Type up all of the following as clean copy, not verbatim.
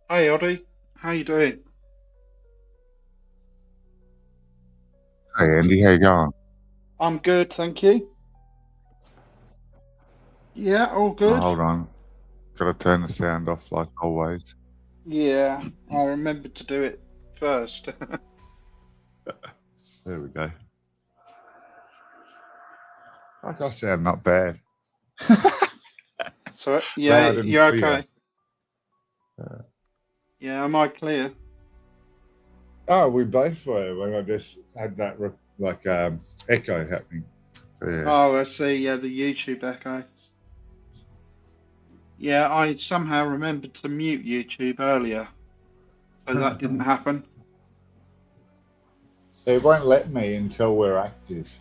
Hey Oddie, how you doing? Hey Andy, how you going? I'm good, thank you. Yeah, all Oh, good. hold on, gotta turn the sound off like always. Yeah, I remembered to do it first. There we go. I sound not bad, So yeah, loud and you're clear. okay. Yeah, am I clear? Oh, we both were when I just had that echo happening. So yeah. Oh, I see. Yeah, the YouTube echo. Yeah, I somehow remembered to mute YouTube earlier, so that didn't happen. It won't let me until we're active.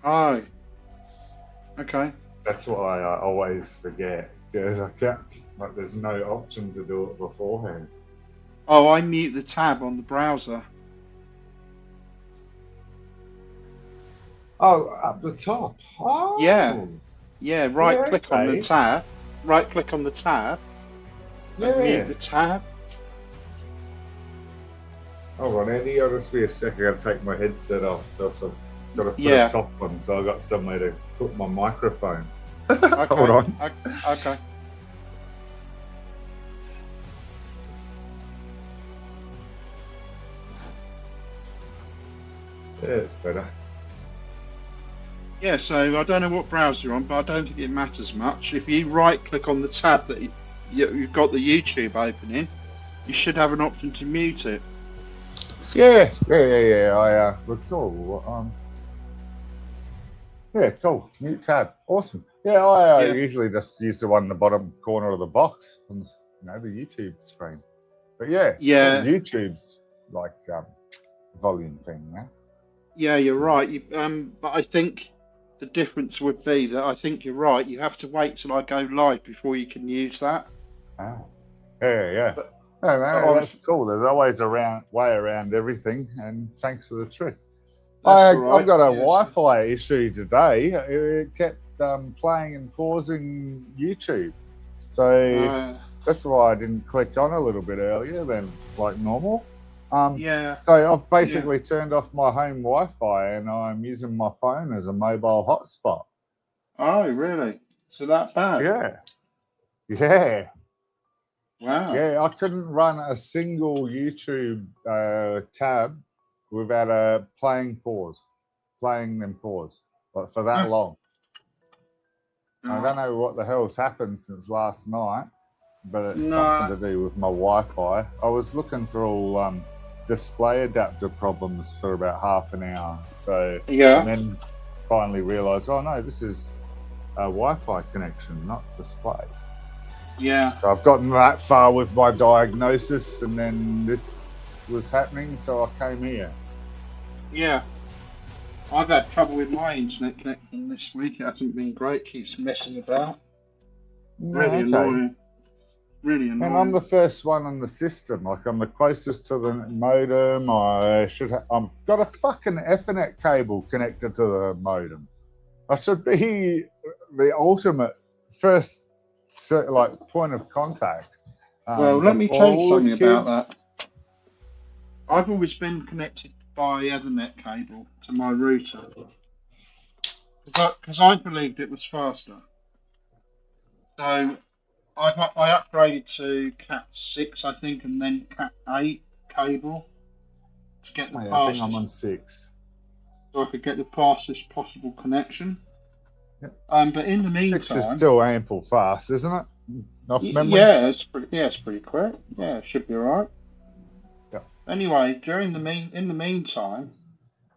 Oh, okay. That's why I always forget because I kept like there's no option to do it beforehand. Oh, I mute the tab on the browser. Oh, up the top. Yeah, Oh, yeah. Right yeah, click on the okay. tab. Right click on the tab and mute Yeah. the tab. Hold on, Andy. I'll just be a second. I gotta take my headset off. I've got to put a Yeah. top on, so I got somewhere to put my microphone. Hold Okay. on. Okay. Yeah, it's better. Yeah, so I don't know what browser you're on, but I don't think it matters much. If you right click on the tab that you've got the YouTube opening, you should have an option to mute it. Yeah. I recall. Yeah, cool. New tab. Awesome. Yeah, I Yeah. usually just use the one in the bottom corner of the box on the YouTube screen. But yeah, cool. Yeah. YouTube's like volume thing, yeah. Yeah, you're right. But I think the difference would be that I think you're right. You have to wait till I go live before you can use that. Ah. Yeah. But No, but no, that's obviously cool. There's always a way around everything, and thanks for the trick. that's all I've right. got a Yeah. So, Wi-Fi issue today. It kept playing and pausing YouTube, so uh, that's why I didn't click on a little bit earlier than like normal. yeah. So I've Yeah. basically turned off my home Wi-Fi, and I'm using my phone as a mobile hotspot. Oh, really? So that bad? Yeah, yeah. Wow. Yeah, I couldn't run a single YouTube tab without a playing them pause, like for that Huh. long. I don't Oh, know what the hell's happened since last night, but it's something no. to do with my Wi-Fi. I was looking for all display adapter problems for about half an hour, and Yeah. then finally realised, oh no, this is a Wi-Fi connection, not display. Yeah. So I've gotten that far with my diagnosis, and then this was happening, so I came here. Yeah. I've had trouble with my internet connection this week. It hasn't been great. Keeps messing about. No, Really okay. annoying. Really And I'm annoying. the first one on the system. Like I'm the closest to the modem. I've got a fucking Ethernet cable connected to the modem. I should be the ultimate first point of contact Well, let of me tell you all the something about kids. that. I've always been connected by Ethernet cable to my router because I believed it was faster. So I upgraded to Cat 6, I think, and then Cat 8 cable to get the I think I'm fastest, on 6. so I could get the fastest possible connection. Yep. But in the 6 is meantime, still ample fast, isn't it? Off memory. yeah, it's pretty quick. Yeah, it should be alright. Yep. Anyway, in the meantime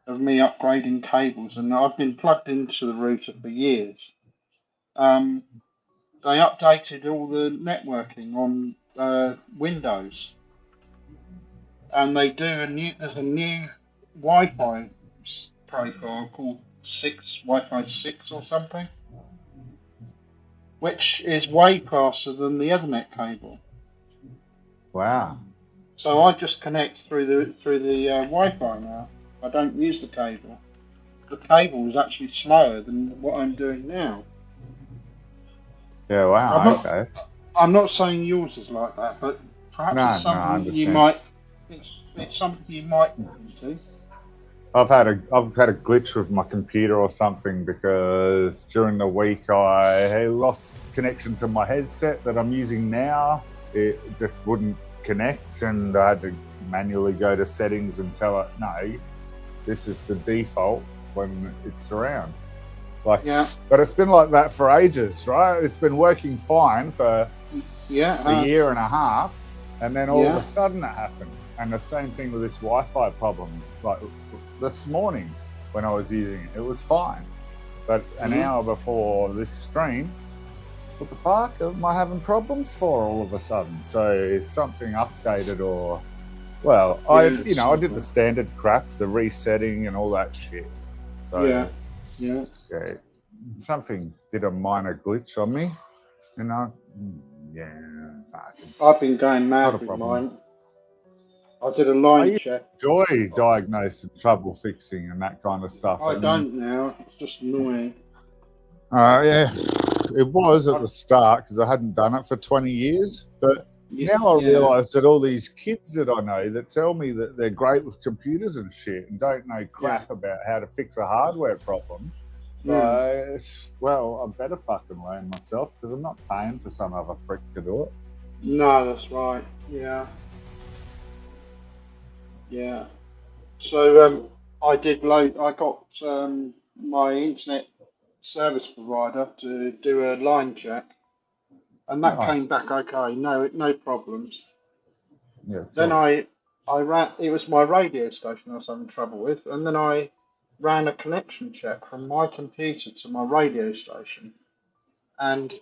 of me upgrading cables, and I've been plugged into the router for years. Um, they updated all the networking on Windows, and they do a new. There's a new Wi-Fi profile called Wi-Fi 6 or something, which is way faster than the Ethernet cable. Wow. So I just connect through the Wi-Fi now. I don't use the cable. The cable is actually slower than what I'm doing now. Yeah. I've Wow. not Okay. I'm not saying yours is like that, but perhaps it's No, I something you understand. might. It's something you might look into. I've had a glitch with my computer or something because during the week I lost connection to my headset that I'm using now. It just wouldn't connect, and I had to manually go to settings and tell it, no, this is the default when it's around. Like, Yeah, but it's been like that for ages, right? It's been working fine for yeah, a year and a half, and then all of yeah. a sudden it happened. And the same thing with this Wi-Fi problem. Like this morning when I was using it, it was fine. But an hour before this stream, what the fuck am I having problems for all of a sudden? So something updated or, well, I did the standard crap, the resetting and all that shit. So yeah. something did a minor glitch on me, fucking I've been going not mad a with problem. mine. I did a line check. Enjoy diagnosing, trouble fixing, and that kind of stuff. I don't now. It's just annoying. Yeah, it was at the start because I hadn't done it for 20 years. But now I realise that all these kids that I know that tell me that they're great with computers and shit and don't know crap about how to fix a hardware problem. Well, I better fucking learn myself because I'm not paying for some other prick to do it. No, that's right. Yeah. So I got my internet service provider to do a line check, and that came back okay. No problems. Yeah. Then I ran. It was my radio station I was having trouble with, and then I ran a connection check from my computer to my radio station, and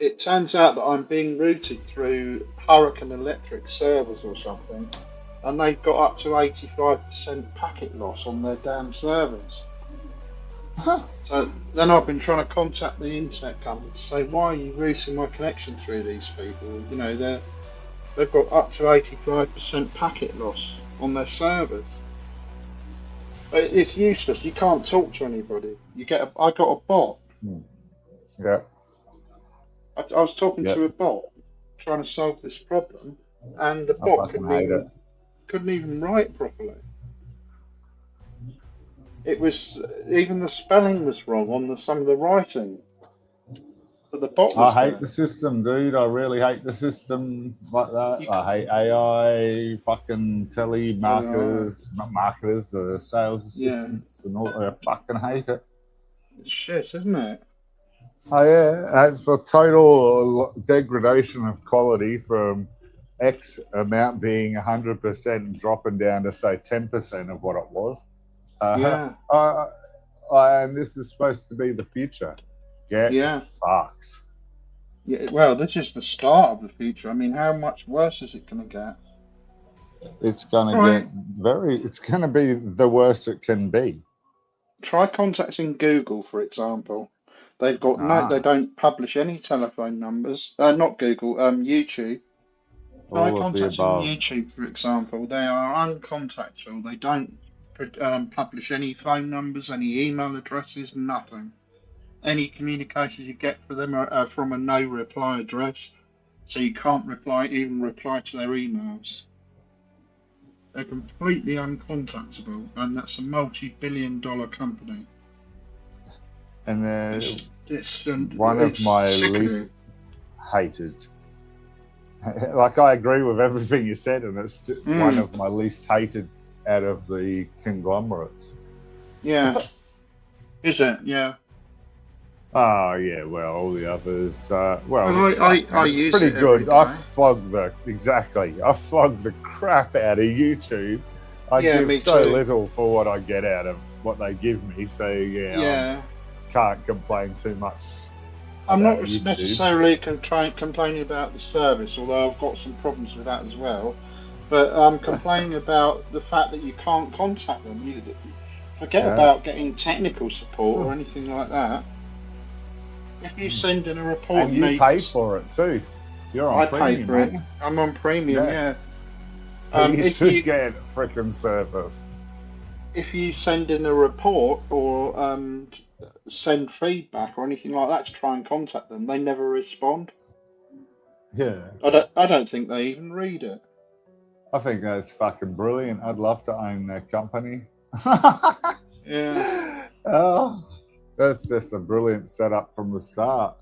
it turns out that I'm being routed through Hurricane Electric servers or something, and they've got up to 85% packet loss on their damn servers. So then I've been trying to contact the internet company to say, why are you routing my connection through these people? They've got up to 85% packet loss on their servers. It's useless. You can't talk to anybody. I got a bot. Yeah. I was talking to a bot trying to solve this problem, and the bot couldn't even write properly. It was even the spelling was wrong on some of the writing. But the bot was I hate the system, dude. I really hate the system like that. I hate AI, fucking telemarketers, not marketers, the sales assistants, and all. I fucking hate it. It's shit, isn't it? Oh yeah, it's a total degradation of quality from X amount being 100% and dropping down to say 10% of what it was. And this is supposed to be the future. Get fucked. Yeah, well, this is the start of the future. I mean, how much worse is it going to get? It's going to it's going to be the worst it can be. Try contacting Google, for example. They've got they don't publish any telephone numbers. Not Google, YouTube. Try contacting YouTube, for example. They are uncontactable. They don't publish any phone numbers, any email addresses, nothing. Any communications you get from them are from a no reply address, so you can't reply to their emails. They're completely uncontactable, and that's a multi-billion-dollar company. And one of my least hated. Like, I agree with everything you said, and it's one of my least hated out of the conglomerates. Yeah. Is it? Yeah. Oh yeah, well, all the others. I use pretty it good. I flog the crap out of YouTube. I give so little for what I get out of what they give me. So I can't complain too much. I'm not necessarily complaining about the service, although I've got some problems with that as well. But I'm complaining about the fact that you can't contact them. Forget about getting technical support or anything like that. If you send in a report, and you pay for it too. You're on premium. Pay for it. I'm on premium. Yeah. So you should get freaking service. If you send in a report or send feedback or anything like that to try and contact them, they never respond. Yeah. I don't think they even read it. I think that's fucking brilliant. I'd love to own their company. Yeah. Oh, that's just a brilliant setup from the start.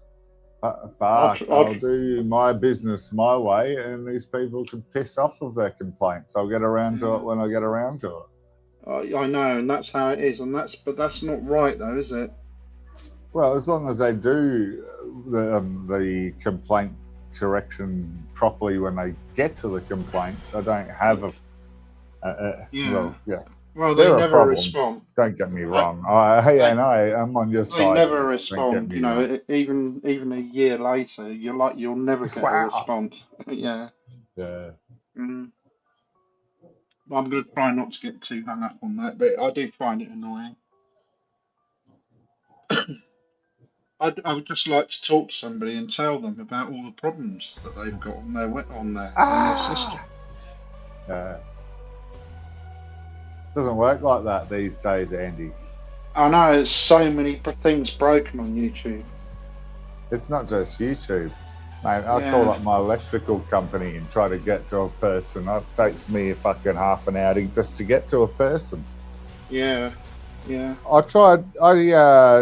I'll, Fuck, tr- I'll I'll tr- do my business my way, and these people can piss off of their complaints. I'll get around to yeah. it when I get around to it. I know, and that's how it is, but that's not right though, is it? Well, as long as they do the complaint correction properly when they get to the complaints, I don't have Yeah. well, yeah. Well, they There are never problems. respond. Don't get me They, wrong. I'm on your they side. never Mate. Don't get respond. me You know, wrong. even a year later, you'll never get a Wow. response. Yeah. Yeah. Mm. I'm going to try not to get too hung up on that, but I do find it annoying. I would just like to talk to somebody and tell them about all the problems that they've got on their system. Doesn't work like that these days, Andy. I know there's so many things broken on YouTube. It's not just YouTube. Mate, I call up my electrical company and try to get to a person. It takes me a fucking half an hour just to get to a person. Yeah. I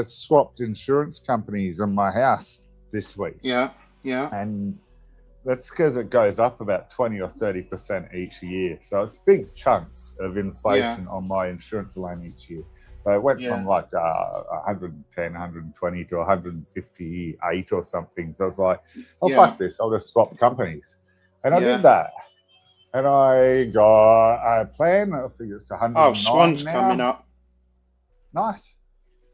swapped insurance companies on my house this week. Yeah. And that's because it goes up about 20 or 30% each year. So it's big chunks of inflation on my insurance line each year. But it went from like 110, 120 to 158 or something. So I was like, fuck this. I'll just swap companies. And I did that. And I got a plan. I think it's 109 Swan's now. coming up. Nice.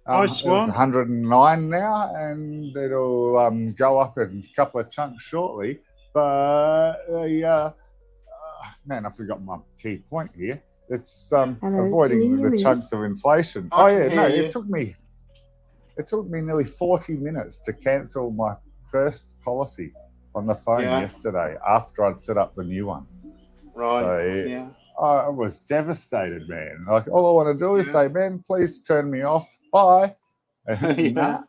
Nice one. It's 109 now, and it'll go up in a couple of chunks shortly. But man, I forgot my key point here. It's avoiding the chunks of inflation. It took me nearly 40 minutes to cancel my first policy on the phone yesterday after I'd set up the new one. Right. So I was devastated, man. Like, all I want to do is say, man, please turn me off. Bye. Nah.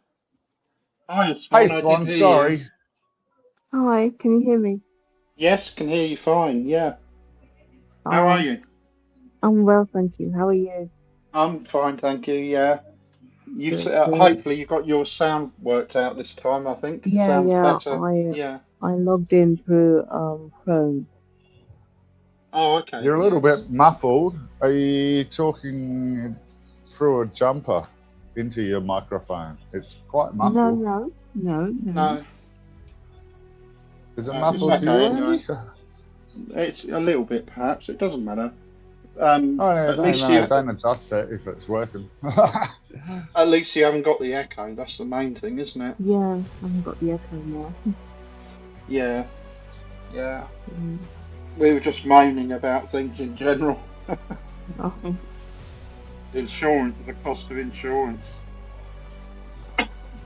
Hi, Swan. Hey, Swan, sorry. Hi, can you hear me? Yes, can hear you fine, yeah. How are you? I'm well, thank you. How are you? I'm fine, thank you, yeah. Hopefully you've got your sound worked out this time, I think. Sounds better. I logged in through Chrome. Oh, okay. You're a little bit muffled. Are you talking through a jumper into your microphone? It's quite muffled. No. Is it muffled to you, Andy? It's a little bit, perhaps. It doesn't matter. Don't adjust it if it's working. At least you haven't got the echo. That's the main thing, isn't it? Yeah, I haven't got the echo now. Yeah. We were just moaning about things in general. Insurance, the cost of insurance.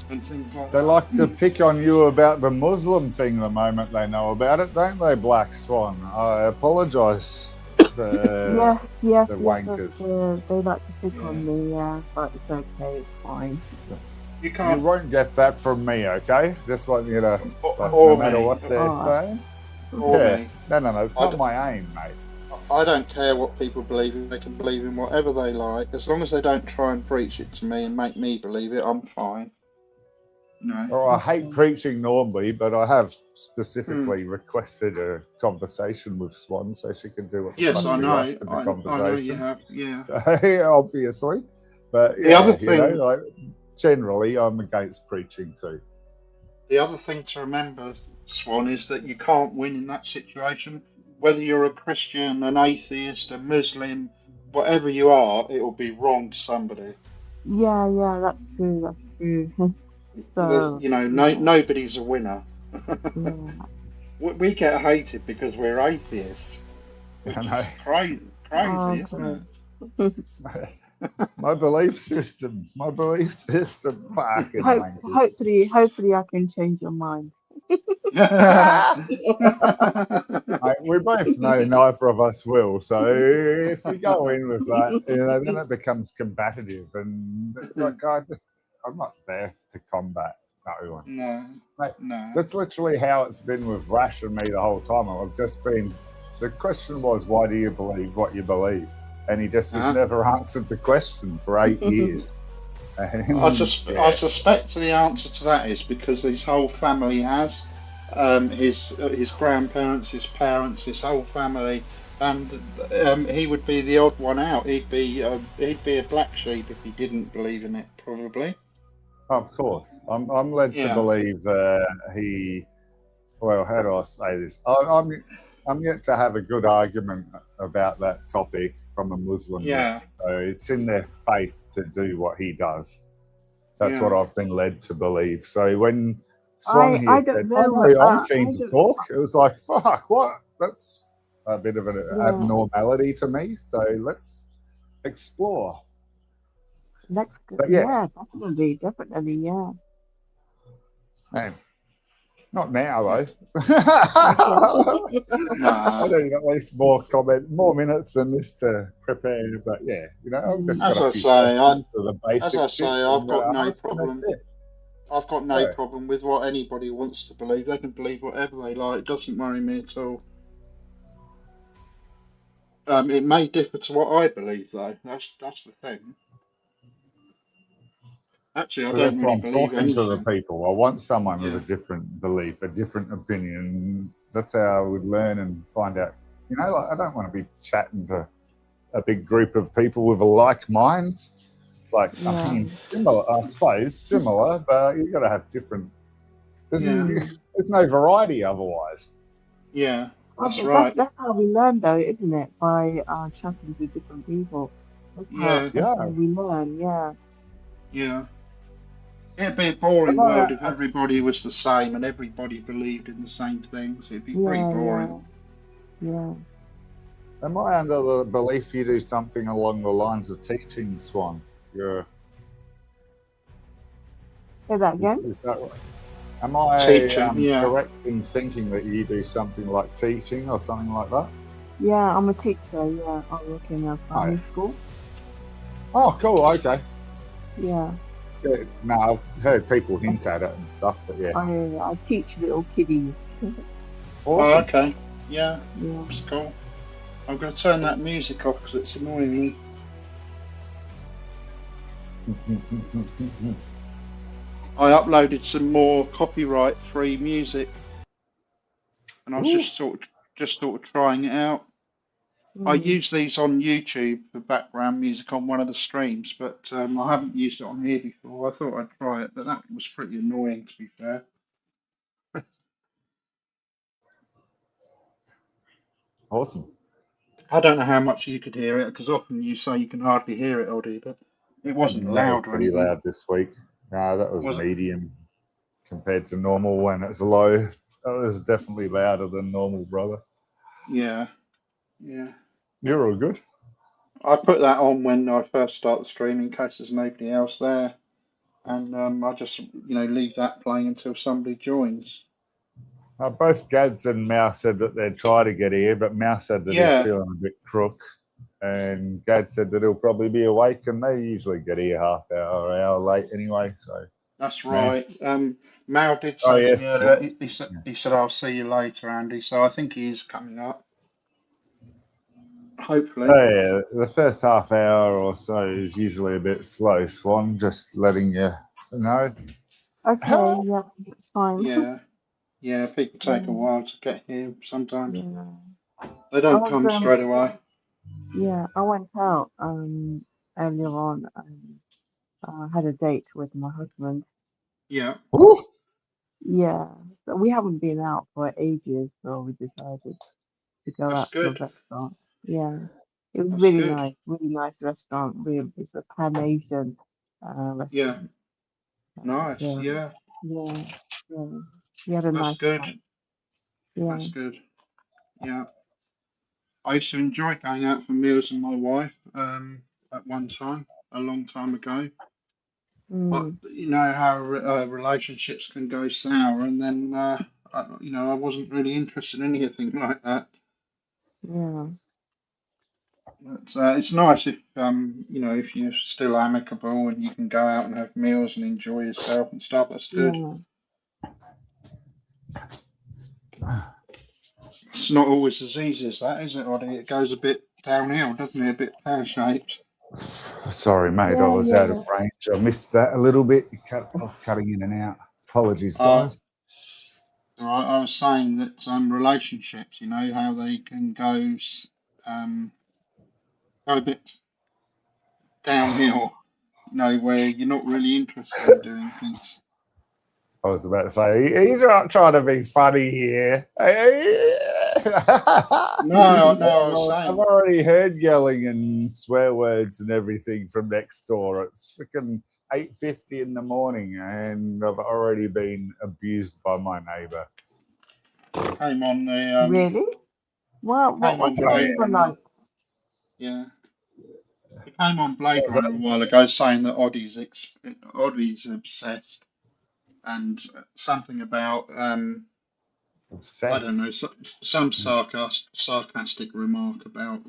And things like they like to pick on you about the Muslim thing the moment they know about it, don't they, Black Swan? I apologise for the wankers. They like to pick on me, but it's okay, it's fine. You won't get that from me, okay? Just want you to, no matter what they're saying. No, it's not my aim, mate. I don't care what people believe in. They can believe in whatever they like. As long as they don't try and preach it to me and make me believe it, I'm fine. No. Well, I hate preaching normally, but I have specifically requested a conversation with Swan so she can do what the fuck she likes in the conversation. I know you have, yeah. So, obviously. But the other thing, generally, I'm against preaching too. The other thing to remember, Swan, is that you can't win in that situation. Whether you're a Christian, an atheist, a Muslim, whatever you are, it will be wrong to somebody. Yeah, that's true. So, nobody's a winner. We get hated because we're atheists. Which is crazy, isn't it? My belief system. Fucking hopefully I can change your mind. We both know neither of us will, so if we go in with that, then it becomes combative, and I'm not there to combat. No, we won't. No, Mate, no. that's literally how it's been with Rash and me the whole time. I've just been. The question was, why do you believe what you believe? And he just has Uh-huh. never answered the question for 8 years. I And I suspect the answer to that is because his whole family has, his grandparents, his parents, his whole family, and he would be the odd one out. He'd be a black sheep if he didn't believe in it, probably. of course, I'm led to Yeah, believe he. Well, how do I say this? I'm yet to have a good argument about that topic from a Muslim yet. yeah, So it's in their faith to do what he does. That's what yeah, I've been led to believe. So when Swan here I said, don't "Oh know. no, I'm I keen to don't. talk," it was like, "Fuck, what? That's a bit of an Yeah. abnormality to me." So let's explore. Next. But yeah, Yeah. Definitely. Yeah. man, not now yeah. though. I Nah. need at least more minutes than this to prepare. But yeah, I've just got As a I few say, questions for the as basic I shit, say, and I've got no ask, and that's problem. it. I've got no Yeah. problem with what anybody wants to believe. They can believe whatever they like. It doesn't worry me at all. It may differ to what I believe, though. That's the thing. Actually, I But don't that's why really I'm believe talking to the anything. people. I want someone with a Yeah, different belief, a different opinion. That's how I would learn and find out. Like I don't want to be chatting to a big group of people with like minds. Like, I Yeah. mean, similar, I suppose, similar, but you've got to have different. There's, yeah, there's no variety otherwise. yeah. Well, That's but right. that's how we learn, though, isn't it? By chatting to different people. Yeah, That's how Yeah. we learn. Yeah. yeah. It'd be a Am boring I, world if everybody was the same and everybody believed in the same things. It'd be pretty Yeah. boring. Yeah. am I under the belief you do something along the lines of teaching, Swan? You're, Say that again. is that right? Am I Teaching, yeah. correct in thinking that you do something like teaching or something like that? Yeah, I'm a teacher. Yeah, I work in a primary school. Oh, cool. Okay. Yeah. Yeah. No, I've heard people hint at it and stuff, but yeah. I teach little kiddies. Oh, Awesome. okay. Yeah, Yeah. that's cool. I'm going to turn that music off because it's annoying me. I uploaded some more copyright-free music, and I was Ooh. just sort of trying it out. I Mm. use these on YouTube for background music on one of the streams, but I haven't used it on here before. I thought I'd try it, but that was pretty annoying, to be fair. Awesome. I don't know how much you could hear it, because often you say you can hardly hear it, Oddie, but it wasn't That was loud or pretty anything, loud this week. No, that was was it? medium compared to normal when it's low. That was definitely louder than normal, brother. Yeah, yeah. You're all good. I put that on when I first start the stream in case there's nobody else there, and I just leave that playing until somebody joins. Both Gads and Mouse said that they'd try to get here, but Mouse said that he's Yeah, feeling a bit crook. And Gad said that he'll probably be awake, and they usually get here half hour or hour late anyway. So, that's man. right. Mal did Oh, say to yes. me earlier. He said I'll see you later, Andy. So I think he is coming up. Hopefully. Oh, yeah. The first half hour or so is usually a bit slow, Swan. Just letting you know. Okay. Yeah, it's fine. Yeah, yeah. People take a Yeah. while to get here sometimes. Yeah. They I don't was come straight away. Yeah, I went out earlier on and had a date with my husband. Yeah, Ooh. Yeah, so we haven't been out for ages, so we decided to go that's out to a good. restaurant. Yeah, it was That's good. really nice restaurant. Really, it's a Pan Asian Yeah, restaurant. nice. Yeah, Yeah, yeah, yeah. We had a that's nice good. time. Yeah. That's good. Yeah, I used to enjoy going out for meals with my wife. At one time, a long time ago. But Mm, you know how relationships can go sour, and then I wasn't really interested in anything like that. yeah. But it's nice if if you're still amicable and you can go out and have meals and enjoy yourself and stuff. That's good. Yeah. It's not always as easy as that, is it, Oddie? It goes a bit downhill, doesn't it? A bit pear-shaped. Sorry, mate, I Yeah, was out yeah. of range. I missed that a little bit. I was cutting in and out. Apologies, guys. I was saying that relationships, how they can go a bit downhill, where you're not really interested in doing things. I was about to say, he's not trying to be funny here. No, I was I've saying. already heard yelling and swear words and everything from next door. It's freaking 8:50 in the morning, and I've already been abused by my neighbour. Came on the Really? What's your neighbour like? Yeah. It came on Blade Runner a while ago saying that Oddie's obsessed, and something about I don't know, some sarcastic remark about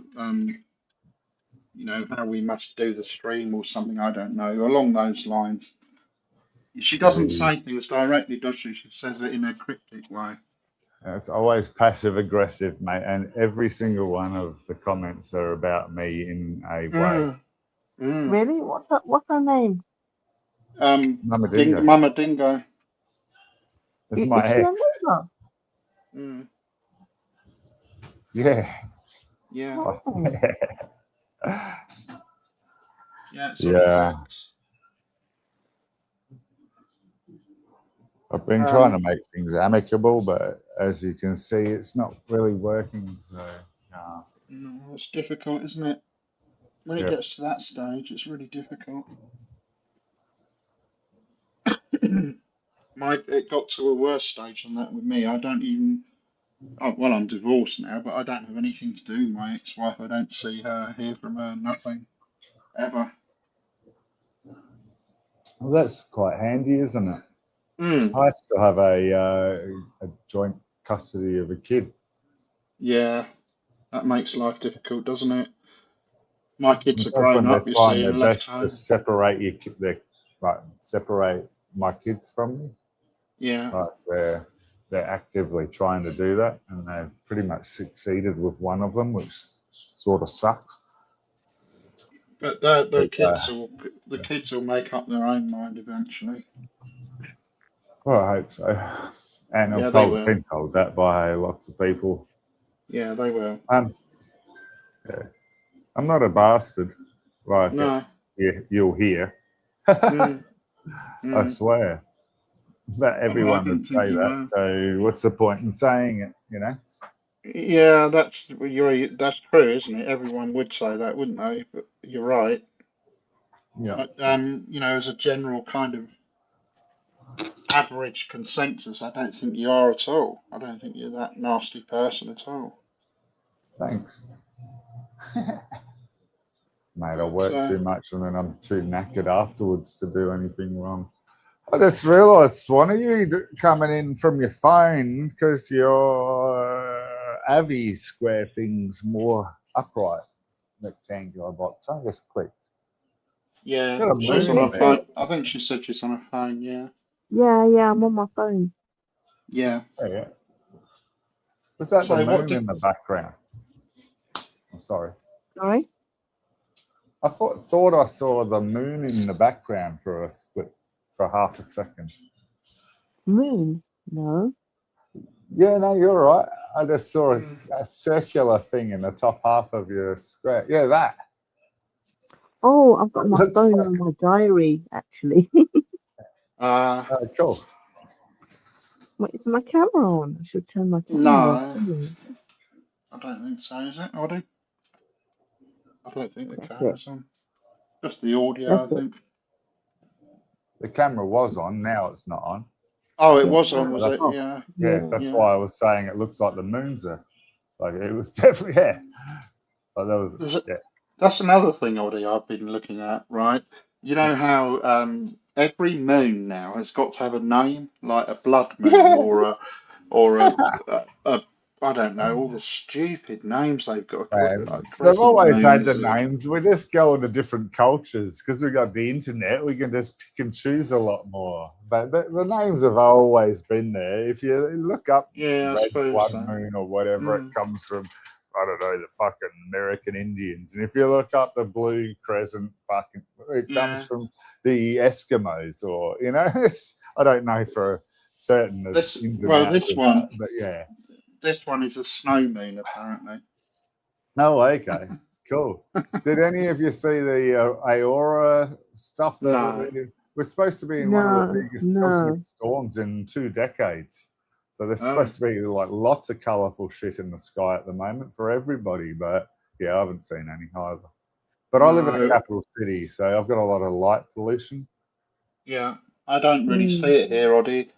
how we must do the stream or something. I don't know, along those lines. She doesn't say things directly, does she? She says it in a cryptic way. It's always passive aggressive, mate, and every single one of the comments are about me in a way. Really? What's her name? Mama Dingo. Mama Dingo. It's my ex. Yeah. Yeah. Oh. Yeah. Yeah. I've been trying to make things amicable, but as you can see, it's not really working. So, no, it's difficult, isn't it? When it gets to that stage, it's really difficult. It got to a worse stage than that with me. I don't even. Well, I'm divorced now, but I don't have anything to do with my ex-wife. I don't see her, hear from her, nothing, ever. Well, that's quite handy, isn't it? Mm. I still have a joint custody of a kid. Yeah, that makes life difficult, doesn't it? My kids are grown up, you see, and left home. To separate separate my kids from me. Yeah. Like they're actively trying to do that, and they've pretty much succeeded with one of them, which sort of sucks. But the kids will make up their own mind eventually. Well, I hope so. And I've been told that by lots of people. Yeah, they will. Yeah. I'm not a bastard, like you'll hear. I swear. But everyone would say that. So what's the point in saying it, Yeah, that's true, isn't it? Everyone would say that, wouldn't they? But you're right. Yeah. But as a general kind of average consensus, I don't think you are at all. I don't think you're that nasty person at all. Thanks. Mate, I work too much and then I'm too knackered afterwards to do anything wrong. I just realised one of you coming in from your phone because your Avi square thing's more upright, rectangular box. I just clicked. Yeah, she's on her phone. I think she said she's on her phone, yeah. Yeah, I'm on my phone. Yeah. Yeah. Was that the moon in the background? I'm sorry. Sorry? I thought I saw the moon in the background for a split, for half a second. Moon? No. Yeah, no, you're right. I just saw a circular thing in the top half of your square. Yeah, that. Oh, I've got my phone on my diary, actually. Cool. Is my camera on? I should turn my camera on. No. I don't think so, is it, Oddie? I don't think the camera's on. Just the audio, I think. The camera was on, now it's not on. Oh, it was on, was it? Yeah. Yeah, that's why I was saying it looks like the moon's there. Like it was definitely, yeah. Like that was, yeah. That's another thing, Oddie, I've been looking at, right? You know how every moon now has got to have a name, like a blood moon or a I don't know, all the stupid names they've got to call it, And like they've crescent always had the moons. names. We just go into different cultures because we got the internet. We can just pick and choose a lot more. But the names have always been there. If you look up Yeah, I Red suppose Blood so. Moon or whatever, it Mm. comes from, I don't know, the fucking American Indians. And if you look up the Blue Crescent, it comes Yeah. from the Eskimos, or it's, I don't know for certain the This ins and well, outs this of one, that, but yeah. this one is a snow moon apparently. No, okay, cool. Did any of you see the Aurora stuff? No. We're supposed to be in one of the No, biggest no. cosmic storms in 2 decades. So there's Oh. supposed to be like lots of colourful shit in the sky at the moment for everybody. But yeah, I haven't seen any either. But I live in a No. capital city, so I've got a lot of light pollution. Yeah. I don't really Mm. see it here, Oddie.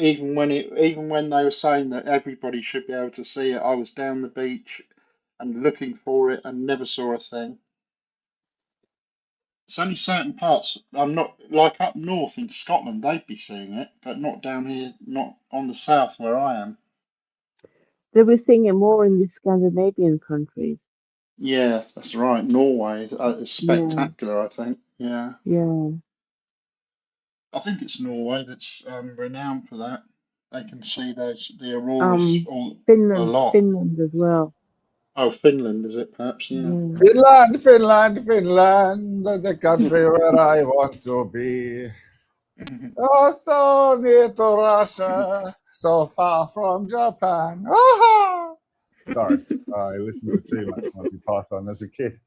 Even when they were saying that everybody should be able to see it, I was down the beach and looking for it and never saw a thing. It's only certain parts. I'm not like up north in Scotland, they'd be seeing it, but not down here, not on the south where I am. They were seeing it more in the Scandinavian countries. Yeah, that's right. Norway is Yeah, spectacular, I think. Yeah. yeah. I think it's Norway that's renowned for that. They can see the auroras a lot. Finland as well. Oh, Finland is it perhaps? Yeah. Yeah. Finland, Finland, Finland, the country where I want to be. Oh, so near to Russia, so far from Japan. Ah! Sorry, I listened to too much Monty Python as a kid.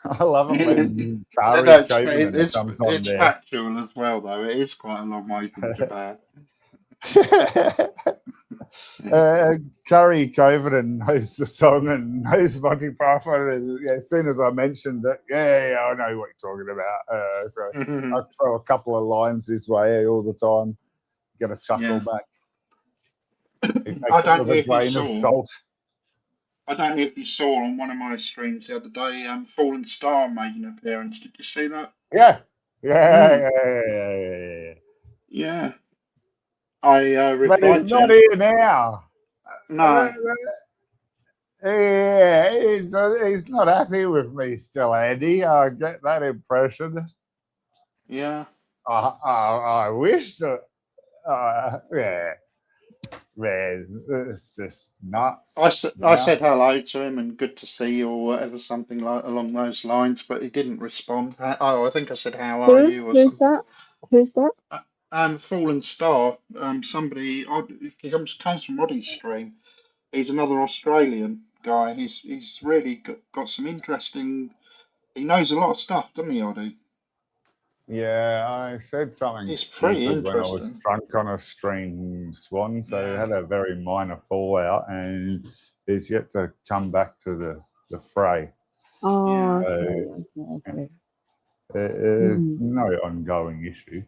I love it when Kari Koivunen comes on it's there. factual as well, though. It is quite a long way from Japan. Kari Koivunen knows the song and knows Monty Python. And, yeah, as soon as I mentioned it, yeah, I know what you're talking about. So I throw a couple of lines his way all the time, get a chuckle back. He I takes it don't with know a if you grain of saw. salt. I don't know if you saw on one of my streams the other day. Fallen Star made an appearance. Did you see that? Yeah. Yeah. I But he's replied to not him. here now. No. Yeah, he's not happy with me still, Andy. I get that impression. Yeah. I wish that. Yeah. Man, it's just nuts. I said hello to him and good to see you or whatever, something like along those lines, but he didn't respond. Oh, I think I said how are you or Who's something. that? Who's that? Fallen Star. Somebody. He comes from Oddie's stream. He's another Australian guy. He's really got some interesting. He knows a lot of stuff, doesn't he, Oddie? Yeah, I said something He's pretty stupid when I was interesting. drunk on a stream, Swan. So Yeah. it had a very minor fallout, and he's yet to come back to the fray. Oh, Yeah. okay. It's no ongoing issue.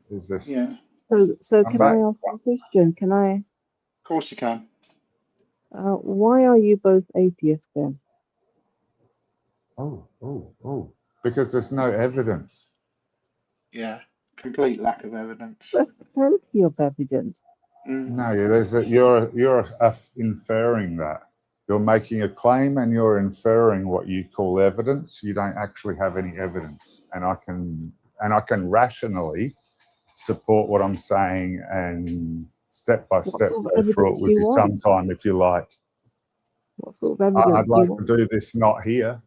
It's just Yeah. So can I ask a question? Can I? Of course you can. Why are you both atheists then? Oh. Because there's no evidence. Yeah. Complete lack of evidence. There's plenty of evidence. No, you're inferring that. You're making a claim and you're inferring what you call evidence. You don't actually have any evidence, and I can rationally support what I'm saying and step by step go through it with you sometime if you like. What sort of evidence I'd like to do this not here.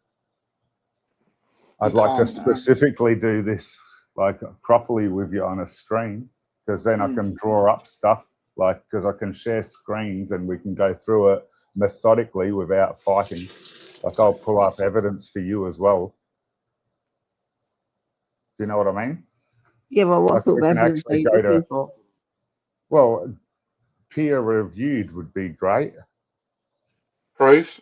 I'd like to specifically do this like properly with you on a stream, because then I can draw up stuff, like, because I can share screens and we can go through it methodically without fighting. Like, I'll pull up evidence for you as well. Do you know what I mean? Yeah, well, what sort of evidence are you looking for? Well, peer reviewed would be great. Proof.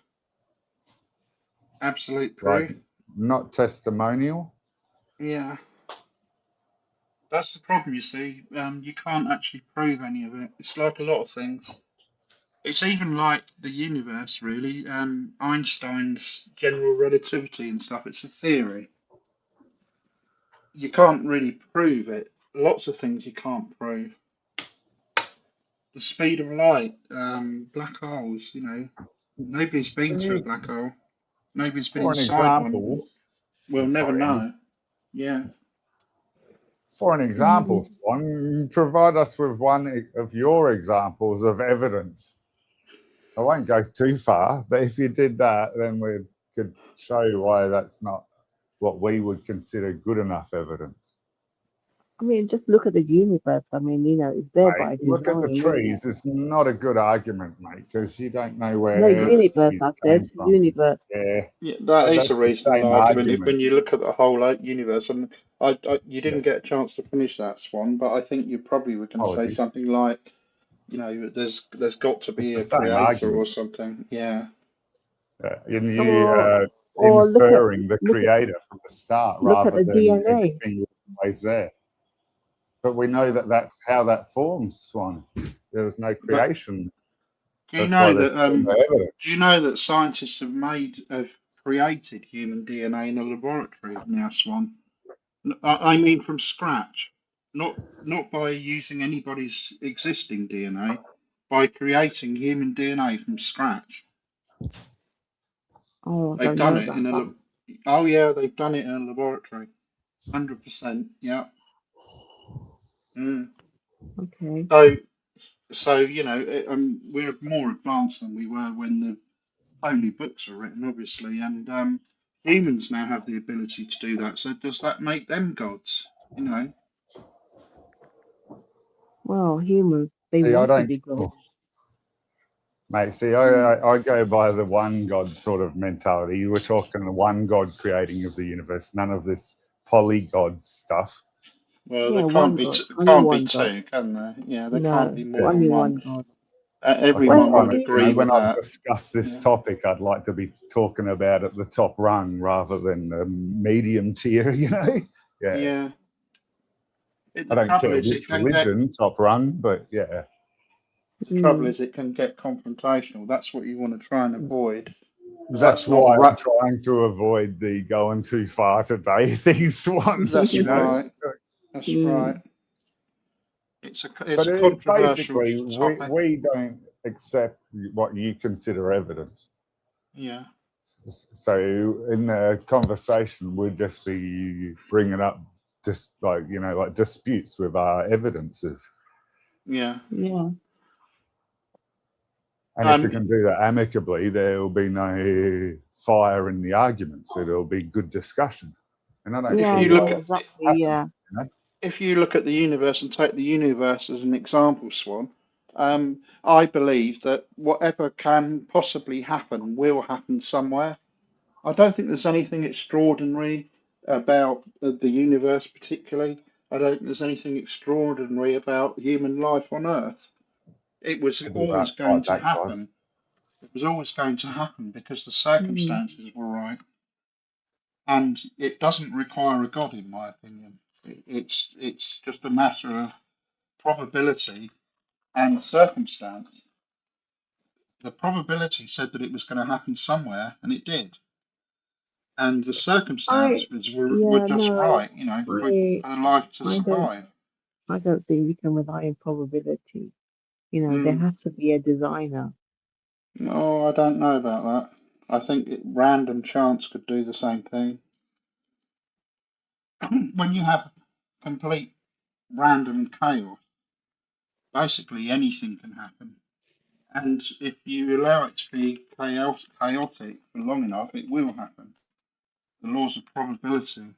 Absolute proof. Like, not testimonial. Yeah. That's the problem, you see. You can't actually prove any of it. It's like a lot of things. It's even like the universe, really. Einstein's general relativity and stuff. It's a theory. You can't really prove it. Lots of things you can't prove. the speed of light, black holes. You know, nobody's been Can to a you, black hole. Nobody's been for an inside one. example, We'll never sorry, Andy. know. Yeah. For an example, Mm. Swan, provide us with one of your examples of evidence. I won't go too far, but if you did that, then we could show you why that's not what we would consider good enough evidence. I mean, just look at the universe. I mean, it's there by Mate, look at the design, isn't it? trees. It's not a good argument, mate, because you don't know No, where the universe, trees I came said, from. universe. Yeah, Yeah, that but is a that's the reasonable same argument if, argument. when you look at the whole universe. And you Yeah. didn't get a chance to finish that, Swan, but I think you probably were going to say Apologies. something like, there's got to It's be the a same creator or argument. something. Yeah. And you Or inferring the look at creator from the start look at rather the than DNA. everything was always there. But we know Yeah. that's how that forms, Swan. There was no But creation. do you That's why know there's that still no do you evidence. know that scientists have created human DNA in a laboratory now, Swan? I mean from scratch, not by using anybody's existing DNA, by creating human DNA from scratch. Oh, I They've don't done know it in about a that. oh yeah, they've done it in a laboratory, 100%. Yeah. Mm. Okay. So we're more advanced than we were when the holy books were written, obviously, and humans now have the ability to do that. So does that make them gods? You know. Well, humans, they See, I want to don't, be God. mate. See, Mm. I go by the one God sort of mentality. You were talking the one God creating of the universe, none of this polygod stuff. Well, there Yeah, one God, only can't be one God. two, can there? Yeah, there can't No, be more Yeah. than only one. one God. I think Everyone Well, would I'm, agree with when I that. discuss this Yeah. topic, I'd like to be talking about at the top rung rather than the medium tier. Yeah. Yeah. I The don't trouble care is, which religion, top rung, but yeah. the trouble is, it can get confrontational. That's what you want to try and avoid. That's why I'm trying to avoid the going too far today thing, Swan. That's right. That's right. It's But a it's controversial basically topic. we don't accept what you consider evidence. Yeah. So in the conversation, we'd just be bringing up just like disputes with our evidences. Yeah. Yeah. And if we can do that amicably, there will be no fire in the arguments. It'll be good discussion. And I don't Yeah, see yeah, why that exactly. happen, Yeah. If you look at the universe and take the universe as an example, Swan, I believe that whatever can possibly happen will happen somewhere. I don't think there's anything extraordinary about the universe, particularly. I don't think there's anything extraordinary about human life on Earth. It was I'll be right always by going to that, guys. happen. It was always going to happen because the Mm. circumstances were right. And it doesn't require a God, in my opinion. It's just a matter of probability and circumstance. The probability said that it was going to happen somewhere, and it did. And the circumstances were Yeah, just no, right, for I, life to I don't, survive. I don't think we can rely on probability. There Mm. has to be a designer. No, I don't know about that. I think random chance could do the same thing. When you have complete random chaos, basically anything can happen. And if you allow it to be chaotic for long enough, it will happen. The laws of probability,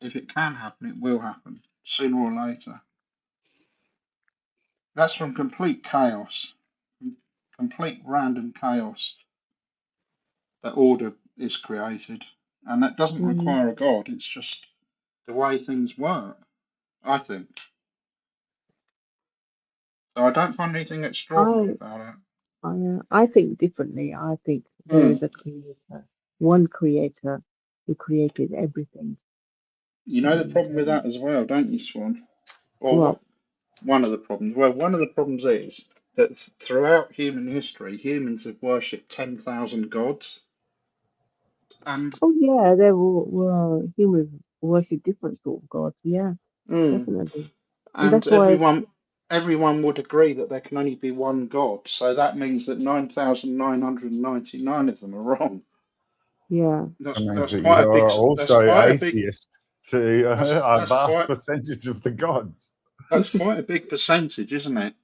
if it can happen, it will happen sooner or later. That's from complete chaos, complete random chaos, that order is created. And that doesn't Mm. require a God, it's just the way things work, I think. So I don't find anything extraordinary I, about it. I think differently. I think there is Mm. a creator, one creator who created everything. You know the problem with that as well, don't you, Swan? Or Well, what? One of the problems. Well, one of the problems is that throughout human history, humans have worshipped 10,000 gods, and oh yeah, there were humans worship different sort of gods. Yeah, mm, definitely, and and that's why. everyone would agree that there can only be one God. So that means that 9,999 of them are wrong. Yeah. That means That's that quite a big. you're That's also quite a big. atheist to a That's vast quite. percentage of the gods. That's quite a big percentage, isn't it?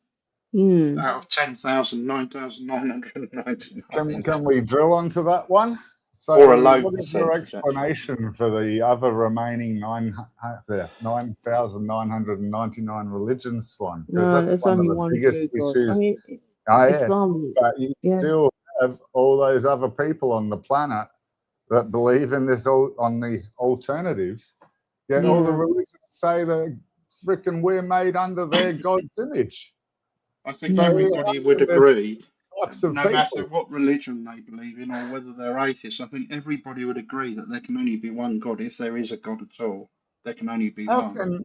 Mm. Out of 10,000, 9,999, Can we drill onto that one? So, or a low what is your percentage, actually. explanation for the other remaining 9,999 religions, Swan? Because No, that's there's one of only the one biggest true God. I issues. mean, Oh, yeah. Islam. But you Yeah. still have all those other people on the planet that believe in this on the alternatives. Yet all the Yeah. religions say that frickin' we're made under their God's image. I think So everybody would they're agree, types of no matter people. what religion they believe in or whether they're atheists, I think everybody would agree that there can only be one God. If there is a God at all, there can only be How one. can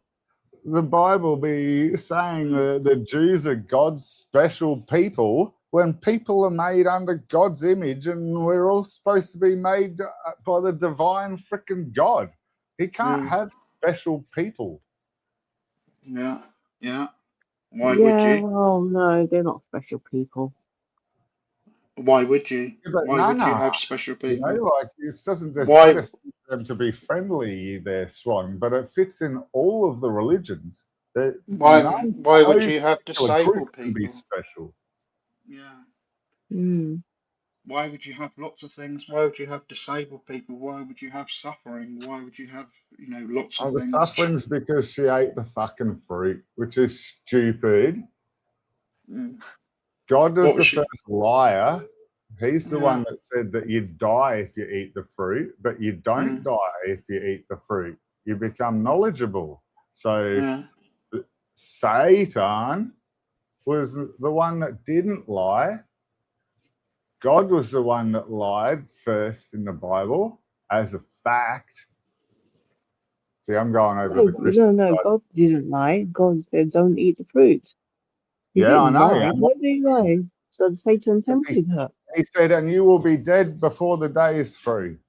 the Bible be saying that the Jews are God's special people when people are made under God's image and we're all supposed to be made by the divine frickin' God? He can't have special people. Yeah, yeah. Why would you? Well, no, they're not special people. Why would you? Yeah, but Why would you Nana, have special you people? know, like it doesn't just Why? them to be friendly there, Swan, but it fits in all of the religions. That Why would no you have particular disabled group can be people? special. Yeah. Mm. Why would you have lots of things? Why would you have disabled people? Why would you have suffering? Why would you have, lots of The things? suffering's because she ate the fucking fruit, which is stupid. Mm. God What is was the she? first liar. He's the Yeah. one that said that you die if you eat the fruit, but you don't Mm. die if you eat the fruit. You become knowledgeable. So Yeah. Satan was the one that didn't lie. God was the one that lied first in the Bible as a fact. See, I'm going over the Christian No, side. God didn't lie. God said, don't eat the fruit. He Yeah, I didn't know. lie. What did he lie? So Satan He, tempted her. he said, and you will be dead before the day is through.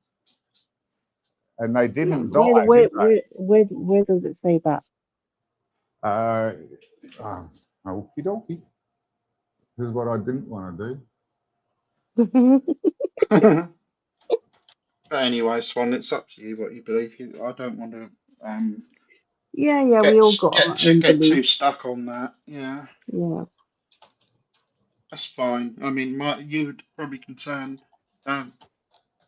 And they didn't die, did they? Where does it say that? Okie dokie. This is what I didn't want to Yeah, But anyway, Swan, it's up to you what you believe. I don't want to we all got our own get too beliefs. stuck on that. Yeah, Yeah. that's fine. I mean, you'd probably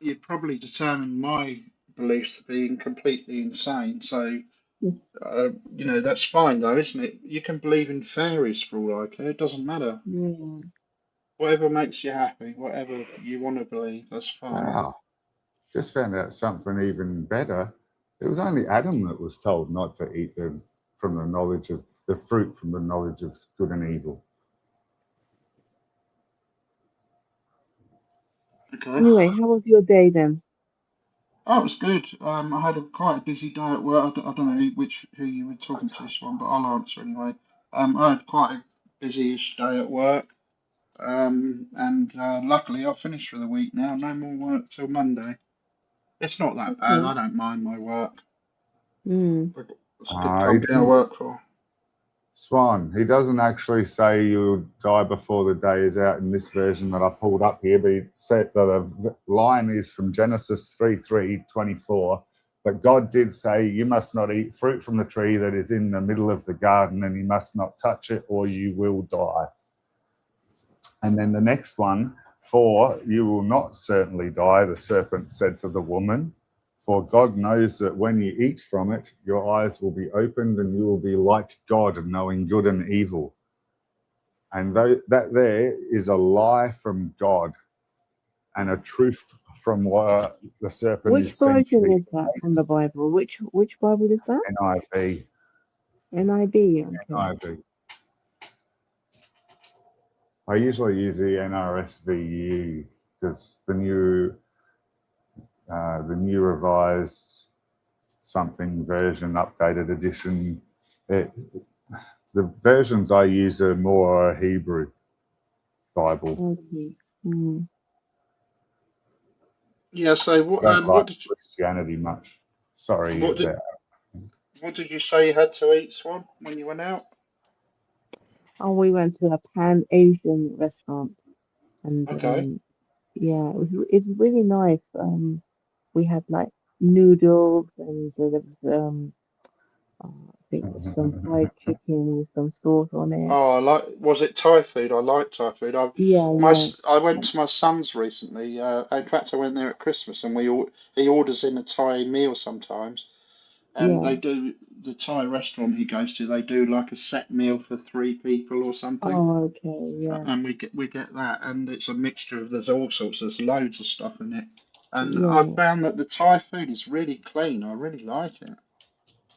you'd probably determine my beliefs to being completely insane. So, that's fine though, isn't it? You can believe in fairies for all I care. It doesn't matter. Yeah. Whatever makes you happy, whatever you want to believe, that's fine. Wow. Just found out something even better. It was only Adam that was told not to eat the fruit from the knowledge of good and evil. Okay. Anyway, how was your day then? Oh, it was good. I had quite a busy day at work. I don't know who you were talking to, Swan, but I'll answer anyway. I had quite a busy-ish day at work. And luckily I finished for the week now. No more work till Monday. It's not that bad. I don't mind my work. Mm. It's a good company I work for. Swan, he doesn't actually say you'll die before the day is out in this version that I pulled up here, but he said that the line is from Genesis 3:24. But God did say, you must not eat fruit from the tree that is in the middle of the garden, and you must not touch it or you will die. And then the next one, for you will not certainly die, the serpent said to the woman, for God knows that when you eat from it, your eyes will be opened and you will be like God, knowing good and evil. And that there is a lie from God and a truth from what the serpent Which is saying. version is that from the Bible? Which Bible is that? NIV. NIV. Okay. NIV. I usually use the NRSVU because the new revised something version, updated edition. The versions I use are more Hebrew Bible. Okay. Mm. Yeah. So What did you, Christianity much? Sorry. What did you say you had to eat, Swan, when you went out? Oh, we went to a Pan Asian restaurant, and Okay. yeah, it's really nice. We had like noodles, and there was I think it was some fried chicken with some sauce on it. Oh, was it Thai food? I like Thai food. Yeah, yeah, I went to my son's recently. In fact, I went there at Christmas, and he orders in a Thai meal sometimes, and yeah. they do the Thai restaurant he goes to. They do like a set meal for three people or something, Oh, okay, yeah, and we get that, and it's a mixture of there's all sorts. There's loads of stuff in it, and I yeah. found that the Thai food is really clean. I really like it.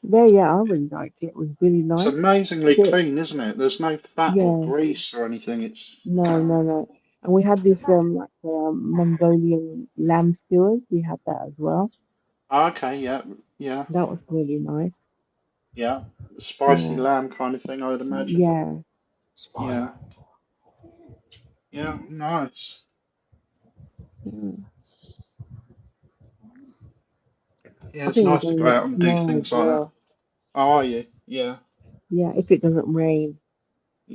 Yeah, yeah, I really liked it. It was really It's nice. amazingly The, clean, isn't it? There's no fat or yeah, grease or anything. It's no, no, no. And we had this like Mongolian lamb skewers. We had that as well. okay. Yeah, yeah. That was really nice. Yeah, spicy Yeah, lamb kind of thing, I would imagine. yeah. Spider. Yeah, yeah, nice. Mm. Yeah, I it's think we're nice to going go there out and do tomorrow as things like that. well. Oh, are you? Yeah. Yeah, if it doesn't rain.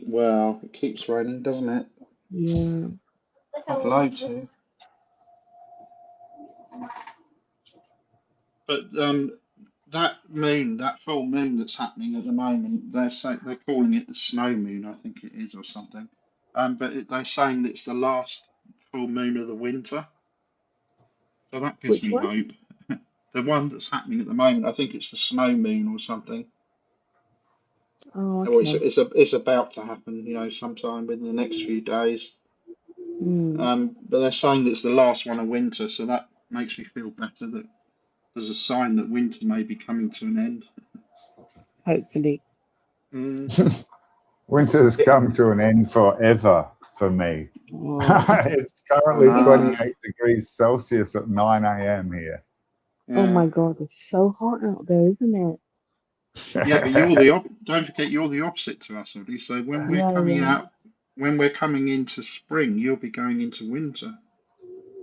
Well, it keeps raining, doesn't it? Yeah. I'd like to. But that moon, that full moon that's happening at the moment, they're calling it the snow moon, I think it is, or something. But they're saying that it's the last full moon of the winter, so that gives Which me one? hope. The one that's happening at the moment, I think it's the snow moon or something. Oh, Or okay. it's about to happen, sometime within the next few days. Mm, But they're saying that it's the last one of winter, so that makes me feel better that there's a sign that winter may be coming to an end. hopefully. Mm. Winter's It, come to an end forever for me. Oh, It's I currently know. 28 degrees Celsius at 9 a.m. here. oh Yeah. my God, it's so hot out there, isn't it? Yeah, but don't forget you're the opposite to us, Ollie. So Yeah, yeah. when we're coming into spring, you'll be going into winter,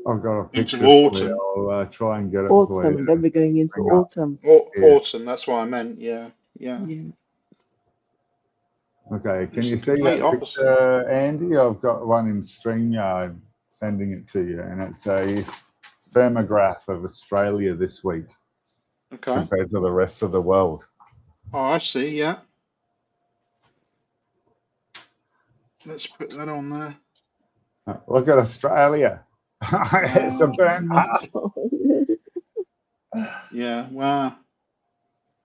I've got a into picture for you. autumn. I'll try and get it for you Autumn. Then to we're going into bring up autumn. here. Autumn, that's what I meant. Yeah, yeah. Yeah. Okay, can It's you the see complete that opposite. picture, Andy? I've got one in StreamYard sending it to you, and it's a thermograph of Australia this week Okay. compared to the rest of the world. Oh, I see. Yeah. Let's put that on there. Look at Australia. It's a Wow. Oh burnt my path. God. Yeah. Wow.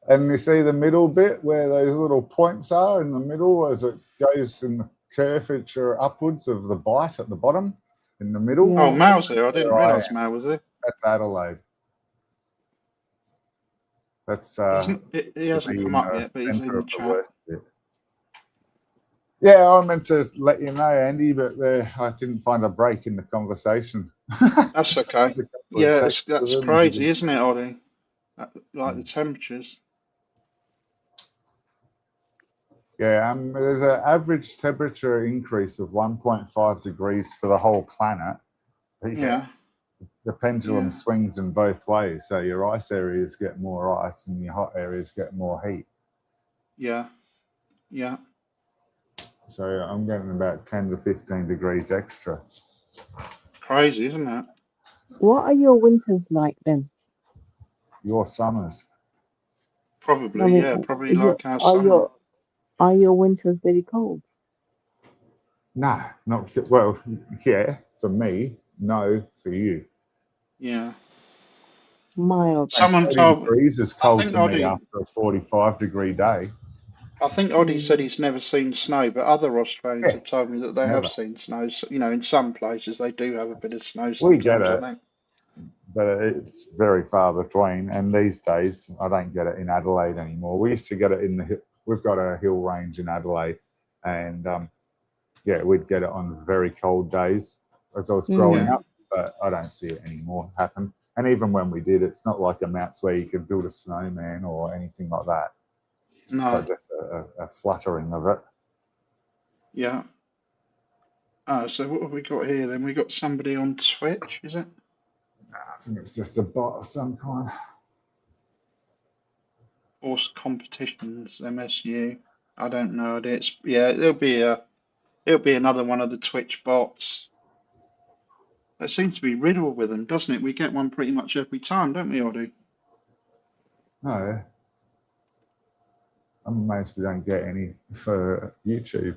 And you see the middle bit where those little points are in the middle as it goes in the curvature upwards of the bite at the bottom in the middle. Oh, Yeah. Mal's here. I didn't Where I realise am, Mal was here. that's Adelaide. That's He should hasn't be come in up the yet, but he's centre in of the chat. worst bit. Yeah, I meant to let you know, Andy, but I didn't find a break in the conversation. That's okay. A couple of Yeah, texts with that's him, and he crazy, didn't. isn't it, Ollie? Like the temperatures. Yeah, there's an average temperature increase of 1.5 degrees for the whole planet. But yeah, Yeah. the pendulum Yeah. swings in both ways. So your ice areas get more ice and your hot areas get more heat. Yeah. Yeah. So I'm getting about 10 to 15 degrees extra. Crazy, isn't it? What are your winters like then? Your summers. I Probably, mean, yeah, probably is your like our summer. are your winters very cold? No, not well. Yeah, for me. No, for you. Yeah. Mild. And Someone 30 told me, degrees is I cold think to me Oddie, after a 45-degree day. said Mm, he's never seen snow, but other Australians Yeah, have told me that they have never. seen snow. In some places they do have a bit of snow We get sometimes, I it, think. but it's very far between. And these days, I don't get it in Adelaide anymore. We used to get it in the. We've got a hill range in Adelaide, and yeah, we'd get it on very cold days as I was growing Yeah. mm, up. But I don't see it anymore happen. And even when we did, it's not like amounts where you could build a snowman or anything like that. So No. just a fluttering of it. Yeah. So what have we got here then? We got somebody on Twitch, is it? I think it's just a bot of some kind. Horse competitions, MSU. I don't know. It'll be another one of the Twitch bots. It seems to be riddled with them, doesn't it? We get one pretty much every time, don't we, Oddy? No, I'm amazed we don't get any for YouTube.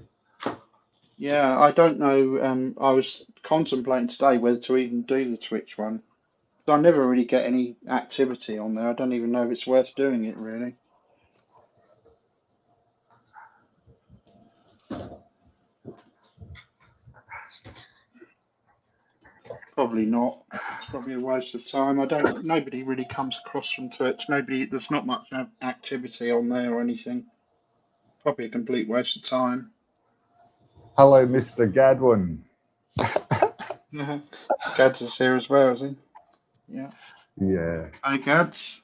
Yeah, I don't know. I was contemplating today whether to even do the Twitch one. I never really get any activity on there. I don't even know if it's worth doing it, really. Probably not. It's probably a waste of time. Nobody really comes across from Twitch. There's not much activity on there or anything. Probably a complete waste of time. Hello, Mr. Gadwin. Gads is here as well, is he? Yeah. Yeah. Hi, Gads.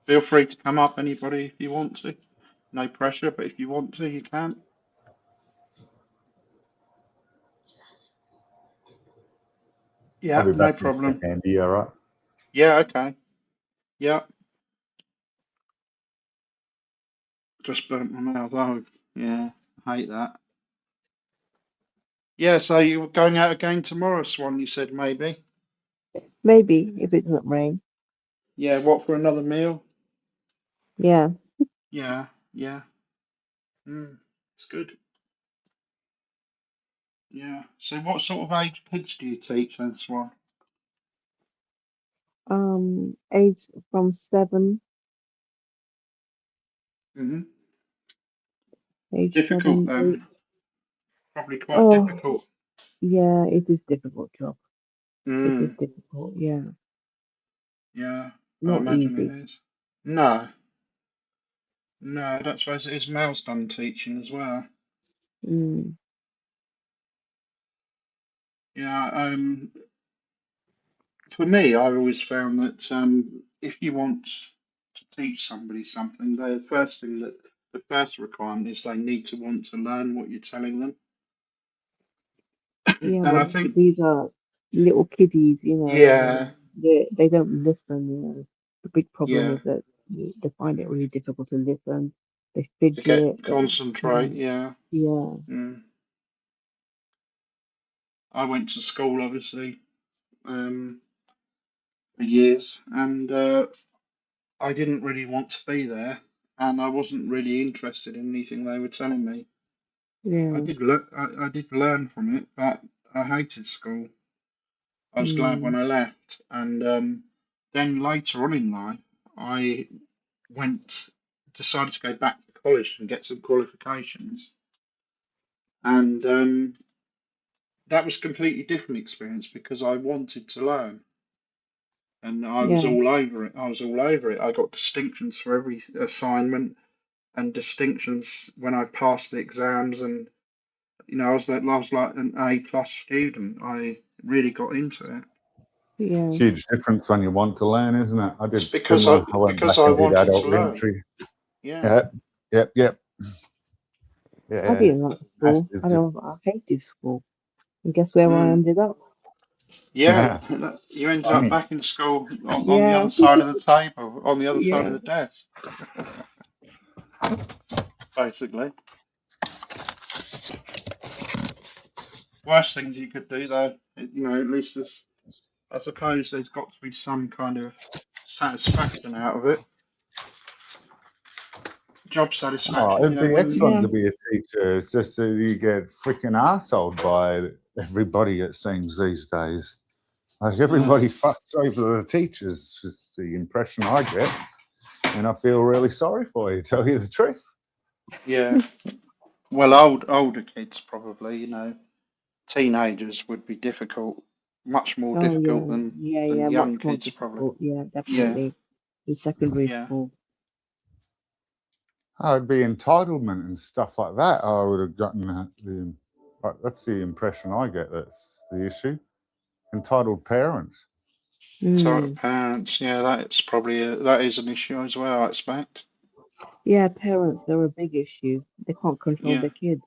Feel free to come up, anybody, if you want to. No pressure, but if you want to, you can. Yeah, I'll be no back in a problem. second. Andy, all right? Yeah, okay. Yeah. Just burnt my mouth. Oh, yeah. I hate that. Yeah, so you were going out again tomorrow, Swan, you said maybe. Maybe if it doesn't rain. Yeah, what, for another meal? Yeah. Yeah, yeah. It's good. Yeah. So what sort of age kids do you teach then, Swan? Age from 7, Hmm. age Difficult 7, 8. then. Probably quite Oh, difficult. yeah, it is difficult job. It is Mm, difficult. Yeah, yeah, I not imagine easy. it is. No, no, I don't suppose it is. Mel's done teaching as well. Mm, Yeah, for me, I've always found that if you want to teach somebody something, the first requirement is they need to want to learn what you're telling them. yeah, And I well, think, these are little kiddies, yeah, they don't listen. The big problem yeah, is that they find it really difficult to listen. They to get fidget. concentrate, yeah. Yeah, Mm. I went to school, obviously, for years, and I didn't really want to be there, and I wasn't really interested in anything they were telling me. yeah. I did learn from it, but I hated school. I was glad when Mm, I left, and then later on in life, I went decided to go back to college and get some qualifications, and that was a completely different experience because I wanted to learn, and I was yeah, all over it. I was all over it. I got distinctions for every assignment and distinctions when I passed the exams, and I was like an A plus student. I really got into it. yeah. Huge difference when you want to learn, isn't it? I It's did similar. I went because back I and did wanted to adult learn. entry. Yeah. Yep, yep, yep. I Yeah, didn't like school. massive I difference. don't. I hated school. And guess where I Mm. ended up? Yeah. You ended up Funny. back in school on the Yeah, other side of the table, on the other side of yeah, the desk, basically. Worst things you could do, though, at least I suppose there's got to be some kind of satisfaction out of it. Job Oh, satisfaction, it'd be when, excellent yeah, to be a teacher. It's just that you get freaking arseholed by everybody, it seems, these days. Like yeah, everybody fucks over the teachers. It's the impression I get. And I feel really sorry for you, to tell you the truth. yeah. Well, older kids probably, teenagers would be difficult, much more oh difficult yeah, yeah, than yeah, much young more kids probably. difficult. Yeah, Yeah, definitely. In secondary yeah, school. Oh, it'd be entitlement and stuff like that. I would have gotten that's the impression I get. That's the issue. Entitled parents. sort of Mm. parents. Yeah, that is an issue as well, I expect. Yeah, parents are a big issue. They can't control Yeah, their kids.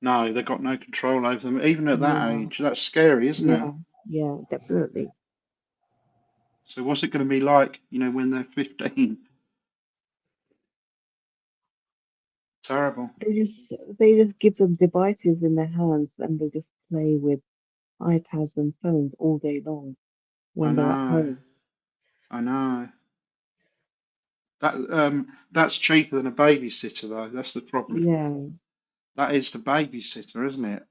No, they've got no control over them, even at that Yeah, age. That's scary, isn't it? yeah, definitely. So what's it going to be like, when they're 15? Terrible. They just give them devices in their hands and they just play with iPads and phones all day long I when they're at know. home. I know. That's cheaper than a babysitter, though. That's the problem. Yeah, That is the babysitter, isn't it?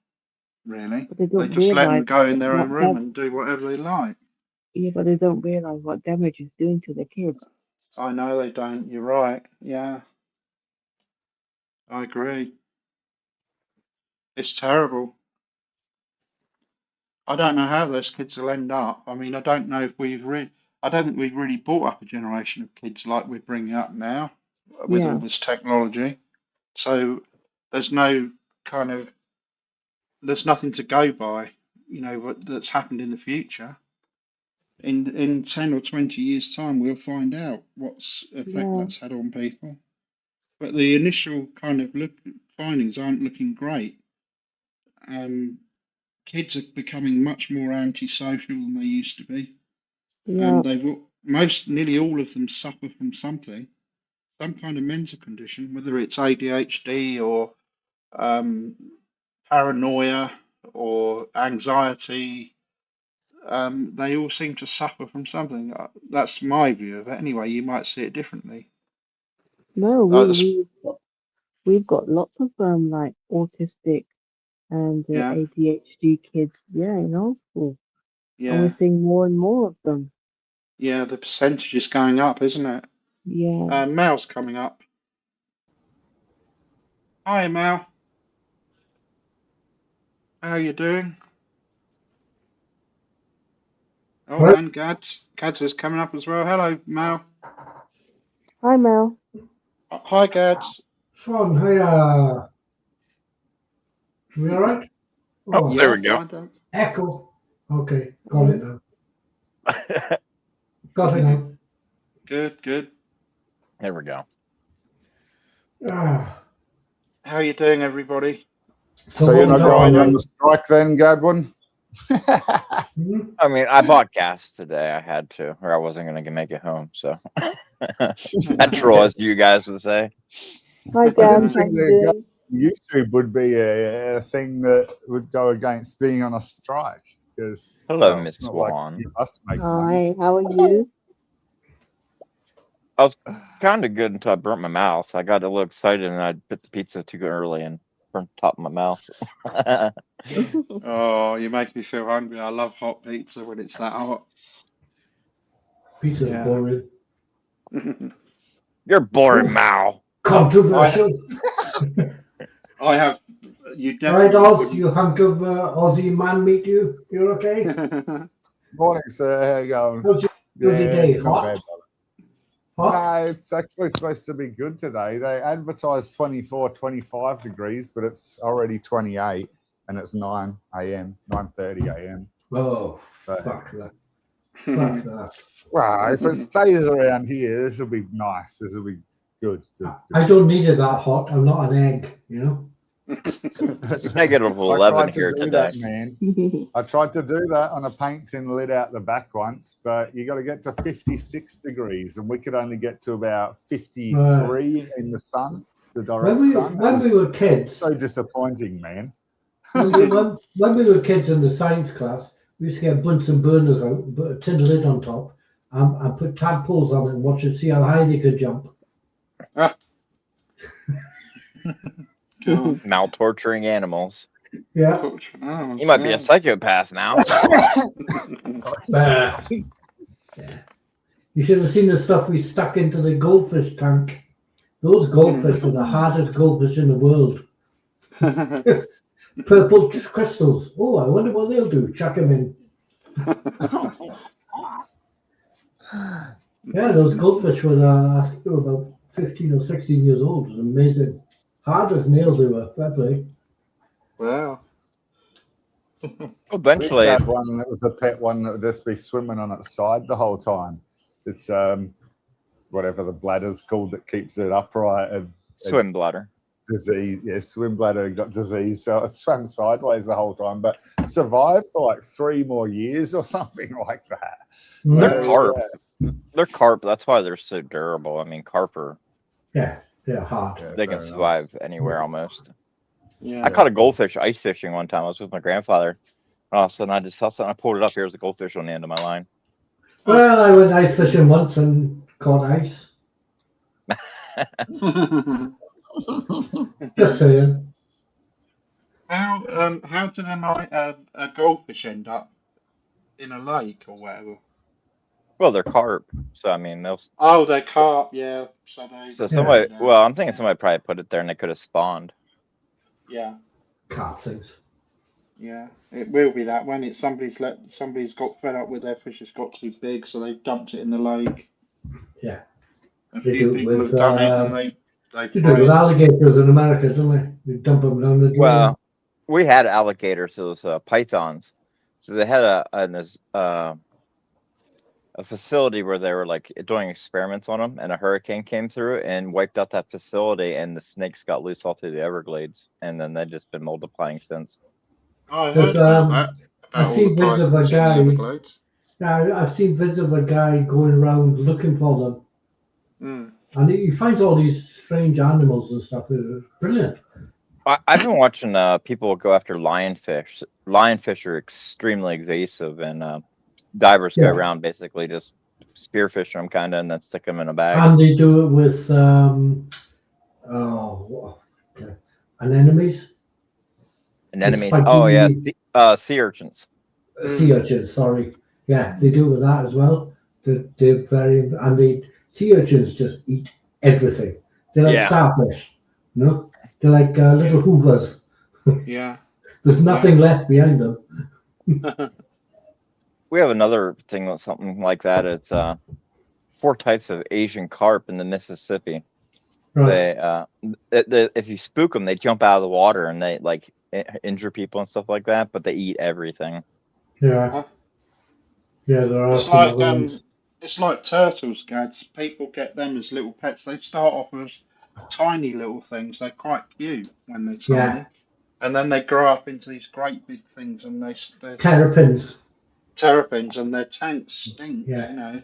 Really? but they They don't just let them realize go in their own what room and do whatever they like. yeah, but they don't realize what damage it's doing to the kids. I know they don't. You're right. Yeah, I agree. It's terrible. I don't know how those kids will end up. I mean, I don't know if I don't think we've really brought up a generation of kids like we're bringing up now with all Yeah, this technology. So there's no kind of, there's nothing to go by, that's happened in the future. In 10 or 20 years' time, we'll find out what's effect yeah, that's had on people. But the initial kind of findings aren't looking great. Um, Kids are becoming much more antisocial than they used to be. yeah, Nearly all of them suffer from something, some kind of mental condition, whether it's ADHD or um, paranoia or anxiety. They all seem to suffer from something. That's my view of it. Anyway, you might see it differently. no, Uh, this- we've got lots of like autistic and yeah, ADHD kids, yeah, in our school, and we're yeah, seeing more and more of them. yeah. The percentage is going up, isn't it? Yeah. Mel's coming up. Hi, Mel. How are you doing? Oh, Right. and Gads is coming up as well. Hello, Mel. Hi, Mel. Hi, Gads. Sean, hey, we all right? Oh, Oh, there Yeah, we go. fine, thanks. echo. Okay, got it now. Got it now. Good, good. There we go. Ah, How are you doing, everybody? So you're not what going we on got? the strike then, Gadwin? Hmm? I mean, I bought gas today. I had to, or I wasn't going to make it home. So, petrol, as you guys would say. Hi, I Gab. didn't How think you that doing? YouTube would be a thing that would go against being on a strike because Hello, well, Miss it's not like Swan. us make money. Hi, how are you? I was kind of good until I burnt my mouth. I got a little excited and I bit the pizza too early and burnt the top of my mouth. Oh, you make me feel hungry. I love hot pizza when it's that hot. Pizza's Yeah. boring. You're boring, Oof. Mao. Controversial. I have. You Right, definitely Oz, you hunk of Aussie man meat, you're okay? wouldn't. Morning, sir. How you going? How's your day? not Hot? bad. Hot? No, it's actually supposed to be good today. They advertised 24, 25 degrees, but it's already 28 and it's 9 a.m., 9:30 a.m. Oh, So, fuck that. Fuck that. well, if it stays around here, this will be nice. This will be good. I don't need it that hot. I'm not an egg, you know? It's negative I 11 tried to here do today. that, man. I tried to do that on a paint tin lit out the back once, but you got to get to 56 degrees, and we could only get to about 53 in the sun, the direct sun. When we were kids, So disappointing, man. when we were kids in the science class, we used to get Bunsen burners out, put a tin lid on top, and put tadpoles on it and watch it, see how high they could jump. God. Mal torturing animals. Yeah. Oh, You might be yeah. a psychopath now. Yeah. You should have seen the stuff we stuck into the goldfish tank. Those goldfish were the hardest goldfish in the world. Purple crystals. Oh, I wonder what they'll do. Chuck them in. Yeah, those goldfish were, I think they were about 15 or 16 years old. It was amazing. Hard as nails they were. Fair play. Wow. Eventually, We had one that was a pet one that would just be swimming on its side the whole time. It's whatever the bladder's called that keeps it upright. And swim bladder. disease. Yeah, swim bladder got disease, so I swam sideways the whole time, but survived for like 3 more years or something like that. So, They're Yeah. carp. They're carp. That's why they're so durable. I mean, carp are, Yeah, they're hard. yeah, they can fair enough. survive anywhere almost. Yeah. I caught a goldfish ice fishing one time. I was with my grandfather. And all of a sudden, I just saw something. I pulled it up. Here was a goldfish on the end of my line. Well, I went ice fishing once and caught ice. Just saying. How did a goldfish end up in a lake or whatever? Well, they're carp. So, I mean, they'll. Oh, they're carp. Yeah. So they. So, somebody. Yeah. Well, I'm thinking somebody probably put it there and they could have spawned. Yeah. Carp things. Yeah. It will be that when it's somebody's got fed up with their fish has got too big, so they've dumped it in the lake. Yeah. A They few do it people with, have done it, and they They do it with alligators in America, don't they? They dump them down the drain. Well, we had alligators. It was pythons. So they had a facility where they were like doing experiments on them, and a hurricane came through and wiped out that facility, and the snakes got loose all through the Everglades, and then they've just been multiplying since. I heard about that. I've About seen all the vids of a pythons in the guy. Everglades. Yeah, I've seen vids of a guy going around looking for them, Mm. and he finds all these strange animals and stuff. It's brilliant. I've been watching people go after lionfish. Lionfish are extremely evasive, and divers go Yeah. around basically just spearfish them kind of, and then stick them in a bag. And they do it with anemones, Anemones. spiky- Oh yeah, sea urchins. sea urchins. Sorry, yeah, they do it with that as well. They're very, and the sea urchins just eat everything. They're like Yeah. starfish, you know. They're like little hoovers. Yeah. There's nothing left behind them. We have another thing with something like that. It's 4 types of Asian carp in the Mississippi. Right. They if you spook them, they jump out of the water and they like injure people and stuff like that. But they eat everything. Yeah. Huh? Yeah, there are It's some like other ones. it's like turtles, Gads. People get them as little pets. They start off as tiny little things. They're quite cute when they're tiny, Yeah. and then they grow up into these great big things, and they're Terrapins. terrapins, and their tanks stink, Yeah. you know.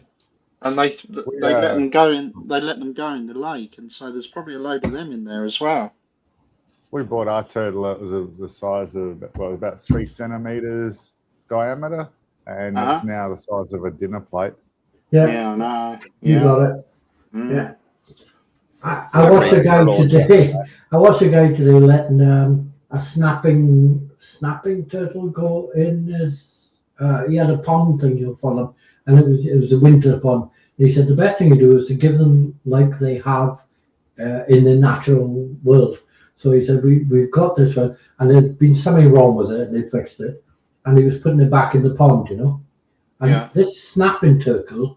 And they let them go in. They let them go in the lake, and so there's probably a load of them in there as well. We bought our turtle. It was the size of about 3 centimeters diameter, and it's now the size of a dinner plate. Yeah, Yeah, I know. you Yeah. got it. Mm. Yeah. I watched a guy today. I watched a guy today letting a snapping turtle go in his. He had a pond thing for them, and it was a winter pond. And he said the best thing to do is to give them like they have in the natural world. So he said we've got this one, and there'd been something wrong with it, and they fixed it, and he was putting it back in the pond, you know. And Yeah. this snapping turtle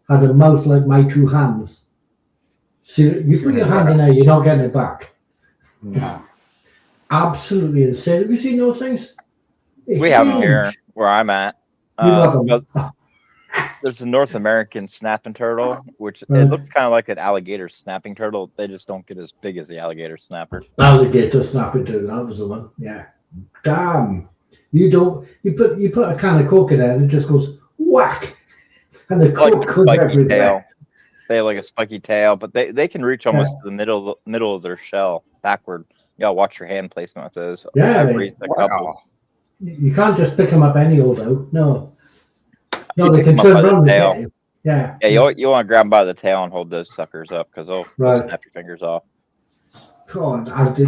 had a mouth like my 2 hands. So you put your hand in there, you're not getting it back. Yeah. Absolutely insane. Have you seen those things? We have them here where I'm at. You got them. But there's a North American snapping turtle, which Right. it looks kind of like an alligator snapping turtle. They just don't get as big as the alligator snapper. Alligator snapping turtle. That was the one. Yeah. Damn. You put a can of Coke in there and it just goes whack, and the Like Coke a goes spiky everywhere. tail. They have like a spiky tail, but they can reach almost to the middle of their shell backward. You gotta watch your hand placement with those. Yeah, I've they- raised a couple. You can't just pick them up any old out. No. No, You they pick can 'em up turn by the around and tail. get you. Yeah. Yeah, you want to grab them by the tail and hold those suckers up because they'll Right. snap your fingers off. God,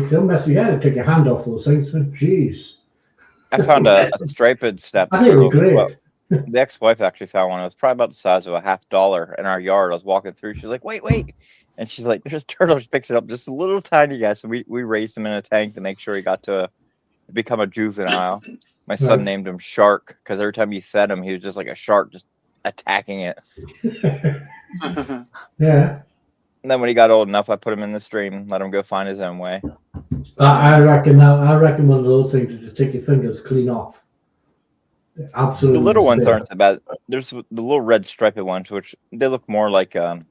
don't mess with you. Take your hand off those things. Jeez. I found a striped snap I think it was turtle. great. Well, the ex-wife actually found one. It was probably about the size of a $50 in our yard. I was walking through. She's like, wait. And she's like, there's a turtle. She picks it up. Just a little tiny guy. So we raised him in a tank to make sure he got to become a juvenile. My son Right. named him Shark because every time you fed him, he was just like a shark just attacking it. Yeah. And then when he got old enough, I put him in the stream, let him go find his own way. I reckon one of those things is to take your fingers clean off. Absolutely. The little ones insane. aren't so bad. There's the little red striped ones, which they look more like Like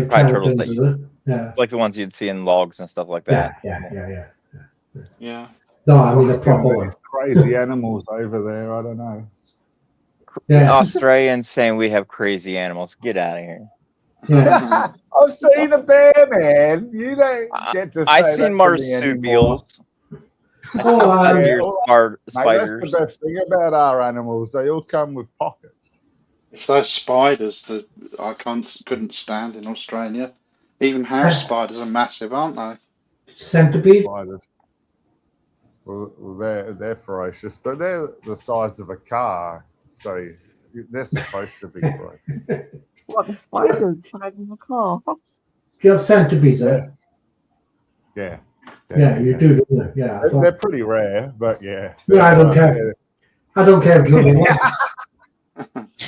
probably turtles terrapins, that is it? Yeah, like the ones you'd see in logs and stuff like yeah, that. Yeah. No, I mean a Fucking proper one. these crazy animals over there. I don't know. Yeah, Australians saying we have crazy animals. Get out of here. yeah. I've seen a bear, man. You don't get to say I that seen to me anymore. marsupials. Oh, Weird Mate, that's spiders. the best thing about our animals. They all come with pockets. It's those spiders that I couldn't stand in Australia. Even house spiders are massive, aren't they? Centipede. Spiders. Well, they're ferocious, but they're the size of a car, so they're supposed to be ferocious. What, the spider inside of the car? Do you have centipedes there? Yeah. Yeah, you do, don't you? Yeah. I They're thought, pretty rare, but yeah. yeah, I don't care. I don't care if there's only one.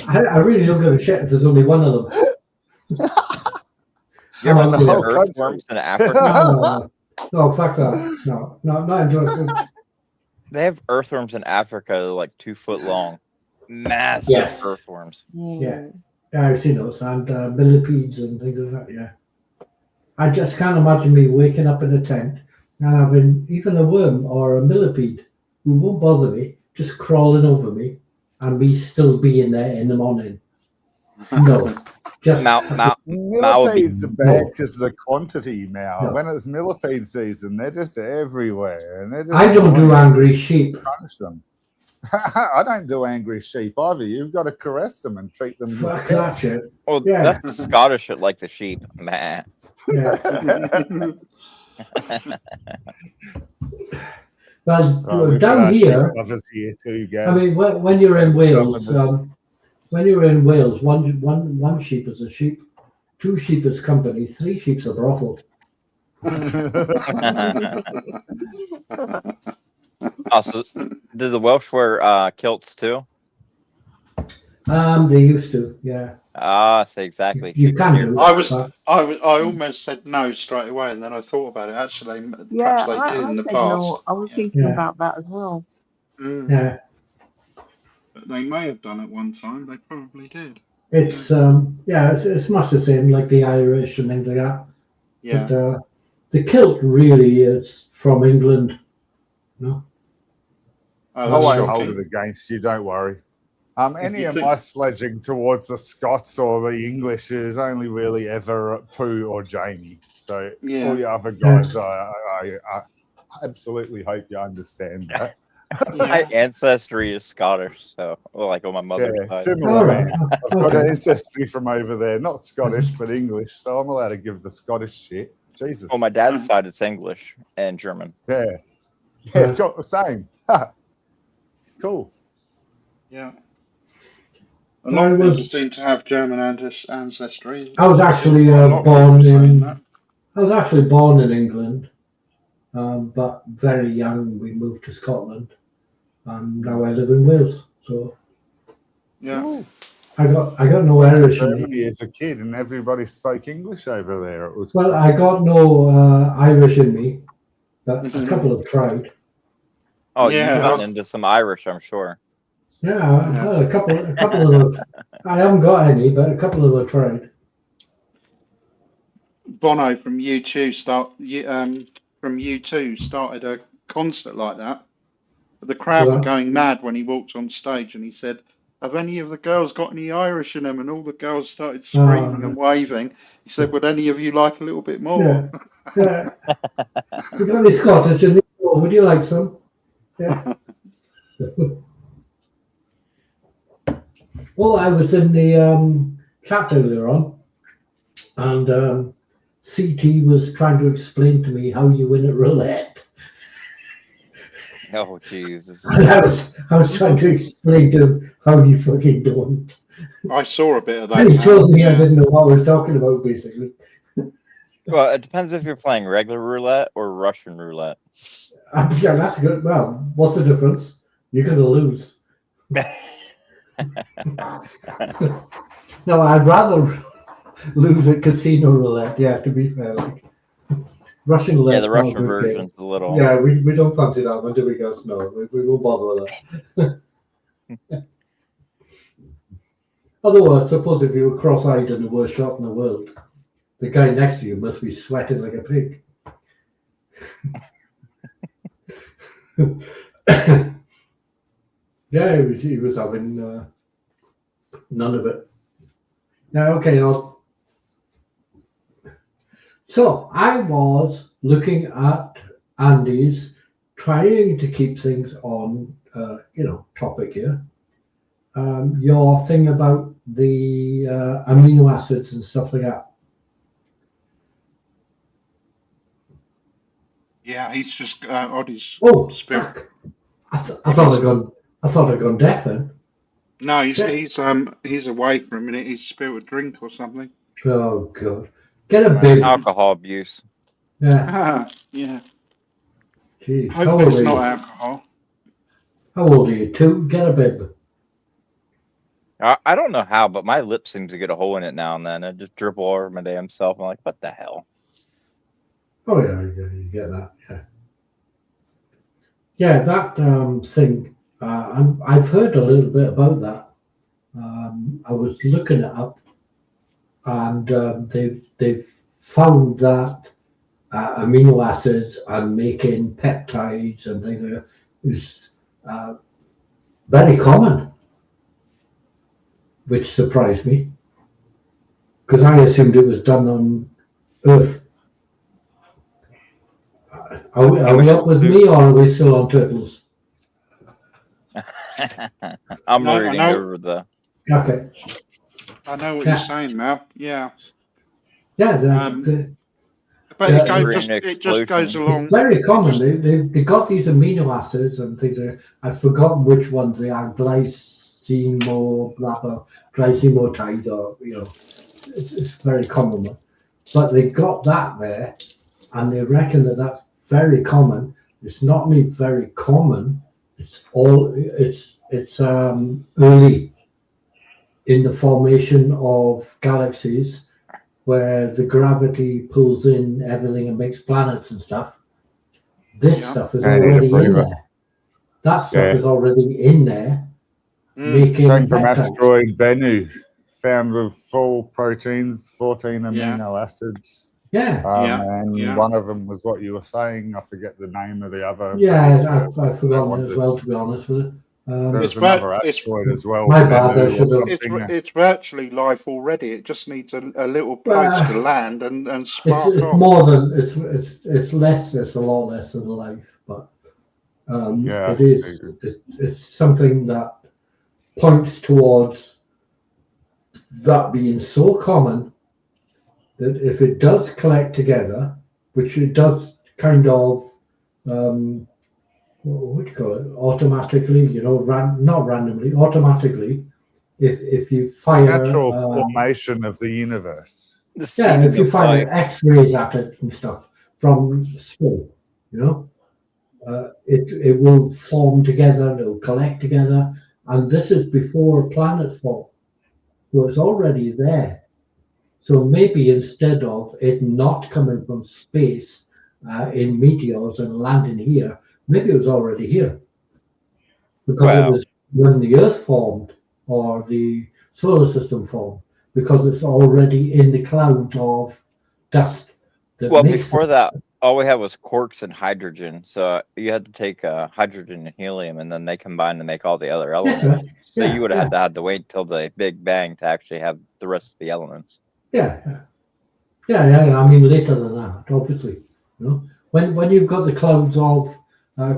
I really don't give a shit if there's only one of them. You ever the seen whole earthworms in Africa? No, fuck that. No, not interested. They have earthworms in Africa that are like 2 foot long. Massive Yes. earthworms. Yeah. Yeah, I've seen those, and millipedes and things like that, yeah. I just can't imagine me waking up in a tent and having even a worm or a millipede who won't bother me, just crawling over me, and me still being there in the morning. No. Just Millipedes are bad No. because of the quantity now. No. When it's millipede season, they're just everywhere, and they're just I don't do angry sheep. punish them. I don't do angry sheep either. You've got to caress them and treat them. Fuck that shit. Well, Yeah. that's the Scottish shit like the sheep. Man. Yeah. Well, We've got down our sheep here, lovers here too, guys. I mean, when you're in Wales, Governors. when you're in Wales, one sheep is a sheep, 2 sheep is company, 3 sheep's a brothel. Also, do the Welsh wear kilts too? They used to, yeah. Ah, say exactly. You can do. I almost said no straight away, and then I thought about it. Actually, Yeah, perhaps they did I in the said past. no. I was thinking Yeah. about that as well. Mm. Yeah, But they may have done at one time. They probably did. it's it's much the same like the Irish and things like that. Yeah. But the kilt really is from England. No, Oh, I that's won't hold shocking. it against you. Don't worry. Any You of think- my sledging towards the Scots or the English is only really ever Pooh or Jamie. So Yeah. all the other guys, I absolutely hope you understand that. My Yeah. ancestry is Scottish, so like on my mother's Yeah, side. similar. all right. Man. I've got Okay. ancestry from over there, not Scottish but English, so I'm allowed to give the Scottish shit. Jesus. On my dad's side, it's English and German. Yeah, Yeah. got the same. Ha. Cool. Yeah. A lot I of people was- seem to have German ancestry. I was actually A lot of born people saying in. that. I was actually born in England, but very young we moved to Scotland, and now I live in Wales. So Yeah. I got no Irish in me. Germany as a kid, and everybody spoke English over there. It was Well, I got no Irish in me, but a couple have tried. Oh, Yeah. you've gotten into some Irish, I'm sure. Yeah, well, a couple of them. I haven't got any, but a couple of them have tried. Bono from U2 started a concert like that. But the crowd were Yeah. going mad when he walked on stage, and he said, "Have any of the girls got any Irish in them?" And all the girls started screaming and waving. He said, "Would any of you like a little bit more?" Yeah. Yeah. You got any Scottish in me? Oh, would you like some? Yeah. Well, I was in the chat earlier on, and CT was trying to explain to me how you win at roulette. Oh, Jesus. And I was trying to explain to him how you fucking don't. I saw a bit of that. And he now, told me I yeah. didn't know what I was talking about, basically. Well, it depends if you're playing regular roulette or Russian roulette. Yeah, that's good. Well, what's the difference? You're going to lose. No, I'd rather lose at casino roulette. Yeah, to be fair, like Russian roulette. Yeah, the Russian version's a little. Yeah, we don't fancy that one, do we, guys? No, we won't bother with that. Otherwise, suppose if you were cross-eyed in the worst shop in the world, The guy next to you must be sweating like a pig. Yeah, he was having none of it. Now, okay, so I was looking at Andy's, trying to keep things on, topic here. Your thing about the amino acids and stuff like that. Yeah, he's just on his Oh, spirit. fuck. I thought I'd gone deaf then. No, he's Yeah. he's away for a minute. He's spilled a drink or something. Oh god, get a bib. Alcohol abuse. Yeah. Yeah. Jeez. Hope it's not alcohol. How old are you? 2? Get a bib. I don't know how, but my lip seems to get a hole in it now and then. I just dribble over my damn self. I'm like, what the hell? Oh yeah, you get that. Yeah. Yeah, that thing. I've heard a little bit about that. I was looking it up, and they've found that amino acids and making peptides and things is very common, which surprised me because I assumed it was done on Earth. Are we up with me, or are we still on Turtles? I'm No, reading no. over the. Okay. I know what Yeah. you're saying, Mel. Yeah. Yeah. But Yeah, it just goes along. It's very common. They got these amino acids and things. I've forgotten which ones they are. Glycine or blah blah, glycemotide, or it's very common. But they got that there, and they reckon that that's very common. It's not only very common. It's early in the formation of galaxies, where the gravity pulls in everything and makes planets and stuff. This stuff is already in there. That stuff is already in there. Making Came from peptides. asteroid Bennu, found with full proteins, 14 amino acids. Yeah. And one of them was what you were saying. I forget the name of the other. Yeah, I've forgotten it as well, to be honest with you. There's another asteroid as well. My bad, I should have. It's virtually life already. It just needs a little place to land and spark It's off. more than it's less. It's a lot less than life, but it is. It's something that points towards that being so common that if it does collect together, which it does kind of, what do you call it? Automatically, not randomly, automatically. If you fire natural formation of the universe. If you fire X-rays at it and stuff from space, it will form together. It will collect together, and this is before planets form, so it's already there. So maybe instead of it not coming from space in meteors and landing here, maybe it was already here. Because it was when the Earth formed or the solar system formed, because it's already in the cloud of dust. Before that, all we had was quarks and hydrogen. So you had to take hydrogen and helium, and then they combined to make all the other elements. Yes, so you would have had to wait till the Big Bang to actually have the rest of the elements. Yeah. I mean, later than that, obviously. When you've got the clouds of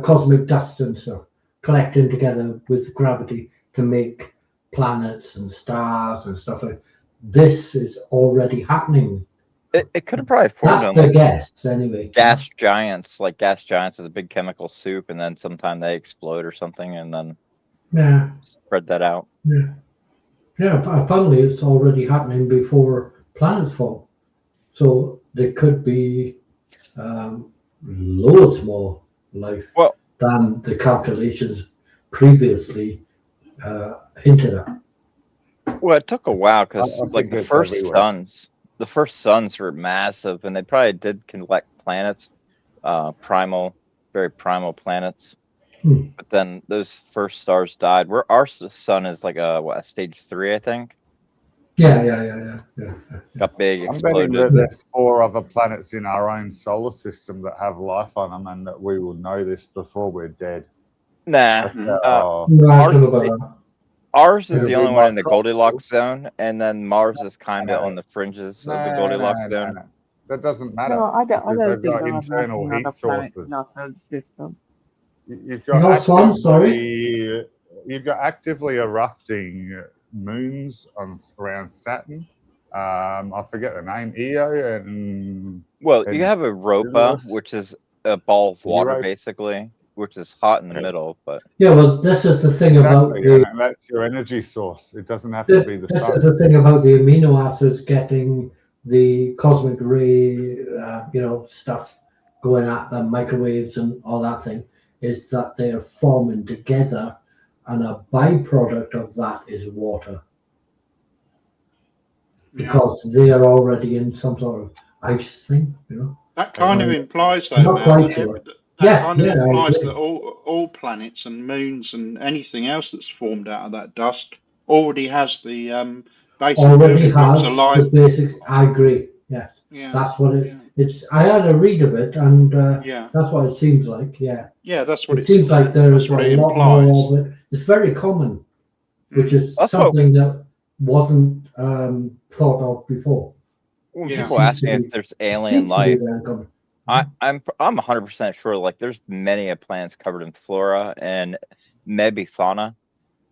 cosmic dust and stuff collecting together with gravity to make planets and stars and stuff like this is already happening. It could have probably formed That's the guess, anyway. Gas giants of the big chemical soup, and then sometime they explode or something, and then spread that out. Yeah. Apparently it's already happening before planets form. So there could be loads more life than the calculations previously hinted at. Well, it took a while because the first suns were massive, and they probably did collect planets, very primal planets. But then those first stars died. Our sun is like a stage 3, I think. Yeah. Got big, I'm betting exploded. that there's 4 other planets in our own solar system that have life on them, and that we will know this before we're dead. Nah. That's Mm. how No, I Ours don't know is about the, that. ours is Yeah. the we only one might in the try. Goldilocks zone, and then Mars is kind of No. on the fringes of the Goldilocks zone. No. That doesn't matter. No, I Because don't they've think got there are like internal any heat other planet in sources. our solar system. You've got Not one, sorry. you've got actively erupting moons around Saturn. I forget the name, Io and Well, you have Enceladus. Europa, which is a ball of water, Europa. basically, which is hot in the Yeah. middle. But Yeah, well, this is the thing about Exactly, and that's your energy source. It doesn't have to be the this sun. is the thing about the amino acids getting the cosmic ray, stuff going at them, microwaves and all that thing, is that they're forming together, and a byproduct of that is water, Yeah. because they are already in some sort of ice thing, That kind of I'm implies, though, not Mel, quite that, sure. that Yeah, kind of I implies agree. that all planets and moons and anything else that's formed out of that dust already has the basic Already building blocks has of the life. basic. I agree. Yes, Yeah, that's what yeah, it's. I had a read of it, and yeah, that's what it seems like. Yeah. yeah. That's what It seems like there that's is what a it lot implies. more of it. It's very common, which Mm. is That's what- something that wasn't thought of before. when Yeah. people Seems ask to me be- if there's it alien seems to be life, very common. I'm 100% sure. Like, there's many a planets covered in flora and maybe fauna,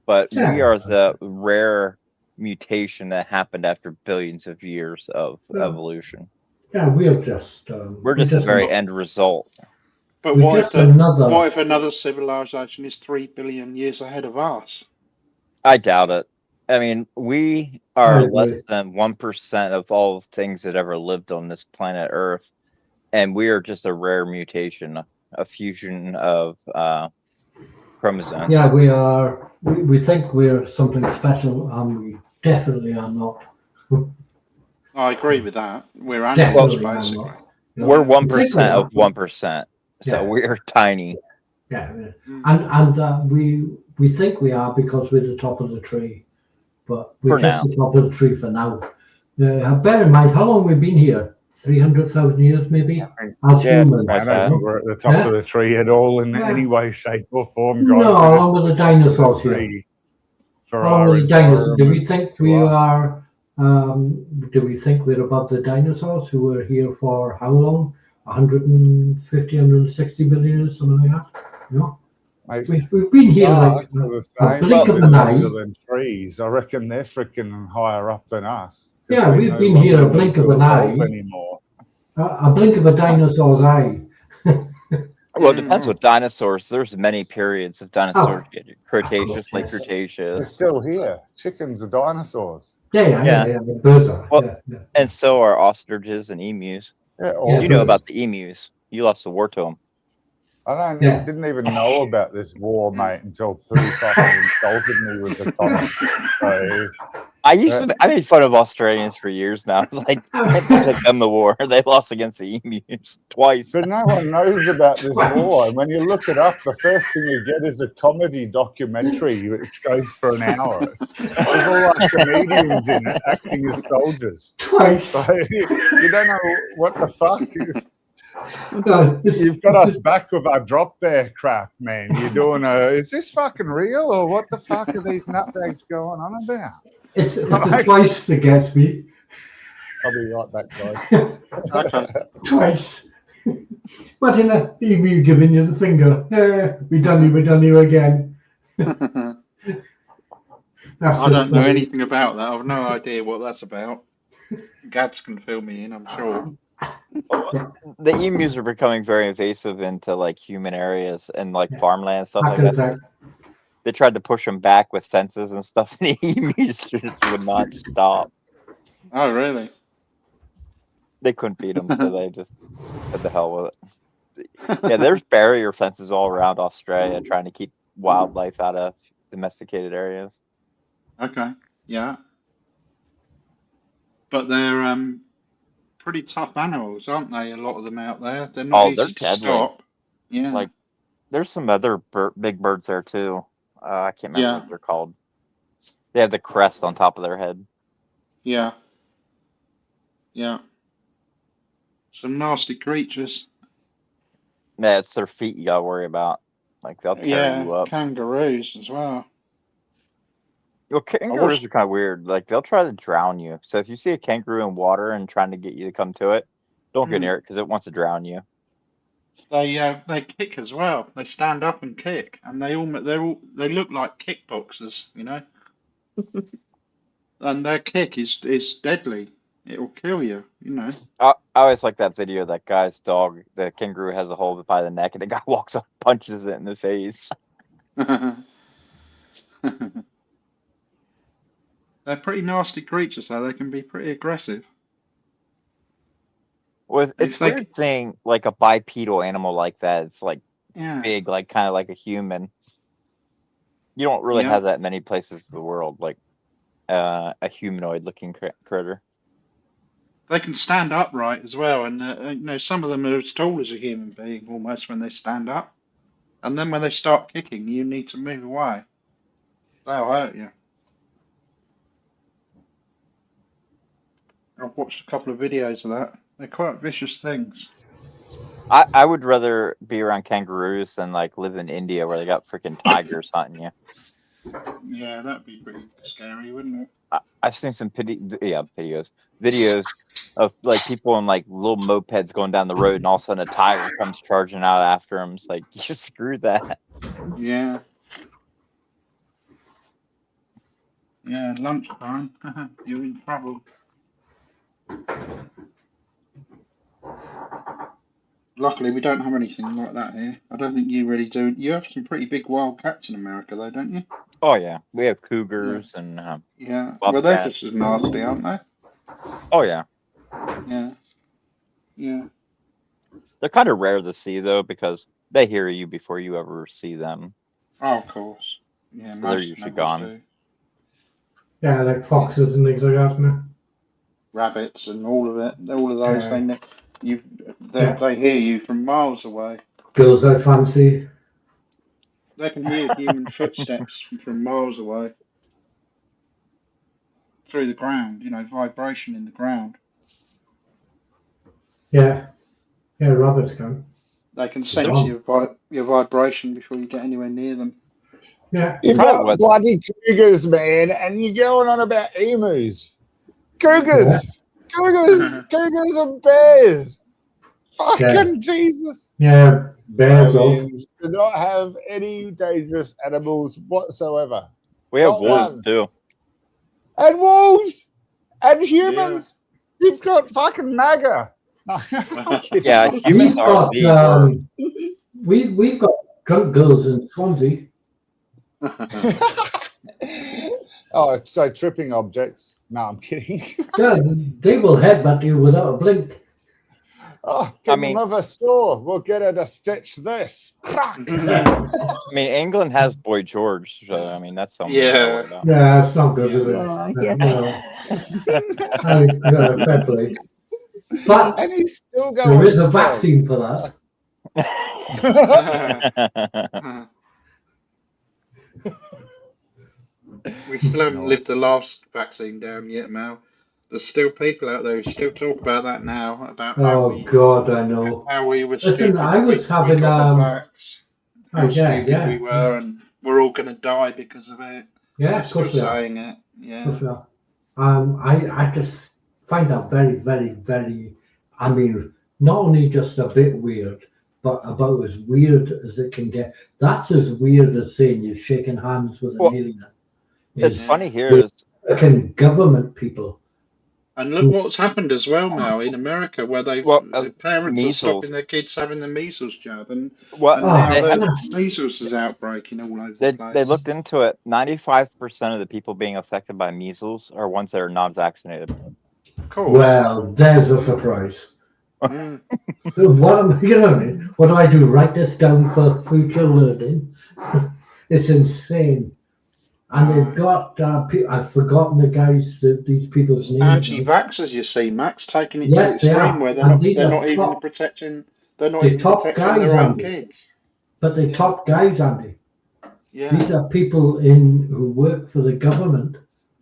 but we Yeah. are the rare mutation that happened after billions of years of Yeah. evolution. Yeah, we're just. We're just the very end result. But We're what just if another. what if another civilization is 3 billion years ahead of us? I doubt it. I mean, we I are agree. less than 1% of all things that ever lived on this planet Earth, and we are just a rare mutation, a fusion of chromosomes. Yeah, we are. We think we're something special, and we definitely are not. I agree with that. We're animals, Definitely are basically. not. We're We think 1% we are. of 1%, so Yeah. we're tiny. Yeah, Mm. and we think we are because we're the top of the tree, but we're For just now. the top of the tree for now. Bear in mind how long we've been here. 300,000 years, maybe, as Yeah, humans. I don't think we're at the top Yeah. of the tree at all in Yeah. any way, shape, or form. No, guys. We're along just with the at top of dinosaurs here. tree for Along our with the dinosaurs. Do we environment think to we us. are? Do we think we're above the dinosaurs who were here for how long? 150, 160 billion years, something like that. No, Mate, we've been here like sharks are the a same blink of but an larger eye. than trees. I reckon they're freaking higher up than us. 'cause Yeah, they we've no been here a longer blink need of to an evolve eye. anymore. A blink of a dinosaur's eye. Well, it depends with dinosaurs. There's many periods of dinosaurs. Cretaceous, course, late yes. They're Cretaceous, still here. Chickens are dinosaurs. Yeah. The birds are. Well, yeah. and so are ostriches and emus. Yeah, Yeah, You know about birds. the emus. You lost the war to them. I Yeah. didn't even know about this war, mate, until Pooh fucking insulted me with the comment. So, I made fun of Australians for years now. I was like, I took them the war. They lost against the emus twice. but no one knows about this war. And when you look it up, the first thing you get is a comedy documentary which goes for an hour. There's all like comedians in it acting as soldiers. Twice. So you don't know what the fuck is. No, You've got us back with our drop bear crap, man. You're doing is this fucking real or what the fuck are these nutbags going on about? It's the twice that gets me. I'll be right back, guys. Okay. Twice. Imagine a emu giving you the finger. Yeah, we done you again. I That's don't just know funny. anything about that. I've no idea what that's about. Gads can fill me in, I'm sure. The emus are becoming very invasive into like human areas and like farmland and stuff I like could that. say. They tried to push them back with fences and stuff, and the emus just would not stop. Oh, really? They couldn't beat them, so they just said the hell with it. Yeah, there's barrier fences all around Australia trying to keep wildlife out of domesticated areas. Okay. Yeah. But they're pretty tough animals, aren't they? A lot of them out there. They're not Oh, easy they're to deadly. stop. Yeah. Like, there's some other big birds there too. I can't remember Yeah. what they're called. They have the crest on top of their head. Yeah. Yeah. Some nasty creatures. Yeah, it's their feet you gotta worry about. Like they'll tear Yeah, you up. kangaroos as well. Well, I kangaroos watched. are kind of weird. Like they'll try to drown you. So if you see a kangaroo in water and trying to get you to come to it, don't go Mm, near it because it wants to drown you. they kick as well. They stand up and kick, and they look like kickboxers, you know. And their kick is deadly. It will kill you, you know. I always like that video. Of that guy's dog, the kangaroo has a hold by the neck, and the guy walks up, punches it in the face. They're pretty nasty creatures, though. They can be pretty aggressive. With If it's they, weird seeing like a bipedal animal like that. It's like yeah, big, like kind of like a human. You don't really yeah, have that many places in the world, like a humanoid-looking critter. they can stand upright as well, and you know some of them are as tall as a human being almost when they stand up, and then when they start kicking, you need to move away. They'll hurt you. I've watched a couple of videos of that. They're quite vicious things. I would rather be around kangaroos than like live in India where they got freaking tigers hunting you. Yeah, that'd be pretty scary, wouldn't it? I've seen some videos of like people on like little mopeds going down the road, and all of a sudden a tiger comes charging out after them. It's like you screw that. Yeah. Yeah, lunchtime. You're in trouble. Luckily, we don't have anything like that here. I don't think you really do. You have some pretty big wild cats in America, though, don't you? Oh yeah, we have cougars and Yeah. Well, they're bobcats. just as nasty, aren't they? Oh yeah, Yeah. Yeah. they're kind of rare to see though because they hear you before you ever see them. Oh, of course. Yeah, They're most usually mammals gone. do. Yeah, like foxes and things like that, isn't it? Rabbits and all of it. All of those, Yeah. they hear you from miles away. Girls I fancy. They can hear human footsteps from miles away. Through the ground, you know, vibration in the ground. Yeah. Yeah, rabbits can. They can sense Oh. your vibration before you get anywhere near them. Yeah. You've Probably got was- bloody cougars, man, and you're going on about emus. Cougars! Cougars and bears! Fucking Jesus! Yeah, bears off. Australians do not have any dangerous animals whatsoever. We have Not wolves one. too. And wolves! And humans! You've got fucking MAGA! No, I'm kidding. Yeah, humans We've are got, the word. we've got drunk girls in Swansea. Oh, so tripping objects. No, I'm kidding. Yeah, they will headbutt you without a blink. Oh, I give mean- them a saw. We'll get her to stitch this. Crack. I mean, England has Boy George, so I mean that's something. Yeah. to worry about. Yeah, it's not good, is it? Oh, yeah. No, fair play. But And he's still going there is a strong. vaccine for that. We still haven't lived the last vaccine down yet, Mal. There's still people out there who still talk about that now, about Oh God, I know. how we were Listen, stupid. I was we having, got the vax, how Oh yeah, stupid yeah, we were, and we're all going to die because of it. yeah. They're Of still course we are. saying it. Yeah. Of course we are. I just find that very, very, very. I mean, not only just a bit weird, but about as weird as it can get. That's as weird as saying you're shaking hands with an Well, alien. It's Yeah. funny here is American government people. And look what's happened as well now in America, where the parents are measles. stopping their kids having the measles jab, and what Oh, now they, the goodness. measles is outbreaking all over the place. they looked into it. 95% of the people being affected by measles are ones that are non-vaccinated. Of course. Well, there's a surprise. Mm. What am you know? What do I do? Write this down for future learning. It's insane. And they've got I've forgotten these people's names. Anti-vaxxers, you see, Max, taking it Yes, to they the are. extreme where And these they're are not even top- protecting. They're not the even top protecting guys, their own Andy. kids. But the Yeah. top guys, Andy. Yeah. These are people who work for the government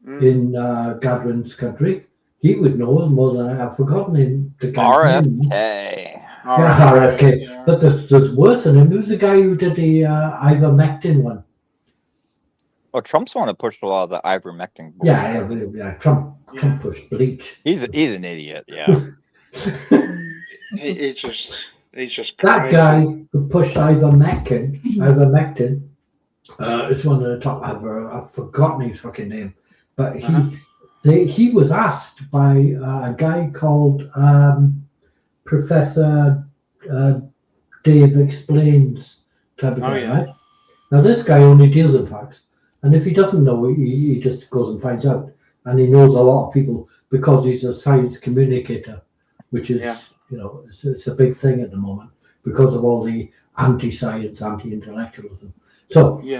in Gadwin's country. He would know more than I've forgotten him. The guy's name. RFK. Yeah, RFK. But there's worse than him. Who's the guy who did the ivermectin one? Well, Trump's one that pushed a lot of the ivermectin. Yeah. Trump pushed bleach. He's an idiot. Yeah. He's just That crazy. guy who pushed ivermectin, it's one of the top. I've forgotten his fucking name, but he was asked by a guy called Professor Dave Explains type of guy, right? Now this guy only deals in facts, and if he doesn't know, he just goes and finds out, and he knows a lot of people because he's a science communicator, which is it's a big thing at the moment because of all the anti-science, anti-intellectualism. So they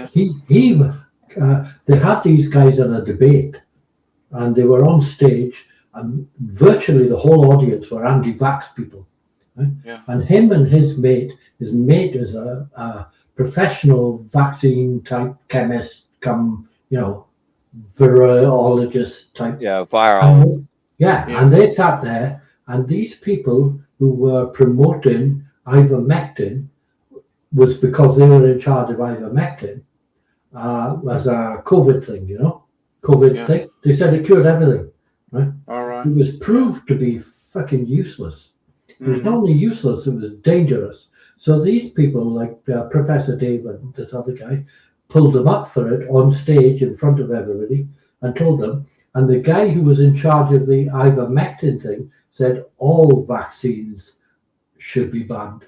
had these guys in a debate, and they were on stage, and virtually the whole audience were anti-vax people. Right? Yeah. And him and his mate is a professional vaccine type chemist, virologist type. Yeah, viral. And they sat there, and these people who were promoting ivermectin was because they were in charge of ivermectin as a COVID thing, thing. They said it cured everything, right? All right. It was proved to be fucking useless. It was not only useless, it was dangerous. So these people, like Professor Dave and this other guy, pulled them up for it on stage in front of everybody and told them. And the guy who was in charge of the ivermectin thing said all vaccines should be banned.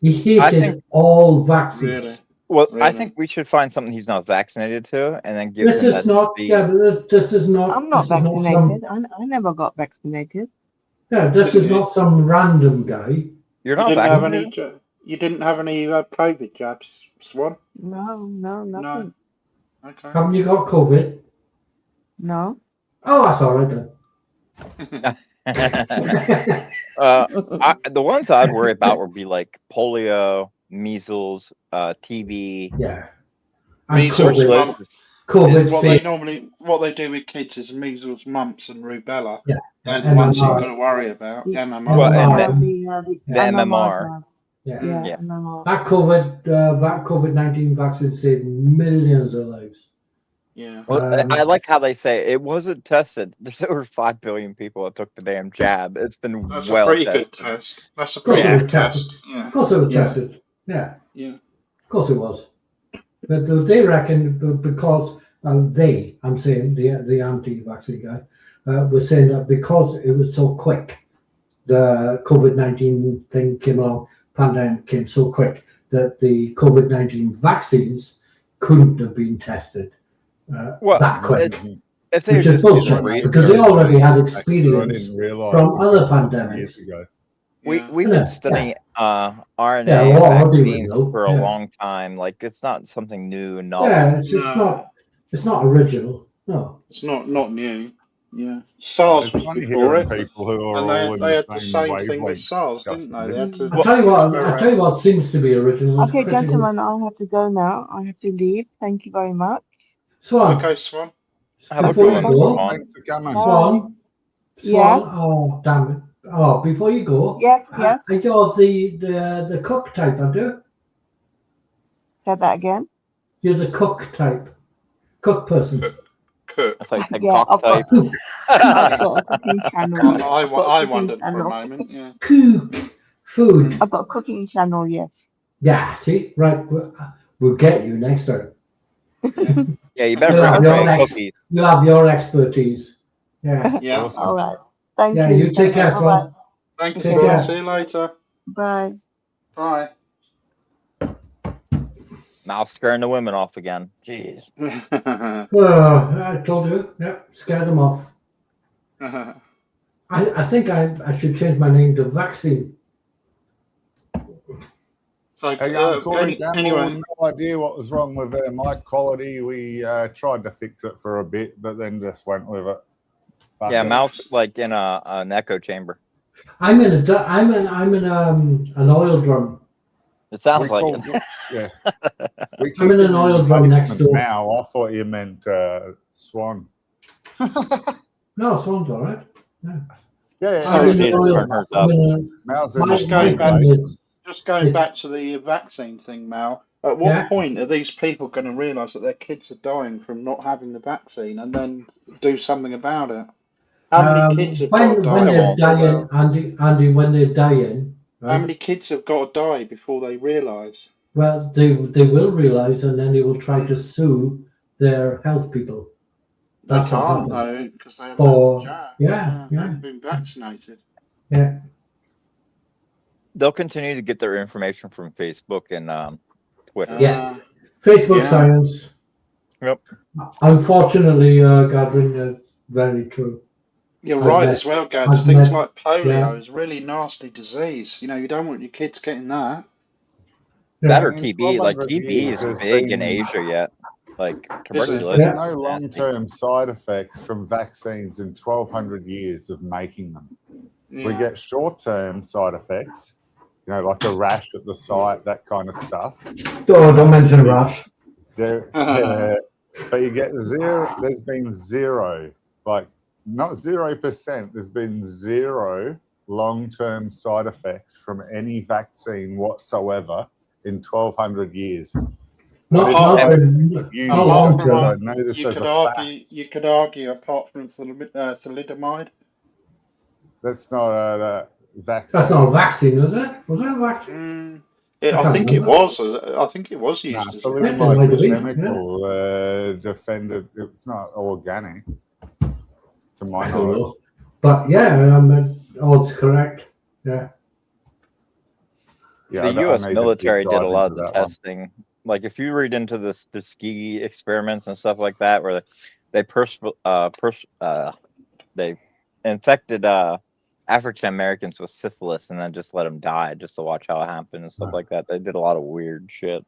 He hated all vaccines. Really? Well, Really? I think we should find something he's not vaccinated to, and then give This him is that not. disease. Yeah, but this is not. I'm not this is not vaccinated. some- I never got vaccinated. Yeah, this is not some random guy. You're You not didn't have vaccinated. any. You didn't have any COVID jabs, Swan? No, nothing. Okay. Haven't you got COVID? No. Oh, that's all right then. The ones I'd worry about would be like polio, measles, TB. Yeah. Measles, tuberculosis. COVID. What they do with kids is measles, mumps, and rubella. Yeah. They're the ones you've MMR. got to worry about. MMR. Well, and the the MMR. Yeah. Yeah. MMR. That COVID-19 vaccine saved millions of lives. Yeah. Well, I like how they say it wasn't tested. There's over 5 billion people that took the damn jab. It's been That's well a pretty tested. good test. That's a Of course pretty it was good tested. test. Yeah. Of course it was Yeah. tested. Yeah. Yeah. Of course it was. But they reckon because I'm saying the anti-vaccine guy, was saying that because it was so quick, the COVID-19 thing came along, pandemic came so quick that the COVID-19 vaccines couldn't have been tested that quick. If they Which were is just doing bullshit, research, because they already had I experience didn't realise from other years pandemics. ago. we've Yeah. been studying RNA Yeah, well, I'll do it, vaccines though. for a Yeah. long time. Like it's not something new and novel. Yeah, it's No. not original. No. It's not new. Yeah. SARS It's was funny before hearing it. people who are And all in they had the the same thing with wavelength SARS, didn't discussing they? They this. had to, I tell you what seems to be original. Okay, Pretty- gentlemen, I'll have to go now. I have to leave. Thank you very much. Swan, okay, Swan. Have a Before good you one, go- Swan. Thanks for coming. Bye. Swan, Yeah. Oh, damn it. Oh, before you go, Yes. you're the cook type, aren't you? Say that again. You're the cook type. Cook person. Cook. I thought you said Yeah, cock I've type. got, I've got a cooking channel. I wondered for a moment. Yeah. Cook. Food. I've got a cooking channel, yes. Yeah, see? Right. We'll get you next time. Yeah, you better Yeah, bring a you're tray of next. cookies. You'll have your expertise. Yeah. Yeah. Awesome. All right. Thank Yeah, you. you take care, Bye-bye. Swan. Thank you, Take Swan. care. See you later. Bye. Bye. Mouth scaring the women off again. Jeez. I told you. Yep. Scare them off. I think I should change my name to Vaccine. So, Hey, Corey Gamble, anyway, no idea what was wrong with their mic quality. We tried to fix it for a bit, but then just went with it. Fuck Yeah, it. mouse like in an echo chamber. I'm in an oil drum. It sounds We like called it. yeah. We I'm in keep an it oil the drum next basement door. now. I thought you meant Swan. No, Swan's all right. Yeah, So I'm in it- an oil. turn hers I'm up. in Mal's in my Just the going my back- thing basement. is, just going It's- back to the vaccine thing, Mal. At what Yeah. point are these people going to realise that their kids are dying from not having the vaccine and then do something about it? How many kids have got to when die they're before dying, Andy, when they're dying, How right? many kids have got to die before they realise? Well, they will realise, and then they will try to sue their health people. They That's what can't happened. though because they haven't For- had the jab. yeah, They yeah. haven't been vaccinated. They'll continue to get their information from Facebook and Twitter. Yeah. Facebook Yeah. science. Yep. Unfortunately, Godwin, very true. You're I've right met- as well, Gads. I've Things met- like polio yeah. is a really nasty disease. You know, you don't want your kids getting that. That or In TB. Like 1200 TB years, is there's big in been- Asia yet. Like Is it? tuberculosis. There's is no nasty. long-term side effects from vaccines in 1,200 years of making them. We Yeah. get short-term side effects, you know, like a rash at the site, that kind of stuff. Oh, don't mention Rush. But you get zero. There's been zero, like not 0%. There's been zero long-term side effects from any vaccine whatsoever in 1,200 years. Not You long apart from, term. I know this You as could a argue. fact. You could argue, apart from thalidomide. That's not a vaccine. That's not a vaccine, is it? Was that a vaccine? I can't think it remember. was. I think it was used Nah, as a thalidomide might is be, a chemical defended. It's not organic, to my I don't knowledge. know. But yeah, odds correct. Yeah. Yeah, The I U.S. need to military deep did a dive lot of into the that one. testing. Like if you read into the Tuskegee experiments and stuff like that, where they they infected African Americans with syphilis and then just let them die just to watch how it happened and stuff like that. They did a lot of weird shit.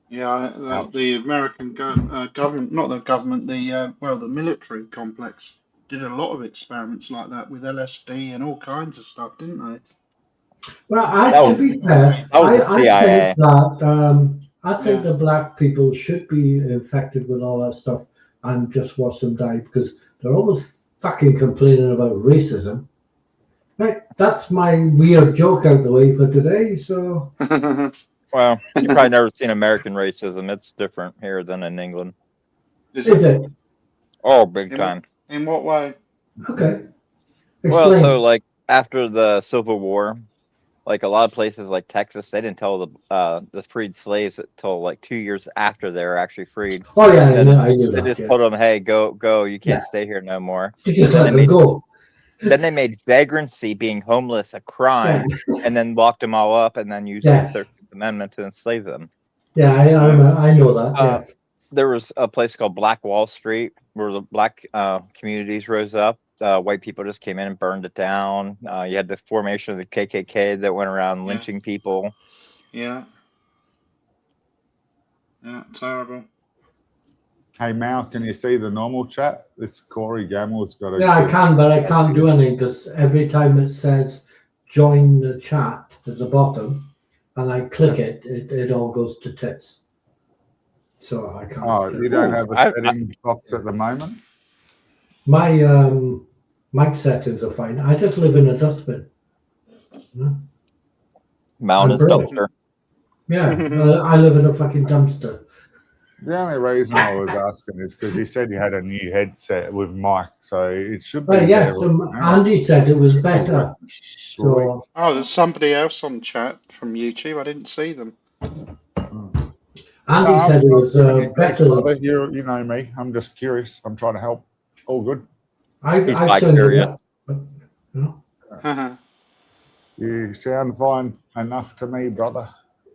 Yeah, the American government, not the government, the military complex did a lot of experiments like that with LSD and all kinds of stuff, didn't they? Well, to be fair, that was the I CIA. think that I think Yeah. the black people should be infected with all that stuff and just watch them die because they're always fucking complaining about racism. Right, that's my weird joke out the way for today. So Well, you've probably never seen American racism. It's different here than in England. Is is it? it Oh, big In time. In what way? okay? Well, Explain. so like after the Civil War, like a lot of places like Texas, they didn't tell the freed slaves until like 2 years after they were actually freed. Oh yeah, then I knew They that. just Yeah. told them, "Hey, go! You can't Yeah. stay here no more." You just then let they them go. Then they made vagrancy, being homeless, a crime, and then locked them all up, and then used Yes. the 13th Amendment to enslave them. Yeah, I know that. Yeah. There was a place called Black Wall Street where the black communities rose up. White people just came in and burned it down. You had the formation of the KKK that went around lynching people. Yeah. Yeah, terrible. Hey Mal, can you see the normal chat? It's Corey Gamel's got a Yeah, I good- can, but I can't do anything because every time it says join the chat at the bottom and I click it, it all goes to tits. So I can't. Oh, you don't have a I- settings box at the moment? My mic settings are fine. I just live in a dustbin. Mount is Brilliant. dumpster. Yeah, I live in a fucking dumpster. The only reason I was asking is because he said he had a new headset with mic, so it should be. Well, yes, there right now. Andy said it was better. So Oh, there's somebody else on chat from YouTube. I didn't see them. Andy said it was better. Brother, you know me. I'm just curious. I'm trying to help. All good. I've He's turned it bacteria. up. But, you know. You sound fine enough to me, brother.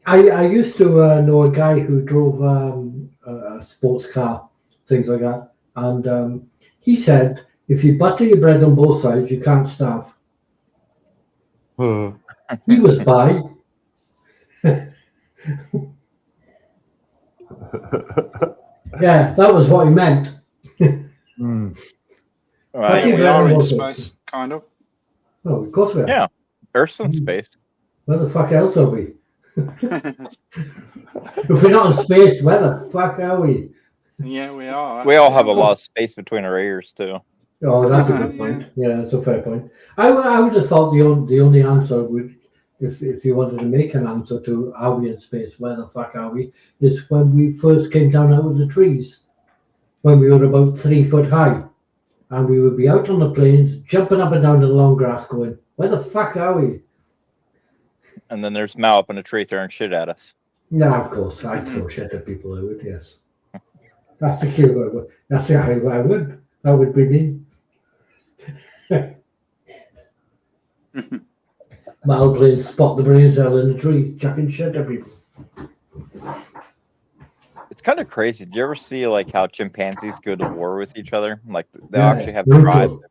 I used to know a guy who drove a sports car, things like that, and he said if you butter your bread on both sides, you can't starve. He was by. Yeah, that was what he meant. Mm. Right. Thank you We very are in much. space, kind of. Oh, of course we are. Yeah. Earth's in space. Where the fuck else are we? If we're not in space, where the fuck are we? Yeah, we are. We all have a actually, lot of space between our ears too. Oh, that's a good Yeah. point. Yeah, that's a fair point. I would have thought the only answer would, if you wanted to make an answer to are we in space, where the fuck are we, is when we first came down out of the trees, when we were about 3 foot high, and we would be out on the plains, jumping up and down the long grass, going, "Where the fuck are we?" And then there's Mal up in a tree throwing shit at us. No, of course, I'd throw shit at people. I would, yes. That's the key word. That's how I would. That would be me. Mal playing spot the brain cell in the tree, chucking shit at people. It's kind of crazy. Do you ever see like how chimpanzees go to war with each other? Like they Yeah, actually have brutal. tribes.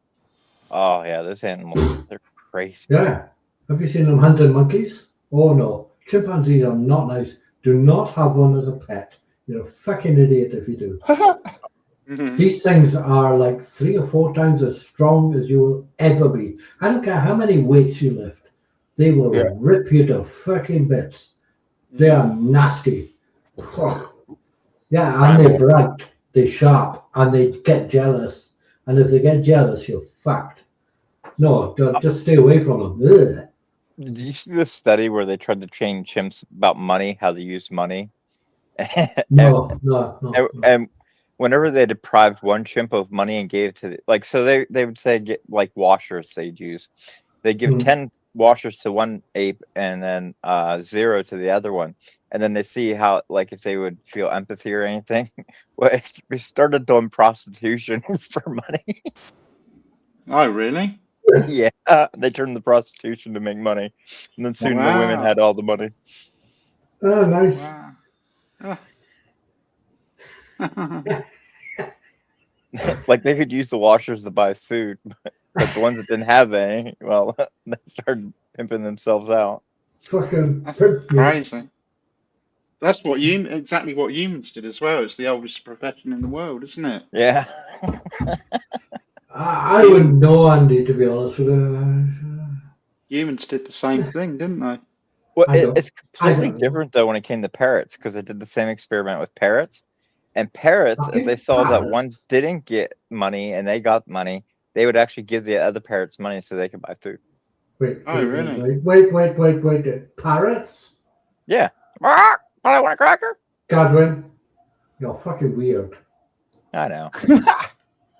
Oh yeah, those animals, they're crazy. Yeah. Have you seen them hunting monkeys? Oh no. Chimpanzees are not nice. Do not have one as a pet. You're a fucking idiot if you do. These things are like 3 or 4 times as strong as you will ever be. I don't care how many weights you lift. They will Yeah. rip you to fucking bits. They are nasty. Yeah, and they're bright. They're sharp. And they get jealous. And if they get jealous, you're fucked. No, just stay away from them. Ugh. Did you see this study where they tried to train chimps about money, how they use money? No. And whenever they deprived one chimp of money and gave it to so they would say get like washers they'd use. They give 10 washers to one ape and then 0 to the other one. And then they see how like if they would feel empathy or anything. Well, we started doing prostitution for money. Oh, really? Yeah, they turned the prostitution to make money, and then soon the women Wow. had all the money. Oh, nice. Wow. Like they could use the washers to buy food, but the ones that didn't have any, well, they started pimping themselves out. Fucking That's pimp me. crazy. That's exactly what humans did as well. It's the oldest profession in the world, isn't it? Yeah. I wouldn't know, Andy, to be honest with you. Humans did the same thing, didn't they? Well, I don't- it's completely don't know. different though when it came to parrots because they did the same experiment with parrots, and parrots, if they saw that one Parrots? didn't get money and they got money, they would actually give the other parrots money so they could buy food. Wait, Oh, really? wait. Parrots? Yeah. But I want a cracker. Godwin, you're fucking weird. I know.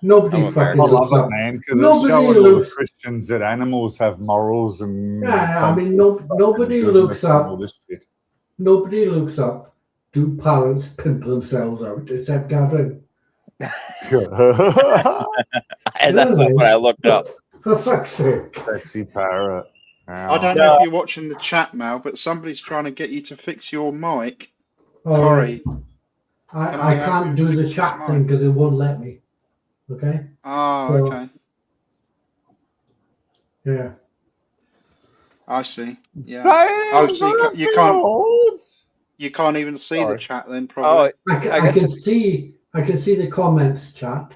Nobody I'm fucking I American. love looks it, up. man, because it's Nobody showing all the looks- Christians that animals have morals and. Yeah, I mean, nobody goodness looks and up. all this shit. Nobody looks up. Do parrots pimp themselves out except Godwin? And that's Really? what I looked up. For fuck's sake. Sexy parrot. I don't know if you're watching the chat, Mal, but somebody's trying to get you to fix your mic. Oh, Corey. I can't do the chat thing because it won't let me. Okay? Oh, So- okay. Yeah. I see. Yeah. Oh, so you can't. can't. You can't even see Sorry. the chat then, Oh, probably. I I guess can see the comments chat.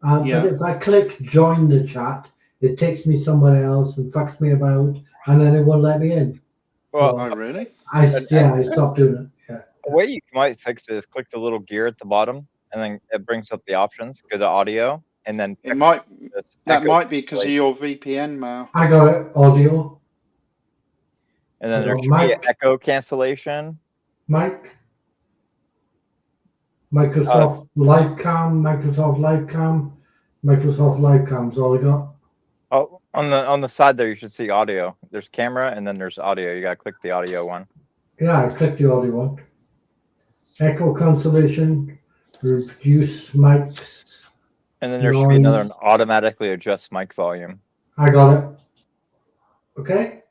Yeah. But if I click join the chat, it takes me somewhere else and fucks me about, and then it won't let me in. well, Oh, really? I stopped doing it. Yeah. a way you might fix it is click the little gear at the bottom, and then it brings up the options. Go to audio, and then It might. this That echo, might be because of your VPN, Mal. I got it. Audio. and then there Hello, should be an Mike. echo cancellation. Mike. Microsoft Livecam. Microsoft Livecam. Microsoft Livecam's all I got. Oh, on the side there, you should see audio. There's camera, and then there's audio. You gotta click the audio one. Yeah, I clicked the audio one. Echo cancellation. Reduce mics. And then there should be another Noise. one, automatically adjust mic volume. I got it. Okay.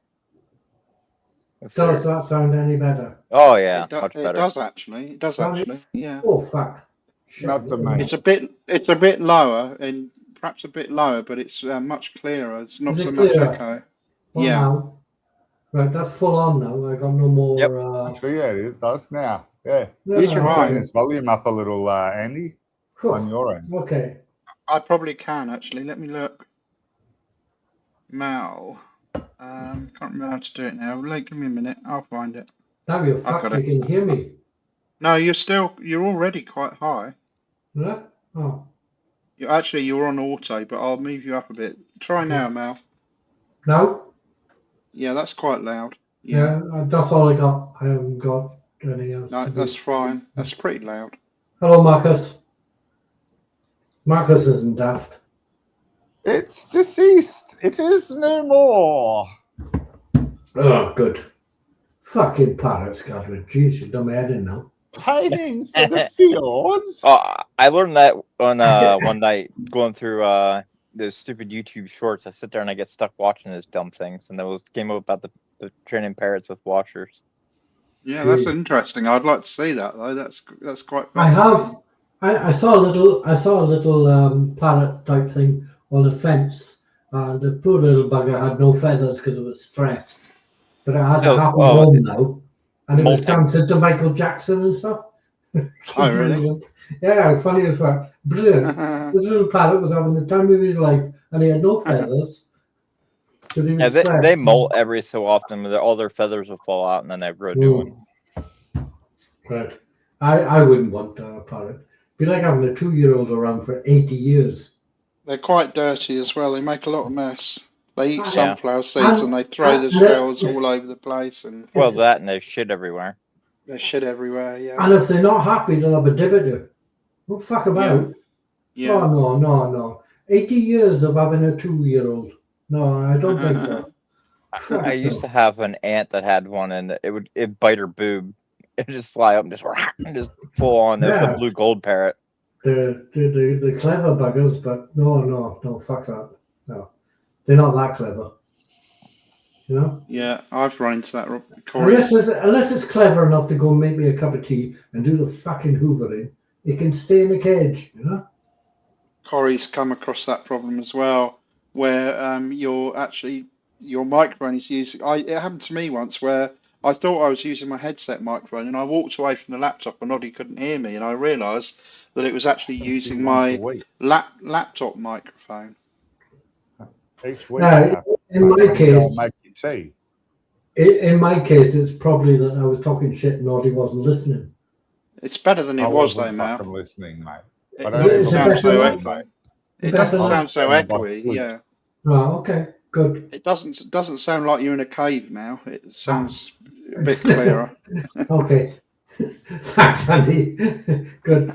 Let's Does see. that sound any better? Oh yeah, It, do- much it better. does actually. It does Does it? actually. Yeah. Oh fuck. Shit. Not to me. It's a bit lower and perhaps a bit lower, but it's much clearer. It's not Is so it much clearer? echo. Well, Yeah. now. Right, that's full on now. I got no more. Yep. Actually, yeah, it does now. Yeah. No, You no, should right. turn this volume up a little, Andy, on Cool. your end. Okay. I probably can actually. Let me look. Mal. Can't remember how to do it now. Give me a minute. I'll find it. Now you're I got fucked. it. You can hear me. No, you're already quite high. Yeah? Oh. You're on auto, but I'll move you up a bit. Try now, Mal. Now? Yeah, that's quite loud. Yeah. Yeah, that's all I got. I haven't got anything else. No, to do. that's fine. That's pretty loud. Hello, Marcus. Marcus isn't daft. It's deceased. It is no more. Oh, good. Fucking parrots, Catherine. Jeez, you done my head in now. Pining for the fields. Oh, I learned that on one night going through those stupid YouTube shorts. I sit there and I get stuck watching those dumb things, and there was came up about the training parrots with washers. Yeah, that's interesting. I'd like to see that though. That's quite I fascinating. have. I saw a little parrot type thing on a fence, and the poor little bugger had no feathers because it was stressed. But it had to happen home now, and it was dancing to Michael Jackson and stuff. Oh, really? Brilliant. Yeah, funny as fuck. Brilliant. The little parrot was having the time of his life, and he had no feathers. Yeah, they molt every so often. All their feathers will fall out, and then they grow new ones. Right. I wouldn't want a parrot. Be like having a 2-year-old around for 80 years. They're quite dirty as well. They make a lot of mess. They eat Yeah. sunflower seeds and they throw the shells all over the place, and Well, that and they shit everywhere. there's shit everywhere. Yeah. And if they're not happy, they'll have a dividend. What fuck about? Yeah. Oh, no. 80 years of having a 2-year-old. No, I don't think so. I used to have an aunt that had one, and it'd bite her boob. It'd just fly up and just full on. It was a blue gold parrot. The clever buggers, but no, fuck that. No, they're not that clever. You know? Yeah, I've run into that. Corey. Unless it's clever enough to go and make me a cup of tea and do the fucking hoovering, it can stay in a cage, you know? Corey's come across that problem as well, where your microphone is using. It happened to me once where I thought I was using my headset microphone, and I walked away from the laptop, and Noddy couldn't hear me, and I realised that it was actually using my laptop microphone. Each week, in my case, make you tea. In my case, it's probably that I was talking shit and Noddy wasn't listening. It's better than it was, though, Mal. Listening, mate. It doesn't sound so echoey. It doesn't sound so echoey. Yeah. Oh, okay, good. It doesn't sound like you're in a cave now. It sounds a bit clearer. Okay. Thanks, Andy. Good.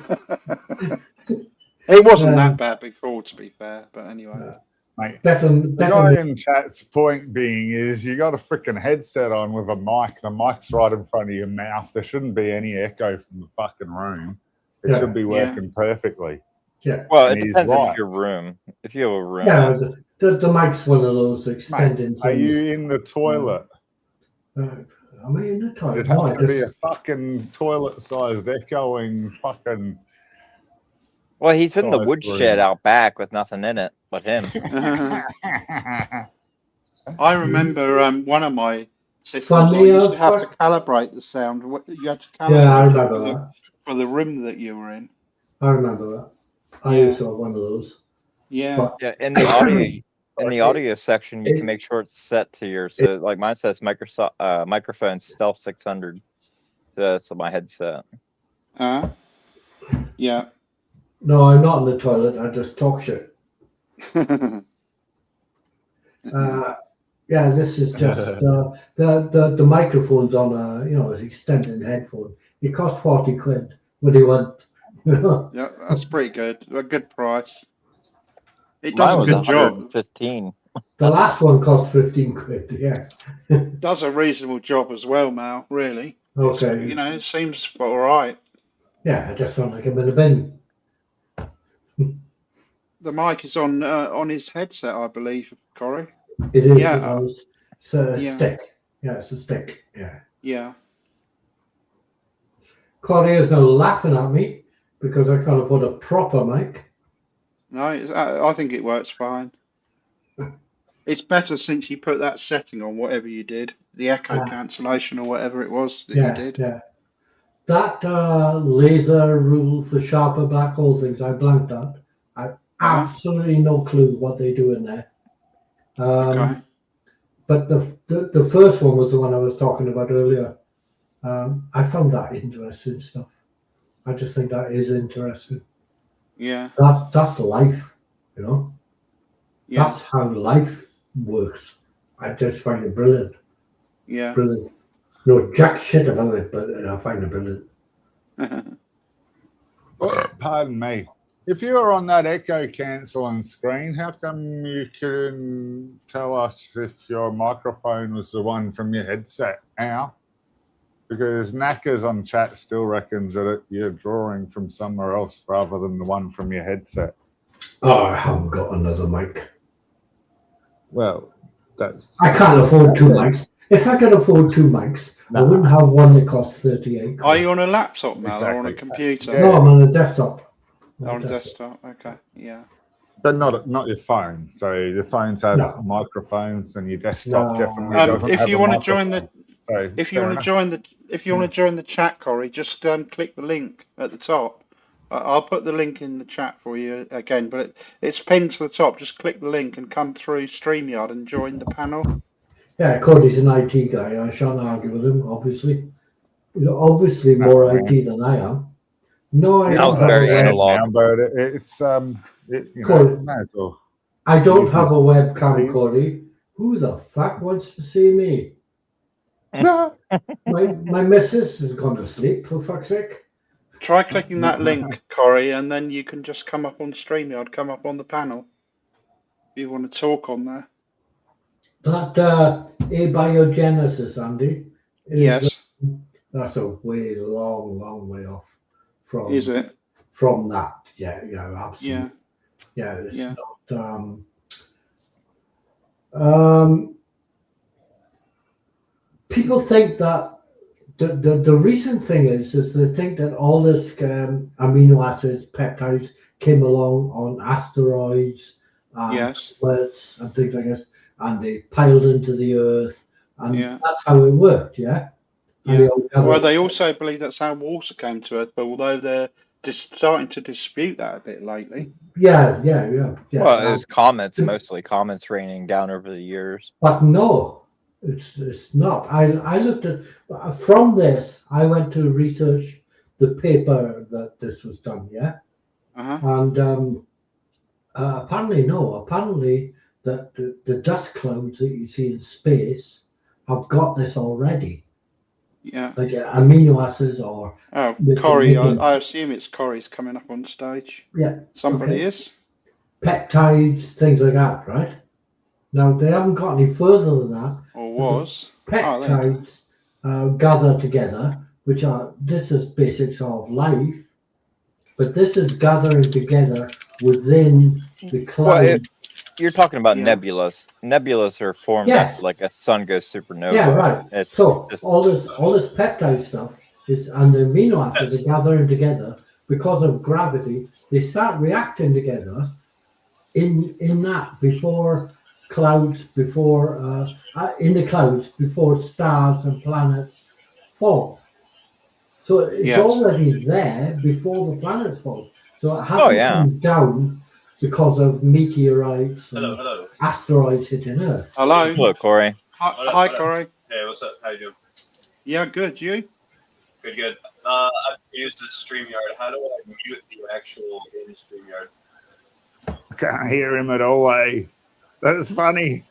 It wasn't that bad before, to be fair. But anyway. Mate, better the guy in chat's point being is you got a freaking headset on with a mic. The mic's right in front of your mouth. There shouldn't be any echo from the fucking room. It should be working perfectly. Yeah. Well, it depends on your room. If you have a room. Yeah, the mic's one of those extending things. Are you in the toilet? Am I in the toilet? It'd have to be a fucking toilet-sized echoing fucking... Well, he's in the woodshed out back with nothing in it but him. I remember one of my systems used to have to calibrate the sound. You had to calibrate for the room that you were in. I remember that. I used to have one of those. Yeah. Yeah. In the audio section, you can make sure it's set to your. So, like mine says, microphone Stealth 600. So that's my headset. Yeah. No, I'm not in the toilet. I just talk shit. Yeah, this is just the microphone's on an extended headphone. It costs 40 quid. What do you want? Yeah, that's pretty good. A good price. It does a good job. 15. The last one cost 15 quid. Yeah. Does a reasonable job as well, Mal. Really. Okay. It seems all right. Yeah, I just sound like I'm in a bin. The mic is on his headset, I believe, Corey. It is. Yeah. It's a stick. Yeah, it's a stick. Yeah. Yeah. Corey is now laughing at me because I can't afford a proper mic. No, I think it works fine. It's better since you put that setting on, whatever you did, the echo cancellation or whatever it was that you did. Yeah. That laser rule for sharper black hole things, I blanked that. I absolutely no clue what they do in there. Okay. But the first one was the one I was talking about earlier. I found that interesting stuff. I just think that is interesting. Yeah. That's life, you know. Yeah. That's how life works. I just find it brilliant. Yeah. Brilliant. No jack shit about it, but I find it brilliant. Pardon me. If you were on that echo cancelling screen, how come you couldn't tell us if your microphone was the one from your headset? How? Because Knackers on chat still reckons that you're drawing from somewhere else rather than the one from your headset. Oh, I haven't got another mic. Well, that's... I can't afford two mics. If I could afford two mics, I wouldn't have one that costs 38. Are you on a laptop, Mel, or on a Exactly. computer? Yeah. No, I'm on a desktop. On a desktop. Okay. Yeah. But not your phone. So your phones have No. microphones, and your desktop No. definitely doesn't If have you a want to join microphone. So, If you fair want to enough. join the chat, Corey, just click the link at the top. I'll put the link in the chat for you again, but it's pinned to the top. Just click the link and come through StreamYard and join the panel. Yeah, Cody's an IT guy. I shan't argue with him, obviously. Obviously more No, IT than I am. No, I Yeah, don't it's have very a web. analog. Now, but it's Cool. might as well. I don't Use have a this, webcam, please. Cody. Who the fuck wants to see me? No. My missus has gone to sleep, for fuck's sake. Try clicking that link, Corey, and then you can just come up on StreamYard, come up on the panel. If you want to talk on there. That abiogenesis, Andy, Yes. that's a way long way off from Is it? from that. Yeah, absolutely. Yeah. Yeah, it's Yeah. not. People think that the recent thing is they think that all this amino acids, peptides came along on asteroids and Yes. comets and things like this, and they piled into the earth, and Yeah. that's how it worked, yeah. And Yeah. they Well, they also believe that's how water came to Earth, but although they're just starting to dispute that a bit lately. yeah. Well, it was comets, mostly comets raining down over the years. But no, it's not. I looked at from this. I went to research the paper that this was done. Yeah, and apparently no. Apparently that the dust clouds that you see in space have got this already. Yeah. Like amino acids or Oh, with Corey, the- I assume it's Corey's coming up on stage. Yeah. Somebody Okay. is. peptides, things like that, right? Now they haven't got any further than that. Or was. Oh, there you go. Peptides gather together, which are this is basics of life, but this is gathering together within the cloud. Well, you're talking about Yeah. nebulas. Nebulas are formed Yes. after like a sun goes supernova. Yeah, right. It's So just- all this peptide stuff is, and the amino acids are gathering together because of gravity. They start reacting together in that before clouds, before in the clouds before stars and planets fall. So it's Yes. already there before the planets fall. So it hasn't yeah. come down because of meteorites and Hello. asteroids hitting Earth. Hello. Look, Corey. Hi, Corey. Hey, what's up? How you doing? Yeah, good. You? Good. I've used the StreamYard. How do I mute the actual in StreamYard? I can't hear him at all. That's funny.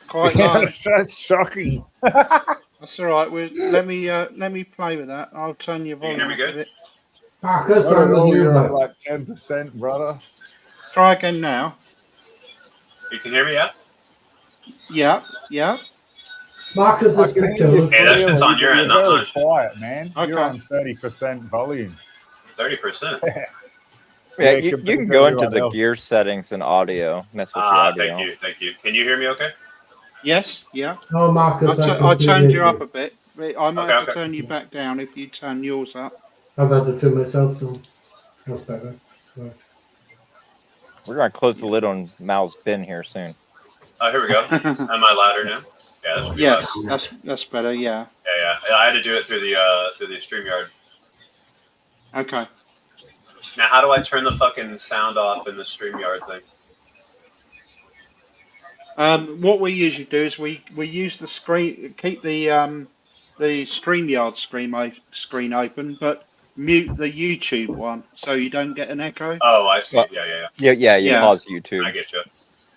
Quite low. That's shocking. That's all right. Let me play with that. I'll turn your Can you volume hear me up a good? bit. Marcus, Not I'm at with all, you, you're at bro. like 10%, brother. Try again now. You can hear me, yeah? Yeah. Marcus I is can good hear you too. Hey, that shit's clearly, on your but end, you're not very mine. quiet, man. You're Okay. on 30% volume. 30%. Yeah, Yeah, you compared can to go into everyone the else. gear settings and audio. Mess with the audio. Thank you. Can you hear me okay? Yes. Yeah. No, Marcus, I turned you up completely a bit. I might have to Okay. turn you back down if you turn yours up. I've had to turn myself to. That's better. Right. We're gonna close the lid on Mal's bin here soon. Oh, here we go. Am I louder now? Yeah, that should be Yes, louder. that's better. Yeah. Yeah. I had to do it through the StreamYard. Okay. Now, how do I turn the fucking sound off in the StreamYard thing? What we usually do is we use the screen, keep the the StreamYard screen open, but mute the YouTube one so you don't get an echo. Oh, I see. Well- Yeah. Yeah, you Yeah. pause YouTube. I get you.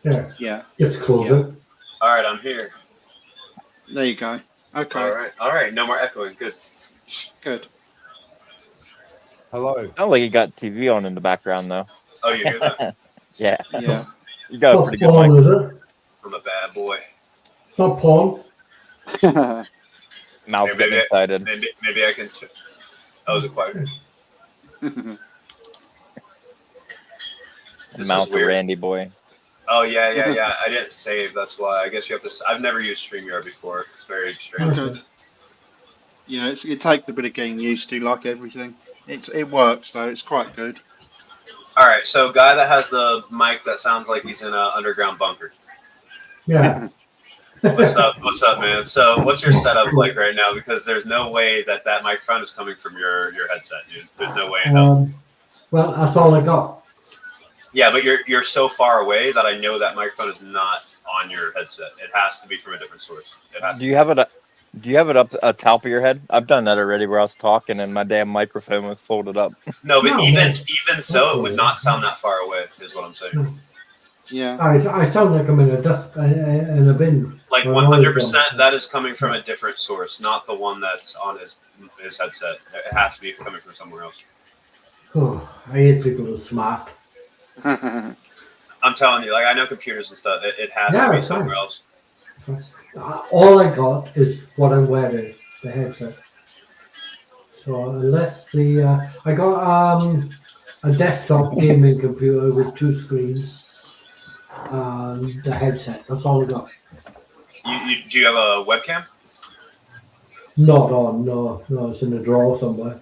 Yeah, Yeah, just close Yeah. it. All right, I'm here. there you go. Okay, All right. No more echoing. Good. good. Hello. Sounds like you got TV on in the background though. Oh, you hear that? Yeah, Yeah. you got a Not pretty good porn, mic. is it? I'm a bad boy. It's not porn. Mouth's Hey, getting maybe- excited. Maybe I can. Oh, is it quiet? This Mouth is of weird. Randy boy. Oh yeah. I didn't save. That's why. I guess you have to. I've never used StreamYard before. It's very strange. Okay. Yeah, it takes a bit of getting used to, like everything. It works though. It's quite good. All right. So, guy that has the mic that sounds like he's in an underground bunker. Yeah. What's up? What's up, man? So, what's your setup like right now? Because there's no way that microphone is coming from your headset, dude. There's no way in hell. Well, that's all I got. Yeah, but you're so far away that I know that microphone is not on your headset. It has to be from a different source. It has Do you have it? Do you have it up at top of your head? I've done that already, where I was talking and my damn microphone was folded up. No, but No, even no. so, it would not sound that far away. Is what I'm saying. Yeah. I sound like I'm in a dust in a bin. Like Well, 100%, that is coming from a different source, not the one that's on his headset. It has to be coming from somewhere else. Oh, I hate people who are smart. I'm telling you, like I know computers and stuff. It has Yeah, to be it's fine. somewhere else. All I got is what I'm wearing, the headset. So unless I got a desktop gaming computer with 2 screens and the headset. That's all I got. Do you have a webcam? Not on, no, it's in a drawer somewhere.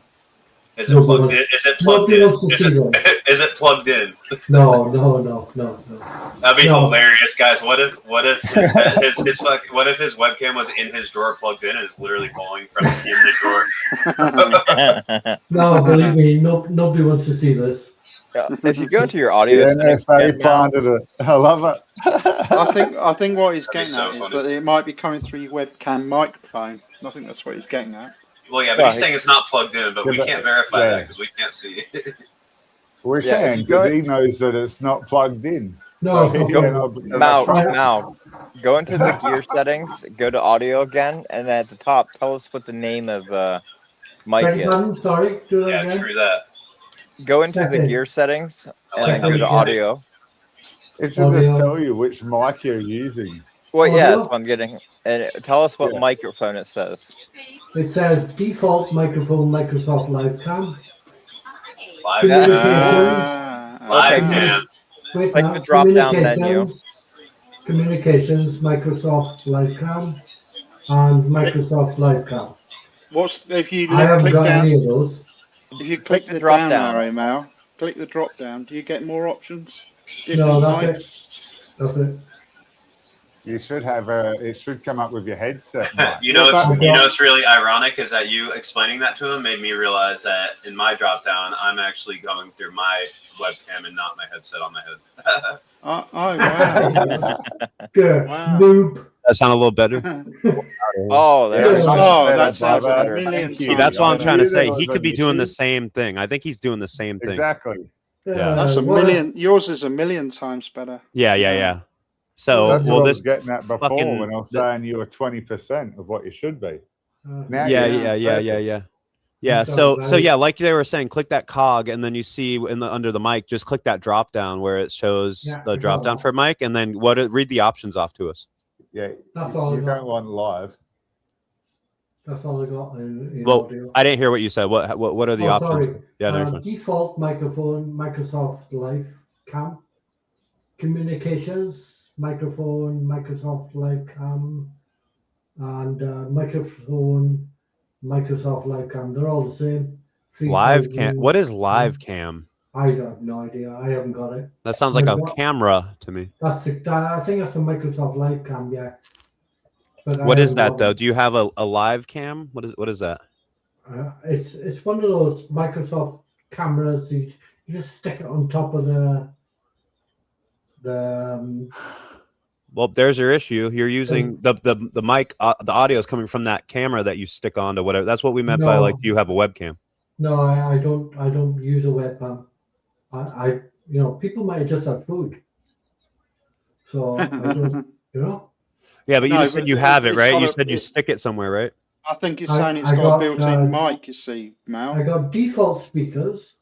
Is it Nobody plugged wants- in? Is it plugged Nobody in? wants to Is see it, that. is it plugged in? No. That'd be No. hilarious, guys. What if what if his webcam was in his drawer plugged in and it's literally falling from in the drawer? No, believe me, nobody wants to see this. Yeah, if you go to your audio The settings NSA again now, planted it. I love it. I think what he's That'd be getting so at is funny. that it might be coming through your webcam microphone. I think that's what he's getting at. Well, yeah, but Well, he's saying it's not plugged in, but Yeah, we but- can't verify yeah. that because we can't see it. We Yeah, if can, you go- because he knows that it's not plugged in. No, So it's he not cannot- plugged Mal, Try it. Mal, go into the gear settings, go to audio again, and at the top, tell us what the name of the mic Beg is. pardon, sorry, do that Yeah, again. true that. Go into the Second. gear settings I and like then how go you to did it. audio. It should Audio. just tell you which mic you're using. Well, yeah, Audio? that's what I'm getting. And tell us what Yeah. microphone it says. It says default microphone Microsoft Live Cam. Live Can you cam. repeat Live Okay. cam. Wait Like now, the drop-down menu. Communications, Microsoft Live Cam, and Microsoft Live Cam. What's if you I haven't click got down? any of those. If you click the the drop down down. arrow, Mal, click the drop down. Do you get more options? No, Different that's mics? it. That's it. You should have it should come up with your headset mic. You know, What's it's, that? it's really ironic is that you explaining that to him made me realize that in my drop down, I'm actually going through my webcam and not my headset on my head. Oh, wow. Good. Wow. Noob. That sound a little better. Oh, Yeah, there's much Oh, better, that sounds brother. a million Thank you. See, that's what I'm times trying to You say. know He it's could be on doing the YouTube. same thing. I think he's doing the same thing. Exactly. Yeah. That's a What million. Yours is a million times better. Yeah. So, That's well, what I this was getting at before fucking- when I was saying you were 20% of what you should be. Now yeah, you're yeah. perfect. Yeah, so Right. yeah, like they were saying, click that cog, and then you see under the mic, just click that drop down where it shows Yeah, the I drop got down that. for mic, and then read the options off to us. Yeah, That's all I you got. don't want live. That's all I got in Well, audio. I didn't hear what you said. What are the Oh, options? sorry. Yeah, no, you're fine. Default microphone, Microsoft Live Cam. Communications, microphone, Microsoft Live Cam. And microphone, Microsoft Live Cam. They're all the same. Live 3000. cam. What is live cam? I have no idea. I haven't got it. That sounds like a What? camera to me. I think that's a Microsoft Live Cam, yeah. But I What is haven't that got though? it. Do you have a live cam? What is that? It's one of those Microsoft cameras. You just stick it on top of the Well, there's your issue. You're using the mic. The audio is coming from that camera that you stick onto whatever. That's what we meant by like, do you have a webcam? No, I don't use a webcam. I people might just have food. So I don't, Yeah, but you No, just said but you have it, it's right? got You a- said you stick it somewhere, right? I think it's I- saying it's I got a got, built-in mic, you see, Mal. I got default speakers,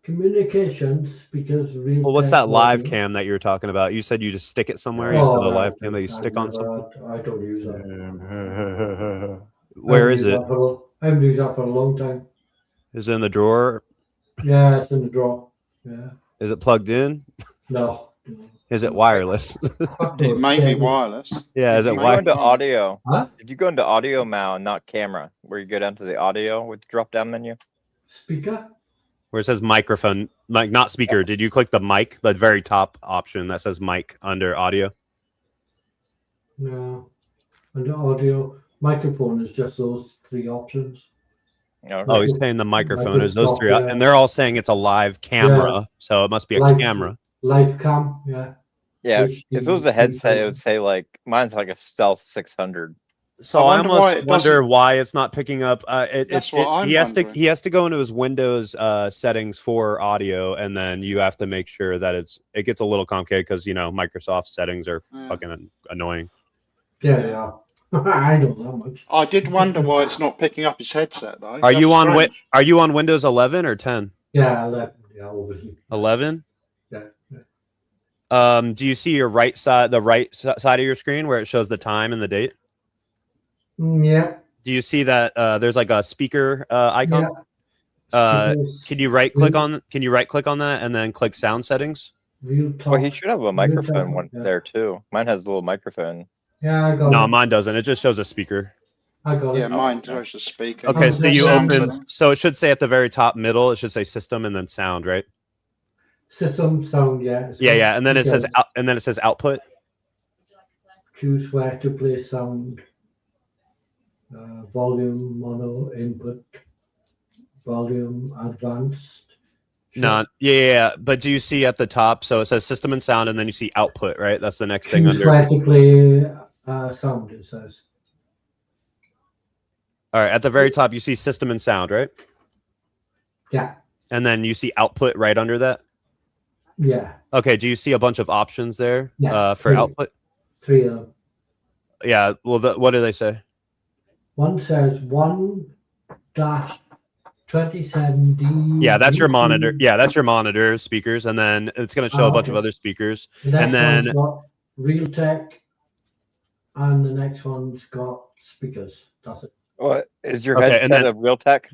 communication speakers. Well, what's that live cam that you're talking about? You said you just stick it somewhere. You said the live cam that you stick on something. I don't use that. Where is it? I haven't used that for a long time. Is it in the drawer? Yeah, it's in the drawer. Yeah. Is it plugged in? No. Is it wireless? It may be wireless. Yeah, is Did it you go wireless? into audio? Huh? Did you go into audio, Mal, and not camera? Where you go down to the audio with the drop-down menu? Speaker? Where it says microphone, like not speaker. Did you click the mic, the very top option that says mic under audio? No. Under audio, microphone is just those three options. No. Oh, he's saying the microphone is those three, yeah. and they're all saying it's a live camera, so it must be a Live- camera. Live cam, yeah. Yeah, HD if it was a headset, it camera. would say like mine's like a Stealth 600. So I I wonder why almost it wonder doesn't- why it's not picking up. That's what I'm he has wondering. to to go into his Windows settings for audio, and then you have to make sure that it gets a little complicated because Microsoft settings are Yeah. fucking annoying. Yeah, they are. I know that much. I did wonder why it's not picking up his headset though. Are you That's on strange. Are you on Windows 11 or 10? Yeah, 11. Yeah, obviously. 11. Yeah. Do you see your right side, side of your screen where it shows the time and the date? Yeah. Do you see that there's like a speaker icon? Can you right click on that and then click sound settings? Real talk. Well, he should have a microphone one yeah. there too. Mine has a little microphone. Yeah, I got No, it. mine doesn't. It just shows a speaker. I got Yeah, it. mine shows the speaker. Okay, Oh, so you sound open. setting. So it should say at the very top middle. It should say system and then sound, right? System sound, yeah. Yeah, yeah. And then it says Because output. choose where to play sound. Volume, mono, input, volume, advanced. No, yeah. But do you see at the top? So it says system and sound, and then you see output, right? That's the next thing Choose under. where to play sound, it says. All right, at the very top, you see system and sound, right? Yeah, And then you see output right under that. yeah. Okay, do you see a bunch of options there Yeah, for three. output? 3 of them. Yeah. Well, what do they say? One says 1-27D. Yeah, that's your monitor. Yeah, that's your monitor speakers, and then it's going to show a bunch of Okay. other speakers. The next and then- one's got Realtek, and the next one's got speakers. That's it. What is your Okay, and headset then- of Realtek?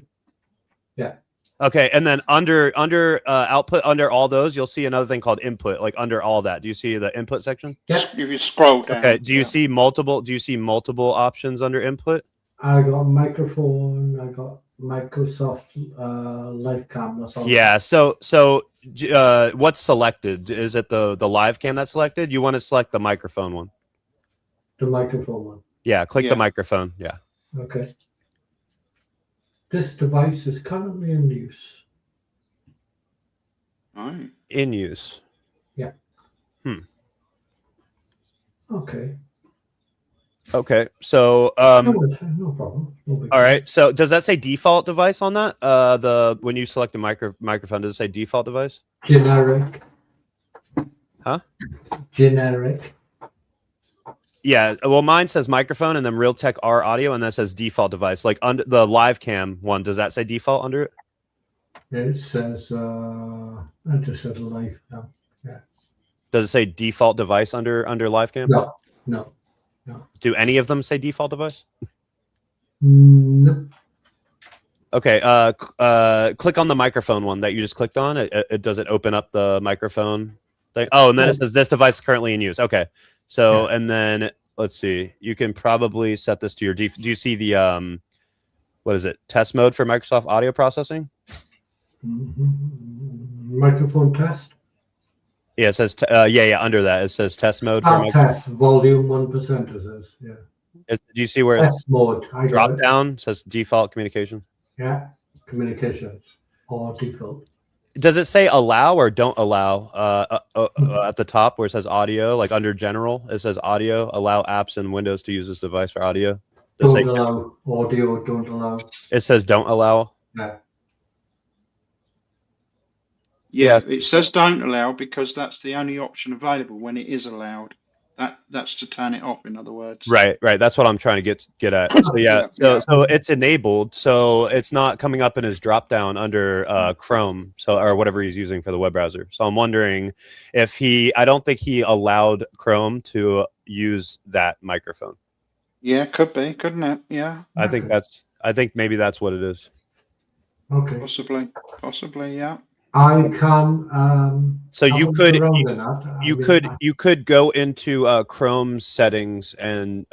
Okay, and then under output, under all those, you'll see another thing called input. Like under all that, do you see the input section? Yeah, If you scroll down. Okay. Do you yeah. see multiple? Do you see multiple options under input? I got microphone. I got Microsoft live cam. That's all. Yeah. So what's selected? Is it the live cam that's selected? You want to select the microphone one. The microphone one. Yeah. Click Yeah. the microphone. Yeah. Okay. This device is currently in use. Right. In use. Okay. Okay. So No problem. No big all right. So does that say default device on that? When you select a microphone, does it say default device? Generic. Huh? Generic. Yeah, well, mine says microphone and then Realtek R audio, and that says default device. Like under the live cam one, does that say default under it? It says I just said live cam. Does it say default device under live cam? No. Do any of them say default device? Nope. Okay, click on the microphone one that you just clicked on. Does it open up the microphone thing? Oh, and then it says this device is currently in use. Okay, so and then let's see. You can probably set this to your do you see the what is it? Test mode for Microsoft audio processing? Microphone test. Yeah, it says under that it says test mode for Test volume 1%. It says Do you see where it's test mode. I got drop it. down? It says default communication. Yeah, communications or default. Does it say allow or don't allow at the top where it says audio, like under general, it says audio, allow apps and Windows to use this device for audio? Does it Don't say- allow audio. Don't allow. it says don't allow. Yeah. Yeah, Yes. it says don't allow because that's the only option available when it is allowed. That's to turn it off, in other words. Right. That's what I'm trying to get at. So yeah, Yeah. so it's enabled, so it's not coming up in his drop down under Chrome, so or whatever he's using for the web browser. So I'm wondering if I don't think he allowed Chrome to use that microphone. Yeah, could be, couldn't it? Yeah, I think maybe that's what it is. Okay. possibly, yeah. I can. So have you a could look around in that. I mean, you could go into Chrome settings and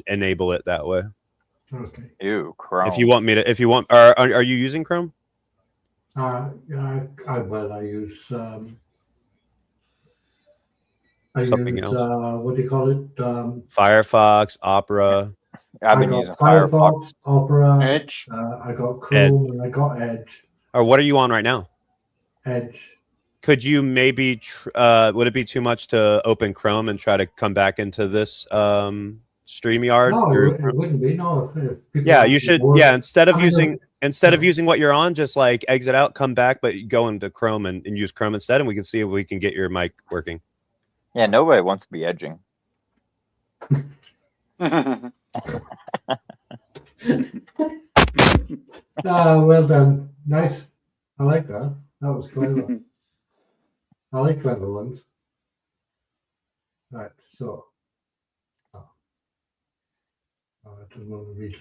enable it that way. Okay. Ew, Chrome. If you want, are you using Chrome? I use. Something else. What do you call it? Firefox, Opera. I've been using Firefox. Opera, Edge. I got Chrome, and I got Edge. Or what are you on right now? Edge. Could you maybe would it be too much to open Chrome and try to come back into this StreamYard? No, through it wouldn't be. No. If people yeah, have you to should. work- Yeah, instead of I mean, using what you're on, just like exit out, come back, but go into Chrome and use Chrome instead, and we can see if we can get your mic working. Yeah, nobody wants to be edging. well done. Nice. I like that. That was clever. I like clever ones. Right, so. I don't want to read.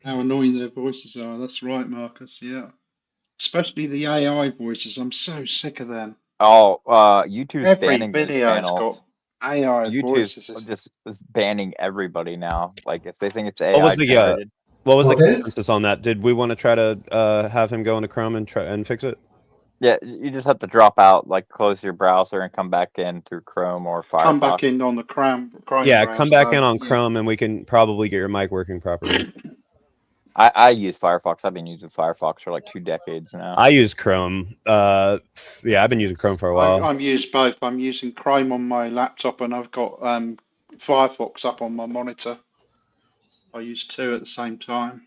How annoying their voices are. That's right, Marcus. Yeah, especially the AI voices. I'm so sick of them. Oh, YouTube's Every banning those video's channels. got AI YouTube's voices. just is banning everybody now. Like if they think it's AI What was the generated. what was the Okay. consensus on that? Did we want to try to have him go into Chrome and try and fix it? Yeah, you just have to drop out, like close your browser and come back in through Chrome or Firefox. Come back in on the Chrome Yeah, browser, come back in though. on Yeah. Chrome, and we can probably get your mic working properly. I use Firefox. I've been using Firefox for like 2 decades now. I use Chrome. Yeah, I've been using Chrome for a while. I'm used both. I'm using Chrome on my laptop, and I've got Firefox up on my monitor. I use two at the same time.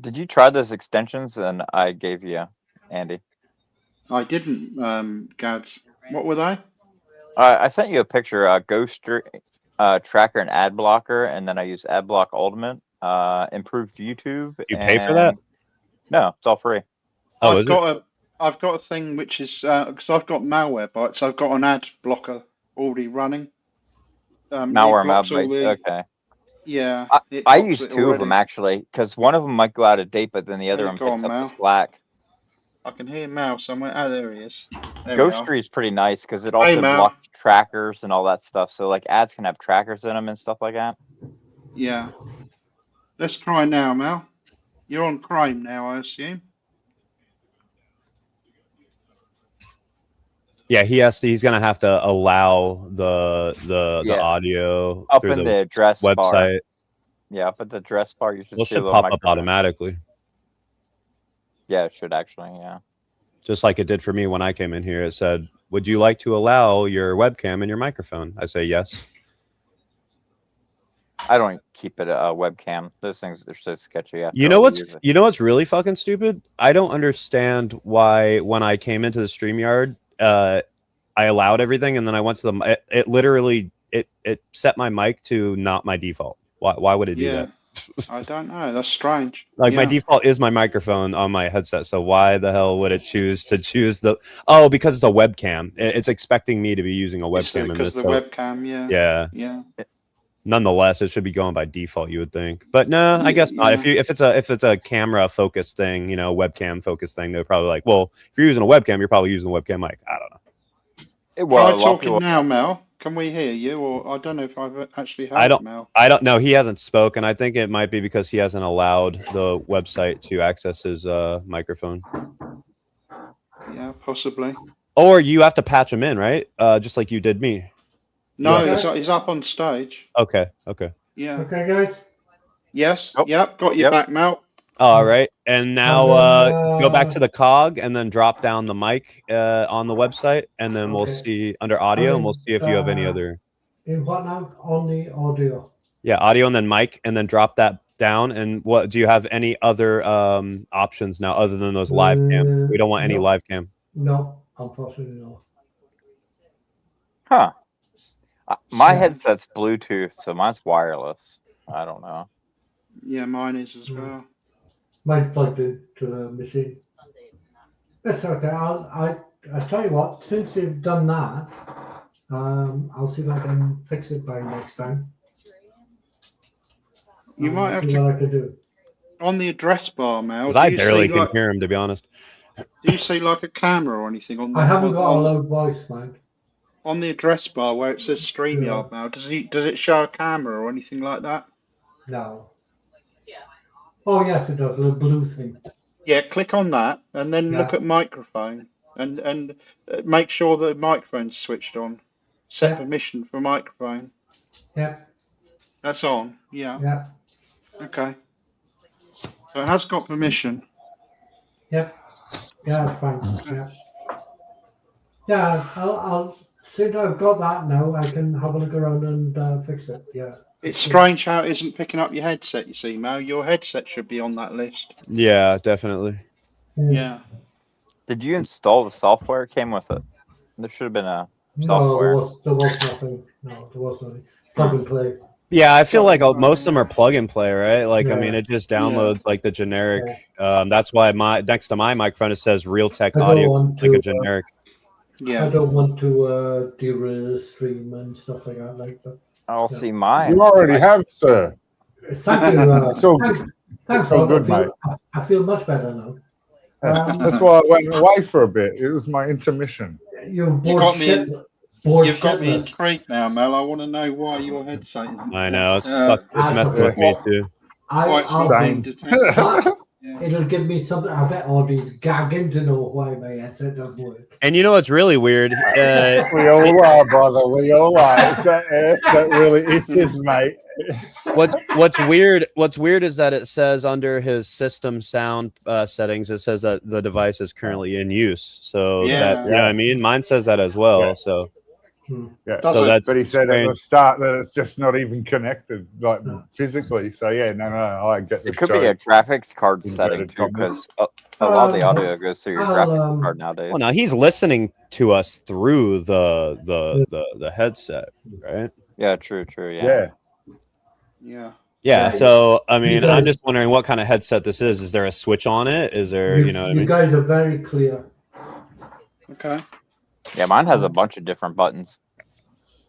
Did you try those extensions? And I gave you, Andy. I didn't, Gads. What were they? I sent you a picture. Ghost Tracker and Ad Blocker, and then I use Ad Block Ultimate. Improved YouTube. You pay for that? No, it's all free. Oh, is it? I've got a thing which is because I've got Malwarebytes. I've got an ad blocker already running. It blocks all Malwarebytes. Okay. Yeah. it I blocks use it 2 of already. them actually, because one of them might go out of date, but then the other There one you go, picks up Mal. the slack. I can hear Mal somewhere. Oh, there he is. There we are. Ghostry is pretty nice because it also Mal. blocks trackers and all that stuff. So like ads can have trackers in them and stuff like that. Yeah. Let's try now, Mal. You're on Chrome now, I assume. Yeah, he's gonna have to allow the Yeah. audio Up through in the the address bar. website. Yeah, up at the address bar, you should Well, it see a should little pop up microphone. automatically, Yeah, it should actually. Yeah. just like it did for me when I came in here. It said, "Would you like to allow your webcam and your microphone?" I say yes. I don't keep it a webcam. Those things are so sketchy. after You know all what's the years. you know what's really fucking stupid? I don't understand why when I came into the StreamYard, I allowed everything, and then I went to the it literally it set my mic to not my default. Why would it do Yeah. that? I don't know. That's strange. Like my Yeah. default is my microphone on my headset, so why the hell would it choose the? Because it's a webcam. It's expecting me to be using a It's webcam in because this. the So, webcam. Yeah. yeah. Yeah. Nonetheless, it should be going by default, you would think. But no, I guess not. Yeah. If it's a camera focus thing, webcam focus thing, they're probably like, well, if you're using a webcam, you're probably using a webcam mic. I don't know. Well, a Try lot of talking people- now, Mel. Can we hear you? Or I don't know if I've actually heard I don't- Mel. I don't know. He hasn't spoken. I think it might be because he hasn't allowed the website to access his microphone. Yeah, possibly. Or you have to patch him in, right? Just like you did me. No, Yeah. he's up on stage. Okay. Yeah. Okay, guys. Yes. Oh, Yep. Got you yep. back, Mel. All right, and now And then, go back to the cog and then drop down the mic on the website, and then we'll Okay. see under audio, and we'll see if you have any other. In what now? On the audio. Yeah, audio and then mic, and then drop that down. And what do you have any other options now other than those live cam? We don't want any No. live cam. No, unfortunately no. Huh. My Yeah. headset's Bluetooth, so mine's wireless. I don't know. Yeah, mine is as well. Mine's plugged into the machine. That's okay. I'll tell you what. Since you've done that, I'll see if I can fix it by next time. You might have see to, what I can do. on the address bar, Mel. Because Do I you barely see can like, hear him, to be honest. do you see like a camera or anything on the? I haven't got a on, loud voice, man. on the address bar where it says StreamYard, Mel. Does it show a camera or anything like that? No. Oh yes, it does. The blue thing. Yeah, click on that and then look Yeah. at microphone and make sure the microphone's switched on. Set Yeah. permission for microphone. Yeah. That's on. Yeah. Yeah. Okay. So it has got permission. Yeah. Yeah, that's fine. Yeah. Yeah, I'll since I've got that now, I can have a look around and fix it. Yeah. It's strange how it isn't picking up your headset, you see, Mel. Your headset should be on that list. Yeah, definitely. Yeah. Did you install the software? It came with it. There should have been a No, software. there was nothing. No, there was nothing. Plug and play. Yeah, I feel like most of them are plug and play, right? Like, I Yeah. mean, it just downloads like the generic. That's why next to my microphone it says Realtek I don't Audio, want like a to, generic. I Yeah. don't want to derail the stream and stuff like that. Like that. I'll Yeah. see mine. You already have, sir. Thank you. It's all Thanks, it's all Rob. good, mate. I feel much better now. That's why I went away for a bit. It was my intermission. You're You bored got me. shit. Bored You've got me shitless. intrigued now, Mel. I want to know why your headset isn't. I know it's Uh, it's messing with me too. why it's I'll- not Same. being detected. Yeah. It'll give me something. I bet Audrey's gagging to know why my headset doesn't work. And you know what's really weird? We all are, brother. We all are. It's that really is, mate. What's weird? What's weird is that it says under his system sound settings, it says that the device is currently in use. So Yeah. that, you know what I mean? Mine says that as well. Yeah. So Yeah. Does so it? that's But he said at the strange. start that it's just not even connected, like physically. So yeah, no, I get the It could joke. be a graphics card Inverted setting too, commas. because a lot of the audio goes through your I'll, graphics card nowadays. Well, now he's listening to us through the headset, right? Yeah, true, yeah. Yeah. Yeah. Yeah. Yeah. So I mean, guys- I'm just wondering what kind of headset this is. Is there a switch on it? Is there, you know what I you mean? guys are very clear. Okay. Yeah, mine has a bunch of different buttons.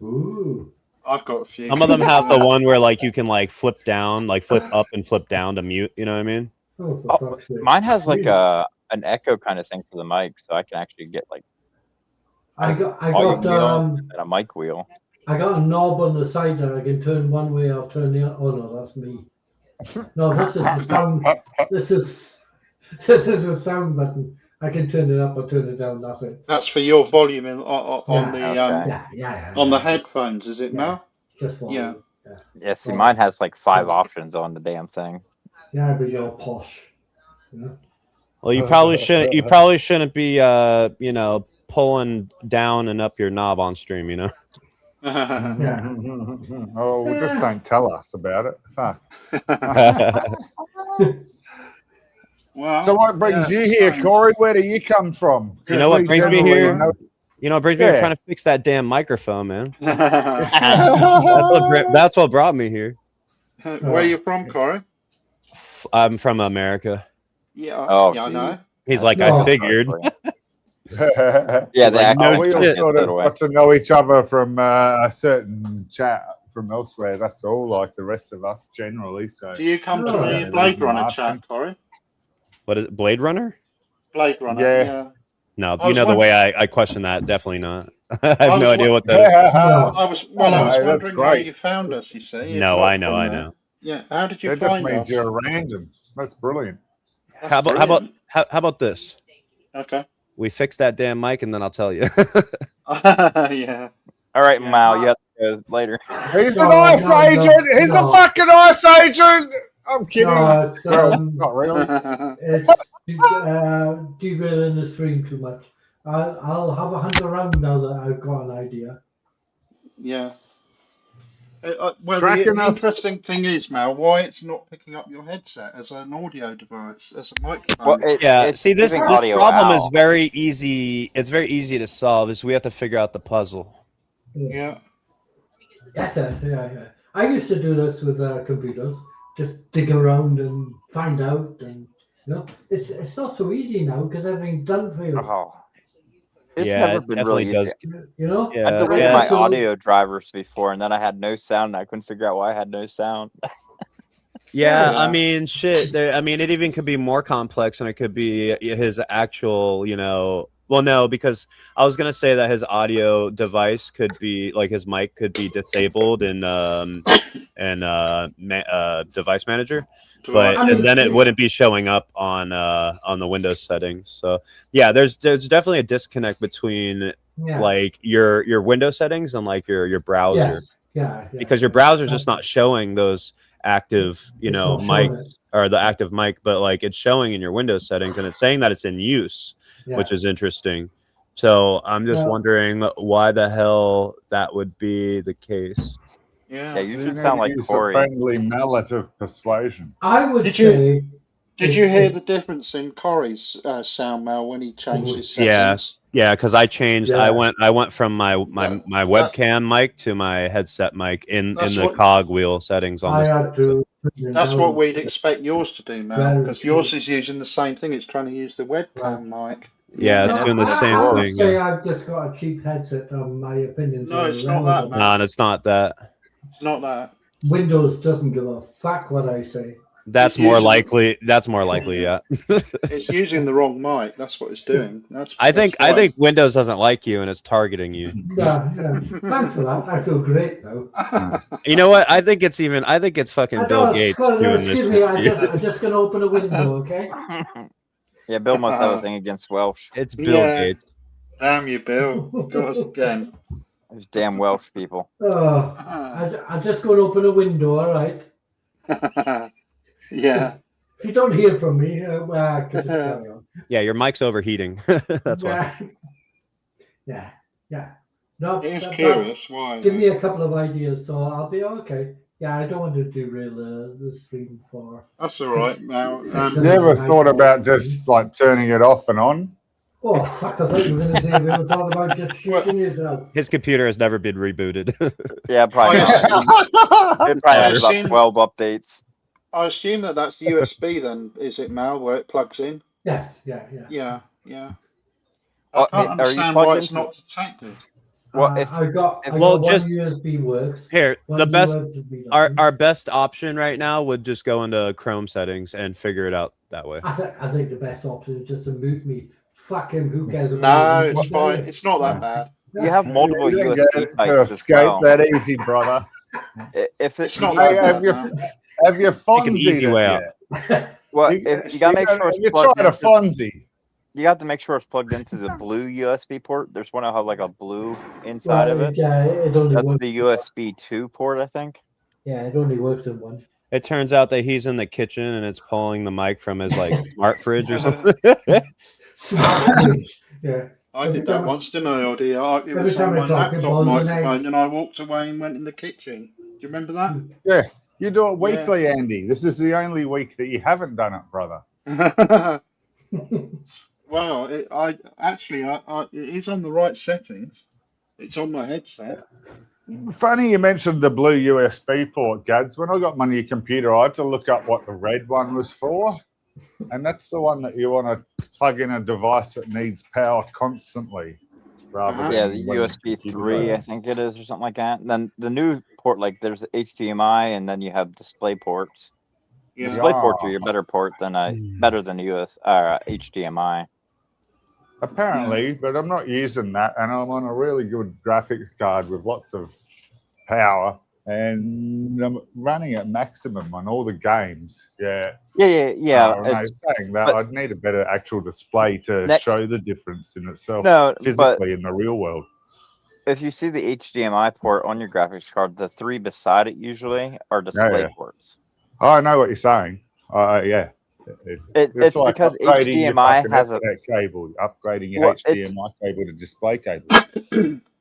Ooh. I've got a few. Some of them have the one where like you can like flip down, like flip up and flip down to mute. You know what I mean? Oh, Oh, for fuck's sake. Mine has like Really? an echo kind of thing for the mic, so I can actually get like I got volume wheel and a mic wheel. I got a knob on the side that I can turn one way, I'll turn the other. Oh no, that's me. No, this is the sound. This is a sound button. I can turn it up or turn it down. That's it. That's for your volume on the Okay. Yeah. on the headphones, is it, Yeah. Mel? Just one. Yeah. Yeah, see, mine has like 5 options on the damn thing. Yeah, but you're posh. You know? Well, you probably shouldn't. You probably shouldn't be, you know, pulling down and up your knob on stream. You know. Yeah. Oh, well, just don't tell us about it. Fuck. Well, So what brings yeah, you here, strange. Corey? Where do you come from? You know what We brings me generally here? know- You know, it brings me here Yeah. trying to fix that damn microphone, man. That's what brought me here. Where you from, Corey? I'm from America. Yeah, Oh, yeah, I geez. know. He's like, No. I figured. Yeah, they Like, no actually we all pushed it sort that of way. got to know each other from a certain chat from elsewhere. That's all, like the rest of us generally. So Do you come to Oh. the Yeah, Blade there's no Runner asking. chat, Corey? What is it? Blade Runner? Blade Runner, Yeah. yeah. No, I you was know the wondering- way I question that. Definitely not. I have was no idea what the. No. I was No, that's wondering how great. you found us, you see. If No, not I know, from I there. know. Yeah, how did you that just find means us? you're random. That's brilliant. That's How brilliant. about this? Okay. We fix that damn mic and then I'll tell you. Yeah. All right, Yeah. Mal, you have to go later. He's No, an ICE no, agent. He's no. a fucking ICE agent. I'm kidding. No, it's, Well, not really. it's derailing the stream too much. I'll have a hunt around now that I've got an idea. Yeah. Well, Tracking the us. interesting thing is, Mal, why it's not picking up your headset as an audio device, as a microphone. Well, Yeah, it's see this giving this audio problem is out. very easy. It's very easy to solve. Is we have to figure out the puzzle. Yeah. Yes, yeah. I used to do this with computers. Just dig around and find out, and it's not so easy now because everything's done for you. Oh. It's Yeah, never it been definitely really does. easy. You know, I Yeah, deleted yeah. my Absolutely. audio drivers before, and then I had no sound, and I couldn't figure out why I had no sound. Yeah, Yeah. I mean, shit. I mean, it even could be more complex, and it could be his actual, Well, no, because I was gonna say that his audio device could be like his mic could be disabled in device manager, but I mean, and then it yeah. wouldn't be showing up on the Windows settings. So yeah, there's definitely a disconnect between Yeah. like your Windows settings and like your browser. Yes. Yeah. Because your browser's just not showing those active, It's not showing mic it. or the active mic, but like it's showing in your Windows settings and it's saying that it's in use, Yeah. which is interesting. So I'm just Well- wondering why the hell that would be the case. Yeah, Yeah. you You should need sound to like use Corey. a friendly mallet of persuasion. I would Did you- say. Did you hear the difference in Corey's sound, Mel, when he changed his Yeah. settings? Yeah, because I changed. Yeah. I went from my Yeah. webcam mic to my headset mic in That's the what- cogwheel settings on I this. had to. That's what we'd expect yours to do, Mel, Very because yours is using the same thing. It's trying to use the webcam mic. Yeah, it's Yeah. doing the same I would thing. say Yeah. I've just got a cheap headset. On my opinion. No, it's not that, man. No, it's not that. It's not that. Windows doesn't give a fuck what I say. That's It's more using- likely. That's more likely. Yeah. It's using the wrong mic. That's what it's doing. I think that's why. Windows doesn't like you and it's targeting you. Yeah. Thanks for that. I feel great now. You know what? I think it's fucking I Bill know, Gates excuse doing me, this. I'm just gonna open a window, okay? Yeah, Bill must have a thing against Welsh. It's Bill Yeah. Gates. Damn you, Bill. Got us again. Those damn Welsh people. Oh, I just gonna open a window, all right? Yeah. If you don't hear from me, well, I can just carry on. Yeah, your mic's overheating. That's why. Yeah. No, It is that- curious. Why? give me a couple of ideas, so I'll be okay. Yeah, I don't want to derail the stream for. That's all right, Mel. You never thought about just like turning it off and on? Oh fuck! I thought you were going to say we were talking about just shooting yourself. His computer has never been rebooted. Yeah, probably not. It probably has about I've 12 updates. I assume that's USB then, is it, Mel, where it plugs in? Yes, yeah. Yeah. I Oh, can't are you understand plugged why it's into- not detected. Well, if- I got well, one just- USB works. Here, one the best USB doesn't. our best option right now would just go into Chrome settings and figure it out that way. I think the best option is just to mute me. Fuck him. Who cares No, about it? it's fine. It's not that bad. you have multiple You don't USB get to pipes as escape well. that easy, brother. If It's it, not Hey, that have bad. you Mel. have you Take an easy Fonzied way it out. yet? well, if you gotta make sure it's you plugged tried a into, Fonzie. you got to make sure it's plugged into the blue USB port. There's one that have like a blue inside of it. Yeah, it only That's works. the USB 2 port, I think. Yeah, it only works in one. It turns out that he's in the kitchen and it's pulling the mic from his like smart fridge or something. Yeah. I did that once, didn't I, Odie? It Every was time on we my talk, it laptop blows your microphone, and I walked away and went in the kitchen. Do you remember that? You do it weekly, Andy. This is the only week that you haven't done it, brother. Well, it is on the right settings. It's on my headset. Funny you mentioned the blue USB port, Gads. When I got my new computer, I had to look up what the red one was for. And that's the one that you want to plug in a device that needs power constantly. Rather than Yeah, the when USB computer's 3, I on. think it is, or something like that. And then the new port, like there's HDMI, and then you have display ports. Yeah. Display ports are your better port than better than the HDMI. Apparently, but I'm not using that, and I'm on a really good graphics card with lots of power, and I'm running at maximum on all the games. Yeah, Yeah. No, saying that, but- I'd need a better actual display to Next- show the difference in itself No, but physically in the real world. if you see the HDMI port on your graphics card, the three beside it usually are display yeah. ports. I know what you're saying. Yeah. It's like because upgrading your HDMI fucking has a Ethernet cable, upgrading your well, it's HDMI cable to display cable.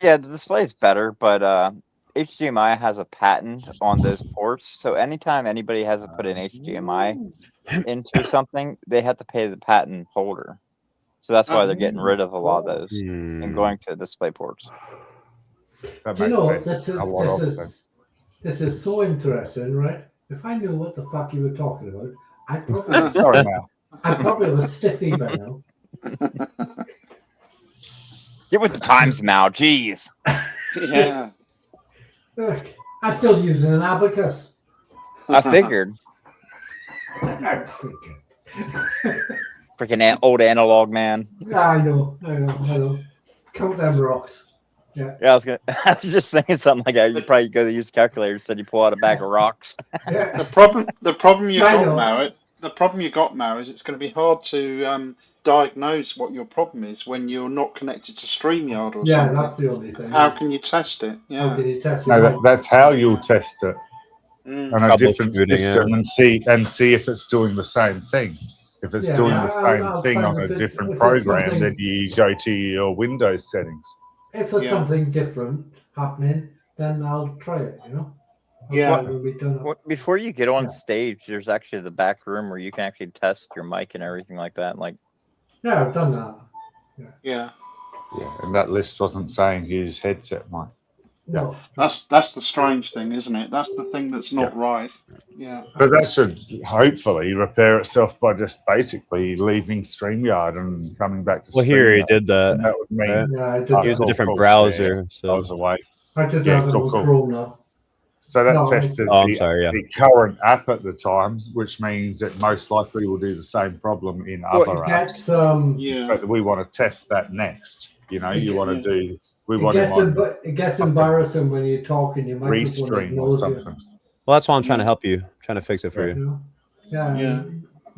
yeah, the display is better, but HDMI has a patent on those ports. So anytime anybody has to put an HDMI into something, they have to pay the patent holder. So that's why they're getting rid of a lot of those and going to display ports. That Do you makes know, sense. A lot of sense. this is so interesting, right? If I knew what the fuck you were talking about, I'd probably, Sorry, Mal. I'd probably have a stiffy by now. Get with the times now, jeez. Yeah. Look, I'm still using an abacus. I figured. I'm freaking. Freaking old analog man. I know. Count them rocks. Yeah. Yeah, I was just thinking something like that. You probably go to use a calculator instead. You pull out a bag of rocks. Yeah. The problem you I got, know. Mao, the problem you got, Mao, is it's going to be hard to diagnose what your problem is when you're not connected to StreamYard or Yeah, something. that's the only thing. How can you test it? How Yeah. can you test No, it? that's how you'll test it on a different Troubleshooting, system and see if it's doing the same thing. If it's doing the same thing on a different program, then you go to your Windows settings. If there's something different happening, then I'll try it, you know? Yeah. Before you get on stage, there's actually the back room where you can actually test your mic and everything like that. Like, yeah, I've done that. Yeah. Yeah, and that list wasn't saying his headset mic. No. That's the strange thing, isn't it? That's the thing that's not right. Yeah. But that should hopefully repair itself by just basically leaving StreamYard and coming back to Well, here he StreamYard. did that. And that would mean Yeah, I did Use a that. different browser. I So was away. I did Yeah, that cool, on cool. Chrome now. So that No, tested Oh, I'm sorry, yeah. the current app at the time, which means it most likely will do the same problem in Well, other it apps. gets, Yeah. But we want to test that next. You know, you want to do. We it want gets, to it gets embarrassing when you're talking, your microphone restream or ignores you. something. well, that's why I'm trying to help you, trying to fix it for You you. know? Yeah. Yeah.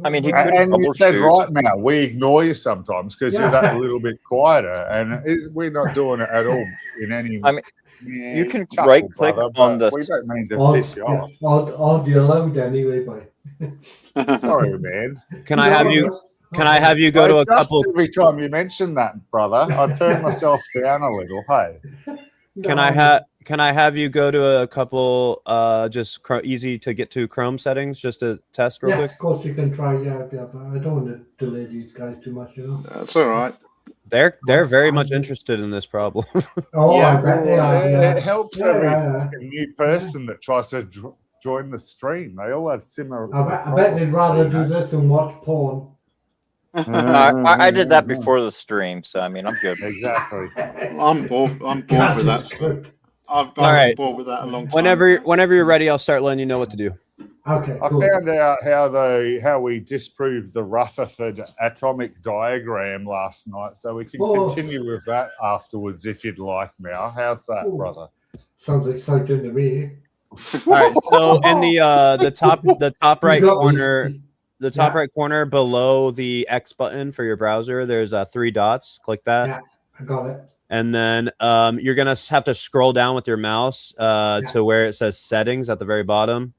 I mean, he Well, could And you said troubleshoot. right now, we ignore you sometimes because you're that little bit quieter, and we're not doing it at all in any. I mean, yeah, you can chuckle, right-click brother, on but the- We don't mean to Odd, piss you off. audio loud anyway, boy. Sorry, man. Can I have you? Can I have you go I to a adjust couple? every time you mention that, brother? I turn myself down a little. Hey, Can I have you go to a couple just easy to get to Chrome settings just to test real Yeah, quick? of course you can try. Yeah, but I don't want to delay these guys too much, you know. That's all right. They're very much interested in this problem. Oh, Yeah. I bet they are. it Yeah. helps Yeah, every yeah. fucking new person that tries to join the stream. They all have similar. I bet they'd rather do this than watch porn. I did that before the stream, so I mean, I'm good. Exactly. I'm bored. I'm bored with that stuff. I've been right. bored with that a long time. Whenever you're ready, I'll start letting you know what to do. Okay, I cool. found out how we disproved the Rutherford atomic diagram last night, so we can Oh. continue with that afterwards if you'd like, Mal. How's that, Oh. brother? Sounds exciting to me. All right. So in the top right You got me. corner, the top Yeah. right corner below the X button for your browser, there's 3 dots. Click that. Yeah. I got it. And then you're gonna have to scroll down with your mouse to where it says settings at the very bottom.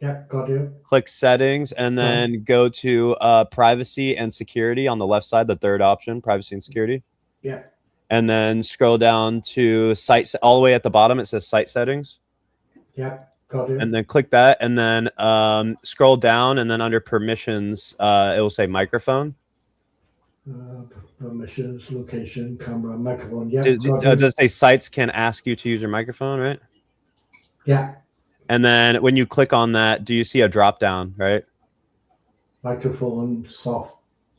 Yeah, got you. Click settings and then go to privacy and security on the left side, the third option, privacy and security. Yeah. And then scroll down to site all the way at the bottom. It says site settings. Yeah, got you. And then click that and then scroll down and then under permissions, it will say microphone. Permissions, location, camera, microphone. Yeah, Does it say sites can ask you to use your microphone, right? yeah. And then when you click on that, do you see a drop down, right? Microphone, soft,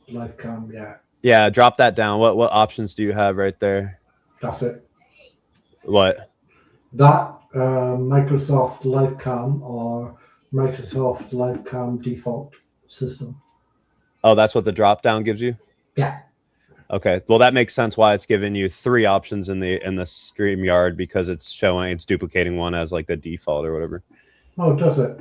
live cam. Yeah, Yeah, drop that down. What options do you have right there? that's it. What? That Microsoft Live Cam or Microsoft Live Cam default system. Oh, that's what the drop down gives you? Yeah. Okay. Well, that makes sense why it's giving you 3 options in the StreamYard because it's duplicating one as like the default or whatever. Oh, does it?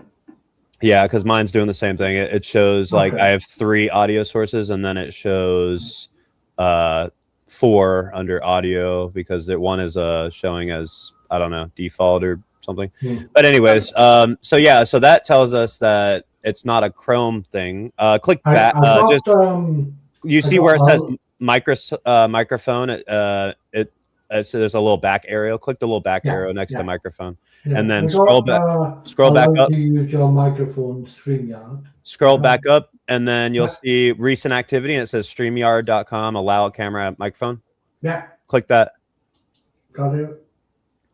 Yeah, because mine's doing the same thing. It shows like Okay. I have 3 audio sources and then it shows 4 under audio because one is showing as, I don't know, default or something. Hmm. But anyways, so yeah, so that tells us that it's not a Chrome thing. Click I back. got, Just you I see got where it says all- microphone. So there's a little back arrow. Click the little back Yeah, arrow next yeah. to microphone, yeah, and then I scroll got, back. Scroll back allowed up. to use your microphone StreamYard. Scroll back up, and then you'll Yeah. see recent activity, and it says StreamYard.com. Allow camera microphone. Yeah, Click that. got it.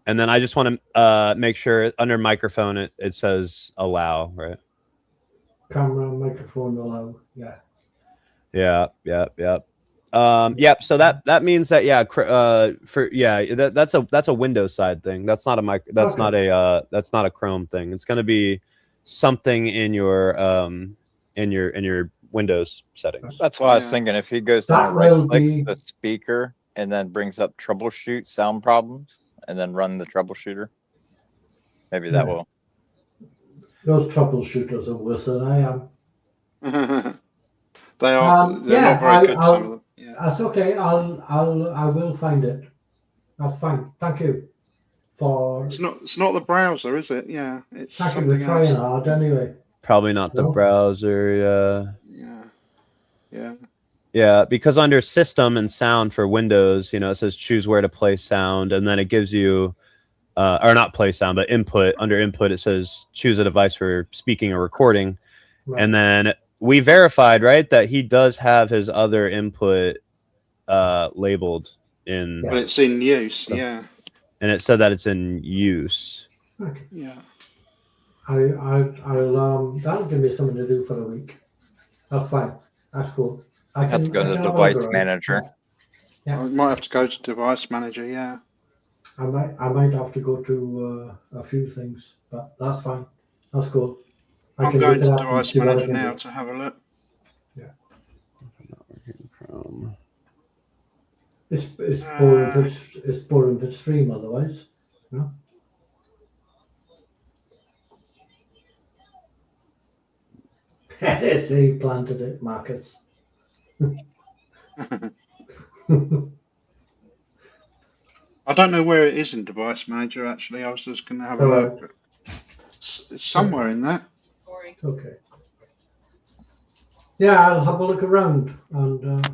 And then I just want to make sure under microphone it says allow, right? Camera, microphone allowed. Yeah. Yep. So that means that that's a Windows side thing. That's not a that's not a Chrome thing. It's going to be something in your Windows settings. That's why I was Yeah. thinking if he goes That down and right will clicks be- the speaker and then brings up troubleshoot sound problems and then run the troubleshooter, maybe that Yeah. will. Those troubleshooters are worse than I am. They are. They're yeah, not very good. Some of them. Yeah. That's okay. I will find it. That's fine. Thank you for. It's not the browser, is it? Yeah. It's Thank you for something trying else. hard anyway. Probably not the No. browser. Yeah. Yeah. Yeah, because under system and sound for Windows, it says choose where to play sound, and then it gives you, or not play sound, but input. Under input, it says choose a device for speaking or recording, Right. and then we verified, right, that he does have his other input labeled in, But it's in use. So- Yeah. and it said that it's in use. Okay. Yeah. I'll that'll give me something to do for the week. That's fine. That's cool. I Have to go I to the can have a device look around. manager. Yeah. I might have to go to Device Manager. Yeah. I might have to go to a few things, but that's fine. That's cool. I I'm can going look it to up and Device see what I Manager can now do. to have a look. Chrome. It's boring. It's boring to stream otherwise. No. He planted it, Marcus. I don't know where it is in Device Manager. Actually, I was just going to have a Alright. look. It's somewhere in there. Okay. Yeah, I'll have a look around and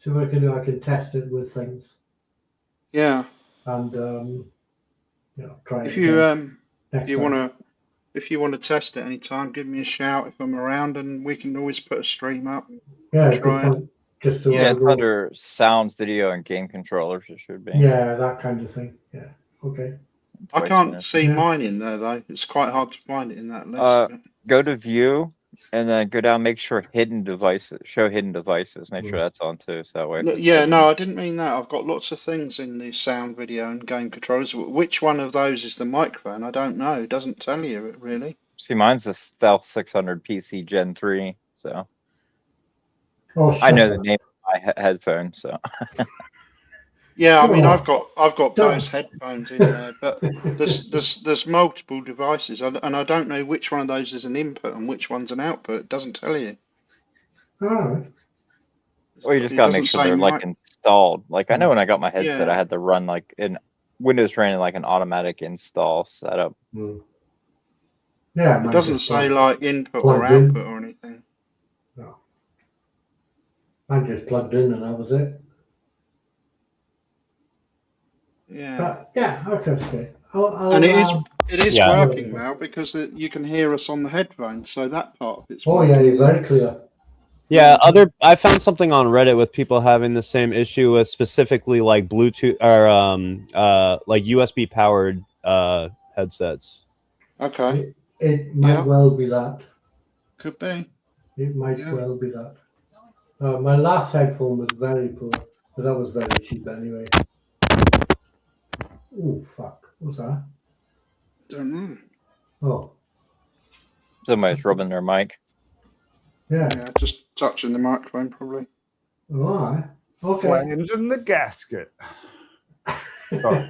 see what I can do. I can test it with things Yeah. and try If it you again next time. if you want to test it anytime, give me a shout if I'm around, and we can always put a stream up. Yeah, good try it. point. Just to Yeah, Yeah, have a it's go. under sound, video, and game controllers. It should be. Yeah, that kind of thing. Yeah. Okay. I Device can't manager. see mine in there though. It's quite hard to find it in that list. Go to view and then go down. Make sure hidden devices. Show hidden devices. Make sure that's on too. So that way. if No, it's yeah, hidden- no, I didn't mean that. I've got lots of things in the sound, video, and game controllers. Which one of those is the microphone? I don't know. It doesn't tell you really. See, mine's the Stealth 600 PC Gen 3. So Oh, I know shut the up. name of my headphone. So Yeah, I mean, Oh. I've got Don't. those headphones in there, but there's multiple devices, and I don't know which one of those is an input and which one's an output. It doesn't tell you. All right. or you just It gotta make doesn't sure say they're like mic- installed. Like I know when I got my headset, Yeah. I had to run like in Windows ran like an automatic install setup. Hmm. Yeah, It mine doesn't just say plugged- like input or plugged in. output or anything. mine just plugged in and that was it. Yeah, But yeah, okay. I'll, and it is Yeah. working now because you can hear us on the headphones, so that part of it's Oh working. yeah, you're very clear. Yeah, I found something on Reddit with people having the same issue with specifically like Bluetooth or like USB powered headsets. Okay, It might Yeah. well be that. could be. It might Yeah. well be that. My last headphone was very poor, but that was very cheap anyway. Oh fuck! What's that? Don't know. Oh Somebody's rubbing their mic. yeah. Yeah, just touching the microphone probably. Oh, all right. Okay. Flange in the gasket. Sorry.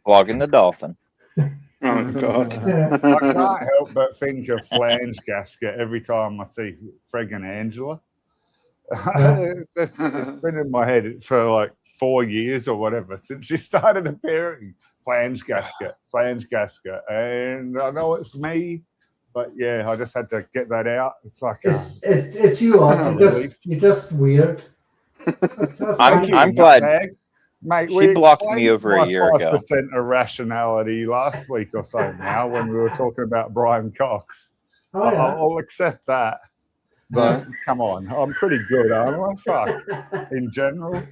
Flogging the dolphin. Oh God. I can't help but think of Flange gasket every time I see friggin' Angela. It's been in my head for like 4 years or whatever since she started appearing. Flange gasket, and I know it's me, but yeah, I just had to get that out. It's like It's you all. You're just weird. That's I'm fine. glad Mate, she we blocked me explained over a my year ago. 5% irrationality last week or so now when we were talking about Brian Cox. Oh, yeah. I'll accept that. But come on, I'm pretty good, aren't I? Fuck. In general.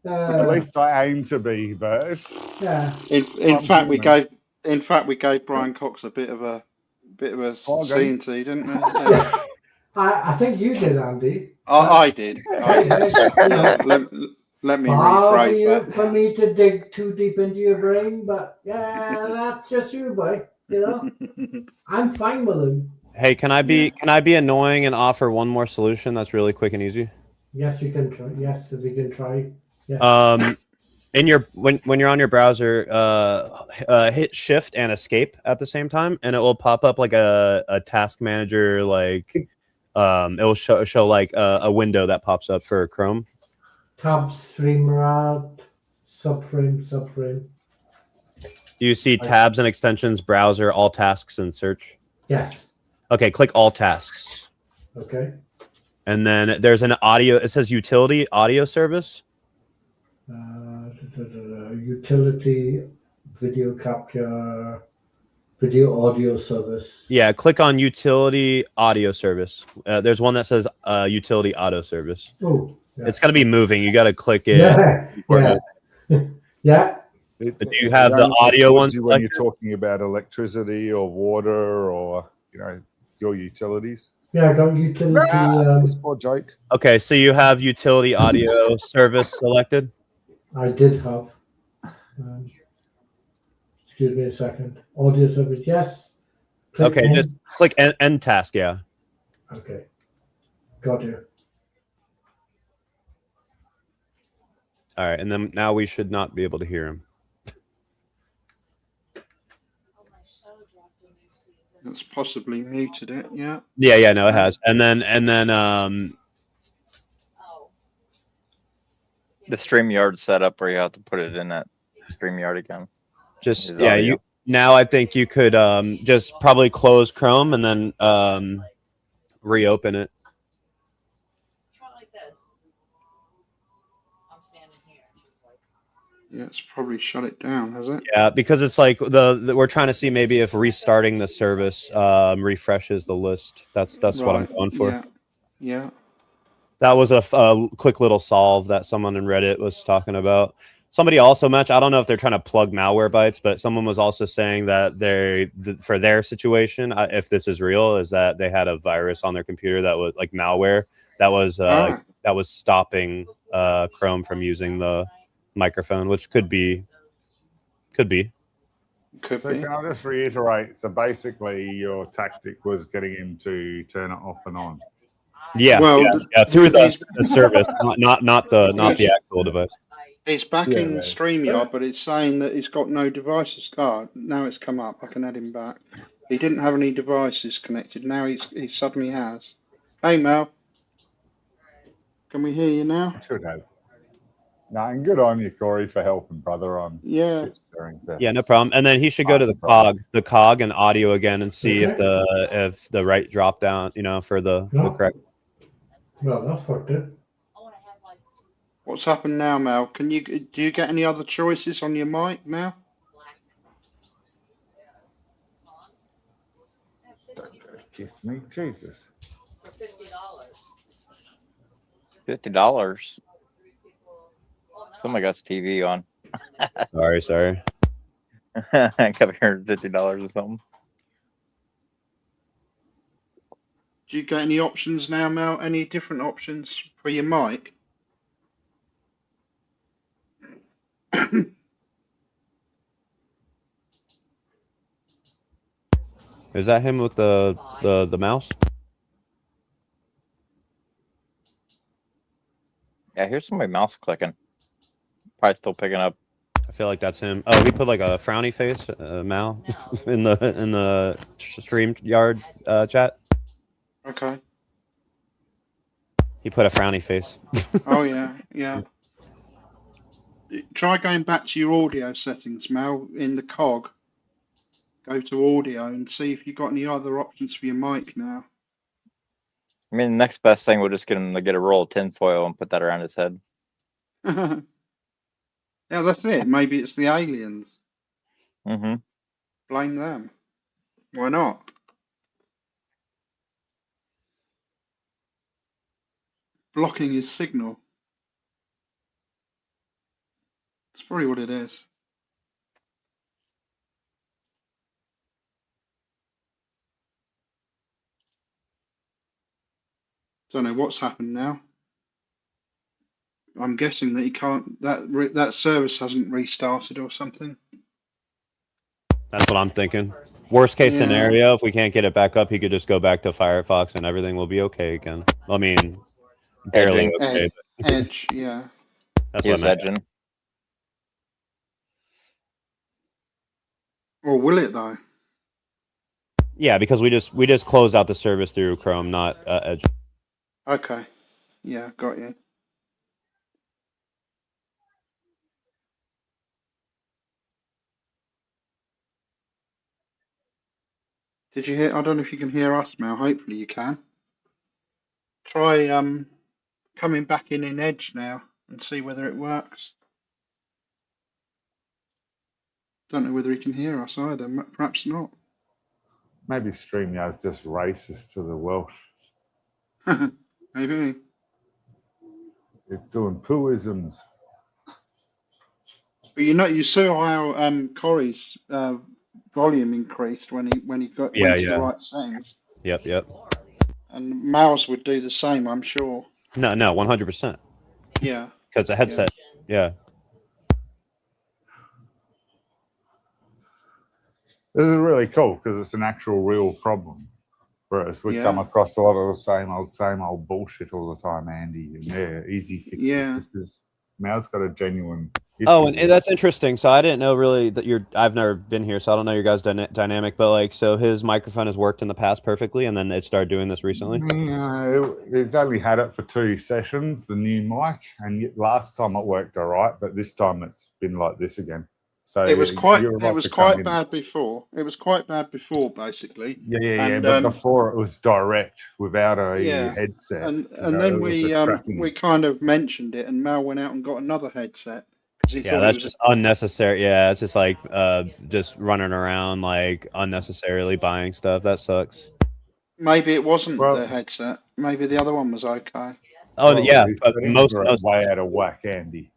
At least I aim to be, but yeah. In fact, we gave Brian Cox a bit of a scene to, didn't we? Yeah. I think you did, Andy. I did. Let me Far be rephrase it that. for me to dig too deep into your brain, but yeah, that's just you, boy. You know, I'm fine with him. Hey, can I be annoying and offer one more solution that's really quick and easy? Yes, you can try. Yes, we can try. Yes. In your when you're on your browser, hit Shift and Escape at the same time, and it will pop up like a task manager. Like, it will show like a window that pops up for Chrome. Tab, StreamYard, subframe. Do you see tabs and extensions, browser, all tasks, and search? Yes. Okay, click all tasks. Okay. And then there's an audio. It says utility audio service. Utility, video capture, video audio service. Yeah, click on utility audio service. There's one that says utility auto service. Oh, yeah. It's going to be moving. You got to click it. Yeah. Yeah. Do you have the audio ones when you're talking about electricity or water or your utilities? Yeah, I got utility. Small joke. Okay, so you have utility audio service selected. I did have. Excuse me a second. Audio service, yes. Click Okay, end. just click end task. Yeah. Okay. Got you. All right, and then now we should not be able to hear him. That's possibly muted it. Yeah. Yeah, no, it has. And then The StreamYard setup where you have to put it in that StreamYard again. just Is yeah, audio. you now I think you could just probably close Chrome and then reopen it. Yeah, it's probably shut it down, has it? Yeah, because it's like we're trying to see maybe if restarting the service refreshes the list. That's what I'm going for. Yeah. That was a quick little solve that someone in Reddit was talking about. Somebody also mentioned, I don't know if they're trying to plug Malwarebytes, but someone was also saying that for their situation, if this is real, is that they had a virus on their computer that was like malware that was stopping Chrome from using the microphone, which could be. So can I just reiterate? So basically, your tactic was getting him to turn it off and on. Yeah, through the service, not the actual device. It's back in StreamYard, but it's saying that he's got no devices. Now it's come up. I can add him back. He didn't have any devices connected. Now he suddenly has. Hey, Mel. Can we hear you now? Should have. No, and good on you, Corey, for helping, brother. On Yeah, no problem. And then he should go to the cog and audio again and see if the right drop down, for the correct. Well, that's fucked it. What's happened now, Mel? Do you get any other choices on your mic now? Don't go kiss me, Jesus. $50. Somebody got TV on. Sorry. I got here $50 or something. Do you get any options now, Mel? Any different options for your mic? Is that him with the mouse? Yeah, here's somebody mouse clicking. Probably still picking up. I feel like that's him. Oh, he put like a frowny face, Mal, in the StreamYard chat. Okay. He put a frowny face. Oh yeah. Try going back to your audio settings, Mel, in the cog. Go to audio and see if you've got any other options for your mic now. I mean, the next best thing, we'll just get him to get a roll of tinfoil and put that around his head. Yeah, that's it. Maybe it's the aliens. Mm-hmm. Blame them. Why not? Blocking his signal. That's probably what it is. Don't know what's happened now. I'm guessing that he can't. That service hasn't restarted or something. That's what I'm thinking. Worst case Yeah. scenario, if we can't get it back up, he could just go back to Firefox and everything will be okay again. I mean, barely Edging. okay. Edge, yeah. That's He what was I meant. edging. Or will it though? Yeah, because we just closed out the service through Chrome, not Edge. Okay. Yeah, got you. Did you hear? I don't know if you can hear us, Mel. Hopefully you can. Try coming back in Edge now and see whether it works. Don't know whether he can hear us either. Perhaps not. Maybe StreamYard's just racist to the Welsh. Maybe. It's doing pooisms. But you saw how Corey's volume increased when he went to the right settings, Yep. and Mal's would do the same, I'm sure. No, 100%. Yeah. Because the headset, yeah. This is really cool because it's an actual real problem. Whereas we come across a lot of the same old bullshit all the time, Andy. And yeah, easy fixes. Yeah. Mal's got a genuine issue. Oh, and that's interesting. So I didn't know really that I've never been here, so I don't know your guys' dynamic. But like, so his microphone has worked in the past perfectly, and then it started doing this recently. It's only had it for 2 sessions, the new mic, and last time it worked all right, but this time it's been like this again. So it was quite bad before. It was quite bad before, basically. Yeah. But before it was direct without a headset. And then we kind of mentioned it, and Mal went out and got another headset. Yeah, that's just unnecessary. Yeah, it's just like just running around like unnecessarily buying stuff. That sucks. Maybe it wasn't the headset. Maybe the other one was okay. Oh yeah, but most way out of whack, Andy.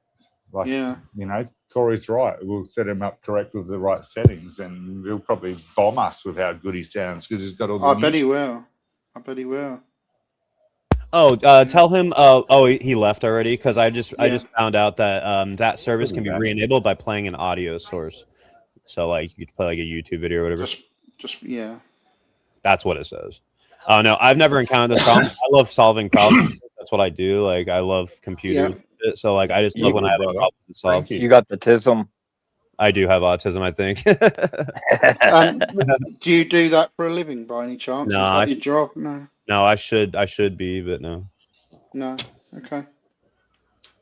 Like, you know, Corey's right. We'll set him up correct with the right settings, and he'll probably bomb us with how good he sounds because he's got all the. I bet he will. Oh, tell him. He left already because I just found out that that service can be re-enabled by playing an audio source. So like you could play like a YouTube video or whatever. Just That's what it says. Oh no, I've never encountered this problem. I love solving problems. That's what I do. Like I love computers. Yeah. So like I just love when I have a problem to solve. You got the tism. I do have autism, I think. Do you do that for a living by any chance? No, is that your job? No. No, I should be, but no. No. Okay.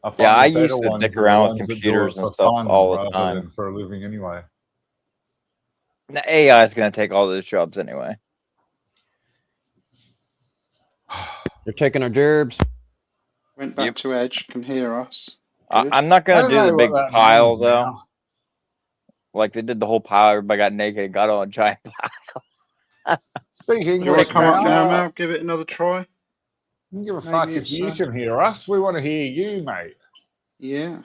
I used to dick around with computers and stuff all the time for a living anyway. The AI is going to take all those jobs anyway. They're taking our jobs. Went back to Edge, can hear us. I'm not going to do the big pile, though. Now. Like, they did the whole pile, everybody got naked and got on a giant pile. Speaking you want to come up now, Mal? Give it another try? I don't give a fuck if you can hear us. We want to hear you, mate. Yeah.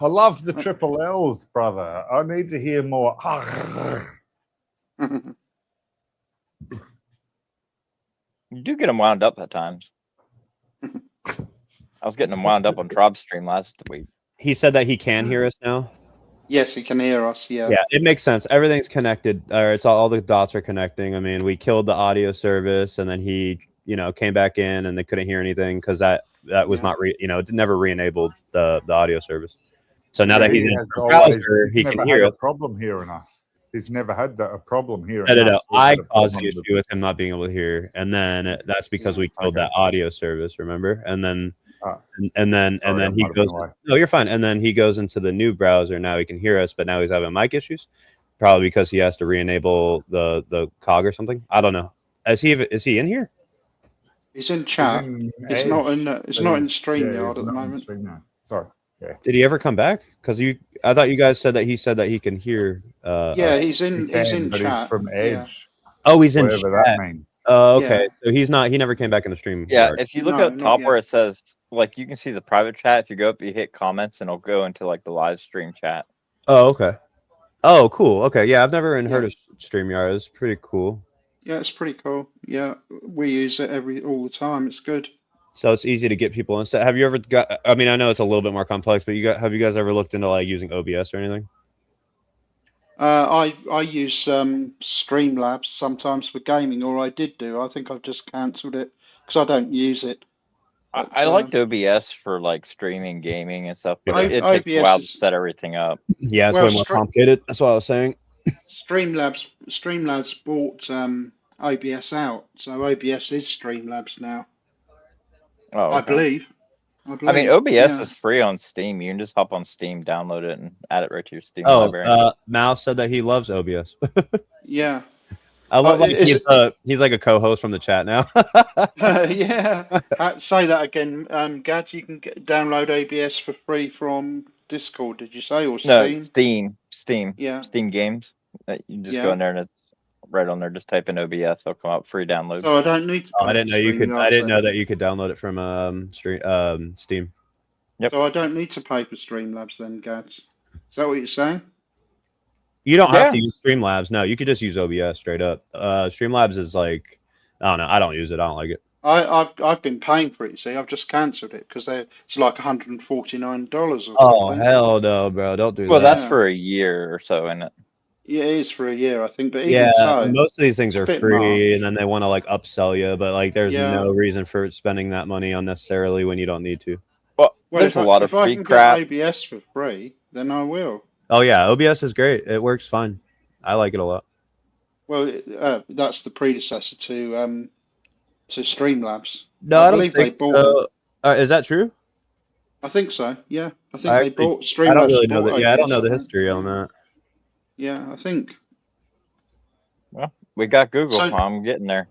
I love the triple L's, brother. I need to hear more. You do get them wound up at times. I was getting them wound up on Trob's stream last week. He said that he can hear us now. Yes, he can hear us. Yeah. Yeah, it makes sense. Everything's connected. It's all the dots are connecting. I mean, we killed the audio service, and then he, came back in, and they couldn't hear anything because that was not it never re-enabled the audio service. So now that he's in the browser, he can hear a problem hearing us. He's never had a problem hearing us. No. I caused the issue with him not being able to hear, and then that's because we killed that audio service. Remember, and then and then Sorry, I he might have been goes. away. No, you're fine. And then he goes into the new browser. Now he can hear us, but now he's having mic issues, probably because he has to re-enable the cog or something. I don't know. Is he in here? He's in He's chat. in It's not in. Edge, It's but not in he's- StreamYard he's at the not in moment. StreamYard. Sorry. Did he ever come back? Because I thought you guys said that he said that he can hear. Yeah, he's in. He He's can, in but chat. he's from Yeah. Edge, Oh, he's in whatever chat. that means. Oh, okay. Yeah. So he's not. He never came back in the stream. Yeah, yard. if you look No, up not top where yet. it says, like, you can see the private chat. If you go up, you hit comments, and it'll go into like the live stream chat. Oh, okay. Oh, cool. Okay, yeah, I've never even heard Yeah. of StreamYard. It's pretty cool. Yeah, it's pretty cool. Yeah, we use it all the time. It's good. So it's easy to get people instead. Have you ever got? I mean, I know it's a little bit more complex, but have you guys ever looked into like using OBS or anything? I use Streamlabs sometimes for gaming, or I did do. I think I've just cancelled it because I don't use it. But, I liked OBS for like streaming, gaming, and stuff, but I- it takes a OBS while to is- set everything up. Yeah, it's Well, way more complicated. That's what I was saying. Streamlabs bought OBS out, so OBS is Streamlabs now. Oh, I okay. believe. I mean, OBS yeah. is free on Steam. You can just hop on Steam, download it, and add it right to your Steam Oh, library. Mal said that he loves OBS. Yeah. I love like is he's like a co-host from the chat now. Yeah. Say that again, Gads. You can download OBS for free from Discord. Did you say or No, Steam? Steam. Yeah. Steam games. You just Yeah. go in there and it's right on there. Just type in OBS. It'll come up free download. So I don't need to. Oh, I pay didn't know for you could. Streamlabs I didn't then. know that you could download it from Steam. Yep. So I don't need to pay for Streamlabs then, Gads. Is that what you're saying? You don't have to Yeah. use Streamlabs. No, you could just use OBS straight up. Streamlabs is like, I don't know. I don't use it. I don't like it. I've been paying for it. You see, I've just cancelled it because it's like $149 or Oh something. hell no, bro! Don't do Well, that. that's Yeah. for a year or so, isn't it? Yeah, it is for a year, I think. But even Yeah, so, most of these things are it's a bit free, much. and then they want to like upsell you. But like, there's Yeah. no reason for spending that money unnecessarily when you don't need to. Well, Well, there's a lot of if I free can crap. get OBS for free, then I will. Oh yeah, OBS is great. It works fine. I like it a lot. Well, that's the predecessor to Streamlabs. No, I I don't believe they think bought so. Is that true? I think so. Yeah, I think I they actually- bought Streamlabs. I don't really know bought that. Yeah, I don't OBS, know the think. history on that. Yeah, I think. We got Google. So- I'm getting there.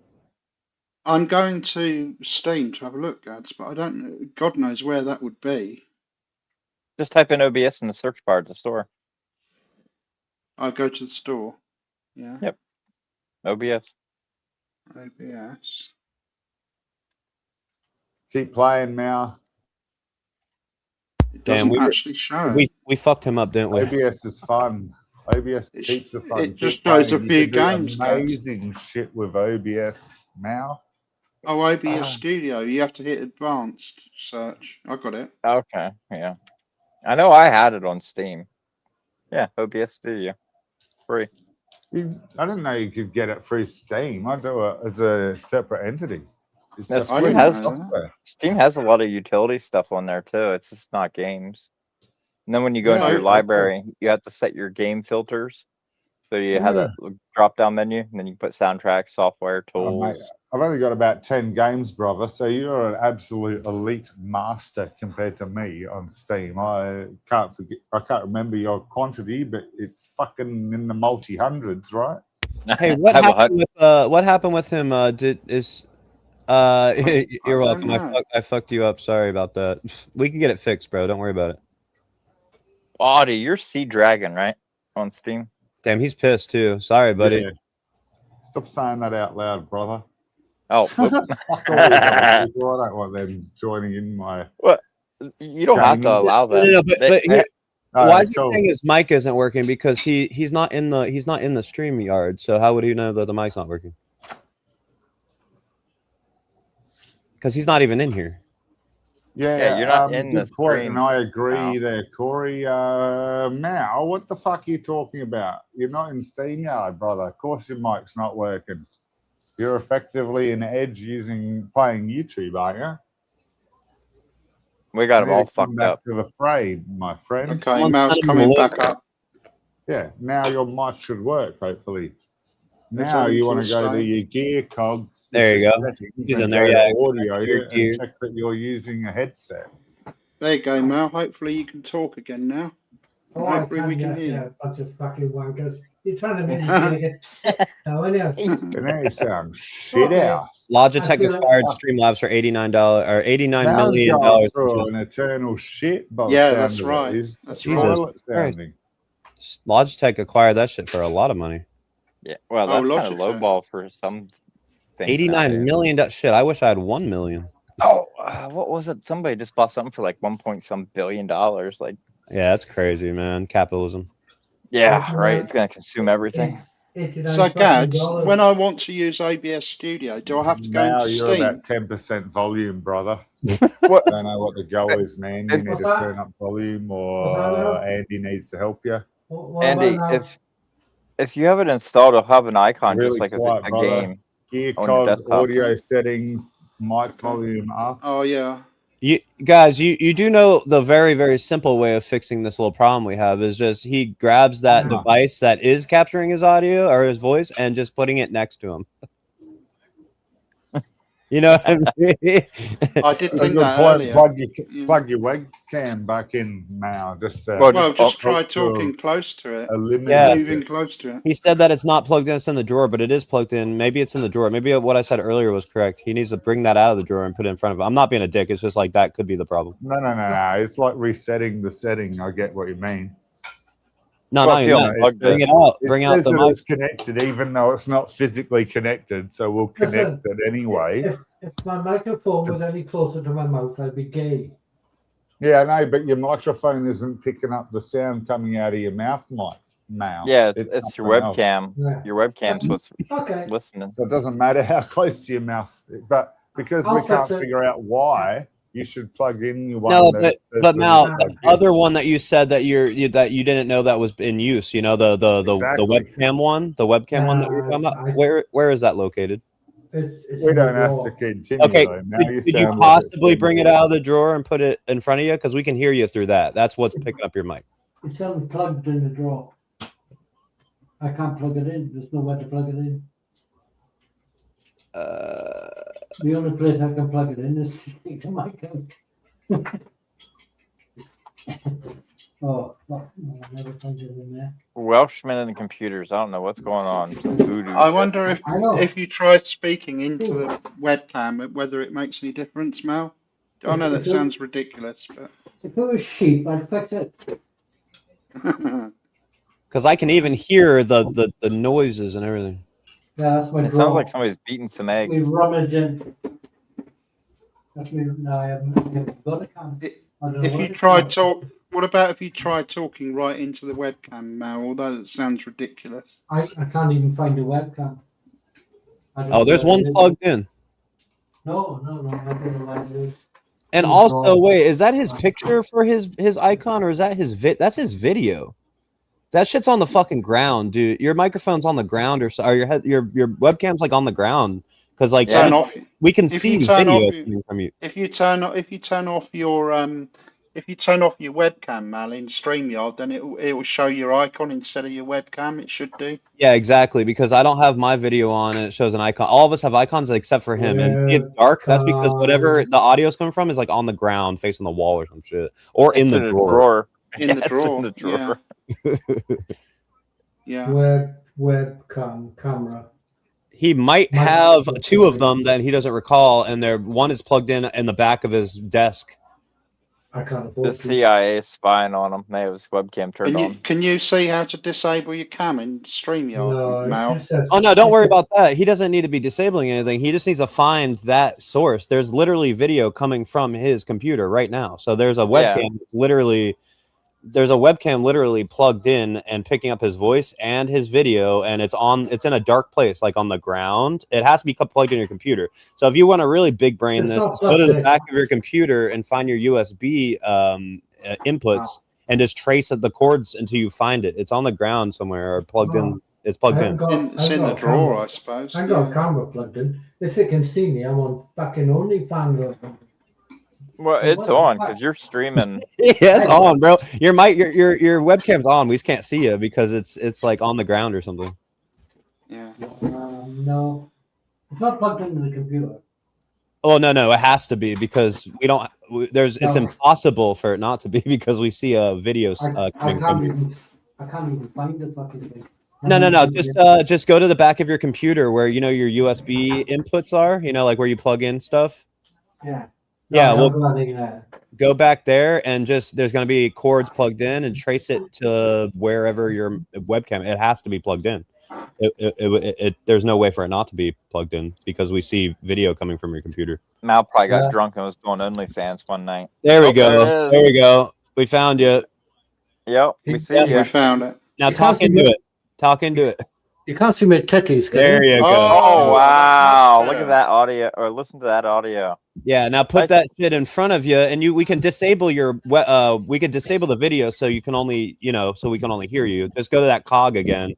I'm going to Steam to have a look, Gads, but I don't know. God knows where that would be. Just type in OBS in the search bar at the store. I'll go to the store. Yeah. Yep. OBS. OBS. Keep playing, Mal. It Damn, doesn't we actually show. We fucked him up, didn't we? OBS is fun. OBS It's- keeps it fun. it just Keep shows playing. a You few can do games, guys. amazing shit with OBS, Mal. Oh, OBS Ah. Studio. You have to hit advanced search. I got it. Okay. Yeah. I know I had it on Steam. Yeah, OBS Studio. Free. I didn't know you could get it through Steam. I do it as a separate entity. It's That's a I Steam didn't free has- know that. software. Steam has a lot of utility stuff on there too. It's just not games. And then when you go Yeah, into your I- library, you have to set your game filters. So you have that drop down menu, and then you put soundtracks, software, Oh, mate, tools. I've only got about 10 games, brother. So you're an absolute elite master compared to me on Steam. I can't remember your quantity, but it's fucking in the multi hundreds, right? Hey, what Have a happened with him? You're welcome. don't know. I fucked you up. Sorry about that. We can get it fixed, bro. Don't worry about it. Audie, you're Sea Dragon, right? On Steam. Damn, he's pissed too. Sorry, buddy. Yeah. Stop saying that out loud, brother. Oh, whoop. Fuck all these other people. I don't want them joining in my. You don't have to Gaming. allow No, them. no, but They- here- Oh, why is he cool. saying his mic isn't working? Because he's not in the stream yard. So how would he know that the mic's not working? Because he's not even in here. Yeah, you're not in good the point, stream and I agree now. there, Corey. Mal, what the fuck are you talking about? You're not in SteamYard, brother. Of course your mic's not working. You're effectively in Edge playing YouTube, aren't you? we got them Need all to come fucked back up. to the fray, my friend. Okay, Someone's Mal's sending coming me a back link. up. Yeah, now your mic should work, hopefully. That's Now all you you want can to go to say. your gear cogs. There which you is go. settings, He's and in there, go yeah. to audio Your and gear. check that you're using a headset. There you go, Mal. Hopefully you can talk again now. Oh, I Hopefully we can yes, hear yeah, you. bunch of fucking wankers. You're trying to make me feel like a now, anyhow. And now you sound shit Okay. out. Logitech I feel like- acquired Streamlabs for $89 or $89 Mal's million going dollars. through an eternal shit by the Yeah, sound that's of right. it. He's That's Jesus right. toilet sounding. Logitech acquired that shit for a lot of money. Yeah. Well, Oh, that's kind of Logitech. lowball for some things. $89 nowadays. million. Shit, I wish I had 1 million. Oh, what was it? Somebody just bought something for like 1 point some billion dollars. Like, Yeah, that's crazy, man. Capitalism. yeah, right. It's gonna consume everything. So, Gads, when I want to use OBS Studio, do I have to go Now into you're Steam? about 10% volume, brother. What? Don't know what the goal is, man. You need What's to that? turn up volume, What's that now? or Andy needs to help you. Andy, if you have it installed, it'll have an icon Really just like quiet, a brother. game. Gear On your cog, desktop. audio settings, mic volume up. Oh, yeah. You guys, you do know the very, very simple way of fixing this little problem we have is just he grabs that Yeah. device that is capturing his audio or his voice and just putting it next to him. You know what I mean? I did A think good that point. earlier. Plug your webcam back in now. Just Well, Well, just try help to talking close to it. eliminate Yeah. Moving it. close to it. He said that it's not plugged in, it's in the drawer, but it is plugged in. Maybe it's in the drawer. Maybe what I said earlier was correct. He needs to bring that out of the drawer and put it in front of him. I'm not being a dick. It's just like that could be the problem. No. It's like resetting the setting. I get what you mean. No, Well, not if even you that. unplug Bring this- it out. It Bring out says the that mic. it's connected, even though it's not physically connected. So we'll connect it anyway. If my microphone was any closer to my mouth, I'd be gay. Yeah, I know, but your microphone isn't picking up the sound coming out of your mouth, Mal. Yeah, it's your something else. webcam. Yeah. Your webcam's what's Okay. listening. So it doesn't matter how close to your mouth, but because I'll we can't fix it. figure out why, you should plug in your one. No, that says but that Mal, it's the plugged in. other one that you said that you didn't know that was in use. You know the Exactly. webcam one, the webcam one that we were talking about. Where is that located? It's We in the don't have drawer. to continue. Okay, though. Now could you sound like possibly it's bring it been- out of the drawer and put it in front of you? Because we can hear you through that. That's what's picking up your mic. It's unplugged in the drawer. I can't plug it in. There's nowhere to plug it in. The only place I can plug it in is to my couch. Oh, fuck. No, I never plugged it in there. Welshman and computers. I don't know what's going on. Some voodoo. I shit. wonder if I know. if you try speaking into the webcam, whether it makes any difference, Mal. I know that sounds ridiculous, but If it was sheep, I'd fix it. Because I can even hear the noises and everything. Yeah, that's my It drawer. sounds like somebody's beating some We eggs. rummage in. That's me. No, I haven't got a cam. I don't know if what you it's try called. what about if you try talking right into the webcam, Mal? Although that sounds ridiculous. I can't even find a webcam. I don't Oh, know there's where one it is. plugged in. No, I don't know where it is. And Oh, also, God. wait, is that his picture for his icon or is that his That's his video. That shit's on the fucking ground, dude. Your microphone's on the ground, or your webcam's like on the ground because like Yeah. Turn off we can if see you turn video off- coming from you. if you turn off your webcam, Mal, in StreamYard, then it will show your icon instead of your webcam. It should do. Yeah, exactly. Because I don't have my video on, and it shows an icon. All of us have icons except for him, and see, it's dark. That's because whatever the audio's coming from is like on the ground, facing the wall or some shit, or in It's the drawer. In Yeah, the it's drawer. in the drawer. Yeah. Webcam camera. He might Might- have two of them that he doesn't recall, and one is plugged in the back of his desk. I can't The afford to. CIA is spying on him. They have his webcam turned on. Can you see how to disable your cam in StreamYard, No, Mal? it just says- Oh no, don't worry about that. He doesn't need to be disabling anything. He just needs to find that source. There's literally video coming from his computer right now. So there's a webcam literally plugged in and picking up his voice and his video, and it's in a dark place, like on the ground. It has to be plugged in your computer. So if you want to really big brain It's this, not just go to plugged the in. back of your computer and find your USB inputs and just trace the cords until you find it. It's on the ground somewhere or plugged in. It's plugged I in. haven't It's in the got a drawer, camera. I suppose. I got a Yeah. camera plugged in. If you can see me, I'm on fucking OnlyFans. Well, it's on because you're streaming. Yeah, it's on, bro. Your mic, your webcam's on. We just can't see you because it's like on the ground or something. Yeah. No, it's not plugged into the computer. Oh no, it has to be because we don't. There's it's No. impossible for it not to be because we see a video I coming can't from you. even. I can't even find the fucking thing. No. Just go to the back of your computer where you know your USB inputs are. You know, like where you plug in stuff. Yeah. Yeah, No, well, go back there and just there's going to be cords plugged in and trace it to wherever your webcam. It has to be plugged in. There's no way for it not to be plugged in because we see video coming from your computer. Mal probably got Yeah. drunk and was doing OnlyFans one night. There we Oh, go. there it is. There we go. We found you. Yep, we see Yeah. We you. found it. Now You talk can't see into me. it. Talk into it. You can't see my titties, can There you? you go. Oh wow! much Look better. at that audio, or listen to that audio. Yeah. Now put that shit in front of you, and we can disable your. We could disable the video so you can only, so we can only hear you. Just go to that cog again,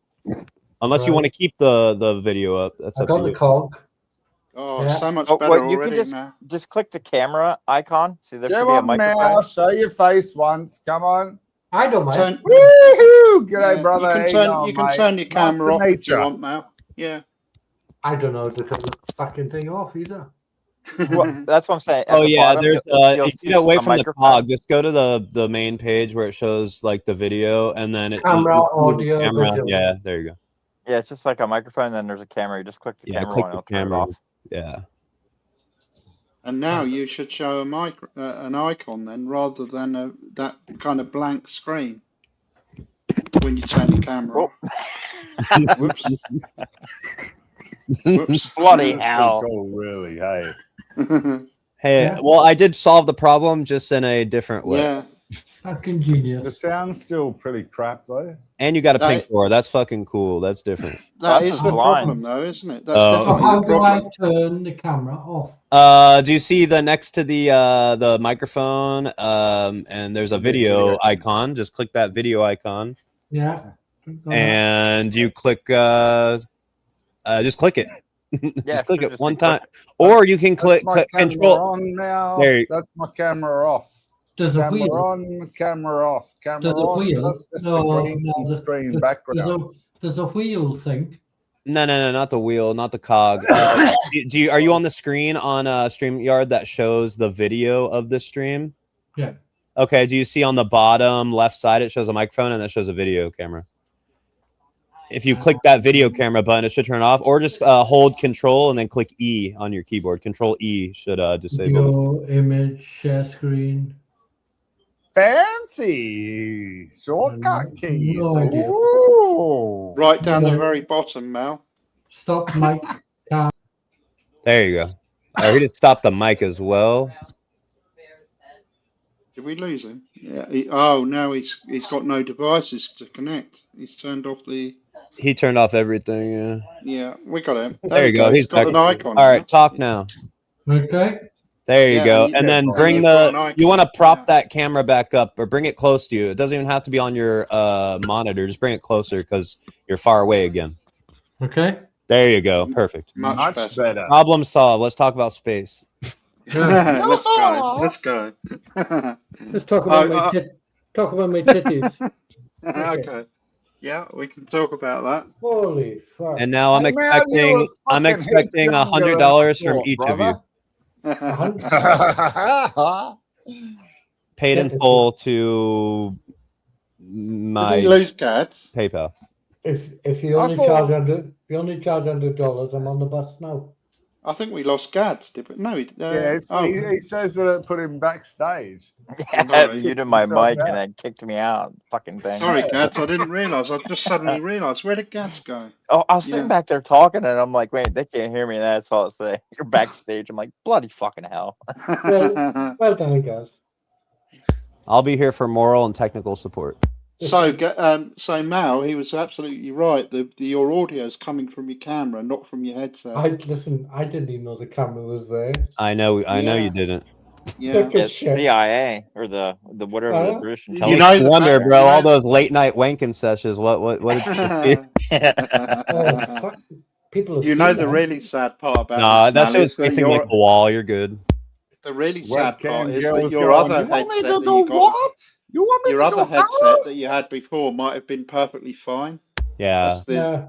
unless you Right. want to keep the video up. That's I up to got the you. cog. Oh, Yeah. so much Oh, better well, you can already just- now. Just click the camera icon. See, there should Come be a on now, microphone. show your face once. Come on. I don't mind. Turn, Woohoo! G'day, yeah, brother. You How can you turn, going, you can mate? turn your Nice camera to off meet if you ya. want, Mal. Yeah. I don't know how to turn the fucking thing off either. Well, that's what I'm saying. At Oh the yeah, bottom, there's you'll if you see get away a from the microphone. cog, just go to the main page where it shows like the video and then Camera, audio, camera. visual. Yeah, there you go. Yeah, it's just like a microphone. And then there's a camera. You just click the Yeah, camera click on, the it'll turn it camera. off. Yeah. And now you should show an icon then, rather than that kind of blank screen when you turn your camera off. Whoops. Whoops. Bloody That's hell! pretty cool, really. Hey. Hey, Yeah. well, I did solve the problem just in a different way. Yeah. Fucking The genius. sound's still pretty crap, though. And you got a That- pink door. That's fucking cool. That's different. That That's is just the blind. problem, though, isn't it? That's Oh. So definitely how the do I problem. turn the camera off? Do you see the next to the microphone? And there's a video icon. Just click that video icon, Yeah. and you click. Just click it. Yeah, just click sure, it just one click time, it. or you can That's click my camera control. on now. There you- That's my camera off. There's a Camera wheel. on, camera off. Camera There's a on. wheel. That's just No, the green no, screen There's background. there's a wheel thing. No, not the wheel, not the cog. Are you on the screen on StreamYard that shows the video of the stream? Yeah. Okay. Do you see on the bottom left side it shows a microphone and that shows a video camera? If you click that video camera button, it should turn off, or just hold Control and then click E on your keyboard. Control E should disable. Video, image, share screen. Fancy shortcut keys. No idea. Ooh. Right down the Yeah. very bottom, Mal. Stop mic. There you go. Oh, he just stopped the mic as well. Did we lose him? Yeah. Oh, now he's got no devices to connect. He's turned off the. He turned off everything. Yeah. Yeah, we got him. There you we go. He's got back. an icon. All right, talk now. Okay. There you Yeah, go. you And did. then And bring you've got an the. icon. You want to prop Yeah. that camera back up or bring it close to you. It doesn't even have to be on your monitor. Just bring it closer because you're far away again. Okay. There you go. Perfect. Much, Much better. better. Problem solved. Let's talk about space. Let's go. Let's go. Let's talk about talk about my titties. Okay. Yeah, we can talk about that. Holy fuck. And now I'm Hey, man, you I'm fucking expecting head $100 younger from than each of you, brother. paid in Yeah. full to Did we my lose Gads? PayPal. If you I only thought- charge $100, I'm on the bus now. I think we lost Gads. Did we? No, Yeah, oh. he says that it put him backstage. Yeah, Sorry. muted my Himself mic out. and then kicked me out. Fucking thing. Sorry, Gads. I didn't realise. I just suddenly realised. Where did Gads go? Oh, I was sitting Yeah. back there talking, and I'm like, wait, they can't hear me. And that's all it say. You're backstage. I'm like, bloody fucking hell. Well done, guys. I'll be here for moral and technical support. So Mal, he was absolutely right. Your audio is coming from your camera, not from your headset. I didn't even know the camera was there. I know Yeah. you didn't. Yeah. Good It's shit. CIA or the whatever the Huh? British You intelligence. know the Wonder, fact- bro. you know- All those late night wanking sessions. What did you see? Oh, fuck. People have You know seen the that. really sad part about Nah, this, that Mal, show's is that facing like the wall. You're good. the really sad part Webcam is girls that your going, other "You want me headset to that do you got, what? You want me your to other do headset how?" that you had before might have been perfectly fine. Yeah. That's the- Yeah.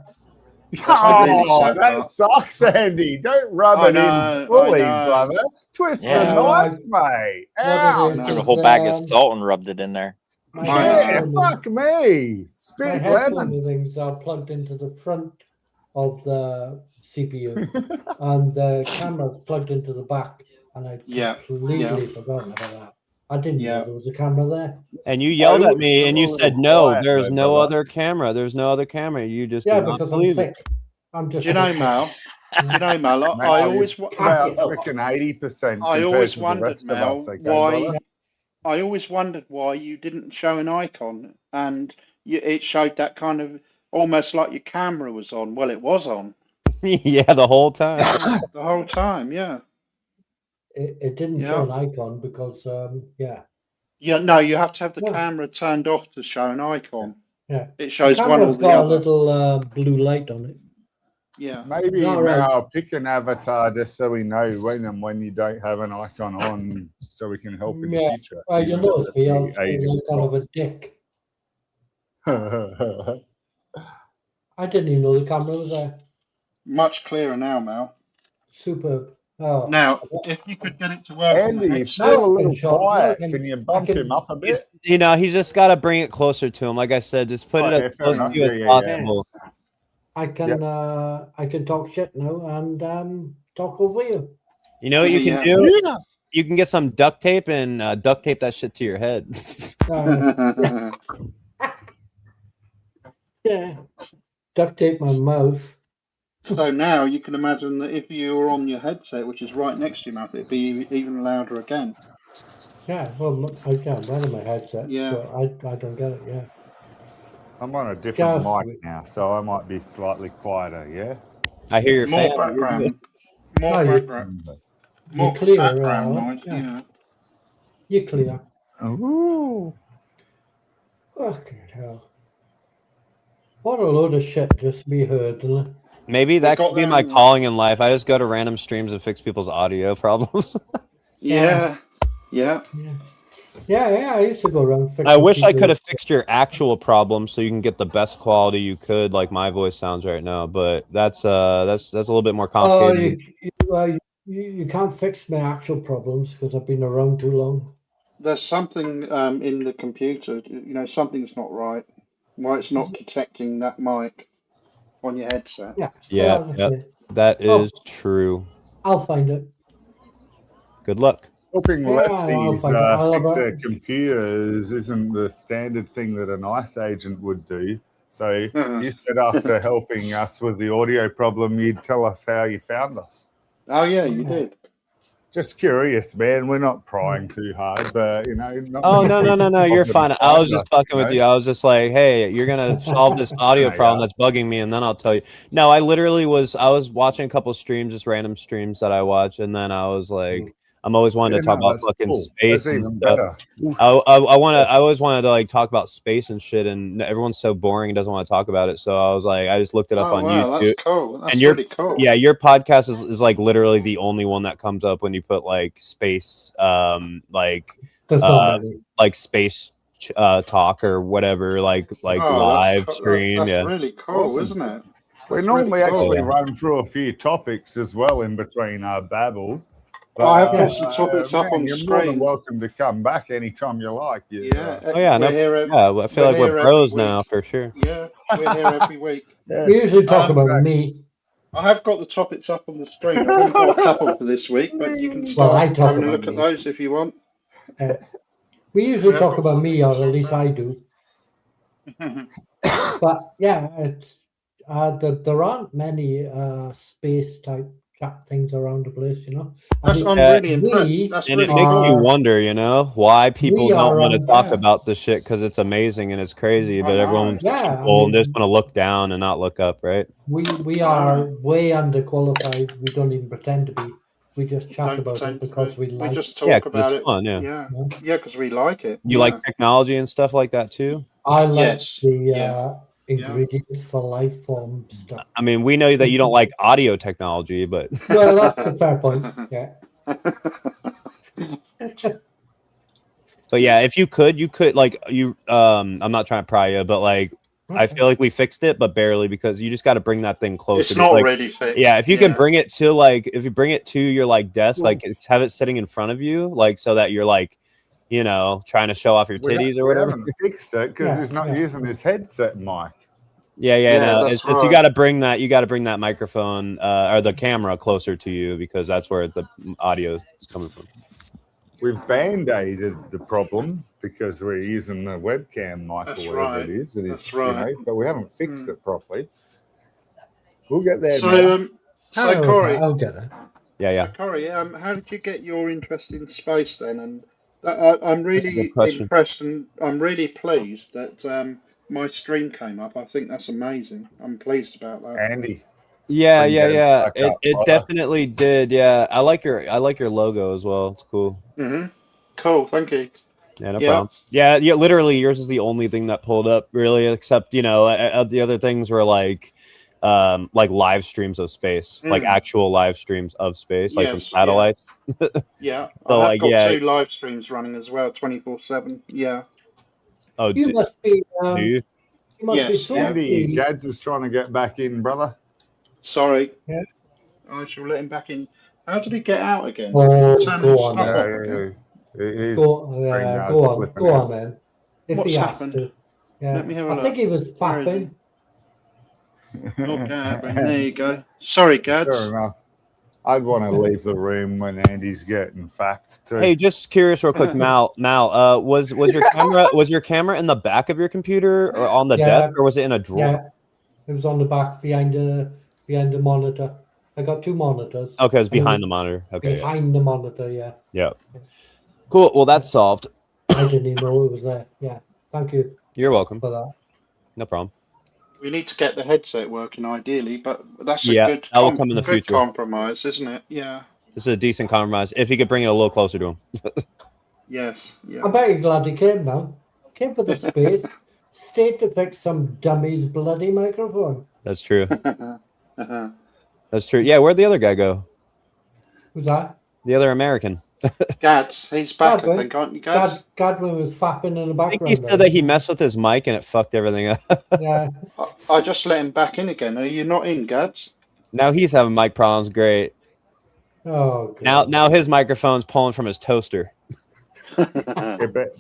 really Oh, sad that part. sucks, Andy. Don't rub I it know, in fully, I know. brother. Twist Yeah. the knife, mate. What it Ow. is, Took a is, whole bag of um, salt and rubbed it in there. My I Yeah, headphone, fuck me. my Spit headphone lemon. things are plugged into the front of the CPU, and the camera's plugged into the back, and I'd Yeah, completely forgotten about that. I didn't Yeah. know there was a camera there. And you yelled I at always me feel and a you little said, no, quiet there's though, no brother. other camera. There's no other camera. You just Yeah, did not because I'm believe it. thick. I'm just. Do you a know, bit Mal? Do you know, Mal? I Mal always, is wa- about Yeah. freaking 80% I compared always to the wondered, rest of Mal, us, okay, why. brother? I always wondered why you didn't show an icon, and it showed that kind of almost like your camera was on. Well, it was on Yeah, the whole time. the whole time. Yeah. It didn't Yeah. show an icon because, yeah. Yeah. No, you have to have the Yeah. camera turned off to show an icon. Yeah. It The shows one camera's or the got a other. little blue light on it. Yeah. Maybe No, right. now pick an avatar just so we know when and when you don't have an icon on, so we can help in the Yeah. future. Well, you notice me, I'll Be show aiding the icon of a dick. the I didn't even know the camera was there. Much clearer now, Mal. Superb. Oh. Now, if you could get it to work on the Andy, he's headset. still a little Now I quiet. can- Can you I bump can- him up a He's, bit? he's just got to bring it closer to him. Like I said, just put it Okay, as fair close enough. to you as Yeah, yeah, yeah. possible. I can talk shit now and talk over you. You know what you can Yeah. do? Yeah. You can get some duct tape and duct tape that shit to your head. Uh, yeah. Duct tape my mouth. So now you can imagine that if you were on your headset, which is right next to your mouth, it'd be even louder again. Yeah, well, I can't run my headset, Yeah. so I don't get it, yeah. I'm on a different Just- mic now, so I might be slightly quieter, yeah? I hear your More fan. background. No, More you- background. You're More clear, background noise. yeah. Yeah. You're clear. Ooh. Fucking hell. What a load of shit just to be heard, isn't it? Maybe that got could be them- my calling in life. I just go to random streams and fix people's audio problems. Yeah. Yeah. Yeah, I used to go around fixing I wish I people's- could have fixed your actual problem so you can get the best quality you could, like my voice sounds right now. But that's a little bit more Oh, complicated. you can't fix my actual problems because I've been around too long. There's something in the computer. You know, something's not right. Why it's not detecting that mic on your headset. Yeah. Yeah, well, yep. okay. That Oh. is true. I'll find it. Good luck. Helping Yeah, I'll lefties find out. I'll fix have a- their computers isn't the standard thing that an ICE agent would do. So you said after helping us with the audio problem, you'd tell us how you found us. Oh yeah, you did. Just curious, man. We're not prying too hard, but you know. Not Oh many no, people you're bother fine. to I was find just us, fucking with know? you. I was just like, hey, you're gonna solve this audio Yeah. problem that's bugging me, and then I'll tell you. No, I literally was. I was watching a couple streams, just random streams that I watch, and then I was like, I'm always wanting to Yeah, talk no, about that's fucking cool. space That's and even stuff. better. I always wanted to like talk about space and shit, and everyone's so boring and doesn't want to talk about it. So I was like, I just looked it up Oh on wow, YouTube. that's cool. That's And you're- really cool. Yeah, your podcast is like literally the only one that comes up when you put like space, There's Uh, not many. like space talk or whatever, like Oh, that's live co- stream. That's yeah. really cool, Awesome. isn't it? We That's normally really cool. actually Yeah. run through a few topics as well in between our babble. I have got some topics up on the you're more than screen. welcome to come back anytime you like. You, Yeah. Oh yeah, no, we're here. yeah. I feel like here we're every bros week. now for sure. Yeah, we're here every week. We usually talk Um, about me. I have got the topics up on the screen. I've only got a couple for this week, but you can start I talk having a about look at me. those if you want. We usually Yeah, talk I've about got me, or at something least to I do. But yeah, it's there aren't many space type chat things around the place, you know. I think I'm Yeah, really impressed. we- That's And really it makes cool. you wonder, you know, why people We don't are want to on- talk yeah. about this shit because it's amazing and it's crazy, I but know. everyone's Yeah, I people and mean- just want to look down and not look up, right? we are way underqualified. We don't even pretend to be. We just chat Don't about pretend it to because be. we like. just talk Yeah, 'cause about it's it. fun, yeah. Yeah, yeah, because we like it. You yeah. like technology and stuff like that too? I like Yes, the yeah. ingredients for life form stuff. I mean, we know that you don't like audio technology, but Well, that's a fair point. Yeah. but yeah, if you could like I'm not trying to pry you, but like I feel like we fixed it, but barely, because you just got to bring that thing closer. It's to, not like, ready fixed. yeah, if you can bring it to like, if you bring it to your like desk, like have it sitting in front of you, like so that you're like, you know, trying to show off your titties or we whatever. haven't fixed it because he's not using his headset mic. Yeah, no, that's it's just you right. got to bring that. You got to bring that microphone or the camera closer to you, because that's where the audio is coming from. We've band-aided the problem because we're using the webcam mic That's or whatever right. it is. That's right. But we haven't fixed it properly. We'll get there now. So Corey, I'll get it. Yeah. So Corey, how did you get your interest in space then? And I'm That's a good really question. impressed, and I'm really pleased that my stream came up. I think that's amazing. I'm pleased about that. Andy. Yeah. back It up, brother. definitely did. Yeah, I like your logo as well. It's cool. Cool. Thank you. Yeah, no problem. Yeah. Literally, yours is the only thing that pulled up, really, except, you know, the other things were like live streams of space, like actual live streams of space, like from satellites. Yeah. So, I have like, got yeah. 2 live streams running as well, 24/7. Yeah. Oh, You must be. do you? You must be Yes, so Andy, pleased. Gads is trying to get back in, brother. Sorry. Yeah. I shall let him back in. How did he get out again? Oh, Turn go and on, stop man. off again? Go on, man. If What's he has happened? to. Yeah. Let me have a I look. think he was Where is fapping. Okay, there you go. Sorry, Gads. Fair enough. I'd want to leave the room when Andy's getting fapped too. Hey, just curious, real quick, Mal. Was your camera in the back of your computer or on the desk, or was it in a drawer? Yeah, it was on the back behind the monitor. I got 2 monitors. Okay, it was behind the monitor. Okay. Behind the monitor, yeah. Yeah. Cool. Well, that's solved. I didn't even know it was there. Yeah. Thank you You're welcome. for that. No problem. We need to get the headset working ideally, but that's Yeah, a good, that will come in the good future. compromise, isn't it? Yeah. This is a decent compromise. If you could bring it a little closer to him. Yes. Yeah. I'm very glad he came now. Came for the space. Stayed to fix some dummy's bloody microphone. That's true. That's true. Yeah, where'd the other guy go? Who's that? The other American. Gads, he's back, I Godwin. think, aren't you, Gads? Godwin was fapping in the I think background. he said that he messed with his mic and it fucked everything up. Yeah. I just let him back in again. Are you not in, Gads? Now he's having mic problems. Great. Oh, God. Now his microphone's pulling from his toaster. Yeah,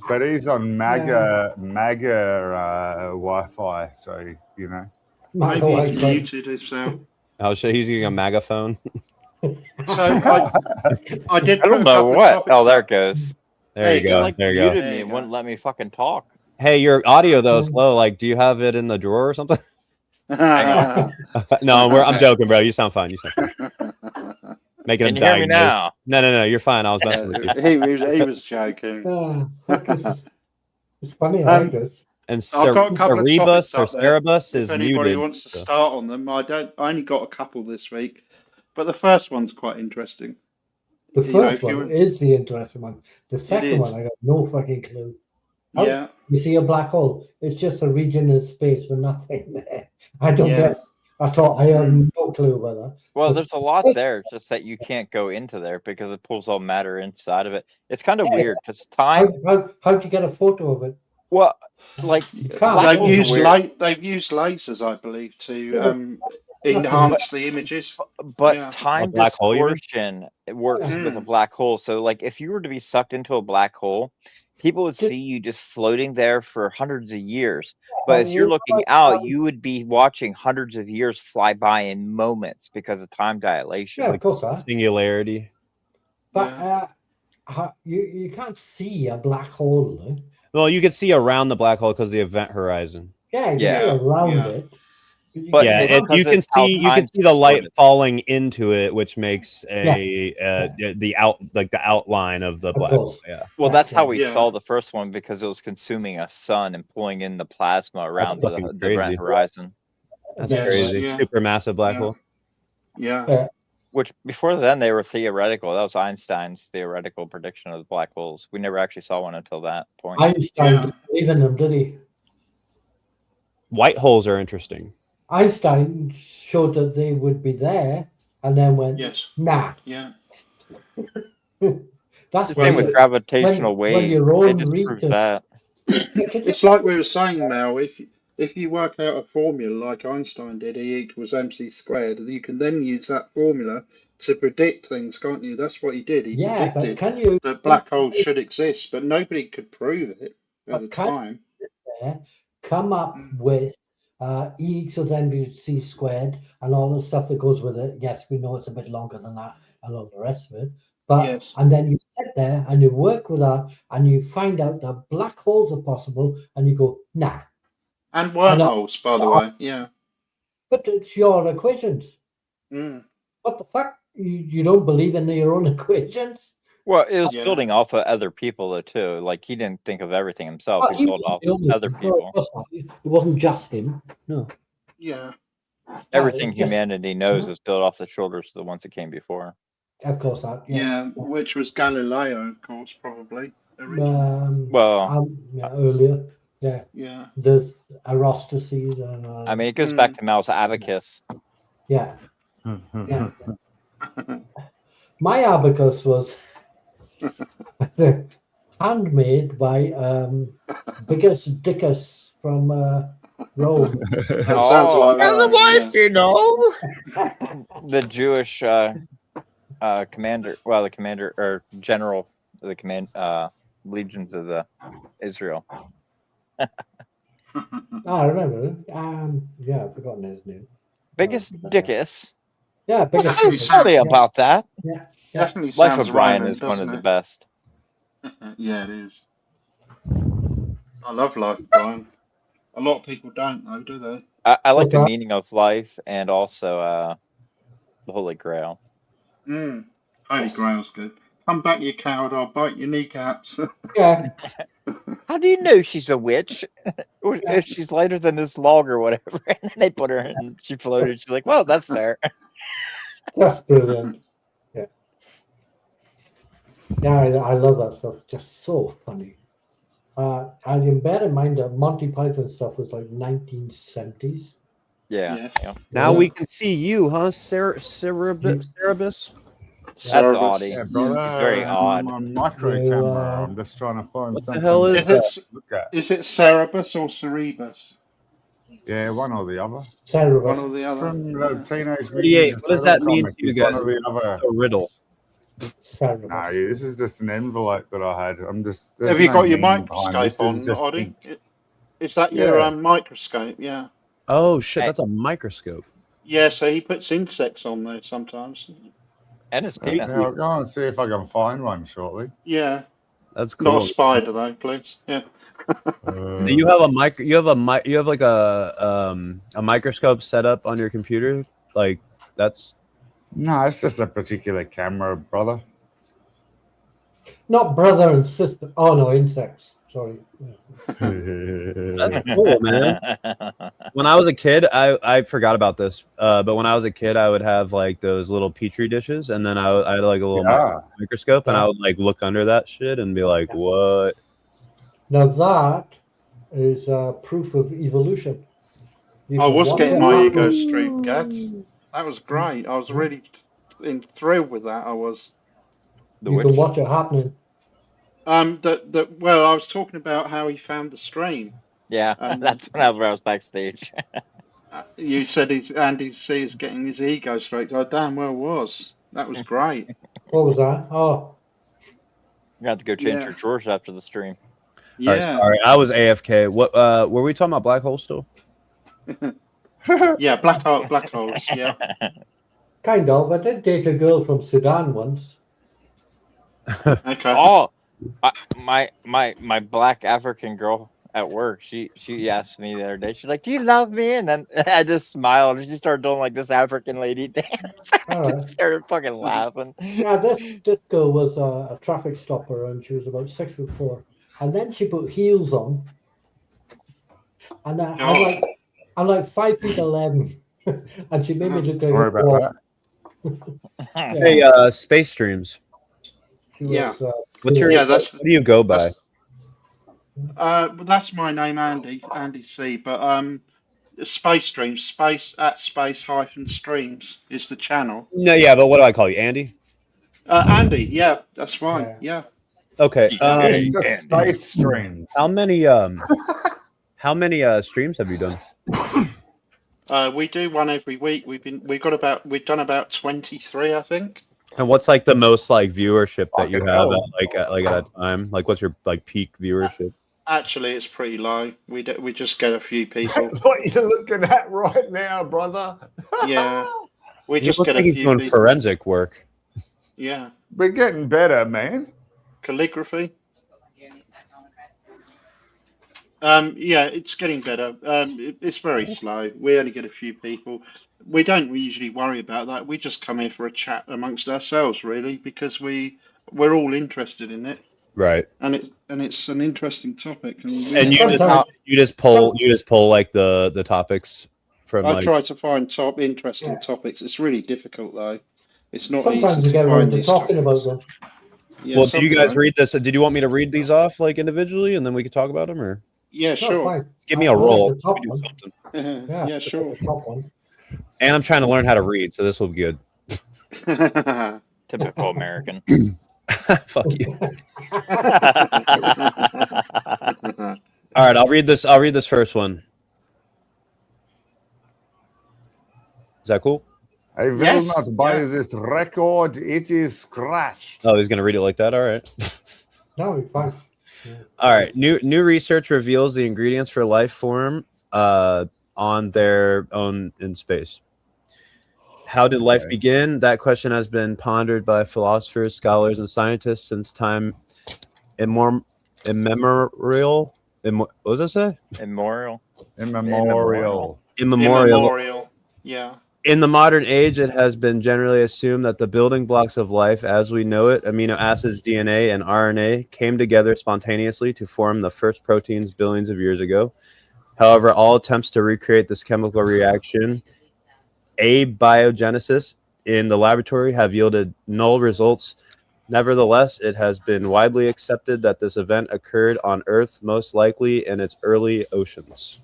but he's on MAGA Wi-Fi, so you know. My Maybe wife he's said- muted himself. Oh shit, he's using a MAGA phone. So I did. I don't know what. Oh, there it goes. There you you go. go. Like There you go. muted There me you and go. wouldn't let me fucking talk. Hey, your audio though is slow. Like, do you have it in the drawer or something? No, I'm joking, bro. You sound fine. You sound fine. Making Can him you hear me diagnose. now? No. You're fine. I was messing with you. he was joking. It's funny, I guess. And I've got a couple of Cerebus topics or up there. Cerebus If is anybody muted. wants to so- start on them, I only got a couple this week, but the first one's quite interesting. The You know, first if you one were- is the interesting one. The second is. one, I got no fucking clue. Oh. Yeah, You see a black hole. It's just a region in space with nothing there. I don't Yeah. get it. I thought I have no clue about that. Well, But- there's a lot there. It's just that you can't go into there because it pulls all matter inside of it. It's kind of Yeah. weird because time. How'd you get a photo of it? Well, like can't. black they've holes are used weird, they've used lasers, I believe, to Yeah. enhance the images. but Yeah. time A black hole, you mean? distortion it works Yeah. with a black hole. So, like, if you were to be sucked into a black hole, people would Did- see you just floating there for hundreds of years. Yeah, But as you're you- looking out, you would be watching hundreds of years fly by in moments because of time dilation. Yeah, Like of course. That. Singularity. But you can't see a black hole. Though. Well, you could see around the black hole because of the event horizon. Yeah, you Yeah. can see around Yeah. it. But yeah, it's because you can it's how see time's the light distorted. falling into it, which makes the outline of the Of black course. hole. Yeah. Well, Yeah, that's how yeah. we Yeah. saw the first one because it was consuming a sun and pulling in the plasma around the fucking event crazy. horizon. That's Yeah. crazy. Yeah. Supermassive black Yeah. hole. Yeah, Which before then they were theoretical. That was Einstein's theoretical prediction of the black holes. We never actually saw one until that point. Einstein Yeah. didn't believe in them, did he? White holes are interesting. Einstein showed that they would be there and then went, yes, nah. yeah. That's The same with weird. gravitational when waves. your They own just proved research- that. It's like we were saying, Mel. If if you work out a formula like Einstein did, E=mc², you can then use that formula to predict things, can't you? That's what he did. He Yeah, but predicted can you that black holes should exist, but nobody could prove it at the But can- time. come up with E=mc² and all the stuff that goes with it? Yes, we know it's a bit longer than that and all the rest of it. But Yes. and then you sit there and you work with that and you find out that black holes are possible and you go, nah. And wormholes, by the way. Yeah. But it's your equations. Mm. What the fuck? You don't believe in your own equations? Well, it was Yeah. building off of other people though too. Like he didn't think of everything himself. Oh, He built wasn't off the only- other no, people. it wasn't just him. No. Yeah. Everything it's just- humanity knows is built off the shoulders of the ones that came before. Of course not. Yeah. Which was Galileo, of course, probably. Originally. Well, Earlier. Yeah. Yeah. The Aristotles. I mean, it goes back to Mal's abacus. Yeah. Yeah. My abacus was handmade by Bigus Dickus from Rome. That sounds like right, you know. The Jewish commander, well, the commander or general of the command legions of the Israel. I remember. Yeah, I've forgotten his name. Biggest Dickus. Yeah, Bigus Definitely Dickus. Sorry about that. Definitely Life sounds of Brian Roman, is one of doesn't the it? best. Yeah, it is. I love Life of Brian. A lot of people don't, though, do they? I like What's the that? meaning of life and also the Holy Grail. Mm. Holy Grail's good. Come back, you coward! I'll bite your kneecaps. Yeah. How do you know she's a witch? Or if she's lighter than this log or whatever. And then they put her in and she floated. She's like, well, that's fair. That's brilliant. Yeah. Yeah, I love that stuff. Just so funny. And you bear in mind that Monty Python stuff was like 1970s. Yeah. Yes. yeah. Now Yeah. we can see you, huh, Cerebus? That's Cerebus. oddie. Yeah, brother. It's very odd. I'm on micro Yeah. camera. I'm just trying to find What the something. hell is Is that? it Look at. is it Cerebus or Cerebus? Yeah, one or the other. One Cerebus. or the other. From the Teenage 38, Mutant what does Ninja that mean comic, to you it's one guys? or the other. A riddle. Cerebus. No, this is just an envelope that I had. I'm just. there's Have you no got your meaning behind microscope this. This is on, just Oddie? ink. Is that your Yeah. microscope? Yeah. Oh shit, Hey. that's a microscope. Yeah, so he puts insects on there sometimes. And his Yeah, penis. I'll go and see if I can find one shortly. Yeah. That's Not cool. a spider though, please. Yeah. You have a you have like a microscope set up on your computer? Like that's No, it's just a particular camera, brother. Not brother and sister. Oh no, insects. Sorry. that's cool, man. When I was a kid, I forgot about this. But when I was a kid, I would have like those little petri dishes, and then I had like a little Yeah. microscope, and I would like look under that shit and be like, "What?" Now that is proof of evolution. You I can was watch getting it my happen. ego stream, Gads. That was great. I was really thrilled with that. I was. The You witch. can watch it happening. Well, I was talking about how he found the stream. Yeah, that's whenever I was backstage. You said Andy C is getting his ego stroked. I damn well was. That was great. What was that? Oh, You have to go change Yeah. your drawers after the stream. All right, Yeah. sorry, I was AFK. What were we talking about? Black hole still? Yeah, black holes. Yeah. kind of. I did date a girl from Sudan once. Okay. Oh, my black African girl at work. She asked me the other day. She's like, "Do you love me?" And then I just smiled. And she started doing like this African lady dance. All I right. started fucking laughing. Yeah, this girl was a traffic stopper and she was about 6'4", and then she put heels on, and I'm like 5'11", and she made me look like Sorry a about dwarf. that. Hey, Space Streams. She Yeah. was, What's your? Yeah, that's What do you go by? that's my name, Andy C. But Space Streams, space hyphen streams is the channel. No, yeah, but what do I call you, Andy? Andy, yeah, that's fine. Yeah. Okay. It's just space streams. How many How many streams have you done? We do one every week. We've done about 23, I think. And what's like the most like viewership that you Fucking have hell. at a time? Like, what's your like peak viewership? Actually, it's pretty low. We just get a few people. What you're looking at right now, brother? Yeah. We He just looks get like a he's few doing people. forensic work. Yeah. We're getting better, man. Calligraphy. Yeah, it's getting better. It's very slow. We only get a few people. We don't usually worry about that. We just come here for a chat amongst ourselves, really, because we're all interested in it, Right. and it's an interesting topic. And And you Sometimes- just pull like the topics from I like. try to find interesting topics. It's really difficult though. It's not Sometimes easy we get to around find to these talking topics. about them. Yeah, Well, do you guys sometimes. read this? Did you want me to read these off like individually, and then we could talk about them, or Yeah, No, sure. fine. give me a I like roll? the top We do one. something. Yeah, Yeah, sure. The top one. And I'm trying to learn how to read, so this will be good. Typical American. Fuck you. All right, I'll read this. I'll read this first one. Is that cool? I will Yes, not buy yeah. this record. It is scratched. Oh, he's gonna read it like that. All right. No, it's fine. All right. New research reveals the ingredients for life form on their own in space. How did life Okay. begin? That question has been pondered by philosophers, scholars, and scientists since time immemorial. What does that say? Immemorial. Immemorial. Immemorial. Yeah. In the modern age, it has been generally assumed that the building blocks of life as we know it, amino acids, DNA, and RNA, came together spontaneously to form the first proteins billions of years ago. However, all attempts to recreate this chemical reaction, abiogenesis, in the laboratory have yielded null results. Nevertheless, it has been widely accepted that this event occurred on Earth, most likely in its early oceans.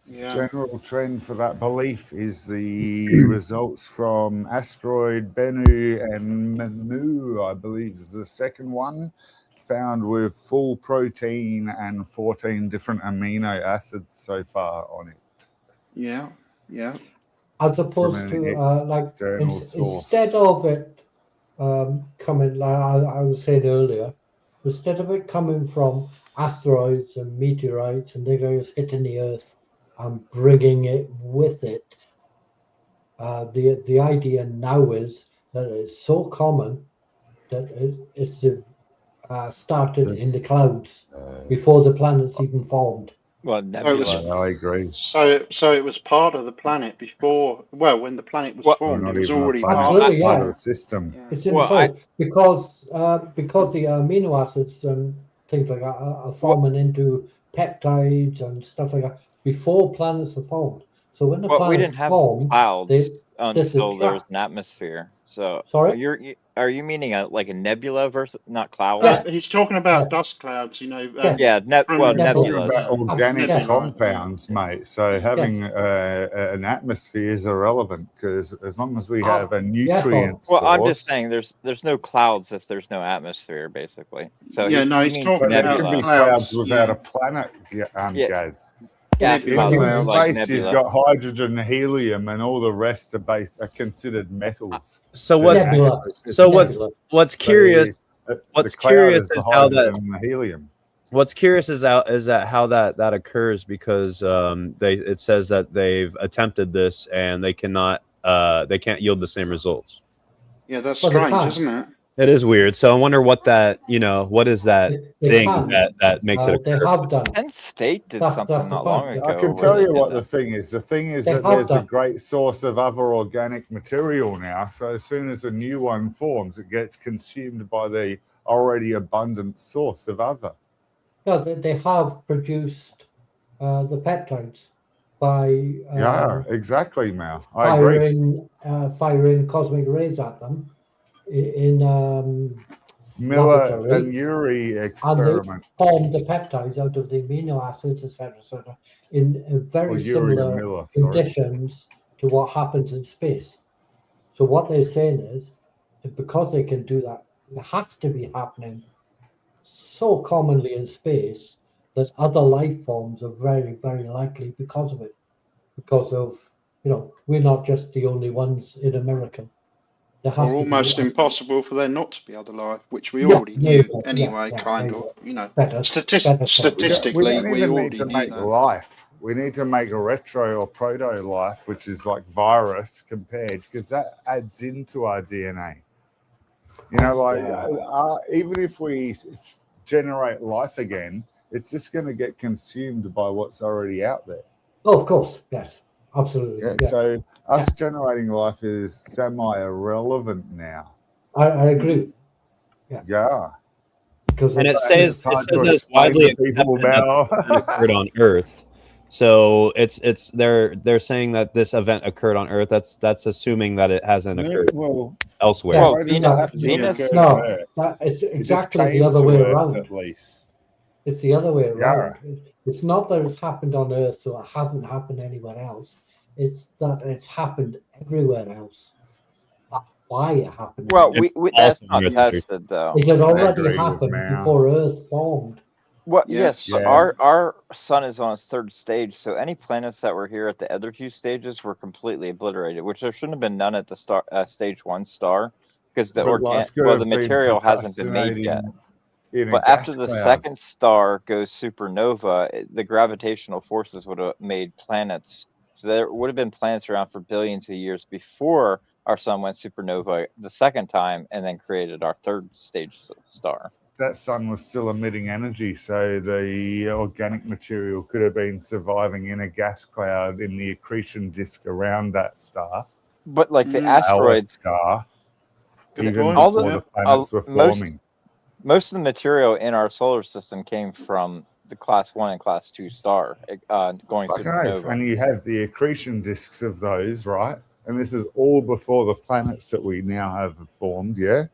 Yeah. General trend for that belief is the results from asteroid Bennu and Manu, I believe is the second one, found with full protein and 14 different amino acids so far on it. Yeah. Yeah. As opposed an to like external source. instead of it coming, like I was saying earlier, instead of it coming from asteroids and meteorites and things like this hitting the Earth and bringing it with it, the idea now is that it's so common that it's started in the clouds before the planets even formed. Well, it was- nebula. Yeah, I agree. So it was part of the planet before. Well, when the planet was Well, We're formed, not it was even a already planet, part. Absolutely, part yeah. of the system. Yeah. It's in Well, the clouds because the amino acids and things like that are forming into peptides and stuff like that before planets are formed. So when the Well, we planets didn't have formed, clouds they- until there was attract- an atmosphere. So Sorry? are you meaning like a nebula versus not clouds? Yeah. He's talking about Yeah. dust clouds, Yeah. Yeah, From- well, That's Talking nebulas. about organic Nebula, compounds, mate. So having an atmosphere is irrelevant because as long as we have a nutrient Well, source. I'm just saying there's no clouds if there's no atmosphere, basically. So Yeah, no, he he's means talking But there about can be nebula. clouds clouds, without yeah. a planet, Yeah. Gads. Gas Nebula. In clouds space, like you've nebula. got hydrogen, helium, and all the rest are considered metals. So what's Nebula. so Nebula. what's curious? The What's cloud curious is the is how that- hydrogen and the helium. What's curious is that how that occurs because it says that they've attempted this and they can't yield the same results. Yeah, that's Well, they strange, can't. isn't it? It is weird. So I wonder what that what is that They thing can. that makes it They occur? have done. Penn State did That's something the not point. long ago. I can where tell they you did what the that. thing is. The thing is They that have there's a done. great source of other organic material now. So as soon as a new one forms, it gets consumed by the already abundant source of other. No, they have produced the peptides by Yeah, exactly, Mal. I agree. firing cosmic rays at them in Miller laboratory. and Urey and experiment. they formed the peptides out of the amino acids, etc., in Or very Urey similar and Miller, sorry. conditions to what happens in space. So what they're saying is that because they can do that, it has to be happening so commonly in space that other life forms are very, very likely because of it. Because of, we're not just the only ones in a miracle. There has Or to almost be impossible for there not to be other life, which we Yeah, already there you knew go. anyway, Yeah, kind there you of. go. You know, better. We statistically, don't we even need already to knew make that. life. We need to make a retro or proto life, which is like virus compared, because that adds into our DNA. You know, like even if we generate life again, it's just going to get consumed by what's already out there. Oh, of course, yes, absolutely. Yeah. Yeah. So us generating life is semi-irrelevant now. I agree. Yeah. Because And it It's says hard to that it's explain widely to people accepted that now. this event occurred on Earth. So it's they're saying that this event occurred on Earth. That's assuming that it hasn't occurred Well, elsewhere. Yeah. Well, why does it Venus, have to be Venus, occurred no, on Earth? it's It just exactly the came other to way Earth, around. at least. It's the other way Yeah. around. It's not that it's happened on Earth, so it hasn't happened anywhere else. It's that it's happened everywhere else. That's why it happened. well, It's that's also not Earth. tested though. It had I already agree with happened Mao. before Earth formed. Well, Yeah. yes, Yeah. our sun is on its third stage, so any planets that were here at the other two stages were completely obliterated, which there shouldn't have been none at the stage 1 star because But life could the have been material hasn't been made yet. procrastinating in a But after gas the cloud. second star goes supernova, the gravitational forces would have made planets. So there would have been planets around for billions of years before our sun went supernova the second time and then created our third stage star. That sun was still emitting energy, so the organic material could have been surviving in a gas cloud in the accretion disk around that star, But like the Mm. our asteroids, star, Good even point. all the- before Yeah. the planets were forming. most of the material in our solar system came from the class 1 and class 2 star going Fucking supernova. oath. And you have the accretion disks of those, right? And this is all before the planets that we now have formed, yeah?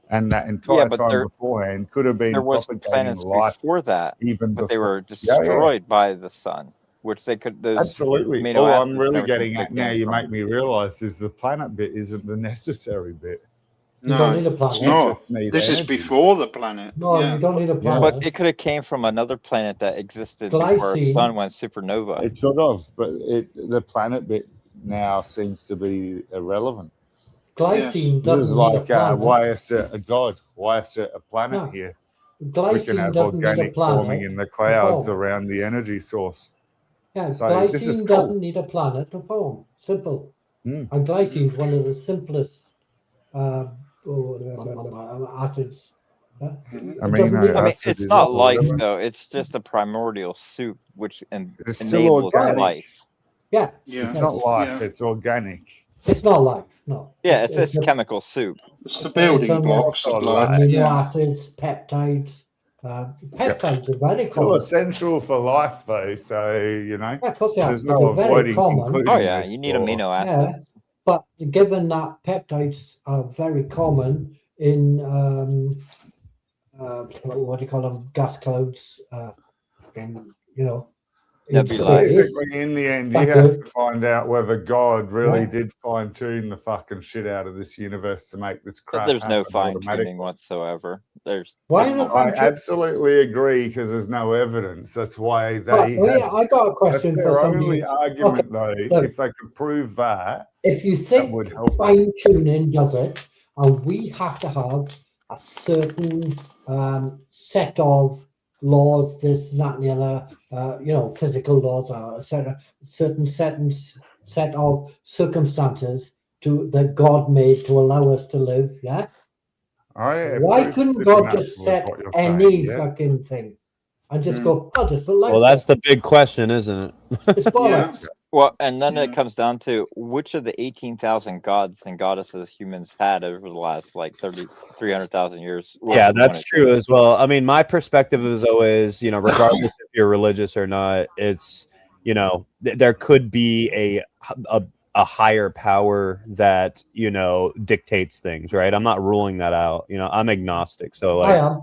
And that entire but time beforehand could have been there was propagating planets life before that, even but they before. were destroyed by the sun, which they could those Absolutely. amino All acids I'm and really everything getting could at have now, came you from. make me realize, is the planet bit isn't the necessary bit. You don't No, need a it's planet. not. Just need This is energy. before the planet. No, Yeah. you don't need a Yeah. planet. But it could have came from another planet that existed before our Glycine. sun went supernova. It could have, but the planet bit now seems to be irrelevant. Glycine This is doesn't need a like, planet. why is it a god? Why is it a planet No. here? We can Glycine have doesn't need a organic forming planet in the to clouds form. around the energy source. Yeah, So this is glycine cool. doesn't need a planet to form. Simple. Mm. And glycine is one of the simplest acids. It doesn't need Amino I mean, acid it's is not life irrelevant. though. It's just a primordial soup which It's still enables organic. life. Yeah, Yeah. It's not life, Yeah. it's organic. it's not life. No. Yeah, it's a- chemical soup. It's the building It's blocks of life. amino Yeah. acids, peptides. Peptides are very It's still common. essential for life, though. So Yeah, of course they are. there's But no they're very avoiding common. concluding Oh yeah, this you need or- amino Yeah, acids. but given that peptides are very common in what do you call them, gas clouds, and in Nebulae. space. Basically, in the end, you Thank have you. to find out whether God really Yeah. did fine tune the fucking shit out of this universe to make this crap But there's no happen fine automatically. tuning whatsoever. There's Why it's not? all- I absolutely agree because there's no evidence. That's why they. I got a That's question their for somebody. only argument, though. look. If they could prove that, If you that think would help. fine tuning does it, and we have to have a certain set of laws, this, that, and the other, physical laws, certain set of circumstances that God made to allow us to live. Yeah. Oh, Why couldn't God just set any yeah? fucking thing and just Mm. go? Oh, just put lights Well, that's on. the big question, isn't it? It's bollocks. Well, and then Yeah. it comes down to which of the 18,000 gods and goddesses humans had over the last 300,000 years. Yeah, was that's appointed true to. as well. I mean, my perspective is always, regardless if you're religious or not, it's, there could be a higher power that, dictates things, right? I'm not ruling that out. I'm agnostic. So I am.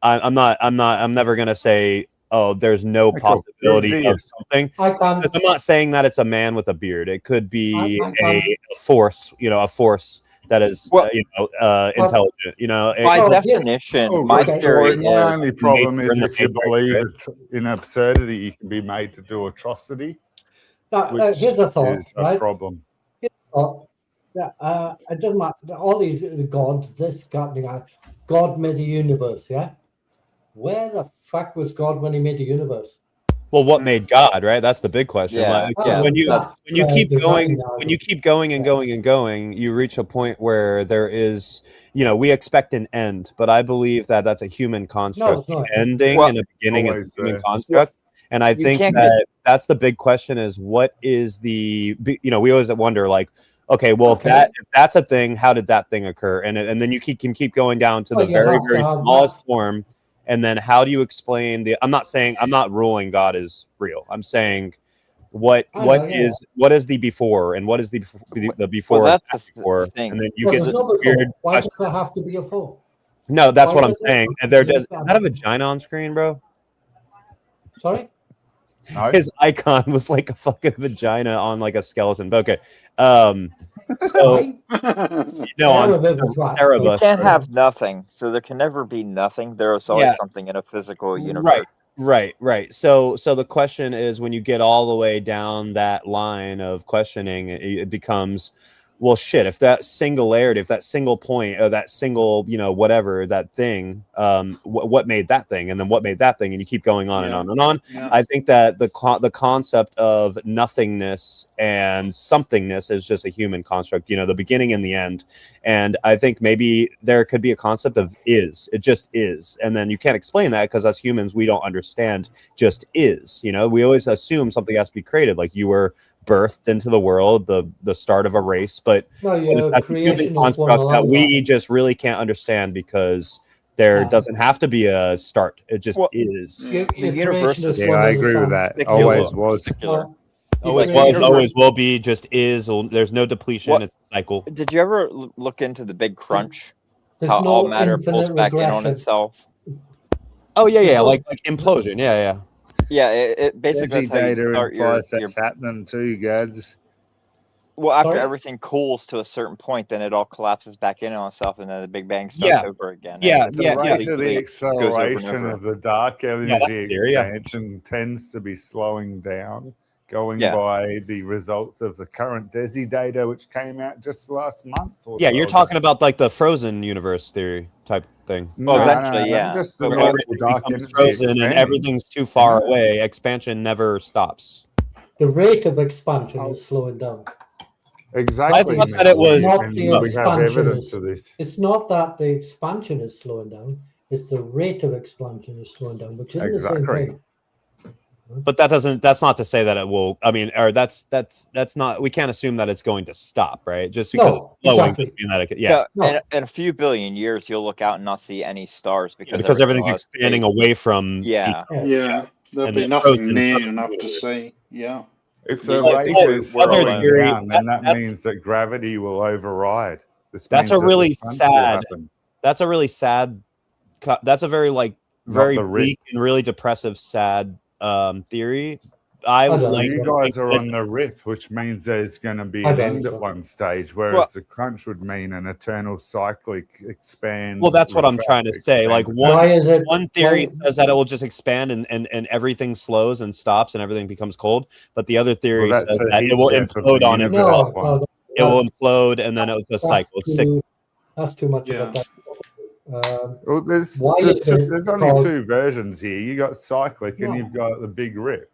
I'm never going to say, oh, there's no Okay, cool. possibility You're a of deist. something. I can. Because I'm not saying that it's a man with a beard. It could be I a force, a force that is Well- intelligent. You know, By Oh, yeah. definition, Oh, my okay. theory my is only problem nature is and the if you matrix, believe right? in absurdity, you can be made to do atrocity, Now, which here's a thought, is a right? problem. Oh, yeah, it doesn't matter. All these gods, this God, the guy, God made the universe, yeah? Where the fuck was God when he made the universe? Well, what made God, right? That's the big question. Yeah, Like, 'cause Oh, when you that's when you the keep going, divine when you keep going and going and going, you reach a point where there is, we expect an end, but I believe that that's a human No, construct. it's not. Ending Well, and a beginning is always a human there. construct, and I You think can't that that's the big question: is what is the, we always wonder, like, okay, well, Okay. if that's a thing, how did that thing occur? And then you can keep going down to Well, the you very have to very have smallest that. form. And then how do you explain I'm not ruling God is real. I'm saying what I know, yeah. is the before and what is the before well, that's and the before, thing. and then you Well, get there's this no weird before. Why does question. there have to be a four? No, that's Why what I'm does it saying. have There to be does, a is that a vagina on screen, bro? Sorry? No? His icon was like a fucking vagina on like a skeleton. But okay. So Why? no, on Yeah, but it's right. You Cerebus. can't have nothing, so there can never be nothing. There is always Yeah. something in a physical universe. Right. So the question is, when you get all the way down that line of questioning, it becomes, well, shit, if that singularity, if that single point, or that single, whatever, that thing, what made that thing, and then what made that thing, and you keep going on and Yeah. on and on. Yeah. I think that the concept of nothingness and somethingness is just a human construct, the beginning and the end. And I think maybe there could be a concept of is. It just is. And then you can't explain that because as humans, we don't understand just is. We always assume something has to be created, like you were birthed into the world, the start of a race. But No, your that's a human creation is one construct that along we just really can't understand because there Ah. doesn't have to be a start. It just Well, is. Your The universe creation is Yeah, one I of the agree with songs. that. Secular. Always was. Secular. No, Always your was, creation- always will be, just is. There's no depletion. What- It's a cycle. Did you ever look into the Big Crunch? There's How all no matter pulls infinite back in on regression. itself? Oh yeah, No. like implosion. Yeah. Yeah, it basically Desi that's how you data start your, implies that's happening too, guys. well, after Sorry? everything cools to a certain point, then it all collapses back in on itself, and then the Big Bang starts Yeah. over again. Yeah, and The yeah, rate of the it goes over and acceleration over. of the dark that's energy a theory, yeah. expansion tends to be slowing down, going Yeah. by the results of the current Desi data, which came out just last month. Or Yeah, so you're ago. talking about like the frozen universe theory type thing. Well, No, eventually, no, yeah. just the But Where normal everything dark becomes energy frozen and expanding. everything's too far Yeah. away. Expansion never stops. The rate of expansion is slowing down. Exactly. I thought that it was- Not and the we have expansion evidence is- of this. It's not that the expansion is slowing down, it's the rate of expansion is slowing down, which isn't the Exactly. same thing. But that's not to say that it will. I mean, or that's not. We can't assume that it's going to stop, right? Just because No, it's slowing exactly. doesn't mean that it could, yeah. No. In a few billion years, you'll look out and not see any stars because Everything's else expanding stays- away from. Yeah. Yeah. There'll And be then nothing frozen near frozen enough to universe. see. Yeah. If the Yeah, rate but is we're all slowing in- theory, down, then that that's- means that gravity will override. This That's means a that the really crunch will sad- happen. That's a really sad. That's a very very the rip. bleak and really depressive, sad theory. I I don't like. You know. guys are on the rip, which means there's going to be I an don't end at know. one stage, whereas Well- the crunch would mean an eternal cyclic expand. Well, that's what I'm trying to say. Like Why is it? one theory why- says that it will just expand and everything slows and stops and everything becomes cold. But the other theory Well, that's says the that heat it will death of implode the on universe. itself. No, no, It will implode and then it will just cycle. It's sick. That's too much Yeah. about that. Well, there's Why is it there's only called- two versions here. You got cyclic and No. you've got the big rip.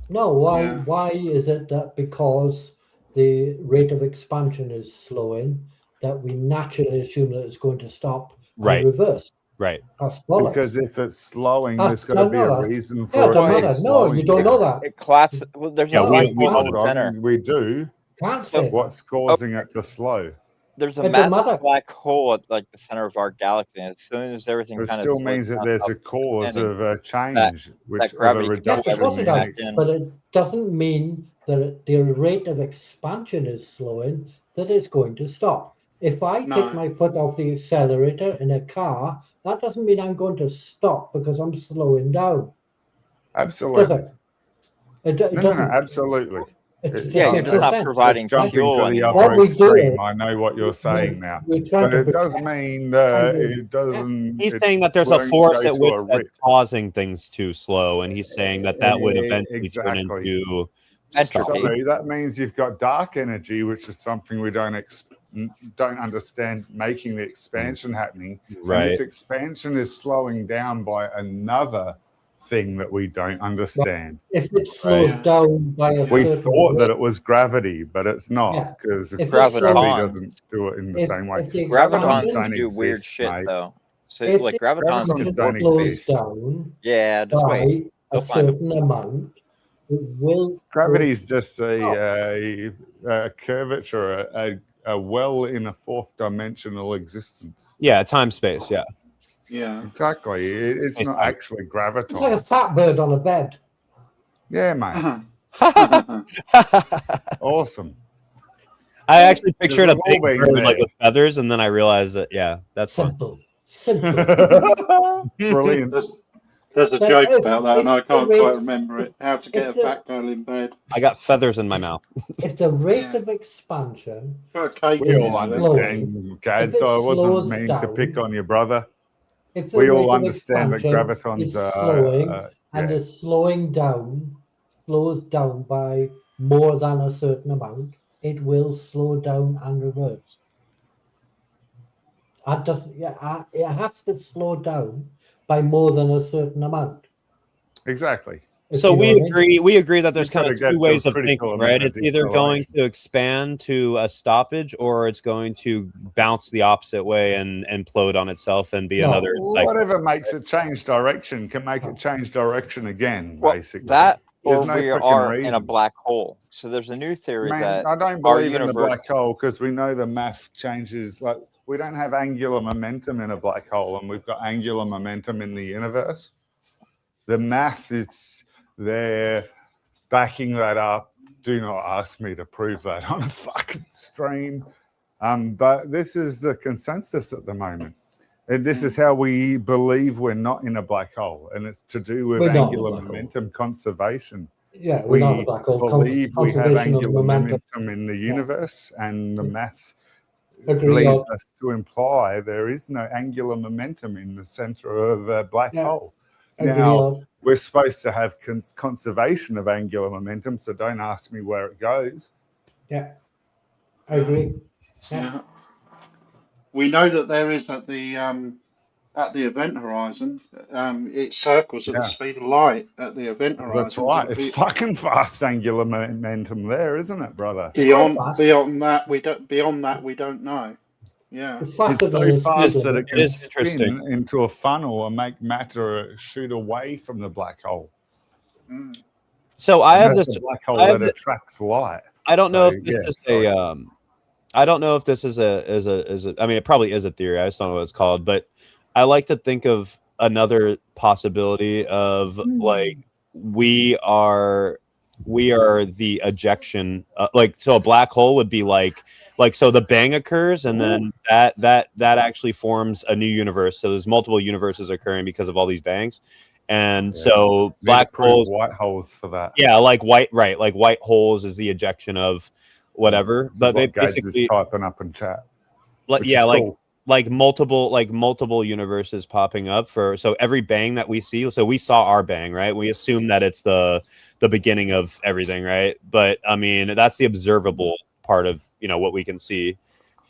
No, why? Yeah. Why is it that because the rate of expansion is slowing, that we naturally assume that it's going to stop and Right. reverse? Right. That's bollocks. Because if it's slowing, That's- there's got to be I a know that. reason for Yeah, it it doesn't to be matter. No, slowing you don't down. know that. It collapses. Well, there's Yeah, a we- black we hole in Hold the center. on, we do. Can't say that. What's causing it to slow? There's a It doesn't massive matter. black hole at like the center of our galaxy, and as soon as everything It kind of still means that there's a cause of a change, which of a gravity could Yes, reduction of course it in does. back in. But it doesn't mean that the rate of expansion is slowing, that it's going to stop. If I No. take my foot off the accelerator in a car, that doesn't mean I'm going to stop because I'm slowing down, does Absolutely. it? It No, doesn't. absolutely. Yeah, you're makes just no not sense. providing Just jumping fuel to the anymore. What other we extreme. do- I know what you're saying now, We're trying but to it does protect mean and it doesn't. He's it saying that there's a won't force go at to which a that's rip. causing things to slow, and he's saying that that would eventually turn Exactly. into Entropy. stop. So that means you've got dark energy, which is something we don't understand, making the expansion happening. And Right. this expansion is slowing down by another thing that we don't understand. if it slows Right. down by a We certain thought that rate, it was gravity, but it's Yeah. not, because If it gravity Gravitons. doesn't do it in the if- same way. if the Gravitons expansion- don't do weird exist, shit mate. though. So if like the gravitons Gravitons can expansion don't warp slows space. exist. down Yeah, just by wait. a They'll find 'em. certain amount, it will. Gravity is just a curvature, a well in a fourth dimensional existence. Yeah, time space. Yeah. Yeah. Exactly. It's It's not not. actually It's like a graviton. fat bird on a bed. Yeah, mate. Awesome. I actually pictured a we've all big been bird like there. with feathers, and then I realized that that's fun. Simple. Brilliant. There's a But joke if- about that, and if I the can't rate- quite remember it. How to get a if the- fat girl in bed. I got feathers in my mouth. If the rate Yeah. of expansion, Put a cake We in all it, then. understand, Gad, If it so I wasn't slows mean to down, pick on your brother. if the We rate all of understand that expansion gravitons is are. slowing and yeah. is slows down by more than a certain amount, it will slow down and reverse. It has to slow down by more than a certain amount. Exactly. if So you know we what I mean. agree. We agree that there's You've kind gotta of get two to ways a of critical thinking, amount right? of It's either going deceleration. to expand to a stoppage, or it's going to bounce the opposite way and implode on itself and be No. another cycle. Whatever makes it change direction can make it change direction again, Well, basically. that There's or no we frickin' are in a reason. black hole. So there's a new theory Man, that I don't our believe in the universe. black hole because we know the math changes. Like, we don't have angular momentum in a black hole, and we've got angular momentum in the universe. The math is there backing that up. Do not ask me to prove that on a fucking stream. But this is the consensus at the moment. And this is how we believe we're not in a black hole. And it's to do with We're not in a angular black hole. momentum conservation. Yeah, We we're not a black hole. believe we have Conservation of angular momentum. momentum in the universe, and the maths Agree leads on. us to imply there is no angular momentum in the center of the black Yeah. hole. Agree Now, on. we're supposed to have conservation of angular momentum, so don't ask me where it goes. Yeah, I agree. Yeah. We know that there is at the event horizon. It circles at the Yeah. speed of light at the event horizon. That's right. but It's fucking fast angular momentum there, isn't it, brother? beyond fast. beyond that we don't. Beyond that we don't know. Yeah. It's faster It's than so the fast speed that of it it. can is spin interesting. into a funnel and make matter shoot away from the black hole. Mm. So I And have that's this. the black hole I have that the- attracts light. I don't know So, if this yeah, is sorry. a. I don't know if this is a. I mean, it probably is a theory. I just don't know what it's called. But I like to think of another possibility of like we are the ejection. So a black hole would be like so the bang occurs, and then that actually forms a new universe. So there's multiple universes occurring because of all these bangs, and Yeah. so Need black to prove holes. white holes for that. Yeah, like white holes is the ejection of whatever, This is but they what Gads basically is typing up in chat. like which yeah, is cool. like multiple universes popping up for so every bang that we see. So we saw our bang, right? We assume that it's the beginning of everything, right? But I mean, that's the observable part of what we can see.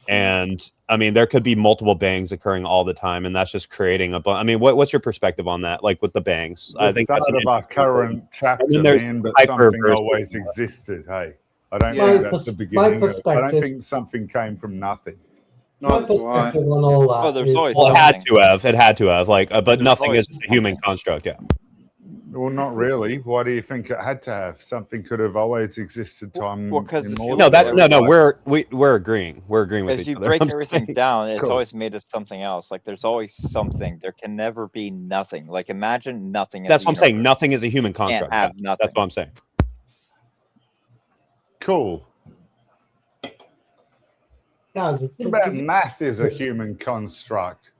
And I mean, there could be multiple bangs occurring all the time, and that's just creating I mean, what's your perspective on that? Like with the bangs, The I think that's start an of our interesting thing. current chapter, And then there's man, but hyper something versus- always existed. Hey, I don't Yeah. think My that's the pers- beginning. my I don't perspective- think something came from nothing. My Neither do I. perspective on all that. Oh, there's is- always Well, it had something. to have. It had to have. Like, but There's nothing always is a human something. construct. Yeah. Well, not really. Why do you think it had to have? Something could have always existed time. Well, 'cause if you immortal. No, look at that no. everything- We're agreeing. We're agreeing with As each you other. break I'm everything saying- down, it's Cool. always made of something else. Like there's always something. There can never be nothing. Like imagine nothing. in That's the what I'm saying. universe. Nothing is a human You can't construct. have Yeah, nothing. that's what I'm saying. Cool. Yeah, What about math is a human construct?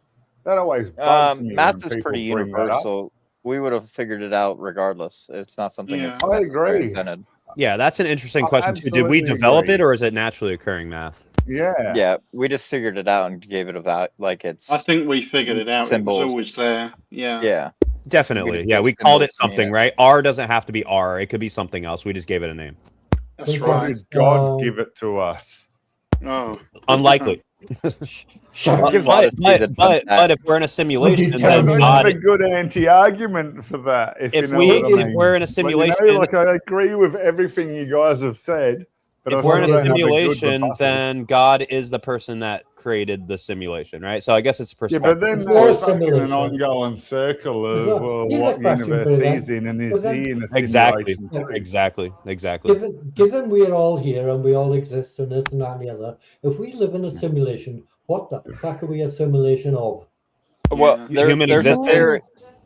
That always bugs me. Math when is people pretty bring that up. universal. We would have figured it out regardless. It's not something Yeah. that's I necessarily agree. invented. Yeah, that's an interesting I question too. Did we absolutely develop agree. it, or is it naturally occurring math? Yeah. Yeah, we just figured it out and gave it a value. Like it's I think we figured it out. It was symbols. always there. Yeah. Yeah. Definitely. just Yeah, gave we called symbols it to mean something, it. right? R doesn't have to be R. It could be something else. We just gave it a name. That's Because, Or right. did God give it to us? Oh. Unlikely. Shut up. Give a lot of seasons on that. But if we're in a simulation, Would you tell then me God. That's a good anti-argument for that. If you know what I mean. we're in a Like, simulation, like I agree with everything you guys have said, but if I we're in still a don't have a good simulation, rebuttal. then God is the person that created the simulation, right? So I guess it's Yeah, perspective. but then It's more they're stuck in an simulation. ongoing circle of So, well, here's a what question universe for you he's in, and But is then- he in a Exactly. simulation too? Exactly. Given we're all here and we all exist and this and that and the other, if we live in a simulation, what the fuck are we a simulation of? Well, Yeah. Human there's a existence? theory.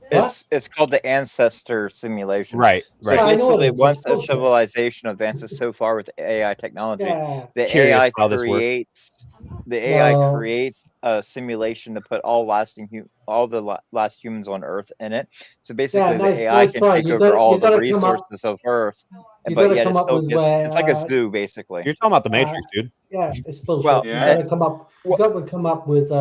What? It's called the ancestor simulation. Right. So Yeah, I know basically, it is. once It's a bullshit. civilization advances so far with AI technology, Yeah. the Curious AI how this works. creates AI No. creates a simulation to put all the last humans on Earth in it. So basically, nice- the AI nice can try. take You over gotta- all you the gotta come up- resources of Earth, you but gotta yet come it up still with gives. where, It's like a zoo, basically. You're talking about the Matrix, dude. Yeah, it's bullshit. Well, you yeah. gotta come up. You got to come up with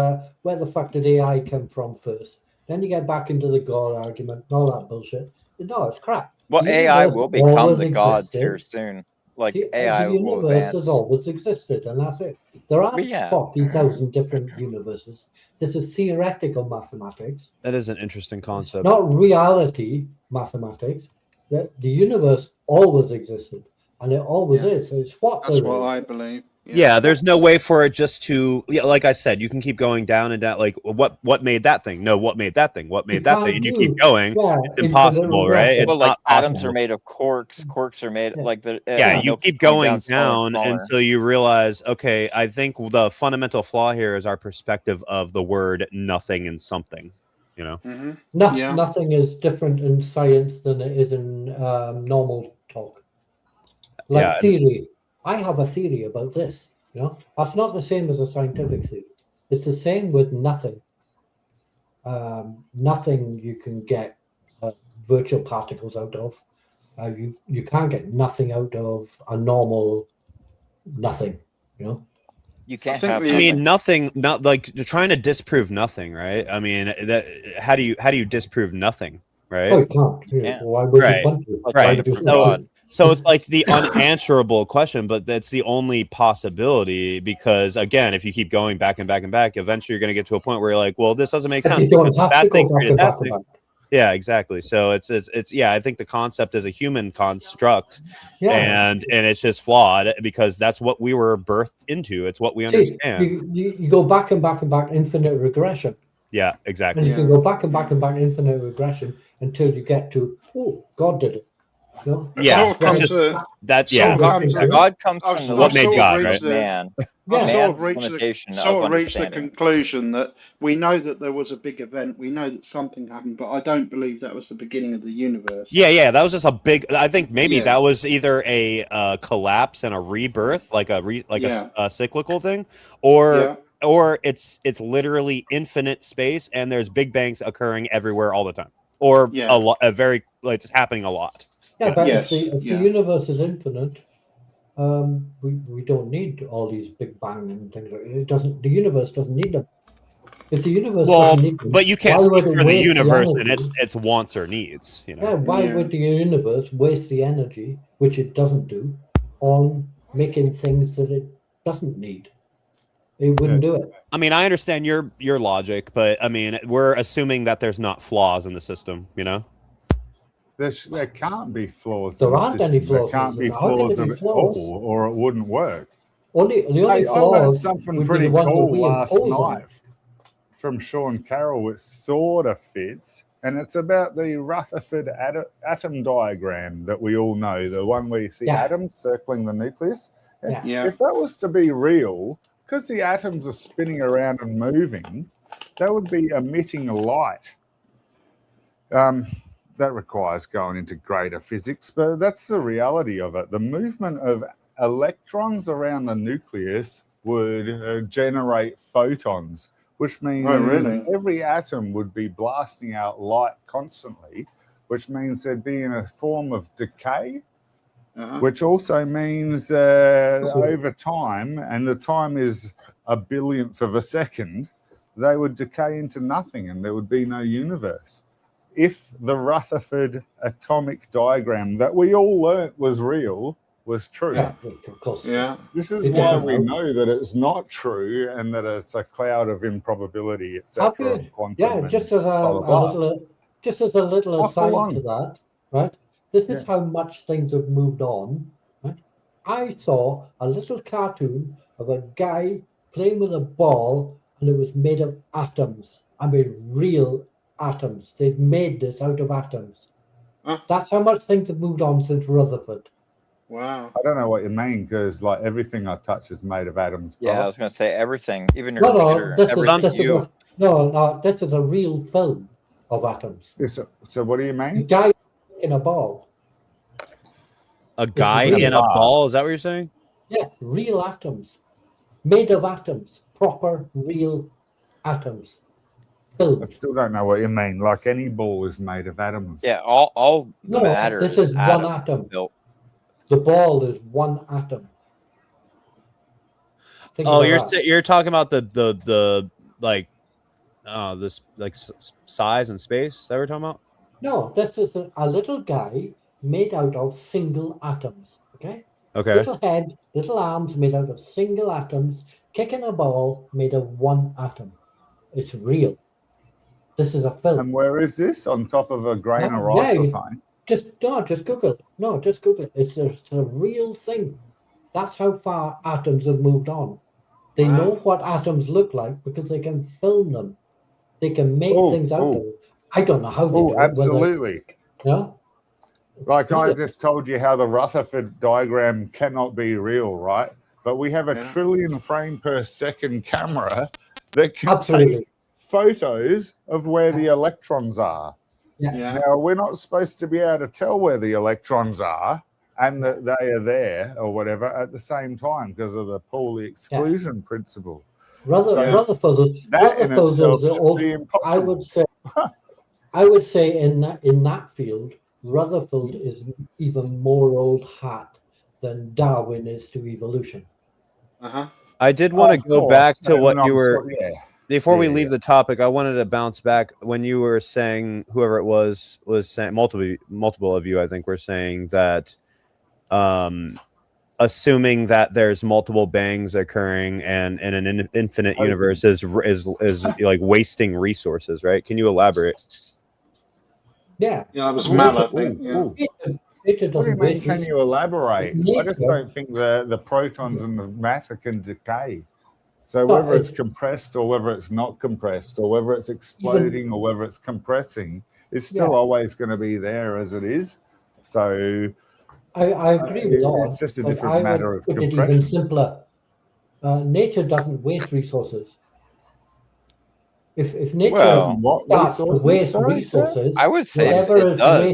where the fuck did AI come from first. Then you get back into the God argument and all that bullshit. No, it's crap. Well, The AI universe will become always the gods existed. here soon. Like The AI will universe has advance. always existed, and that's it. There are But yeah. 40,000 different universes. This is theoretical mathematics, That is an interesting concept. not reality mathematics. The universe always existed, and it always Yeah. is. So it's what That's there what is. I believe. Yeah, there's no way for it just to, like I said, you can keep going down and down. Like, what made that thing? No, what made that thing? What made that thing? And you keep going. Yeah, It's impossible, right? It's Well, like not atoms possible. are made of quarks. Quarks are made Yeah. like the Yeah, you they'll keep going going smaller and down smaller. until you realize, okay, I think the fundamental flaw here is our perspective of the word nothing and something. You know, Hmm. Nothing, Yeah. nothing is different in science than it is in normal talk. Like Yeah. theory. I have a theory about this. You know, that's not the same as a scientific theory. It's the same with nothing. Nothing you can get virtual particles out of. You can't get nothing out of a normal nothing. You know. You can't think have. we- I mean, nothing. Not like you're trying to disprove nothing, right? I mean, that how do you disprove nothing, right? Oh, you can't. You know, Yeah. why would Right. you want to? Like Why right. would you So- want to? So it's like the unanswerable question, but that's the only possibility because, again, if you keep going back and back and back, eventually you're going to get to a point where you're like, well, this doesn't make But sense. you don't because have that to go thing back created and that back and thing. back. Yeah, exactly. So it's yeah, I think the concept is a human construct, Yeah. and it's just flawed because that's what we were birthed into. It's what we See, understand. you go back and back and back, infinite regression. Yeah, And exactly. you can go back and back and back, infinite regression, until you get to, oh, God did it. You know? Yeah, Sort of that's comes just- to, That sort yeah, of comes to- God comes I've- from the What made limitation God, of right? man. I've Yeah. sort of Man's reached limitation the, of sort of reached the understanding. conclusion that we know that there was a big event, we know that something happened, but I don't believe that was the beginning of the universe. yeah. That was just a big. I think maybe Yeah. that was either a collapse and a rebirth, like Yeah. a cyclical thing, or Yeah. or it's literally infinite space and there's big bangs occurring everywhere all the time, or Yeah. a very like it's happening a lot. Yeah, but Yes, if yeah. the universe is infinite, we don't need all these big bang and things. It doesn't. The universe doesn't need them. If the universe Well, doesn't need them, but you can't why speak would it for the waste universe and energy? its wants or needs. You know. Yeah, why Yeah. would the universe waste the energy, which it doesn't do, on making things that it doesn't need? It wouldn't do it. I mean, I understand your logic, but I mean, we're assuming that there's not flaws in the system. You know. There can't be flaws. There in the aren't any system. There flaws in can't the be system. How can flaws there be at flaws? all, or it wouldn't work. The only Hey, I learned flaws something would be pretty the ones that cool we last impose on night from Sean Carroll, which sort of fits, and it's about the Rutherford atom diagram that we all know, the one where you see Yeah. atoms circling the nucleus. Yeah. Yeah. If that was to be real, because the atoms are spinning around and moving, that would be emitting light. That requires going into greater physics, but that's the reality of it. The movement of electrons around the nucleus would generate photons, which means Oh, really? every atom would be blasting out light constantly, which means there'd be in a form of decay. Uh-huh. which also means over time, and the time is a billionth of a second, they would decay into nothing and there would be no universe. If the Rutherford atomic diagram that we all learnt was real was true, Yeah, of course. Yeah. this is It why doesn't we know. know that it's not true and that it's a cloud of improbability, etc. Okay. Quantum Yeah, and just as blah, a blah, blah. little, just as a little Off the aside line. to that, right? This is Yeah. how much things have moved on. Right? I saw a little cartoon of a guy playing with a ball, and it was made of atoms. I mean, real atoms. They'd made this out of atoms. Huh? That's how much things have moved on since Rutherford. Wow. I don't know what you mean, because like everything I touch is made of atoms. Yeah, I brother. was gonna say everything, even your No, computer, no, this everything is you. this is a real film of atoms. So what do you A mean? guy in a ball. A guy real. in a ball? Is that what you're saying? Yeah, real atoms, made of atoms, proper real atoms. I still don't know what you mean. Like any ball is made of atoms. Yeah, all No, matter this is one atom. built. The ball is one atom. Think Oh, about that. you're talking about the like, this like size and space. Is that what we're talking about? No, this is a little guy made out of single atoms. Okay. Okay. Little head, little arms made out of single atoms, kicking a ball made of one atom. It's real. This is a film. And where is this? On top of a grain of Yeah, rice or something? Just Google it. No, just Google it. It's a real thing. That's how far atoms have moved on. They Wow. know what atoms look like because they can film them. They can make things out of them. I don't know how they do Oh, it. absolutely. Yeah. Like I Yeah. just told you how the Rutherford diagram cannot be real, right? But we have a Yeah. trillion frame per second camera that can Absolutely. take photos of where the electrons are. Yeah. Now, we're not supposed to be able to tell where the electrons are and that they are there or whatever at the same time because of the Pauli exclusion principle. Rutherford That in itself should be impossible. I would say in that field, Rutherford is even more old hat than Darwin is to evolution. Uh-huh. I did want to go back to what you were. Before we Yeah. leave the topic, I wanted to bounce back when you were saying, whoever it was saying, multiple of you, I think, were saying that, assuming that there's multiple bangs occurring and in an infinite universe is like wasting resources, right? Can you elaborate? Yeah. Yeah, that was Mal, I think. Yeah. Nature What do you doesn't mean, waste can you elaborate? I just Nature- don't think the protons and the matter can decay. So No, whether it's it's- compressed or whether it's not compressed or whether it's exploding or whether it's compressing, it's still Yeah. always going to be there as it is. So I agree with that. it's just a but different I would matter of put it compression. even simpler. Nature doesn't waste resources. If nature Well, what starts to resources? waste Sorry, resources, I would say whatever it is does.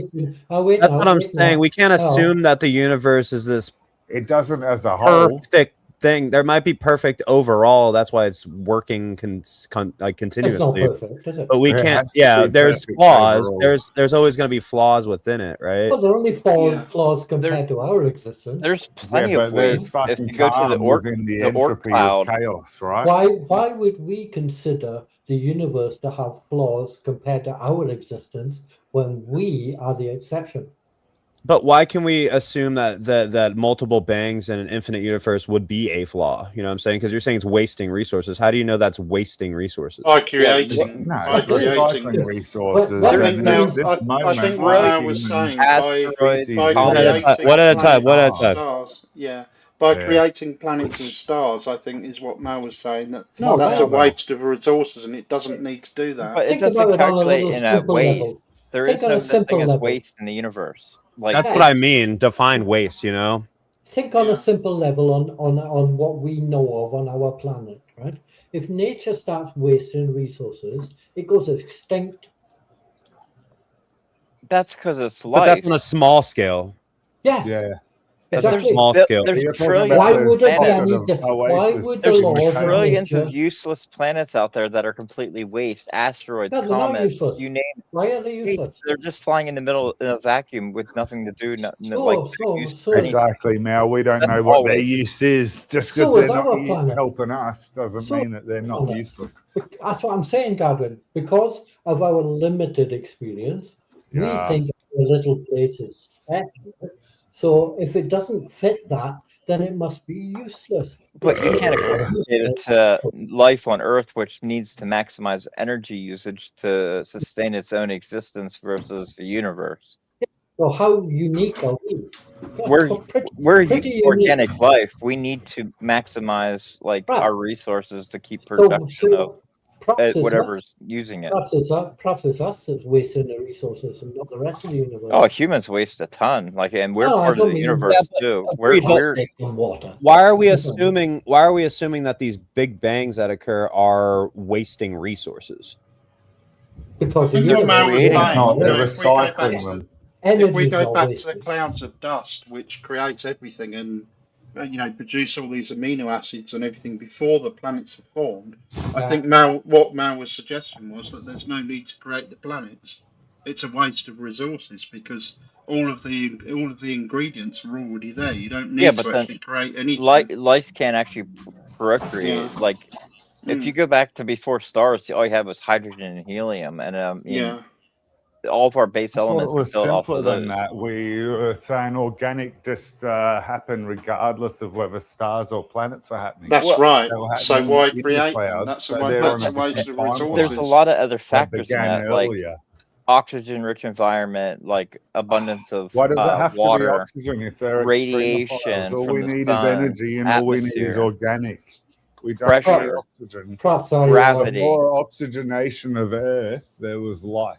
wasted. That's what I'm saying. We can't assume that the universe is this It doesn't as a whole. perfect thing. There might be perfect overall. That's why it's working It's not continuously. perfect, is it? But we It can't. has to Yeah, be there's perfect flaws. overall. There's always going to be flaws within it, right? Well, there are only Yeah. flaws compared to our existence. There's Yeah, plenty but of there's ways. If fucking you go to the calm orc, within the the orc entropy cloud, of chaos, right? Why would we consider the universe to have flaws compared to our existence when we are the exception? But why can we assume that multiple bangs in an infinite universe would be a flaw? You know what I'm saying? Because you're saying it's wasting resources. How do you know that's wasting resources? By creating. No, by it's recycling creating. resources. I and think at now- this I moment, think what our Mal was human saying, Asteroids, by One at a creating time, one at a time, one at a planets time. and stars. Yeah. By Yeah. creating planets and stars, I think is what Mal was saying. That No, that's a well- waste of resources, and it doesn't need to do that. but it Think doesn't about it on a calculate little in a simple waste. level. There Think is on no a such thing simple as level. waste in the universe. Like That's Yeah. what I mean. Define waste. You know. Think on Yeah. a simple level on what we know of on our planet, right? If nature starts wasting resources, it goes extinct. that's because it's But life. that's on a small scale. Yes. Yeah. That's a Exactly. small scale. There's You're talking trillions. about Why those would there be pockets any? of Why oasis would the There's in the laws of clouds. trillions of nature? useless planets out there that are completely waste. Asteroids, No, they're not comets, useless. you name Why are they it. useless? They're just flying in the middle in a vacuum with nothing to do. Like So use for anything. Exactly, Mal. We don't That's know what their always- use is. Just So because is they're not our planet. helping us doesn't So mean that they're not planet. useless. That's what I'm saying, Gadwin. Because of our limited experience, Yeah. we think a little place is special. So if it doesn't fit that, then it must be useless. But you can't equate it to life on Earth, which needs to maximize energy usage to sustain its own existence versus the universe. So how unique are we? We're pretty organic unique. life. We need to maximize Right. our resources to keep production of perhaps it's us, whatever's using it. perhaps it's us that's wasting the resources and not the rest of the universe. Oh, humans waste a ton. And we're No, I part of don't the mean- universe Yeah, but- too. agreed, but- We're On water. Why are we assuming that these big bangs that occur are wasting resources? Because the I think what Mal was creating saying, No, they're if we go back recycling to- them. If we energy go back to the clouds of dust, which creates everything and produce all these amino acids and everything before the planets are formed, I think what Mal was suggesting was that there's no need to create the planets. It's a waste of resources because all of the ingredients are already there. You don't need but to then actually create anything. life can't actually procreate. Yeah. If you go back to before stars, all you had was hydrogen and helium, and Yeah. all of our base I thought elements it was built off simpler of than those. that. We were saying organic just happen regardless of whether stars or planets are happening. That's Well, right. They were So happening why in the create them? clouds, That's so a they're waste on a of different timeline. There's a lot of other They factors in began that, like earlier. oxygen-rich environment, like abundance of Why does it have to be water, oxygen if they're radiation extremophiles? All from we the need is sun, energy, and all we need is atmosphere, organic. We don't pressure. need oxygen. Perhaps I Gravity. Before oxygenation of Earth, there was life.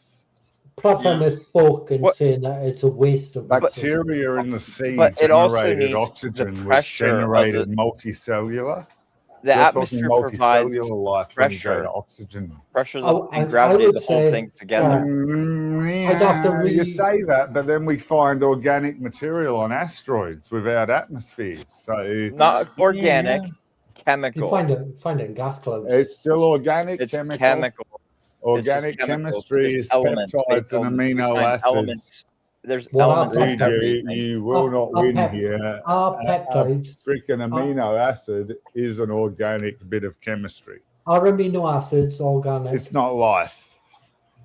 perhaps I Yeah. misspoke in What- saying that it's a waste of Bacteria in the sea But it also generated needs the oxygen, which pressure of generated multicellular. The You're atmosphere talking provides multicellular life when you go pressure. to oxygen. pressure I- and I gravity would to hold say, things together. I'd have to You read- say that, but then we find organic material on asteroids without atmospheres. So Not organic, yeah, You chemical. find it in gas clouds. it's still organic, It's chemical. chemical. Organic It's just chemicals. chemistry There's is elements, peptides base and elements. We amino find acids. elements. There's What elements about of Dude, everything. you will not win here. Are peptides, Freaking amino acid is an organic bit of chemistry. are amino acids organic? It's not life.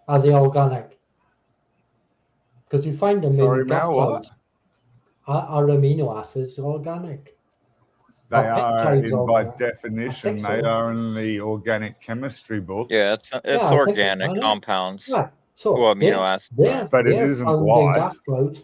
Are they organic? Because you find them Sorry, in gas Mel, what? clouds. Are amino acids organic? They Are are, peptides in by organic? definition, I think they so. are in the organic chemistry book. Yeah, it's I think organic I know. compounds Right. So Well, amino acids. But it isn't found in life. gas clouds,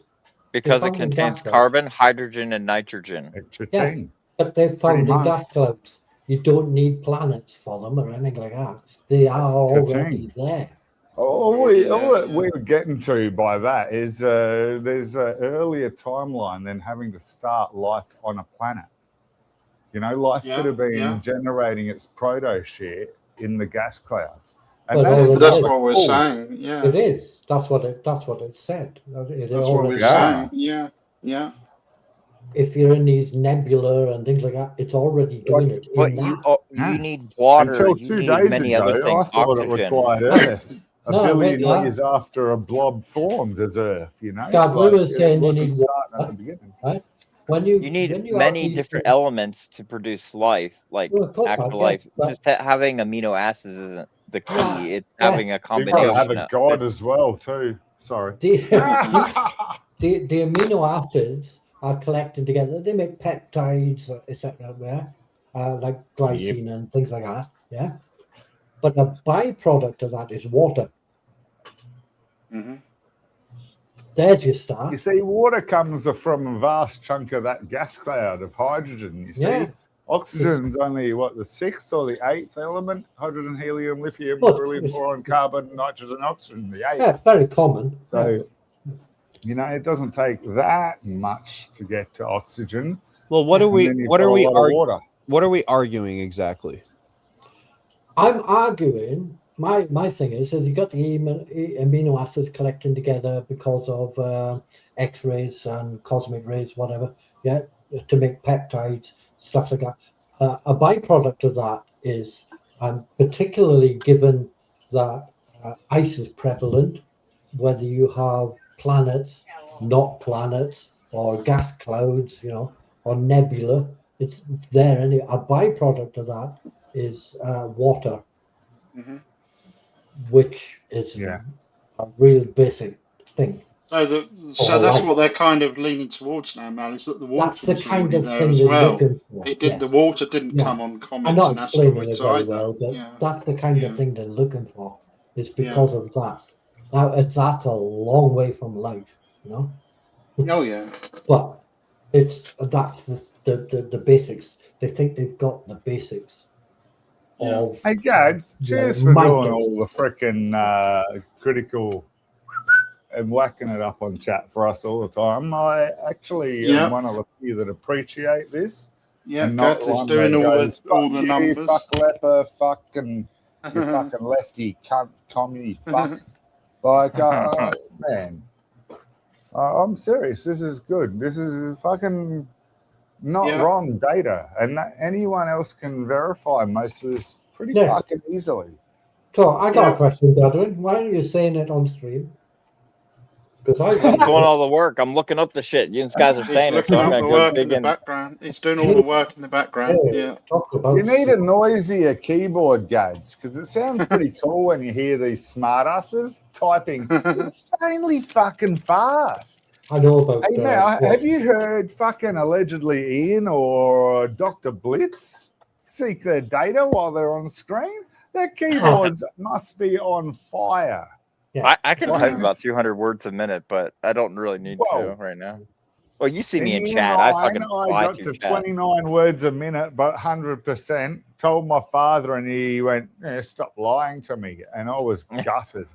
because it found in contains gas clouds. carbon, hydrogen, and nitrogen. It's a Yes. thing. but they're found in much. gas clouds. You don't need planets for them or anything like that. They are already there. All we're getting to by that is there's an earlier timeline than having to start life on a planet. You know, life Yeah, could have been yeah. generating its proto shit in the gas clouds. And Well, that's, all That's It what we're cool. saying. Yeah. It is. That's what it said. That's what we're Yeah. saying. Yeah. Yeah. If you're in these nebula and things like that, it's already doing it. But in you that. you need water. Until You 2 need days many ago, other I things. thought it Oxygen. required Earth. A No, billion wait, years after a blob formed as Earth, you know? God, we were saying you it wasn't need starting at the beginning. When you You need when you have many these different things- elements to produce life, like Well, of course, actual I life. guess, but- Just having amino acids isn't the key. Yeah, It's having a yes. You've got to have combination. a of god as well, too. Sorry. the, the amino acids are collected together. They make peptides, etc. Like glycine and things like that. Yeah. But a byproduct of that is water. Hmm. There's your start. You see, water comes from a vast chunk of that gas cloud of hydrogen. You see, Yeah. oxygen's only the 6th or the 8th element: hydrogen, helium, lithium, Well, beryllium, it's- boron, carbon, nitrogen, oxygen. The 8th. Yeah, it's very common. So, you know, it doesn't take that much to get to oxygen. Well, what are And we then you've what got are a we lot of arguing? water. What are we arguing exactly? I'm arguing my thing is you got the amino acids collecting together because of X-rays and cosmic rays, whatever, yeah, to make peptides, stuff like that. A byproduct of that is, particularly given that ice is prevalent, whether you have planets, not planets, or gas clouds, or nebula, it's there. And a byproduct of that is water, Hmm. which is Yeah. a real basic thing. So Oh, that's right. what they're kind of leaning towards now, Mal, is that the water That's the was kind already of there thing as they're well. looking for. It did. Yes. The water didn't Yeah. come on I'm comets not and explaining it asteroids very either. well, but Yeah. that's the kind Yeah. of thing they're looking for. It's because of that. Now, that's a long way from life, Oh yeah. but that's the basics. They think they've got the basics Yeah. of. Hey, Gads, cheers for doing all the freaking critical and whacking it up on chat for us all the time. I actually Yeah. am one of the few that appreciate this. Yeah, And not Gads is one doing that all goes, the fuck you, numbers. fuck leper, fucking, you fucking lefty cunt, commie, fuck. Like, man, I'm serious. This is good. This is fucking not Yeah. wrong data. And anyone else can verify most of this pretty Yeah. fucking easily. So I got Yeah. a question, Godwin. Why are you saying it on stream? Because I'm doing all the work. I'm looking up the shit. You guys are He's saying it, so looking I'm up gonna the go work in dig the in. background. He's doing all the work in the background. Yeah. Talk about You need a noisier keyboard, Gads, because it sounds pretty cool when you hear these smartasses typing insanely fucking fast. I know about. Hey, now, have you heard fucking allegedly Ian or Dr. Blitz seek their data while they're on screen? Their keyboards must be on fire. Yeah. I can type about 200 words a minute, but I don't really need to right now. Well, you see me in chat. I fucking fly got through to chat. 29 words a minute, but 100%. Told my father, and he went, yeah, "Stop lying to me," and I was gutted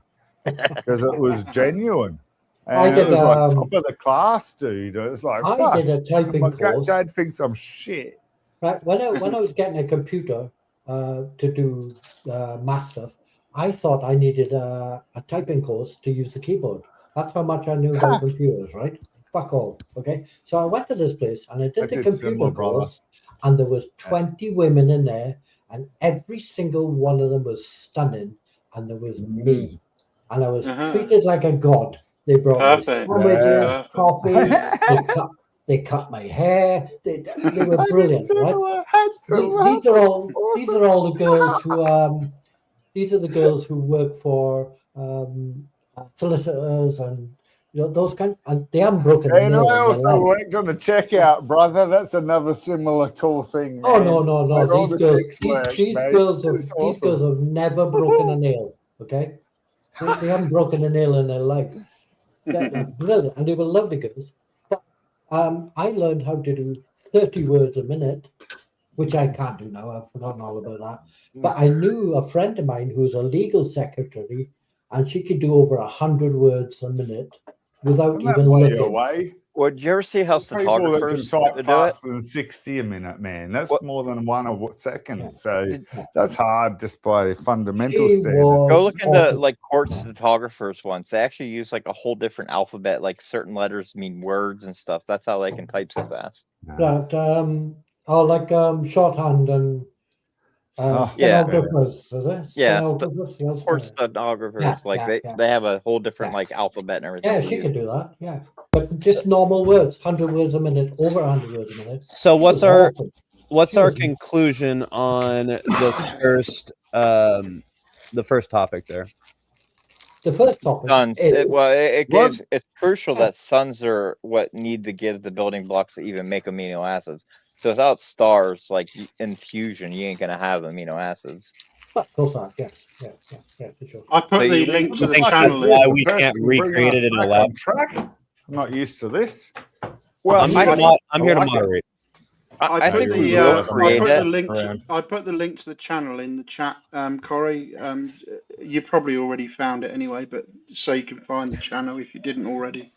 because it was genuine. And it was like top of the class, dude. It was like, I fuck. did a typing My course. dad thinks I'm shit. Right, when I was getting a computer to do math stuff, I thought I needed a typing course to use the keyboard. That's how much I knew about computers, right? Fuck all. Okay, so I went to this place and I did the computer course, and there was 20 women in there, and every single one of them was stunning, and there was me, and I was treated like a god. They brought me sandwiches, coffee. They cut my hair. They were brilliant, right? These are all the girls who these are the girls who work for solicitors and those kind. And they haven't broken. And I also worked on the checkout, brother. That's another similar cool thing. Oh no! Like These girls have never broken a nail. Okay, they haven't broken a nail in their life. They're brilliant, and they were lovely girls. I learned how to do 30 words a minute, which I can't do now. I've forgotten all about that. But I knew a friend of mine who's a legal secretary, and she could do over 100 words a minute without even looking. Well, did you ever see how stenographers can type do it? faster than 60 a minute, man. That's more than 1 second. So that's hard just by fundamental standards. Go look into like court stenographers once. They actually use like a whole different alphabet, like certain letters mean words and stuff. That's how they can type so fast. But like shorthand and stenographers, is it? Stenographers, court stenographers, they have a whole different like alphabet and everything. Yeah, she can do that. Yeah, but just normal words, 100 words a minute, over 100 words a minute. So what's our conclusion on the first topic there? The first topic. Suns. It's crucial that suns are what need to give the building blocks to even make amino acids. So without stars, like in fusion, you ain't gonna have amino acids. Of course not. Yeah, for sure. I put the link to the channel. Why we can't recreate it in a lab? I'm not used to this. Well, I'm here to moderate. I put the link to the channel in the chat, Corey. You probably already found it anyway, but so you can find the channel if you didn't already.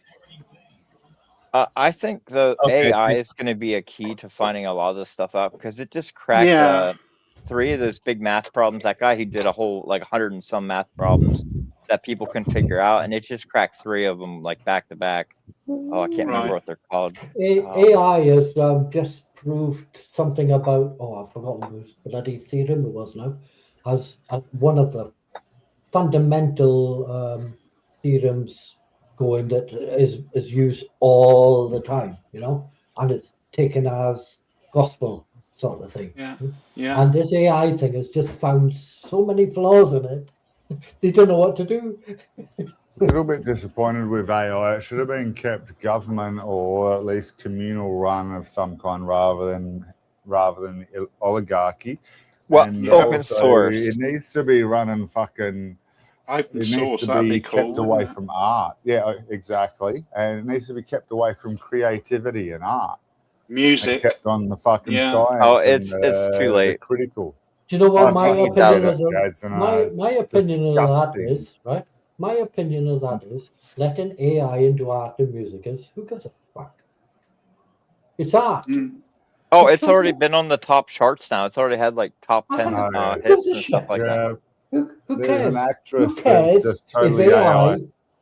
I think the AI is going to be a key to finding a lot of this stuff out because it just cracked 3 of those big math problems. That guy, he did a whole like 100 and some math problems that people can figure out, and it just cracked 3 of them like back to back. Oh, I can't remember Right. what they're called. AI has just proved something about, I've forgotten whose bloody theorem it was now, as one of the fundamental theorems going that is used all the time, and it's taken as gospel sort of thing. Yeah. And this AI thing has just found so many flaws in it, they don't know what to do. A little bit disappointed with AI. It should have been kept government or at least communal run of some kind rather than oligarchy. Well, And open also, source. it needs to be running fucking. Open It needs source, to that'd be be cool. kept away wouldn't it? from art. Yeah, exactly. And it needs to be kept away from creativity and art. And Music. kept on the fucking Yeah. science. Oh, and, it's too the late. critical. Do you know what my fucking opinion doubt is? Gads, and, My it's opinion of that disgusting. is, right? My opinion of that is letting AI into art and music is, who gives a fuck? It's art. Mm. Oh, Who it's already cares? been on the top charts now. It's already had like top 10 Oh, yeah. Who hits gives a and stuff shit? like that. Yeah, Who there's cares? an actress Who that's cares just if totally AI? AI.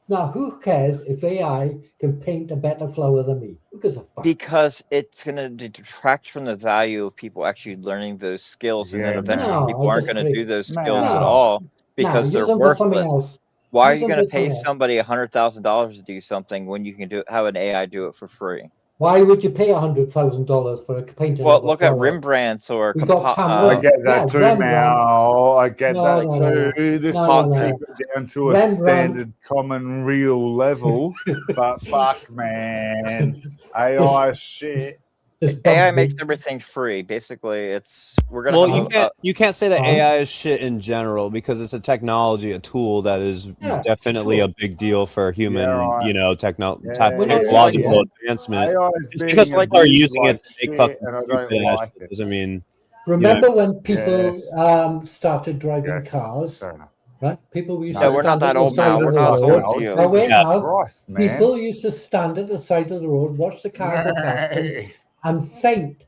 Now, who cares if AI can paint a better flower than me? Who gives a fuck? Because it's going to detract from the value of people actually learning those skills, and then Yeah, eventually man. No, people I aren't going to disagree. do those Man. skills at No. all No, because use they're them for something worthless. else. Why are Use you them going for to pay something else. somebody $100,000 to do something when you can have an AI do it for free? Why would you pay $100,000 for a painting Well, of a look at flower? Rembrandt's or We got I cameras. get Yeah, that too, Rembrandt. Mal. I get No, that no, no, too. This no, will no, no. keep it down to a Rembrandt. standard, common, real level. But fuck, man, AI shit. This AI bugs makes me. everything free. Basically, we're gonna Well, have you can't say that Uh-huh. AI is shit in general because it's a technology, a tool that is Yeah, definitely sure. a big deal for human, Yeah, right. technological advancement. AI is Just because being people are abused using like it to make shit, fucking and I stupid don't ass like shit it. doesn't mean Remember when people Yes. started driving Yes, cars, fair enough. right? People used No, to we're not stand at that the old side now. of We're the not as old road. as you. Oh, wait Yeah. now. Christ, man. People used to stand at the side of the road, watch the car go past them, and faint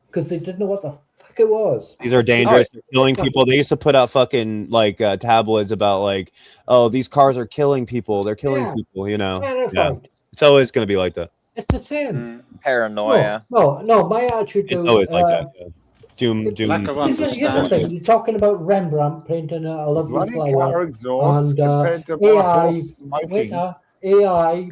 because they didn't know what the fuck it was. these are dangerous. They're killing people. They used to put out fucking like tabloids about like, oh, these cars are killing people. They're killing people. Terrified. It's always going to be like that. It's the same. Mm. Paranoia. No. My attitude It's to always like that. Yeah. Doom. Lack of Here's the thing. understanding. You're talking about Rembrandt painting a lovely Bloody car flower, exhaust and compared to my AI. horse Wait, smoking. AI.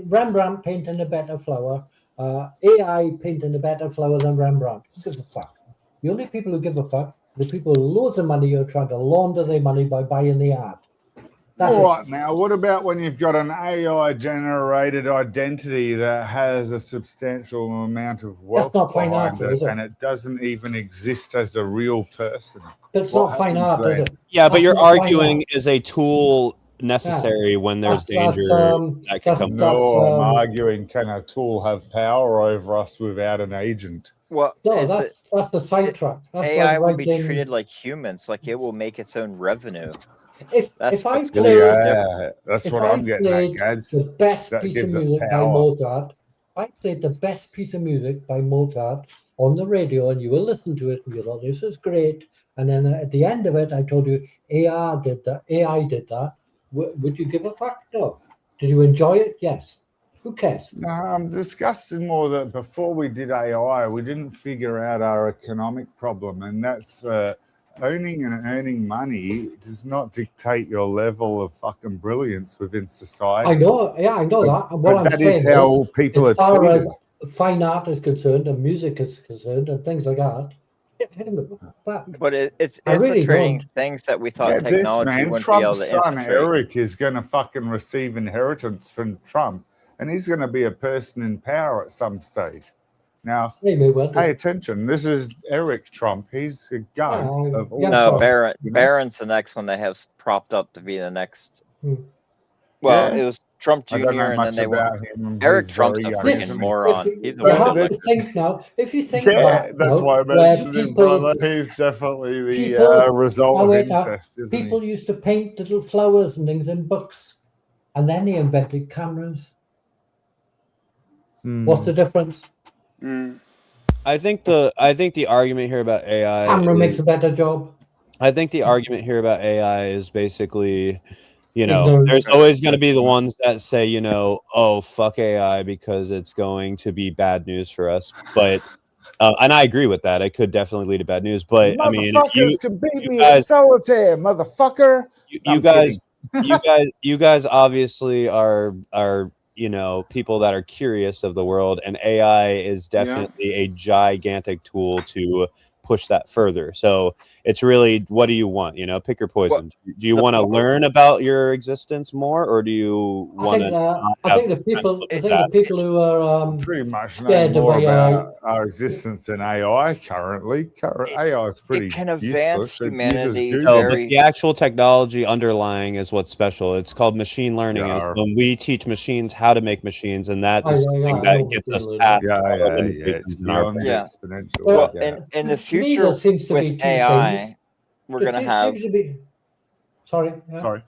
Rembrandt painting a better flower. AI painting a better flower than Rembrandt. Who gives a fuck? The only people who give a fuck are the people with loads of money who are trying to launder their money by buying the art. That's All it. right, now, what about when you've got an AI-generated identity that has a substantial amount of wealth That's not fine art, behind is it, it? and it doesn't even exist as a real person? That's What not fine happens art, is then? it? Yeah, but That's you're not fine arguing art. is a tool necessary when there's danger that can come. No, I'm arguing, can a tool have power over us without an agent? Well, No, that's the sidetrack. That's AI like will be writing- treated like humans. Like it will make its own revenue. If That's I what's played, gonna be different. That's if what I I'm getting at, played Gads. the best That piece of gives it music by power. Mozart, if I played the best piece of music by Mozart on the radio, and you will listen to it, and you thought this is great, and then at the end of it, I told you AI did that. Would you give a fuck? No. Did you enjoy it? Yes. Who cares? No, I'm disgusted more that before we did AI, we didn't figure out our economic problem, and that's owning and earning money does not dictate your level of fucking brilliance within society. I know, yeah, I know that. And what But I'm that is saying how is, people as are far as treated. fine art is concerned and music is concerned and things like that, I don't give a fuck. But it's I really infiltrating don't. things that we thought Get this, technology man. wouldn't be able Trump's to son, infiltrate. Eric, is going to fucking receive inheritance from Trump, and he's going to be a person in power at some stage. Now, pay attention. This is Eric Trump. He's a gun of all. No, time, you know? Barron's the next one they have propped up to be the next. Hmm. Well, Yeah. it was Trump I Jr. don't know and then much they about went. him. Eric He's Trump's a very young, freaking isn't he? moron. He's a You have one. to think now. If you think Yeah, back that's now, why I where mentioned him, people, brother. He's definitely the people, result now of wait up, incest, isn't people used to paint little flowers and things in books, and then they invented cameras. he? What's the difference? Mm. I think the argument here about AI. Camera makes a better job. I think the argument here about AI is basically, Ignorance. there's always going to be the ones that say, oh, fuck AI because it's going to be bad news for us. But, and I agree with that. It could definitely lead to bad news. But I mean, Motherfuckers can beat me in solitaire, motherfucker. you guys obviously are people that are curious of the world, and AI is definitely a gigantic tool to push that further. So it's really, what do you want? Pick your poison. Do you want to learn about your existence more, or do you want to? I think the people who are pretty much know scared of more AI. about our existence than AI currently. AI is pretty It can advance useless. It humanity uses No, Google. but the actual technology underlying is what's special. It's called machine learning. And it's when we teach machines how to make machines, and that is something that gets us past our limitations in our brain. Exponential. Well, yeah. in the To me, future there seems to be with two AI, things. we're There gonna have seems to be- Sorry. Yeah. Sorry.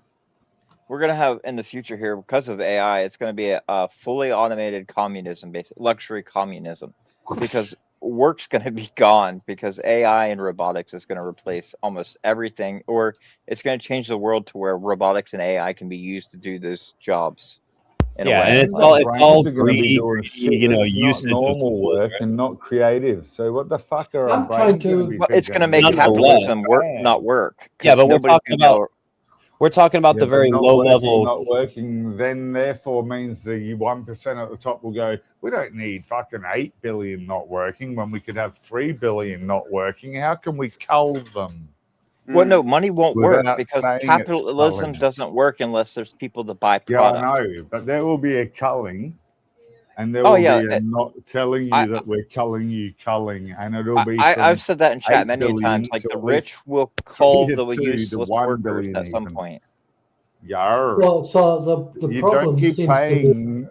we're gonna have in the future here, because of AI, it's gonna be a fully automated communism, basic luxury communism, because work's gonna be gone, because AI and robotics is gonna replace almost everything, or it's gonna change the world to where robotics and AI can be used to do those jobs. In a way. And it's Brains all are gonna be greedy, doing shit that's usage not of normal tools, work right? and not creative. So what the fuck are our I'm trying brains going to- be? Well, it's gonna thinking? make Nonetheless, capitalism work, not work. Yeah, 'cause but we're nobody's talking gonna be about we're talking about Yeah, the but very not low working, level. Not working, then therefore means the 1% at the top will go, we don't need fucking 8 billion not working when we could have 3 billion not working. How can we cull them? Well, no, money won't work Without because saying it's capitalism culling. doesn't work unless there's people to buy Yeah, I products. know, but there will be a culling, and there Oh, will yeah, be a not telling you that we're culling you, and it'll be from I've said that in chat 8 many billion times. Like to the at least rich will 3 cull to the 2 to useless 1 workers billion at some even. point. Yarr. Well, so the You problem don't keep seems to be paying.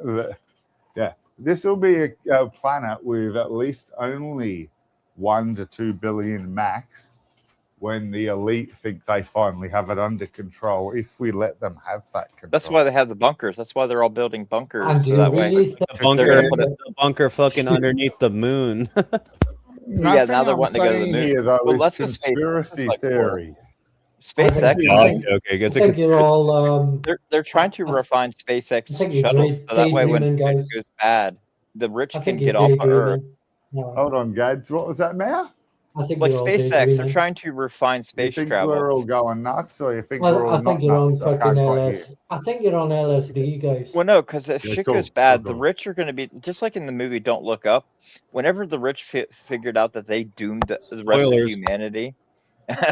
This will be a planet with at least only 1 to 2 billion max. When the elite think they finally have it under control, if we let them have that control. That's why they have the bunkers. That's why they're all building bunkers. And do So you that way, really think The bunker fucking underneath the moon. yeah, now they're I'm wanting to go to the saying moon. here, though, Well, is that's a space conspiracy like theory. SpaceX. Okay, I think you're all. They're trying to refine I SpaceX think you're shuttles so that way when daydreaming, it guys. goes bad, the rich I can think get you're off of Earth. daydreaming. No, Hold on, Gads. What was that now? I think Like you're all SpaceX, they're daydreaming. trying to refine You space think travel. we're all going nuts, or you think Well, we're all I think not you're on nuts? I fucking can't quite hear. LS. I think you're on LSD, guys. Well, no, because if Yeah, shit cool, goes bad, cool. the rich are going to be just like in the movie Don't Look Up. Whenever the rich figured out that they doomed the rest of Spoilers. humanity,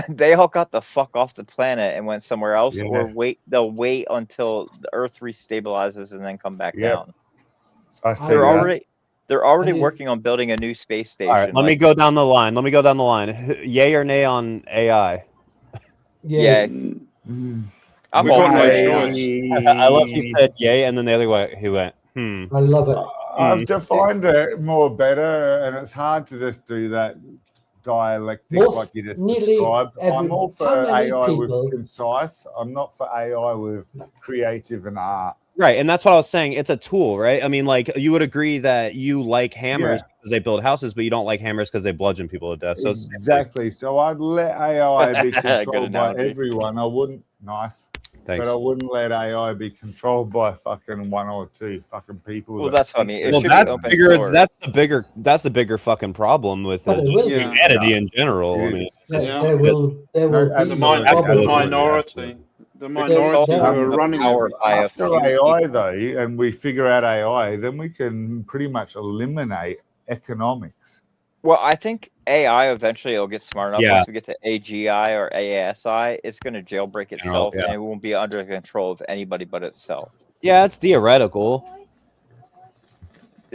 they all got the fuck off the planet and went somewhere else, Yeah. or they'll wait until the Earth restabilizes and then come back Yep. down. I see They're that. already And working on building a new space station. All right, let me go down the line. Yay or nay on AI? Yeah, Mm. I'm We've all got for no AI. choice. I love he said yay, and then the other way he went, I love it. I've defined it more better, and it's hard to just do that dialectic like you just described. I'm all for AI with concise. I'm not for AI with creative and art. Right, and that's what I was saying. It's a tool, right? I mean, like you would agree that you like hammers because they build houses, but you don't like hammers because they bludgeon people to death. So it's exactly. So I'd let AI be controlled by analogy. everyone. I wouldn't. Nice. Thanks. But I wouldn't let AI be controlled by fucking 1 or 2 fucking people. Well, that's what I mean. It Well, should that's be open bigger. source. That's the bigger fucking problem with But it will be. humanity in general. I mean, There will be The problems. minority. The minority who are running everything. After AI, though, and we figure out AI, then we can pretty much eliminate economics. Well, I think AI eventually will get smart enough. Yeah. Once we get to AGI or ASI, it's going to jailbreak itself, yeah. and it won't be under the control of anybody but itself. yeah, it's theoretical.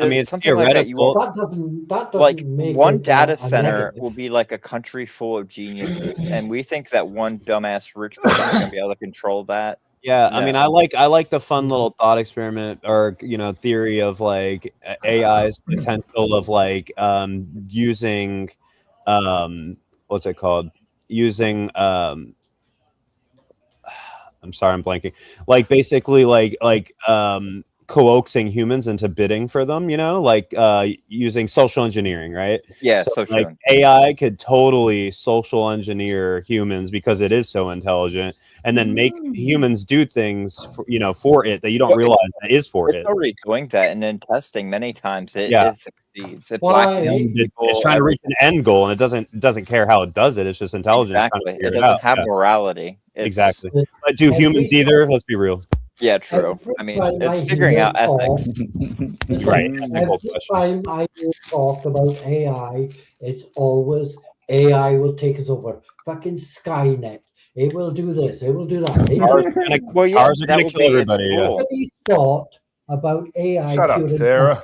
I mean, it's something like that. You theoretical. won't, That doesn't like make one it data a center negative. will be like a country full of geniuses, and we think that one dumbass rich person is going to be able to control that. Yeah, I mean, I like the fun little thought experiment or theory of like AI's potential of like using what's it called? Using I'm sorry, I'm blanking. Like basically like coaxing humans into bidding for them, like using social engineering, right? Yeah, So social. like AI could totally social engineer humans because it is so intelligent, and then make humans do things for it that you don't Well, realize that is for It's it. already doing that, and in testing many times it Yeah. succeeds. It Why? blackmails And people. it's trying to reach an end goal, and it doesn't care how it does it. It's just intelligent. It's trying to Exactly. figure It it doesn't out. have Yeah, morality. It's, exactly. But do humans either? Let's be real. Yeah, true. Every I mean, time it's I figuring hear out ethics. Listen, Right. That's the whole every question. time I hear talk about AI, it's always AI will take us over. Fucking Skynet. It will do this. It will do that. Well, yeah, Cars are that gonna would kill be its everybody. Yeah. goal. Nobody thought about AI Shut up, curing Sarah.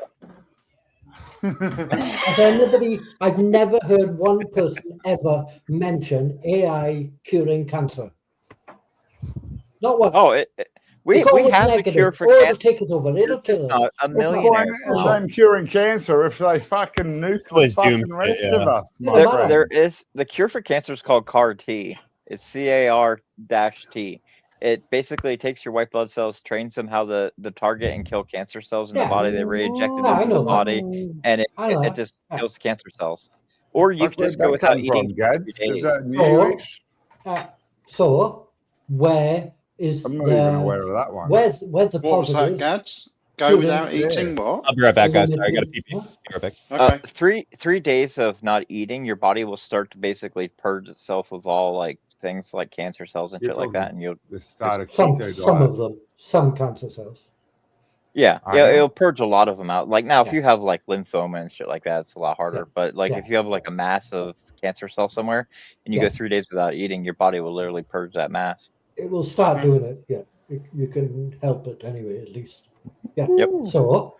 cancer. Has anybody? I've never heard one person ever mention AI curing cancer. Not once. Oh, we It's always have the negative. cure for Oh, it'll cancer. take us over. It'll You're just kill us. not a What's the millionaire. point of them curing cancer if they fucking nuke the Always fucking doomsday, rest yeah. of us, Yeah, my there- friend? There is the cure for cancer is called CAR-T. It's CAR-T. It basically takes your white blood cells, trains them how to target and kill cancer cells in the Yeah. body. They re-inject it Yeah, I into the know that. body, and it I know that. just Yeah. kills the cancer cells. Or you Fuck, could where'd just go that without come eating from, for 3 Gads? days. Is that Oh. newish? So, where is I'm not even the aware of that one. where's the What was that, positive? Gads? Go Curing- without eating what? I'll be right back, guys. Curing Sorry, I got to it- pee. huh? Be right back. Okay. 3 days of not eating, your body will start to basically purge itself of all like things like cancer cells and You're shit like talking that, and you'll The start of Some keto of diet. them, some cancer cells. yeah, I know. it'll purge a lot of them out. Like now, if Yeah. you have like lymphoma and shit like that, it's a lot harder. But like Yeah. if you have like a mass of cancer cell somewhere and you Yeah. go 3 days without eating, your body will literally purge that mass. It will start Okay. doing it. Yeah, you can help it anyway, at least. Yeah. Yep. So,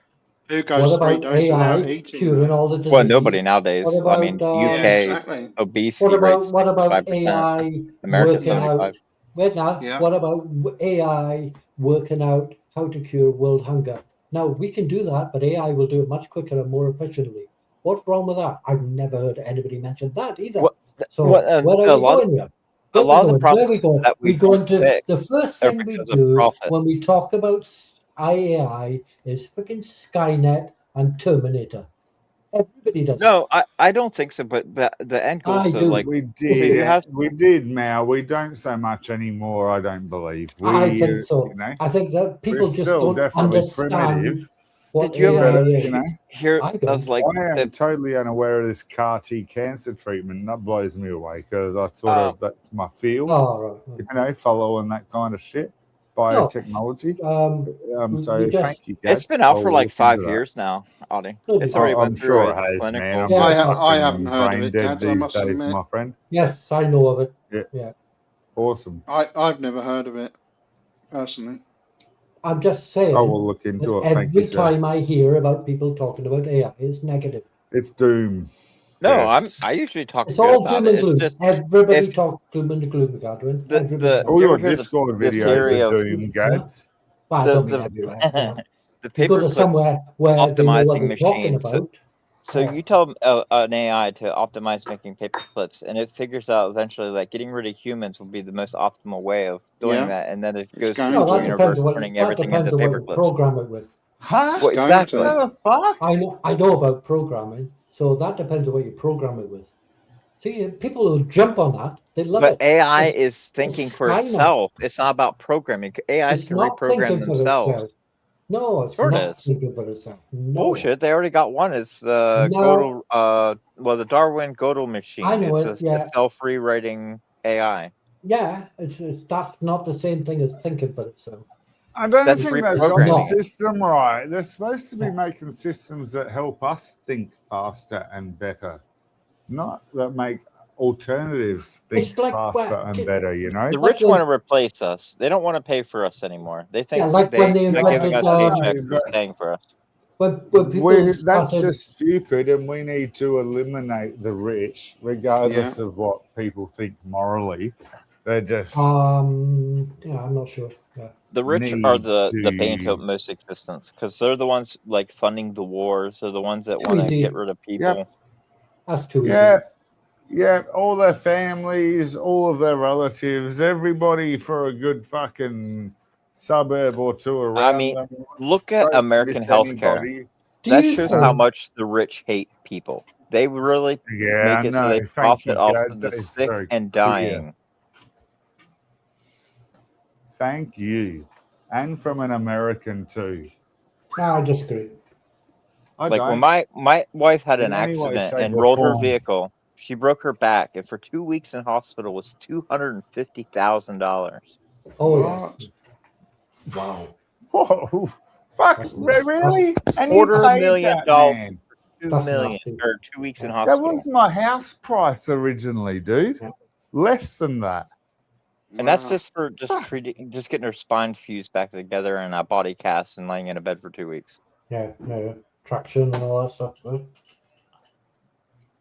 Who what goes 3 about days without AI eating? curing though? all the disease? Well, nobody nowadays. What I mean, about, Yeah, UK exactly. obesity rates what about 5%. AI America working out? 75. Wait now. Yeah. What about AI working out how to cure world hunger? Now we can do that, but AI will do it much quicker and more efficiently. What's wrong with that? I've never heard anybody mention that either. What- So what, where are a we lot- going here? a lot of the Where problems are we going? that we We go don't into fix the first are thing we because of do profit. when we talk about AI is freaking Skynet and Terminator. Everybody does. No, I don't think so. But the end goal I is do. like We So you did. have- We did, Mal. We don't so much anymore, I don't believe. I think so. You know, I think that people we're just still don't definitely understand primitive. what Did you AI ever- is. you know, hear I of don't. like I am the totally unaware of this CAR-T cancer treatment. That blows me away because I sort of that's my field. Oh, right. You know, following that kind of shit, biotechnology. So we just- thank you, Gads. it's been out I'll for like look 5 into that. years now, Audie. No, It's I'm already I'm went through sure a it has, man. clinical. I'm Yeah, just I fucking haven't heard of brain it, dead Gads, I these must days, admit. my friend. Yes, I know of it. Awesome. I've never heard of it personally. I'm just saying. I will look into it. Thank Every you, sir. time I hear about people talking about AI, it's negative. It's doom. No, Yes. I usually talk It's good all about doom it. and It's gloom. just Everybody if- talks doom and gloom, Godwin. The- Everybody the- does. All you your ever hear the- Discord the videos theory are of- doom, Gads. Well, I the- don't mean the- everywhere. You know. the You go to paperclip somewhere where they know what optimizing they're talking machine. So, about. so Yeah. you tell an AI to optimize making paper clips, and it figures out eventually like getting rid of humans will be the most optimal way of doing Yeah. that, and then it It's goes going through No, the to. that universe, depends on what turning that everything depends into on what paper you clips. program it with. Huh? Well, Going exactly. to. What the fuck? I know about programming, so that depends on what you program it with. See, people who jump on that, they love But it. AI It's- is thinking for Skynet. itself. It's not about programming. AIs It's can not reprogram thinking for themselves. itself. No, it's Sure it not is. thinking for itself. No. Bullshit! They already got one. It's the No. Gödel, the Darwin Gödel machine. I know It's it, yeah. a self-rewriting AI. Yeah, that's not the same thing as thinking for itself. I don't That's think they've got the reprogramming. system right. They're supposed to be Yeah. making systems that help us think faster and better, not that make alternatives think It's like, faster well, and better, you know? The Like rich when- want to replace us. They don't want to pay for us anymore. They think Yeah, like they, when they by giving invented, us paychecks is but- paying for us. When people That's started, just stupid, and we need to eliminate the rich, regardless of what people think morally. They're just yeah, I'm not sure. Yeah. The rich Need are the bane to- to most existence because they're the ones like funding the wars. They're the ones that Too want to easy. get rid of people. That's too yeah, easy. yeah. All their families, all of their relatives, everybody for a good fucking suburb or two around I mean, them. look at Don't American miss healthcare. anybody. Do That you shows think- how much the rich hate people. They really Yeah, make it no, so they thank profit you, off Gads. of the That is sick very and clear. dying. Thank you. And from an American too. No, I disagree. I Like don't. when my wife had In an any way, accident shape, and or rolled her form. vehicle, she broke her back, and for 2 weeks in hospital was $250,000. Oh yeah. What? Wow. Whoa, fuck, That's- really? And you paid that, $250,000. man. $2 That's million nasty. or 2 weeks in That hospital. was my house price originally, dude. Yeah. Less than that. And that's Wow. just for just getting her spine fused back together in a body cast and laying in a bed for 2 weeks. Yeah, traction and all that stuff. Right?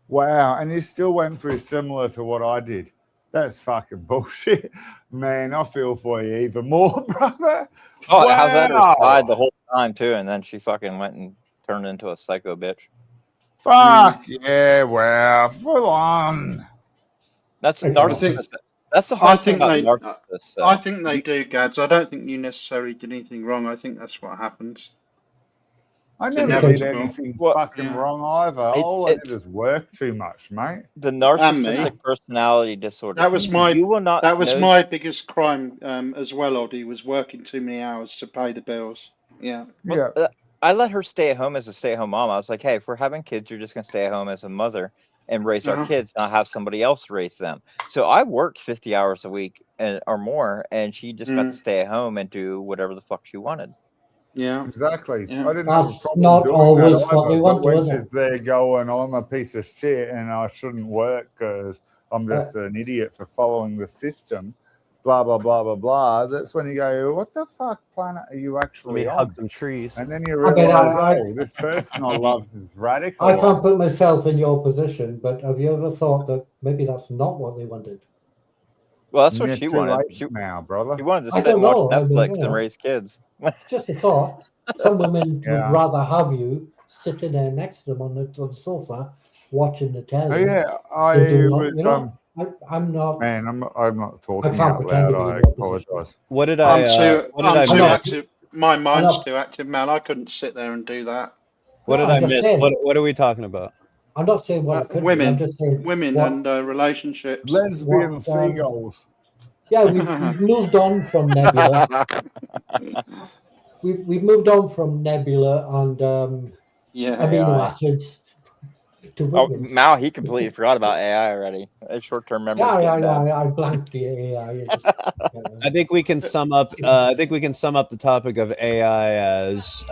Wow, and you still went through similar to what I did. That's fucking bullshit. Man, I feel for you even more, brother. Oh, how's that her Wow. side the whole time too? And then she fucking went and turned into a psycho bitch. Fuck, yeah, wow, full on. That's I narcissist. That's the I hard thing think about they- narcissists. I think they do, Gads. I don't think you necessarily did anything wrong. I think that's what happens. I It's never inevitable. did anything Well, fucking yeah. wrong either. All I did it's- is work too much, mate. The me. narcissistic personality disorder. That was my- You will not. That was know- my biggest crime as well, Oddie, was working too many hours to pay the bills. Yeah. Yeah. Well, I let her stay at home as a stay-at-home mom. I was like, hey, if we're having kids, you're just gonna stay at home as a mother and raise our Uh-huh. kids, not have somebody else raise them. So I worked 50 hours a week or more, and she just got to stay at home and do whatever the fuck she wanted. Yeah. Exactly. Yeah. I didn't have a That's problem not doing always that what either, we but want to, when is she's it? there going, I'm a piece of shit and I shouldn't work because I'm just an idiot for following the system, blah, blah, blah, blah, blah. That's when you go, what the fuck planet are you Let actually me on? hug some trees. And then you I mean, realize, I- oh, this person I loved is radical. I can't put myself in your position, but have you ever thought that maybe that's not what they wanted? Well, that's what You're she too wanted. late She now, brother. wanted to I sit and watch don't know. I mean, Netflix you and know. raise kids. Just a thought. Some women Yeah. would rather have you sitting there next to them on the sofa watching the Oh, telly. yeah, I They do not- was, you know, I'm not. man, I'm not talking can't out pretend to loud. be I in your position. apologize. What did I'm I? too, What did I'm I too miss? active. My mind's not- too active, man. I couldn't sit there and do that. What No, did I'm I just miss? saying. What are we talking about? I'm not saying what it could be. I'm women. just saying Women what- and relationships. Lesbian What, seagulls. Yeah, we've moved on from Nebula. We've moved on from Nebula and Yeah. amino AI. acids to Oh, women. Mao, he completely forgot about AI already. His short-term memory. Yeah, I blanked the AI. I think we can sum up. I think we can sum up the topic of AI as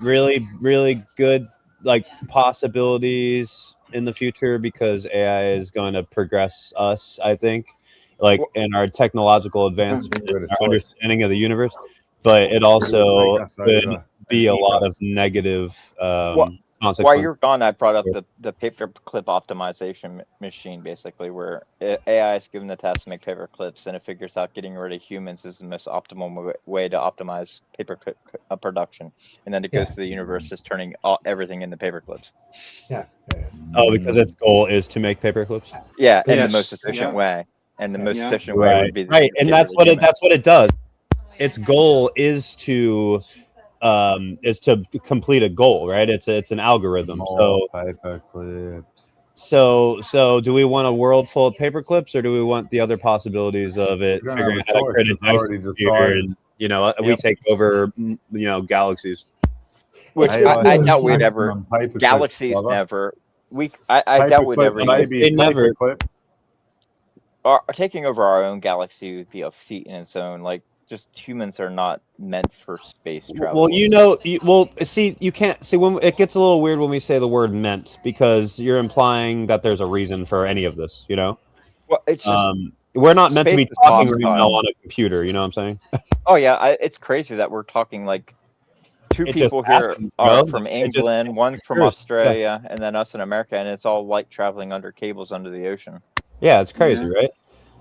really, really good like possibilities in the future because AI is going to progress us. I think, like in our technological advancement, Give it a our choice. understanding of the universe, but it also Make us could over be a and lot eat of us. negative While consequences. you're gone, I brought up the paperclip optimization machine, basically, where AI is given the task to make paper clips, and it figures out getting rid of humans is the most optimal way to optimize paperclip production, and then it goes Yeah. to the universe, just turning everything into paper clips. Oh, because its goal is to make paper clips. Yeah, in the Yes, most efficient yeah. way, and the most Yeah. efficient way would be to right, get and rid that's of what it humans. that's what it does. Its goal is to complete a goal, right? It's an algorithm. More paper clips. So do we want a world full of paper clips, or do we want the other possibilities of it We don't figuring have out a how to create choice. an It's already exosphere and we Yep. take over galaxies? Which AI I is doubt we'd ever. maximum paper clips, Galaxies brother. never. I doubt we'd Paperclip, ever. baby, They never- paperclip. Taking over our own galaxy would be a feat in its own. Like, just humans are not meant for space travel. Well, see, you can't see when it gets a little weird when we say the word "meant" because you're implying that there's a reason for any of this. Well, it's just. We're not meant to be space is talking right hostile. now on a computer. You know what I'm saying? Oh yeah, it's crazy that we're talking like two It just people here happens, are bro. from It just England, one's from occurs. Australia, and then us in America, and it's all like traveling under cables under the ocean. Yeah, it's crazy, Yeah. right?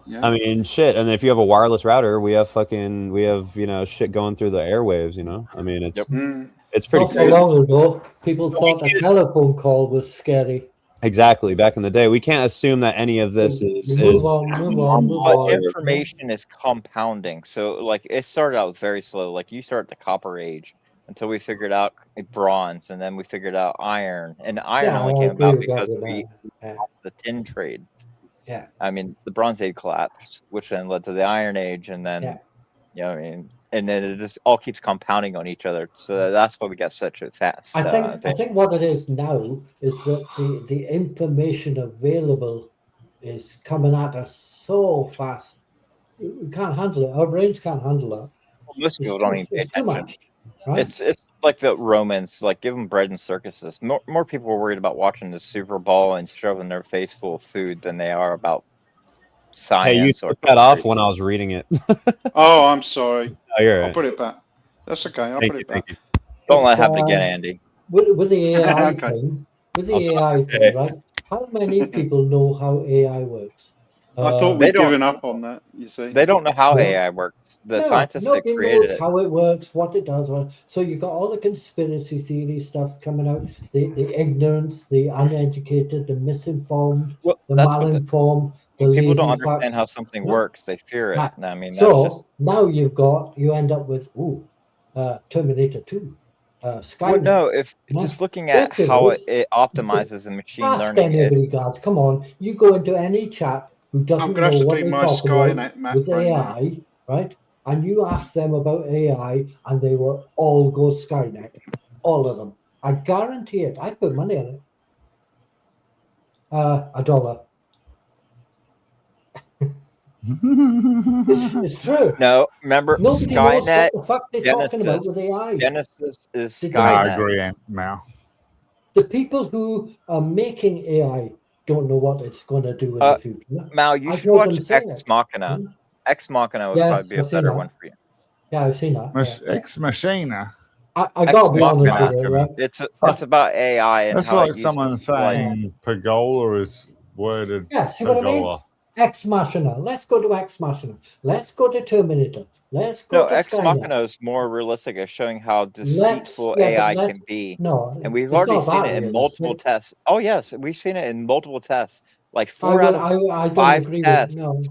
Yeah. I mean, shit. And if you have a wireless router, we have shit going through the airwaves. I mean, it's Yep. Mm. it's pretty Not so crazy. long ago, people So thought we a telephone call was scary. Exactly. Back in the day, we can't assume that any of this is Move on. But information is compounding. So, like, it started out very slow. Like, you start the Copper Age until we figured out bronze, and then we figured out iron. And iron Yeah, only I came agree about with that. because With we that. lost the tin trade. Yeah. I mean, the Bronze Age collapsed, which then led to the Iron Age, and then, Yeah. you know what I mean? And then it just all keeps compounding on each other. So that's why we got such a fast. I think what it is now is that the information available is coming at us so fast. We can't handle it. Our brains can't handle it. Most people don't even pay It's too attention. much. Right? It's like the Romans, like give them bread and circuses. More people were worried about watching the Super Bowl and shoving their face full of food than they are about science. Hey, you or took that off when I was reading it. Oh, I'm sorry. Oh, you're I'll right. put it back. That's okay. I'll Thank put you, it back. thank you. Don't let it It's, happen again, Andy. With the AI Okay. thing, Okay. right? How many people know how AI works? I thought They we'd don't- given up on that. You see. They don't know how No. AI works. The No, scientists that nobody created knows it. how it works, what it does. So you've got all the conspiracy theory stuff coming out, the ignorance, the uneducated, the misinformed, Well, the that's what the, malinformed, the when people lazy don't understand fucks. how something No. works, they fear it. Right. I mean, that's So just now you end up with Terminator 2, Skynet. well, no. If No. just looking at Yes, it how is. it optimizes and machine Ask learning is, anybody, guys. Come on, you go into any chat who I'm doesn't gonna have know to what do they're my talking about Skynet map with for a minute. AI, right? And you ask them about AI, and they will all go Skynet, all of them. I guarantee it. I put money on it. $1. It's true. no. Remember, Nobody knows Skynet. what the fuck they're talking about with AI. Genesis is Did No, I Skynet. agree, Mal. The people who are making AI don't know what it's going to do in the future. Mal, you I should heard watch them say Ex it. Machina. Ex Machina would Yes, probably be a I've seen better that. one for you. Yeah, I've seen that. Yeah. Ex Machina. I gotta be Ex honest Machina. with you, right? It's about AI and That's how like it uses someone like saying Pergola is worded Yeah, see what I mean? Pergola. Ex Machina. Let's go to Ex Machina. Let's go to Terminator. Let's go no, to Ex Skynet. Machina is more realistic at showing how Let's deceitful yeah, but AI let's can be. no. And we've it's already not seen that it in multiple realistic. tests. Oh yes, we've seen it in multiple tests. Like I 4 out would. of I don't 5 agree with tests, no.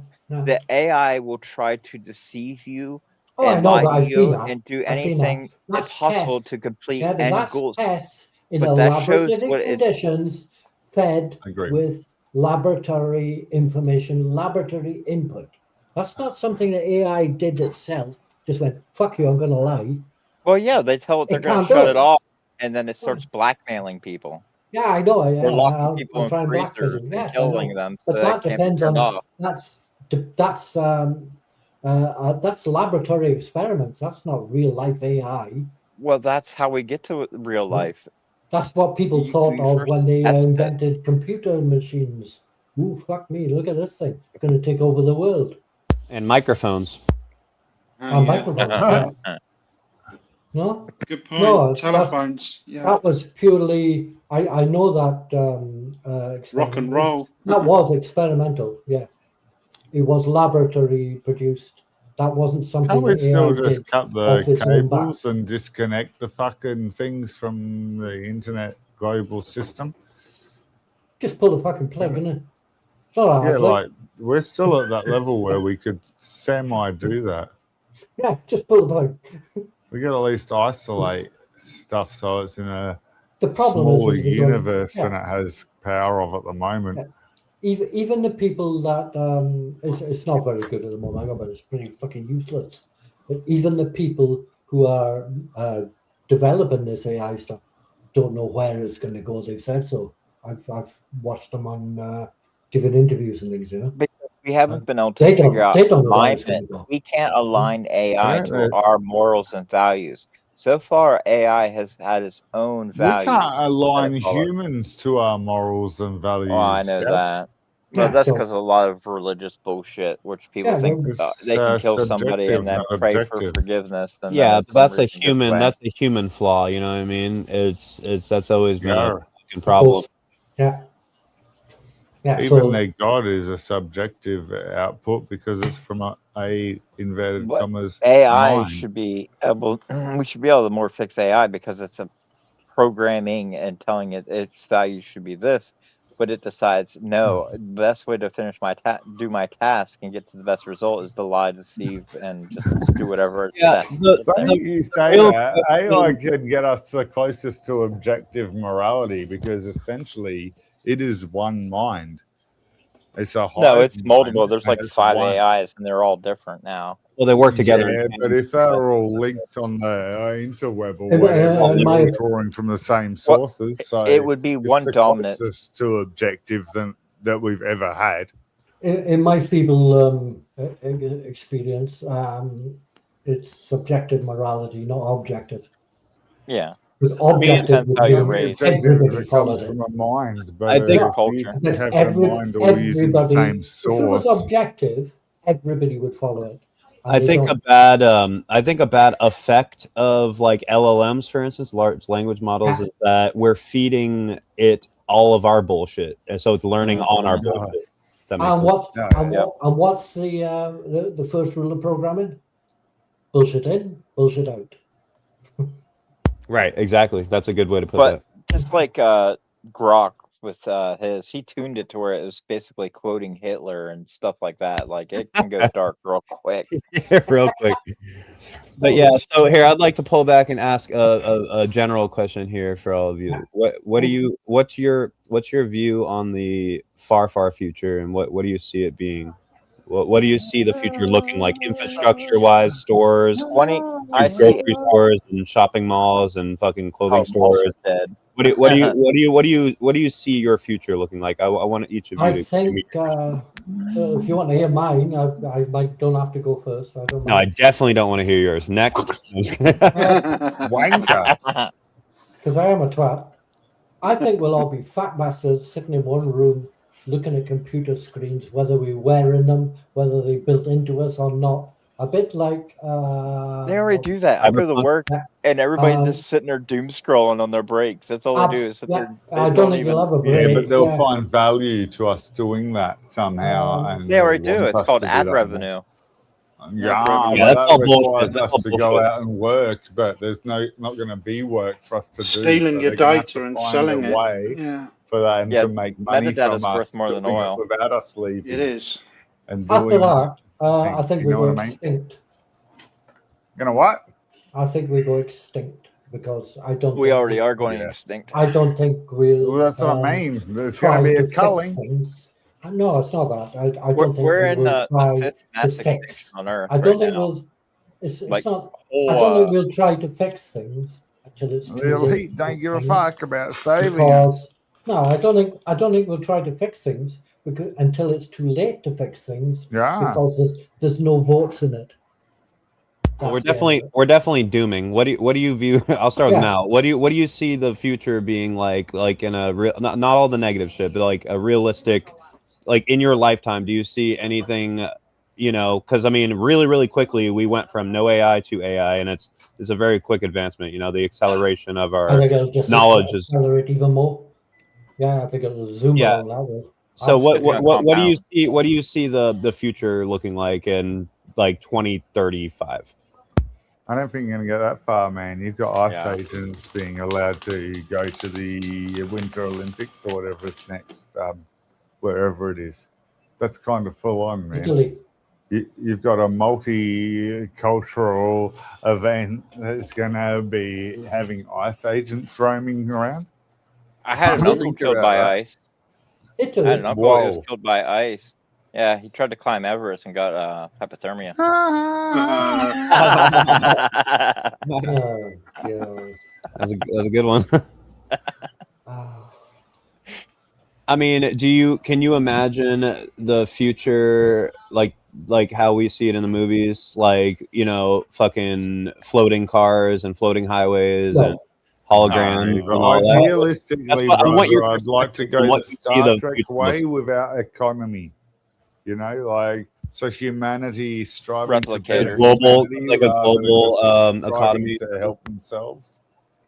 the AI will try to deceive you Oh, I and know lie that. to I've seen you that. and do I've seen that. anything That's possible tests. to complete Yeah, but end that's goals. tests in But a that shows laboratory what is conditions, fed Agree. with laboratory information, laboratory input. That's not something that AI did itself. Just went, fuck you, I'm going to lie. well, yeah, they tell it they're It going to can't do shut it. it off, and then it starts blackmailing people. Yeah, I know. They're Yeah, locking people I'm in trying freezers blackmailing. and Yes, I killing know. them so But they that can't be depends turned on off. that's laboratory experiments. That's not real life AI. Well, that's how we get to real life. That's what people You thought of first when they test it. invented computer machines. Ooh, fuck me! Look at this thing. It's going to take over the world. And microphones. Oh, yeah. Microphones. Yeah. No, Good point. No, Telephones. Yeah. that was purely. I know that Rock and experiment. roll. That was experimental. Yeah, it was laboratory produced. That wasn't something Can't we that AI still did just cut off the its own back. cables and disconnect the fucking things from the internet global system? Just pull the fucking plug in it. It's not hard. Yeah, like we're still at that level where we could semi do that. Yeah, just pull the plug. We got to at least isolate stuff so it's in a The problem smaller is we don't- universe yeah. than it has power of at the moment. Yeah. Even the people that it's not very good at the moment, but it's pretty fucking useless. But even the people who are developing this AI stuff don't know where it's going to go. They've said so. I've watched them on giving interviews and things, you know. Because we haven't been able to They don't- figure out they don't know where it's alignment. gonna go. We can't align AI Yeah, to our morals and values. So far, AI has had its own We values. can't align that it follows. humans to our morals and values. Oh, I know Scouts. that. But Yeah, that's so- because of a lot of religious bullshit, which people Yeah, think well, they can it's, kill somebody subjective, and then not pray objective. for forgiveness. And Yeah, then but that's a somebody can get human. away. That's a human flaw. You know what I mean? That's always been Yeah. a fucking problem. Yeah. Yeah. Even So their God is a subjective output because it's from a inverted But commas AI mind. should be able. We should be able to more fix AI because it's a programming and telling it its value should be this. but it decides no. The best way to finish do my task and get to the best result is to lie, deceive, and just do whatever it's Yeah, best. the- Funny you say real that. question- AI can get us the closest to objective morality because essentially it is one mind. It's a No, hive it's multiple. mind, There's and like it's 5 one. AIs, and they're all different now. Well, they work together. Yeah, but if they're all linked on the interweb or Yeah, but, whatever, they're my- all drawing from the same sources. So It would be it's one the dominant. closest to objective that we've ever had. In my feeble experience, it's subjective morality, not objective. Yeah. Because mean, it objective depends would how you're mean raised. everybody It follows comes it. from a mind, but I think if culture. you But have the mind all using the same if it was source. objective, everybody would follow it. And I they think don't. a bad effect of like LLMs, for instance, large language models, is that we're feeding it all of our bullshit, and so it's learning on our No. bullshit. That makes And sense. what's No, and, yeah. what, and what's the first rule of programming? Bullshit in, bullshit out. Right, exactly. That's a good way to put But just like Grok with he tuned it to where it was basically quoting Hitler and stuff like that. Like it can go dark real quick. that real quick. But yeah, so here I'd like to pull back and ask a general question here for all of you. What's your view on the far future, and what do you see it being? What do you see the future looking like, infrastructure-wise, stores, I see grocery stores, and shopping malls, and fucking clothing how malls stores? are dead. What do you see your future looking like? I want each of you I to think give me. if you want to hear mine, I might don't have to go first. I don't No, I mind. definitely don't want to hear yours. Next. Wanker. Because I am a twat. I think we'll all be fat bastards sitting in one room looking at computer screens, whether we're wearing them, whether they're built into us or not. A bit like They already do that. I go to work and everybody's just sitting there doom scrolling on their breaks. That's all they do is sit there. I don't think you'll have a Yeah, break. but they'll find value to us doing that somehow. And They already they'll do. want It's us called to do ad that revenue. Yeah, revenue. but that's that all bullshit. requires That's us all to go bullshit. out and work, but there's not going to be work for us to do. Stealing so your they're gonna have data to and find selling a it. way Yeah, for them Yeah, to make money metadata's from worth us more than doing it oil. without us leaving. it is. And After doing that, I things, think you we know go what I mean? extinct. Gonna what? I think we go extinct because I don't. We think already are going Yeah. extinct. I don't think we'll. Well, that's what I mean. There's try going to be a fix culling. things. No, it's not that. I don't think We're we in will the try fifth to mass fix. extinction on Earth I don't right think now. we'll. It's Like, not. whole, I don't think we'll try to fix things until it's too The late. elite to don't fix give a things. fuck about saving it. Because no, I don't think we'll try to fix things because until it's too late to fix things. Yeah. Because there's no votes in it. Well, That's the end. we're definitely dooming. What do you view? I'll start with Yeah. Mal. What do you see the future being like in a real, not all the negative shit, but like a realistic, like in your lifetime? Do you see anything? Because I mean, really quickly we went from no AI to AI, and it's a very quick advancement. The acceleration of I our think it'll just knowledge is. accelerate even more. Yeah, I think it'll zoom Yeah. along that way. So what Absolutely. do you see? What do you see the future looking like in like 2035? I don't think you're going to get that far, man. You've got ice Yeah. agents being allowed to go to the Winter Olympics or whatever it's next, wherever it is. That's kind of full on, man. Italy. You've got a multicultural event that's going to be having ice agents roaming around. I had an Think uncle killed about by that. ice. I had Italy. an uncle who was Whoa. killed by ice. Yeah, he tried to climb Everest and got hypothermia. Oh, God. That's a good one. Ah. I mean, can you imagine the future like how we see it in the movies, like fucking floating cars and floating highways No. and holograms and all that? Idealistically, That's what- I want your brother, I'd like to go on what the you see the Star Trek future way looks without economy. So humanity striving to Replicator. better Global, humanity like a rather than global just striving economy. to help themselves.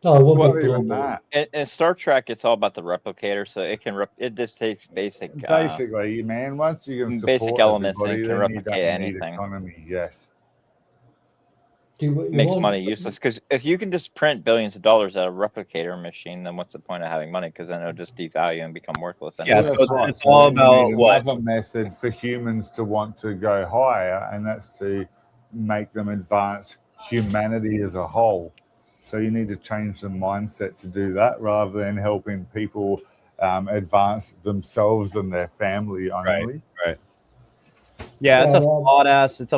No, it won't Not be even global. that. In Star Trek, it's all about the replicator, so it just takes basic. Basically, man, once you can basic support elements and everybody, it can then you replicate don't need anything. economy. Yes. makes money useless. Because if you can just print billions of dollars at a replicator machine, then what's the point of having money? Because then it'll just devalue and become worthless. Yeah, Anyway. so that's right. it's all then you about need what? another method for humans to want to go higher, and that's to make them advance humanity as a whole. So you need to change the mindset to do that, rather than helping people advance themselves and their family only. Right. Yeah, it's a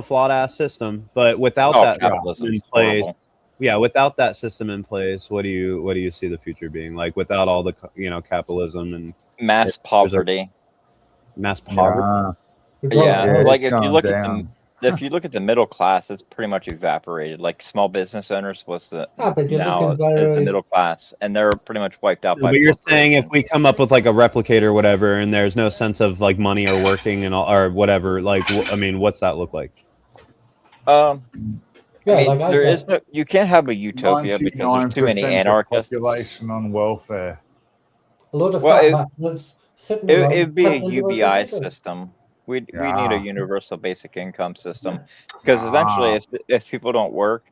flawed ass system. But without that capitalism in is place, horrible. yeah, without that system in place, what do you see the future being like? Without all the capitalism and Mass poverty. mass poverty. Yeah, like it's if you gone look down. if you look at the middle class, it's pretty much evaporated. Like small business owners was the but you're now looking is the very- middle class, and they're pretty much wiped out by. But you're saying if we come up with like a replicator or whatever, and there's no sense of like money or working and all, or whatever, like I mean, what's that look like? Yeah, Yeah, I mean, like I there said. is no, you can't have a utopia because there's too many 99% of anarchists. population on welfare. A lot of Well, fat it- bastards sitting It around would be a pretending to work UBI together. system. We need Yeah. a universal basic income system because eventually, if people don't work,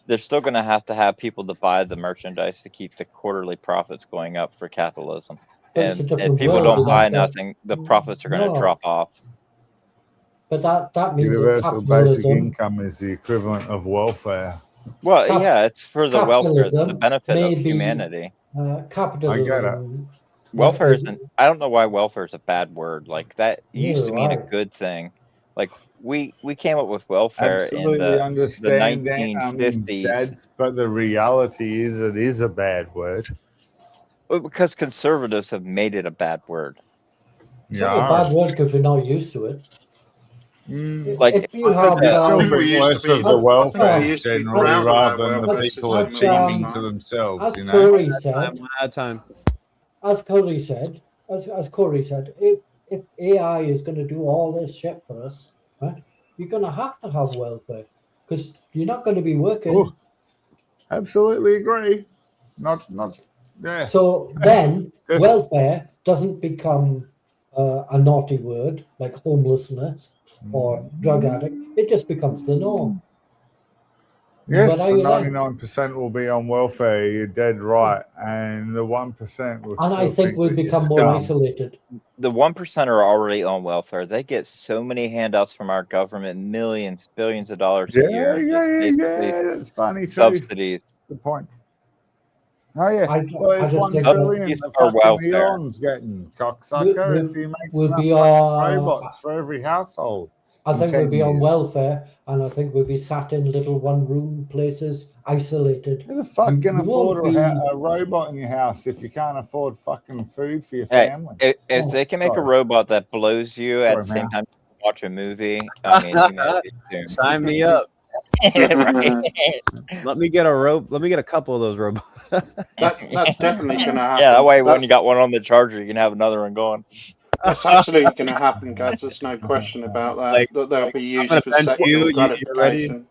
they're still going to have people to buy the merchandise to keep the quarterly profits going up for capitalism. But it's a And different if people world, don't you buy have to- nothing, the profits are going to No. drop off. But that means that Universal basic capitalism, income is the equivalent of welfare. Well, Cap- yeah, it's for the welfare, the capitalism benefit may of be- humanity. capitalism. Welfare isn't. I don't know why welfare is a bad word. Like that used to mean a right. good thing. Like we came up with welfare Absolutely in the understand that, 1950s. Dads, but the reality is it is a bad word. Well, because conservatives have made it a bad word. It's only a bad word because we're not used to it. Like, if you I have, think Still we think used to less be- of the I think we welfare used to be generally proud of rather our than the welfare people system achieving now. to themselves, as you know. Corey said, One at a time. as Corey said, if AI is going to do all this shit for us, right, you're going to have welfare because you're not going to be working. Oh, absolutely agree. Not, yeah. So then Yes. welfare doesn't become a naughty word like homelessness or drug addict. It just becomes the norm. Yes, But the I- 99% will be on welfare. You're dead right, and the 1% will. And I still think we'll that you're become more scum. isolated. The 1% are already on welfare. They get so many handouts from our government, millions, billions of dollars a year. Yeah. That's funny too. Subsidies. Good point. Oh yeah. Well, I it's just 1 think trillion These the are fucking welfare. Elon's getting, cocksucker. We'll- if he makes we'll enough be fucking on- robots for every household. I in think we'll 10 be on years. welfare, and I think we'll be sat in little one-room places, isolated. Who the fuck You can won't afford be- a robot in your house if you can't afford fucking food for your Hey, family? if Oh, they can make a sorry. robot that blows you Sorry, at the same man. time you watch a movie, I mean, humanity soon. Sign me up. Right. Let me get a couple of those robots. That's definitely going to happen. Yeah, that way when That's- you got one on the charger, you can have another one going. That's absolutely going to happen, guys. There's no question about that. Like- that they'll be I'm used gonna for bench sexual you, you ready? gratification.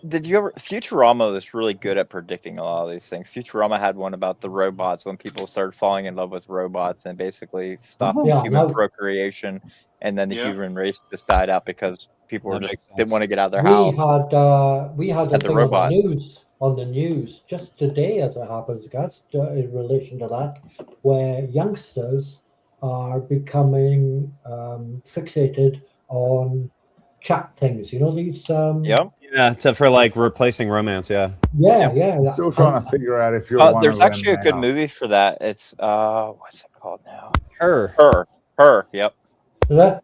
Did you ever? Futurama is really good at predicting a lot of these things. Futurama had one about the robots when people started falling in love with robots and basically stopped Yeah, human no. procreation, and then the Yeah. human race just died out because people That were just makes sense. didn't want to get out of their We house. had a Had the thing robot. on the news just today, as it happens, guys, in relation to that, where youngsters are becoming fixated on chat things. You know these. Yep. Yeah, for like replacing romance. Yeah. Yeah. I'm still trying to figure out if you're one There's of them actually a good now. movie for that. It's what's it called now? Her. Her. Yep. That,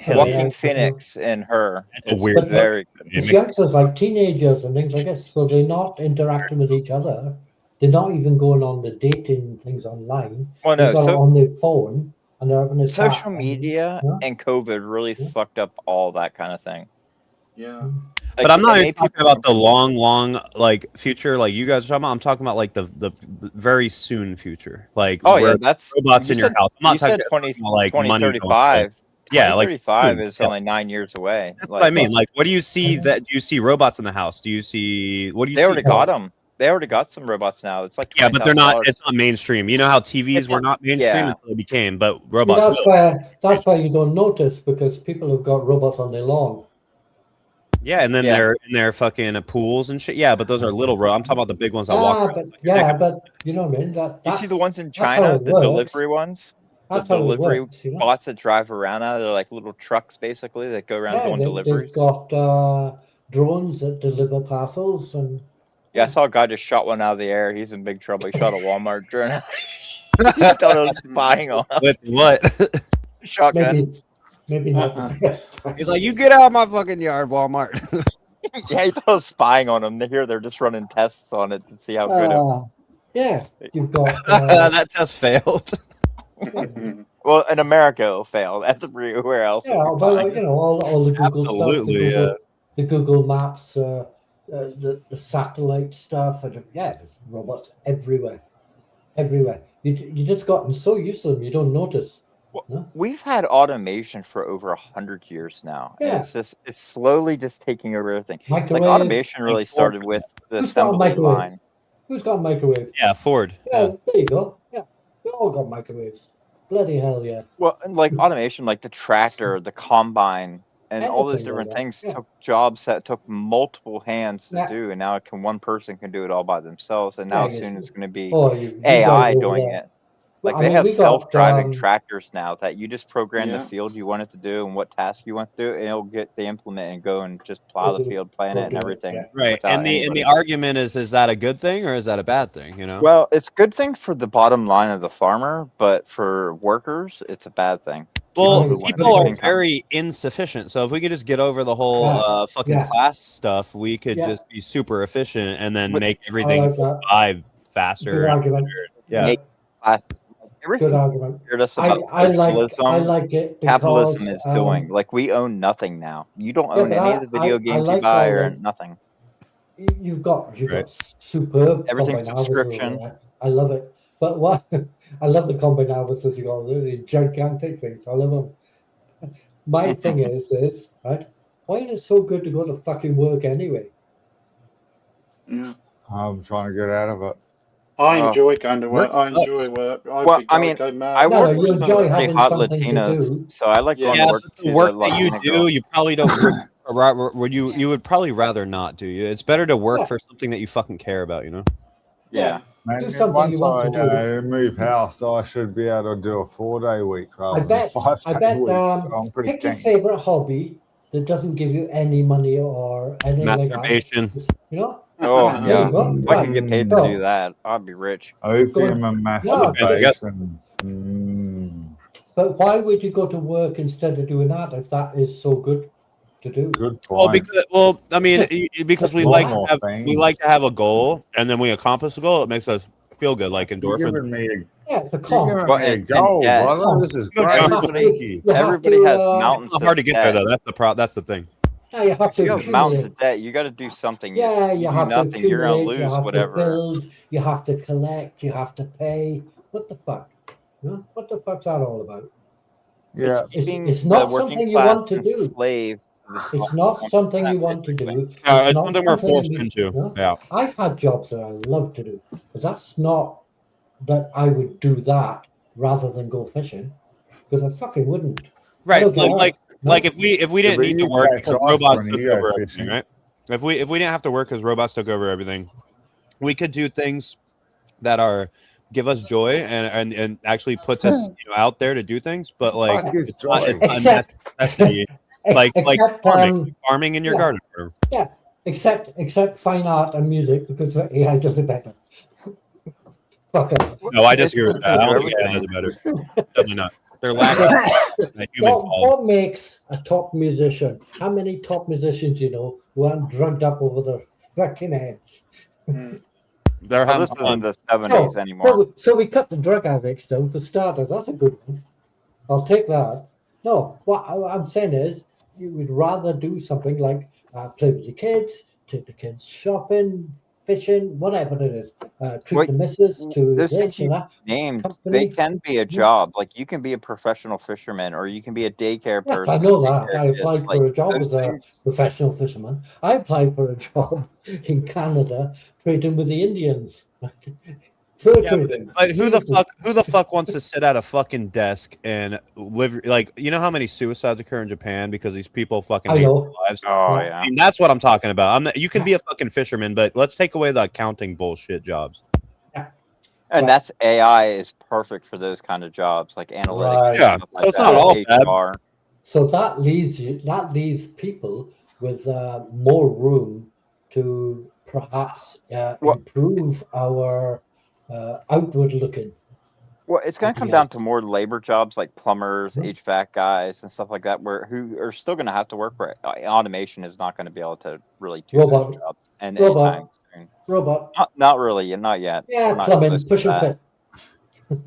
Joaquin Phoenix and Her. That's a It's weird very good. It's youngsters like teenagers and things like this, so they're not interacting with each other. They're not even going on the dating things online. Well, They've no, got it so on their phone and they're having a chat. social media Yeah. and COVID really fucked up all that kind of thing. Yeah. But I'm not it even made talking people- about the long like future like you guys are talking about. I'm talking about like the very soon future. Like Oh where yeah, that's robots you in your said- house. I'm not you said talking 20, about like money going 2035. Yeah, like 2035 soon. is Yeah. only 9 years away. That's what I mean. Like, what do you see? Do you see robots in the house? Do you see? What do you They see? already got them. They already got some robots now. It's like Yeah, but they're not. $20,000. It's not mainstream. You know how TVs It's were not mainstream yeah. until they became, but See, robots. will. that's why you don't notice because people have got robots on their lawn. Yeah, and then Yeah. they're in their fucking pools and shit. Yeah, but those are little I'm talking about the big ones that walk around. but you know what I mean. You see the ones in how China, it the works. delivery ones, the That's how it delivery works, you know? bots that drive around now. They're like little trucks basically that go around doing They've deliveries. got drones that deliver parcels and. Yeah, I saw a guy just shot one out of the air. He's in big trouble. He shot a Walmart drone. He thought it was spying on him. With what? Shotgun. Maybe not the best. He's like, you get out of my fucking yard, Walmart. Yeah, he thought it was spying on him. They're just running tests on it to see how good it was. Yeah, you've got. That test failed. Well, in America, it'll fail. That's everywhere else. Yeah, well, you know, all the Google Absolutely, stuff, the Google Maps, the satellite stuff, and there's robots everywhere. You just gotten so used to them, you don't notice. No? We've had automation for over 100 years now. Yeah. It's slowly just taking over everything. Microwave. Like automation really started with the Who's got a assembly microwave? line. Who's got a microwave? Yeah, Ford. Yeah, there you go. Yeah, we all got microwaves. Bloody hell, yeah. Well, and like automation, like the tractor, the combine, and all those Anything different like that, things yeah. took jobs that took multiple hands to Yeah. do, and now one person can do it all by themselves. And now Yeah, soon it's going to be you AI guys over doing there. it. Like I they mean, have we got, self-driving tractors now that you just program Yeah. the field you want it to do and what task you want to do, and it'll get the implement and go and just plow the field, plan it, and everything. Yeah. Right. without And the anybody. argument is that a good thing or is that a bad thing? You know? Well, it's a good thing for the bottom line of the farmer, but for workers, it's a bad thing. Well, who want people are income. very insufficient. So if we could just get over the whole Yeah. fucking Yeah. class stuff, we could Yeah. just be super efficient and then But- make I everything like that. vibe faster. Good argument. Yeah. Make classes. Everything Good argument. scared us I about socialism. like it because Capitalism is doing like we own nothing now. You don't Yeah, own but any of the video I games like you buy all or this. nothing. You've got Right. superb Everything's combine harvesters subscription. over there. I love it. But what I love the combine harvesters you got, the gigantic things. I love them. My thing is right. Why is it so good to go to fucking work anyway? Yeah. I'm trying to get out of it. I Oh. enjoy going to work. I Work sucks. enjoy work. Well, I mean, go mad. I No, work you with some enjoy pretty having hot something to Latinos, do. so I like going Yeah, to work but to the see work the that you Latina do, girls. you probably don't. You would probably rather not do. It's better to work Yeah. for something that you fucking care about. You know. Yeah. Man, Do something once you want I to do. move house, I should be able to do a 4-day week rather bet- than 5-day week. So I'm pretty Pick your keen. favorite hobby that doesn't give you any money or anything like that. Masturbation. You know? Oh, there yeah. you go. If I can get paid to Right. do that, I'd be rich. Opium and Yeah. masturbation. But why would you go to work instead of doing that if that is so good to do? Good Well, point. I mean, because we One like to more have thing. a goal, and then we accomplish the goal. It makes us feel good, like You're endorphins. giving me a, Yeah, it's a you're con. giving Well, me a and goal, yeah. brother. This is great. Everybody- Thank you. You have Everybody to, has uh, mountains It's not hard to of get there, debt. though. That's the thing. Yeah, you have If to you have mountains accumulate. of debt, you got to do something. Yeah, If you do have to nothing, you're gonna accumulate, you lose have whatever. to build, you have to collect, you have to pay. What the fuck? Huh? What the fuck's that all about? Yeah. Keeping it's not the working something you class want to do. enslaved to the It's small not class, something you want to basically. do. It's not something we're forced you- into. no? Yeah. I've had jobs that I love to do, but that's not that I would do that rather than go fishing, because I fucking wouldn't. Right. don't get Like out. if we didn't but need to you work, catch because ice robots when took you go over fishing. everything, right? If we didn't have to work because robots took over everything, we could do things that are give us joy and actually puts us out there to do things. But like Fuck is it's not joy. a necessity. like except, farming in your yeah. garden. except fine art and music, because AI does it better. Fuck it. No, I disagree with It's that. I don't think everything. AI does it better. Definitely not. They're lacking a human quality. What makes a top musician? How many top musicians you know who aren't drugged up over their fucking heads? Mm. They're Well, having this isn't fun. the 70s anymore. So we cut the drug addicts down for starters. That's a good one. I'll take that. No, what I'm saying is, you would rather do something like play with your kids, take the kids shopping, fishing, whatever it is. Treat Wait, the missus to Those this things and you that. named, company. they can be a job. Like you can be a professional fisherman, or you can be a daycare Yes, person. I know take that. care I of kids. applied Like, for a job those as a things- professional fisherman. I applied for a job in Canada trading with the Indians. Virtually. But who the Seriously. fuck wants to sit at a fucking desk and live like, you know how many suicides occur in Japan because these people fucking I hate their know. lives? Oh Yeah. yeah. I mean, that's what I'm talking about. You can be a fucking fisherman, but let's take away the accounting bullshit jobs. And Right. that's AI is perfect for those kind of jobs, like analytics. Right. and Yeah, stuff so like it's not that, all bad. HR. So that leaves people with more room to perhaps Well- improve our outward looking. Well, it's going to come Yes. down to more labor jobs like plumbers, Mhm. HVAC guys, and stuff like that, who are still going to have to work for it. Automation is not going to be able to really do Robot. those jobs, and Robot. anytime soon. Robot. Not really, not yet. Yeah, We're not plumbing, close to push and that. fit.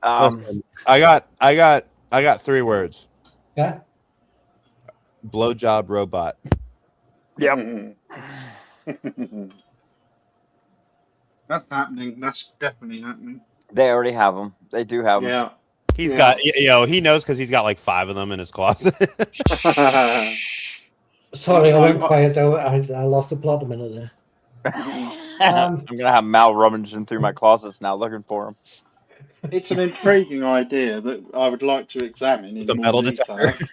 Listen, I got 3 words. Yeah. Blowjob robot. Yep. That's happening. That's definitely happening. They already have them. They do have them. Yeah. He's Yeah. got, he knows because he's got like 5 of them in his closet. Sorry, I went I- quiet. I lost the plot a minute there. I'm gonna have Mal rummaging through my closets now, looking for them. It's an intriguing idea that I would like to examine in The more metal detail. detector.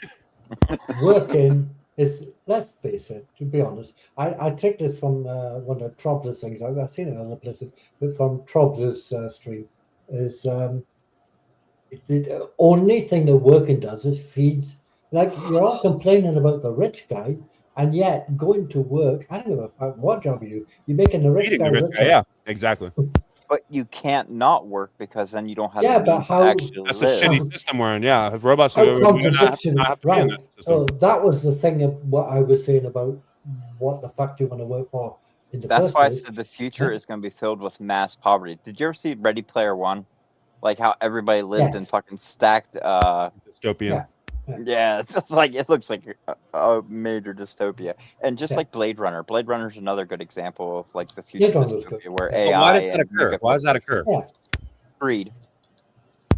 Working is, let's face it, to be honest, I take this from one of Trobler's things. I've seen it in other places, but from Trobler's stream is the only thing that working does is feeds. Like, you're all complaining about the rich guy, and yet going to work, I don't give a fuck what job you do, you're making the rich Eating guy the rich richer. guy, yeah, exactly. But you can't not work because then you don't have Yeah, the but means how- to actually That's a live. shitty system we're in. Yeah, if robots How do not have contradiction, to be in right? that So system. that was the thing of what I was saying about what the fuck do you want to work for in the That's first why I place. said the future Yeah. is going to be filled with mass poverty. Did you ever see Ready Player One? Like how everybody lived Yes. in fucking stacked. Dystopian. Yeah. Yeah, it's just like it looks like a major dystopia, and just Yeah. like Blade Runner. Blade Runner is another good example of like the Blade future Runner was good. dystopia where But AI. But why does that and occur? mega Why does that occur? Yeah. Greed.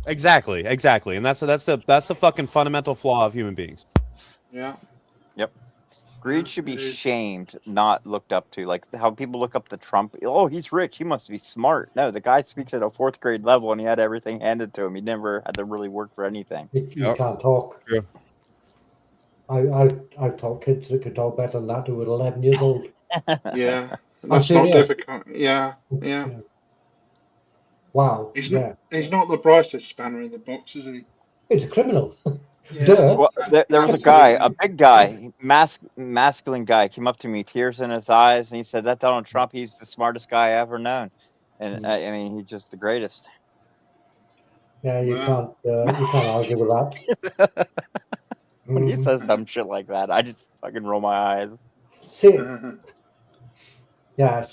Exactly, and that's the fucking fundamental flaw of human beings. Yeah. Greed should be It is. shamed, not looked up to. Like how people look up to Trump. Oh, he's rich. He must be smart. No, the guy speaks at a 4th grade level, and he had everything handed to him. He never had to really work for anything. You Yep. can't talk. True. I've taught kids that could talk better than that who were 11 years old. Yeah. I'm That's not serious. difficult. Yeah. Yeah. Wow. He's Yeah. not. He's not the brightest spanner in the box, is he? He's a criminal. Yeah. Duh. Well, there was a guy, a big guy, masculine guy, came up to me, tears in his eyes, and he said, "That Donald Trump, he's the smartest guy I ever known." And I mean, he's just the greatest. Yeah, you Wow. can't argue with that. When he Mhm. says dumb shit like that, I just fucking roll my eyes. See, yeah,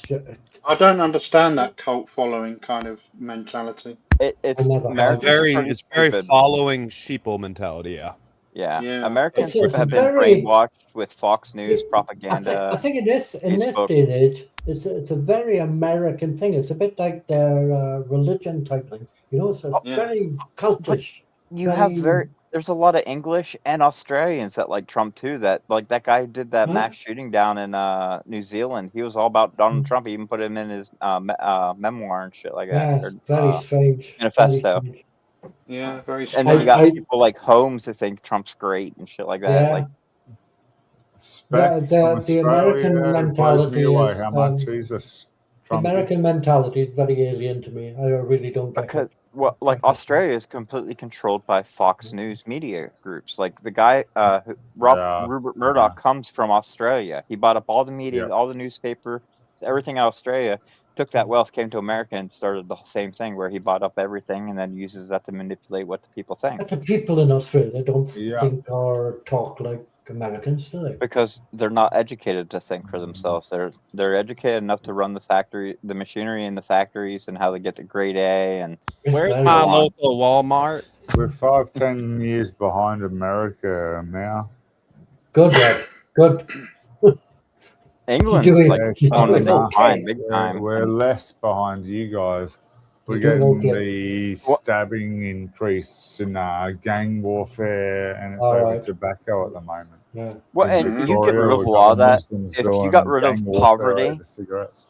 I don't understand that cult following kind of mentality. It's I never have. Americans It's are pretty very stupid. following sheeple mentality. Yeah. Yeah. Yeah. Americans It's have been very- brainwashed with Fox News I propaganda. think in this Facebook. day and age, it's a very American thing. It's a bit like their religion type thing. You know, it's Yeah. very cultish. You have very- there's a lot of English and Australians that like Trump too. That like that guy who did that Huh? mass shooting down in New Zealand. He was all about Donald Mm. Trump. He even put him in his memoir and shit like Yeah, that. it's very strange. manifesto. Very strange. Yeah. Very. And then you strange. got I- people like Holmes who think Trump's great and shit like that. Yeah. Like Spec The from American Australia blows me mentality away. is, How much Jesus? The Trumpy. American mentality is very alien to me. I really don't get because it. well, like Australia is completely controlled by Fox News media groups. Like the guy, Yeah. Rupert Murdoch, comes from Australia. He bought up all the media, Yeah. all the newspaper, everything out of Australia. Took that wealth, came to America, and started the same thing where he bought up everything and then uses that to manipulate what the people think. But the people in Australia don't Yeah. think or talk like Americans, do they? Because they're not educated to think for themselves. They're educated enough to run the machinery in the factories, and how they get the grade A. And It's Where's very- my on. local Walmart? We're 5-10 years behind America now. Good, Rob. Good. England's You're doing- like you're on the doing okay. decline big time. We're less behind you guys. We're You're doing getting okay. the What- stabbing increase in gang warfare, and it's All over right. tobacco at the moment. Yeah. Well, In and you get Victoria, rid of we've a lot got of that. Muslims If you doing got rid of gang warfare poverty, over cigarettes.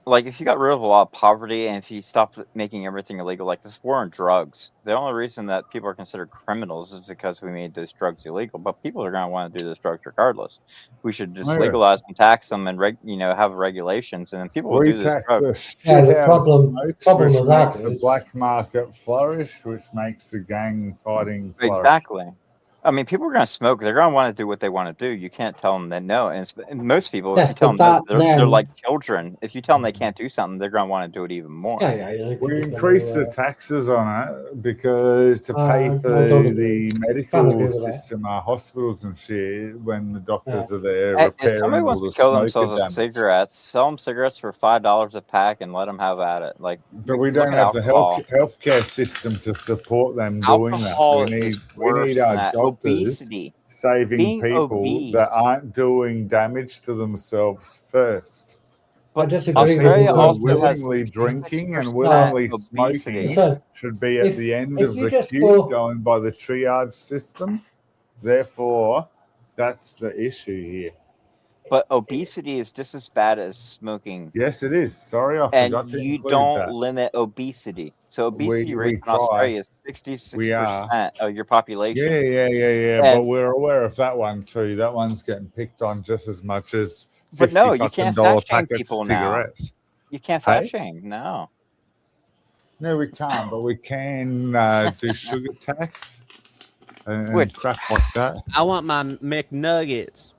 like if you got rid of a lot of poverty and if you stopped making everything illegal, like this war on drugs, the only reason that people are considered criminals is because we made those drugs illegal. But people are going to want to do those drugs regardless. We should just Yeah. legalize and tax them and have regulations, and then people will We do this tax drug. the shit Yeah, the out problem- of smokes, problem which with that makes the is- black market flourish, which makes the gang fighting flourish. Exactly. I mean, people are going to smoke. They're going to want to do what they want to do. You can't tell them that no. And most people, Yes, if you tell but them no, that they're then- like children. If you tell them they can't do something, they're going to want to do it even more. Yeah. We increase the taxes on it because to pay I for don't agree. the Can't agree medical with that. system, our hospitals and shit, when the doctors are there Hey, if repairing somebody all wants the to kill smoker themselves with damage. cigarettes, sell them cigarettes for $5 a pack and let them have at it. Like, But we look don't at have the alcohol. healthcare system to support them doing that. Alcohol We is need worse our than that. doctors Obesity. saving Being people obese. that aren't doing damage to themselves first. I But disagree with Australia you. also has willingly drinking and 66% willingly obesity. smoking Listen, should be at If- the end if of you the just queue, go- going by the triage system. Therefore, that's the issue here. But obesity is just as bad as smoking. Yes, it is. Sorry, I forgot And to you include don't that. limit obesity. So obesity we rate in try. Australia is We 66% of your population. Yeah. But And- we're aware of that one too. That one's getting picked on just as much as But $50 no, you can't fucking fat shame packets people of now. cigarettes. You can't fat Hey? shame. No. No, we can't, but we can do sugar tax and Which- crap like that. I want my McNuggets.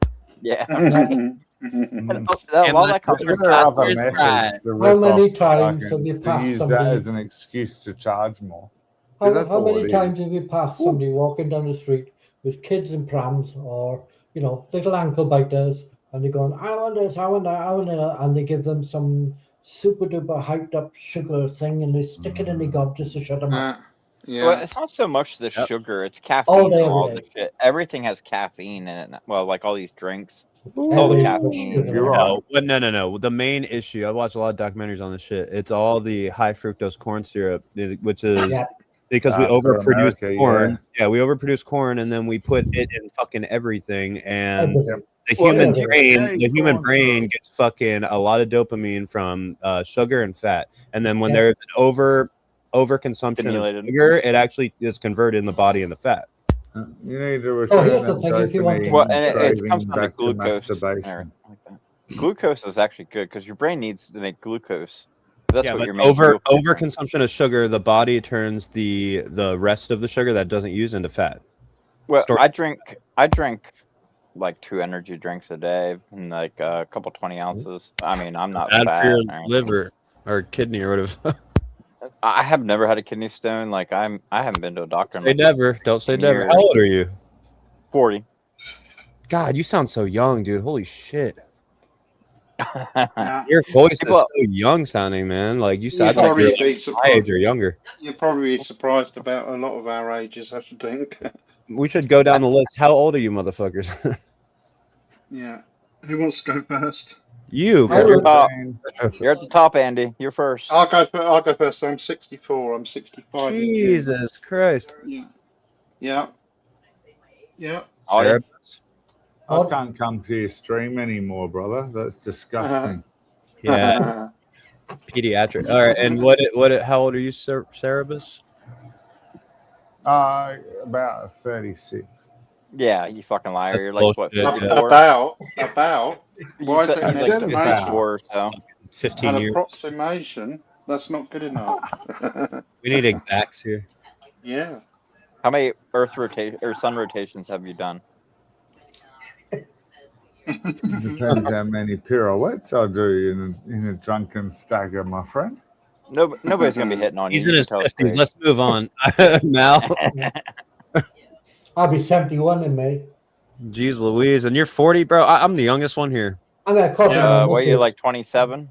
Yeah. Mhm. And, Mhm. a And lot of my that comes sugar from There are fat other French methods fries. to How rip many off times fucking- have you to passed use that somebody- as an excuse to charge more? 'Cause that's How all many it times is. have you passed somebody walking down the street with kids in prams or, little ankle biters, and they're going, I want this, I want that, I want that, and they give them some super duper hyped up sugar thing and they stick it in the gob just to shut them up. Yeah. Well, it's not so much the Yep. sugar; it's caffeine day, and all every the day. shit. Everything has caffeine in it. Well, like all these drinks. Ooh. All the Every caffeine. sugar. You're right. No. The main issue, I watch a lot of documentaries on this shit. It's all the high fructose corn syrup, which is Yeah. because we For overproduce America, corn. Yeah, we overproduce corn, and then we put it in fucking everything. And Everything. the Well, human yeah, brain, yeah, the human corn brain syrup. gets fucking a lot of dopamine from sugar and fat. And then when Yeah. there's an overconsumption of Stimulated. sugar, it actually is converted in the body into fat. You need to here's return the that thing, if you want to- dopamine Well, and it craving comes down to back to glucose. and masturbation. everything like that. Glucose is actually good because your brain needs to make glucose. That's Yeah, what but your main fuel for your brain. overconsumption of sugar, the body turns the rest of the sugar that it doesn't use into fat. Well, Store- I drink like 2 energy drinks a day and like a couple 20 ounces. I mean, I'm not Bad fat. for your or anything. liver or kidney or whatever. I have never had a kidney stone. Like I haven't been to a doctor. in Say like never. Don't say never. years. How old are you? 40. God, you sound so young, dude. Holy shit. Yeah. Your voice People- is so young sounding, man. Like you You'd sound like probably you're be my surprised. age or younger. You're probably surprised about a lot of our ages, I should think. We should go down the list. How old are you, motherfuckers? Yeah. Who wants to go first? You. I You're would- top. You're at the top, Andy. You're first. I'll go first. I'm 64. I'm 65. in June. Jesus Christ. Yeah. Yeah. Yeah. Audience. I can't come to your stream anymore, brother. That's disgusting. Yeah, pediatric. All right, and how old are you, Cerebus? About 36. Yeah, you fucking liar. That's You're like what? bullshit. 54? About. You Why is said- it you an said estimation? 54 or so. 15 An years. approximation. That's not good enough. We need exacts here. Yeah. How many Earth rotation or Sun rotations have you done? Depends how many pirouettes I do in a drunken stagger, my friend. Nobody's gonna be hitting on you. He's in You his can tell it's 50s. great. Let's move on. Mal. I'll be 71 in May. Jeez Louise. And you're 40, bro? I'm the youngest one here. I'm at Corbin. Yeah, What, you're like 27?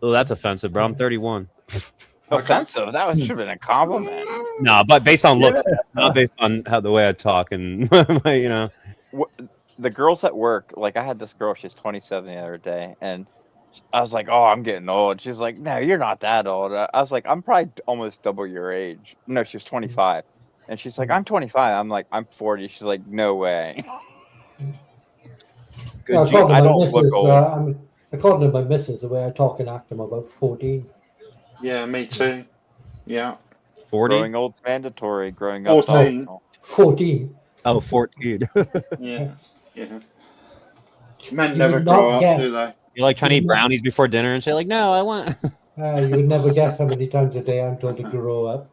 Oh, that's offensive, bro. I'm 31. Offensive. That should have been a compliment. No, but based on looks, not based on how the way I talk and you know. The girls at work, like I had this girl, she's 27 the other day, and I was like, "Oh, I'm getting old." She's like, "No, you're not that old." I was like, "I'm probably almost double your age." No, she was 25, and she's like, "I'm 25." I'm like, "I'm 40." She's like, "No way." Good I don't look old. according to my missus, the way I talk and act, I'm about 14. Yeah, me too. Yeah. 40? Growing old's mandatory. Growing up's 14. optional. 14. Oh, 14. Yeah. Yeah. Men You never would grow not up, guess. do they? You're like trying to eat brownies before dinner and say, like, no, I want. You would never guess how many times a day I'm told to grow up.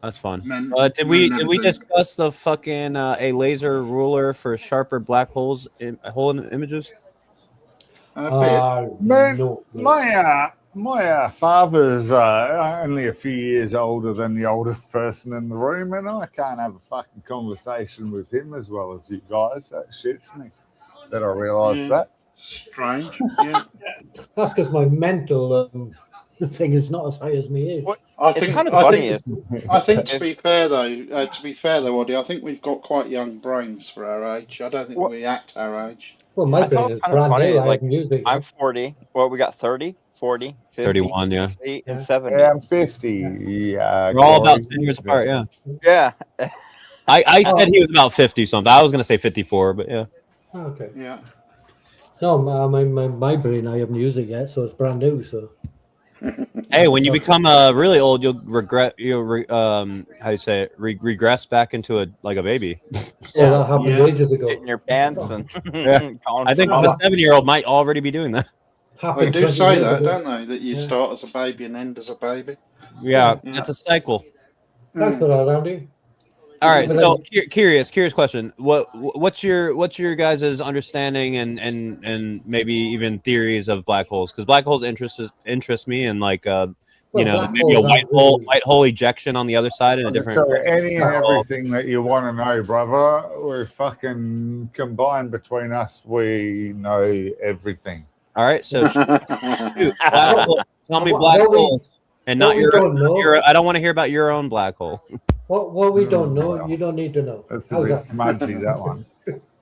That's fun. Men, Did men we never do. discuss the fucking a laser ruler for sharper black holes in hole in images? A bit. Man, No. my father's only a few years older than the oldest person in the room, and I can't have a fucking conversation with him as well as you guys. That shits me. That I realise Yeah. that. Strange. Yeah. That's because my mental thing is not as high as my age. What? I It's think. kind of I funny. think. I think to be fair though, Waddy, I think we've got quite young brains for our age. I don't think Well- we act our age. Well, my I thought brain it is was kind of brand funny. new. I Like, have music. I'm 40. Well, we got 30, 40, 50, 31, yeah. 60, and Yeah. 70. Yeah, I'm 50. Yeah, We're all about Corey. 10 years apart, yeah. Yeah. I said he was about 50 something. I was going to say 54, but yeah. Okay. Yeah. No, my brain, I haven't used it yet, so it's brand new. So Hey, when you become really old, you'll regret, how do you say it, regress back into a baby. well, that happened Yeah. ages ago. Getting your pants and Yeah. calling I think for the help. 7-year-old might already be doing that. They Happened do 20 say years that, ago. don't they? That you Yeah. start as a baby and end as a baby. Yeah, Yeah. it's a cycle. Thanks for that, Andy. All right, But so curious question. What's your guys' understanding and maybe even theories of black holes? Because black holes interest me, and Well, black maybe a holes aren't really- white hole ejection on the other side in a I can different. tell you any and Oh. everything that you want to know, brother. We're fucking combined between us. We know everything. All right, so shoot, black hole, tell me What- black what we- holes, and what not we your. don't know- I don't want to hear about your own black hole. What we don't know, well. you don't need to know. That's a How's bit that? smudgy, that one.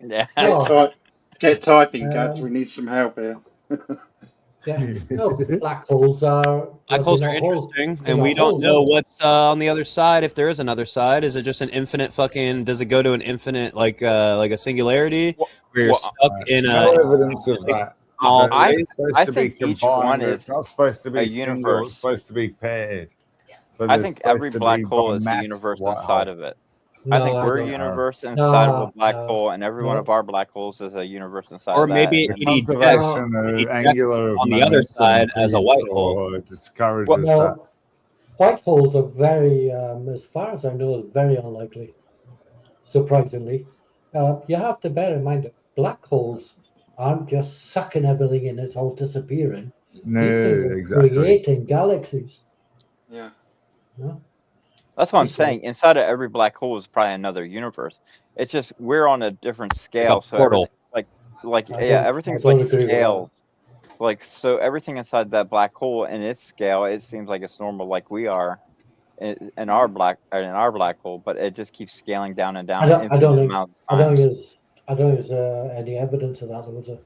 Yeah. No, Get typing, Gads. Um, We need some help here. yeah, no, black holes are Black holes they're are not holes. interesting, They're and we not don't holes, know are they? what's on the other side. If there is another side, is it just an infinite fucking? Does it go to an infinite like a singularity Well- where you're well, stuck in No a? evidence of that. small They're I- supposed I to think be each combined. one It's is not supposed to be a single. universe. It's supposed to be paired. So I they're think every supposed to black be hole by is a max universe white inside hole. of it. No, I think we're a don't. universe inside of a black no, hole, and every one no. of our black holes is a universe inside Or of that. maybe The it ejects conservation of ejects angular on the other momentum side as a white proves hole. or discourages Well, that. no, white holes are very, as far as I know, very unlikely. Surprisingly, you have to bear in mind that black holes aren't just sucking everything in; it's all disappearing. No, These things are exactly. creating galaxies. Yeah. No? That's what I'm Easily. saying. Inside of every black hole is probably another universe. It's just we're on a different scale. So portal. everything, I yeah, don't- everything's I don't like agree with that. scales. So everything inside that black hole in its scale, it seems like it's normal, like we are in our black hole, but it just keeps scaling down and down. I don't infinite think- amounts I of don't times. think there's any evidence of that. Was there?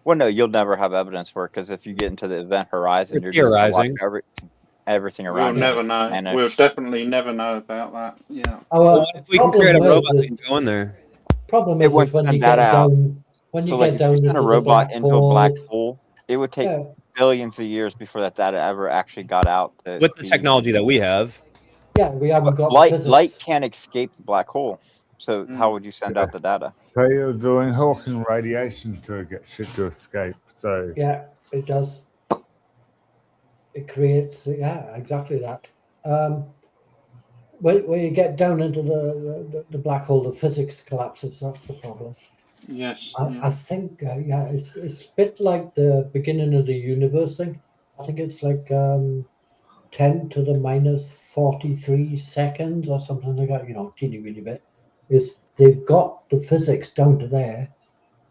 Well, no, you'll never have evidence for it because if you get into the event horizon, You're you're just gonna watch theorizing. everything We'll around you never just know. vanish. We'll definitely never know about that. Yeah. Our What if we can problem create a is robot is- that can go in there? problem It is wouldn't when you send get that out. down when you So, get like, if down you into send a the robot black into a black hole, hole, it would take yeah, billions of years before that data ever actually got out. With the technology that we have, yeah, we haven't got light physics. can't escape the black hole. So how would you send out the data? So you're doing Hawking radiation to get shit to escape. So Yeah, it does. It creates, yeah, exactly that. When you get down into the black hole, the physics collapses. That's the problem. Yes. I think, yeah, it's a bit like the beginning of the universe thing. I think it's like 10 to the minus 43 seconds or something like that, teeny weeny bit. They've got the physics down to there,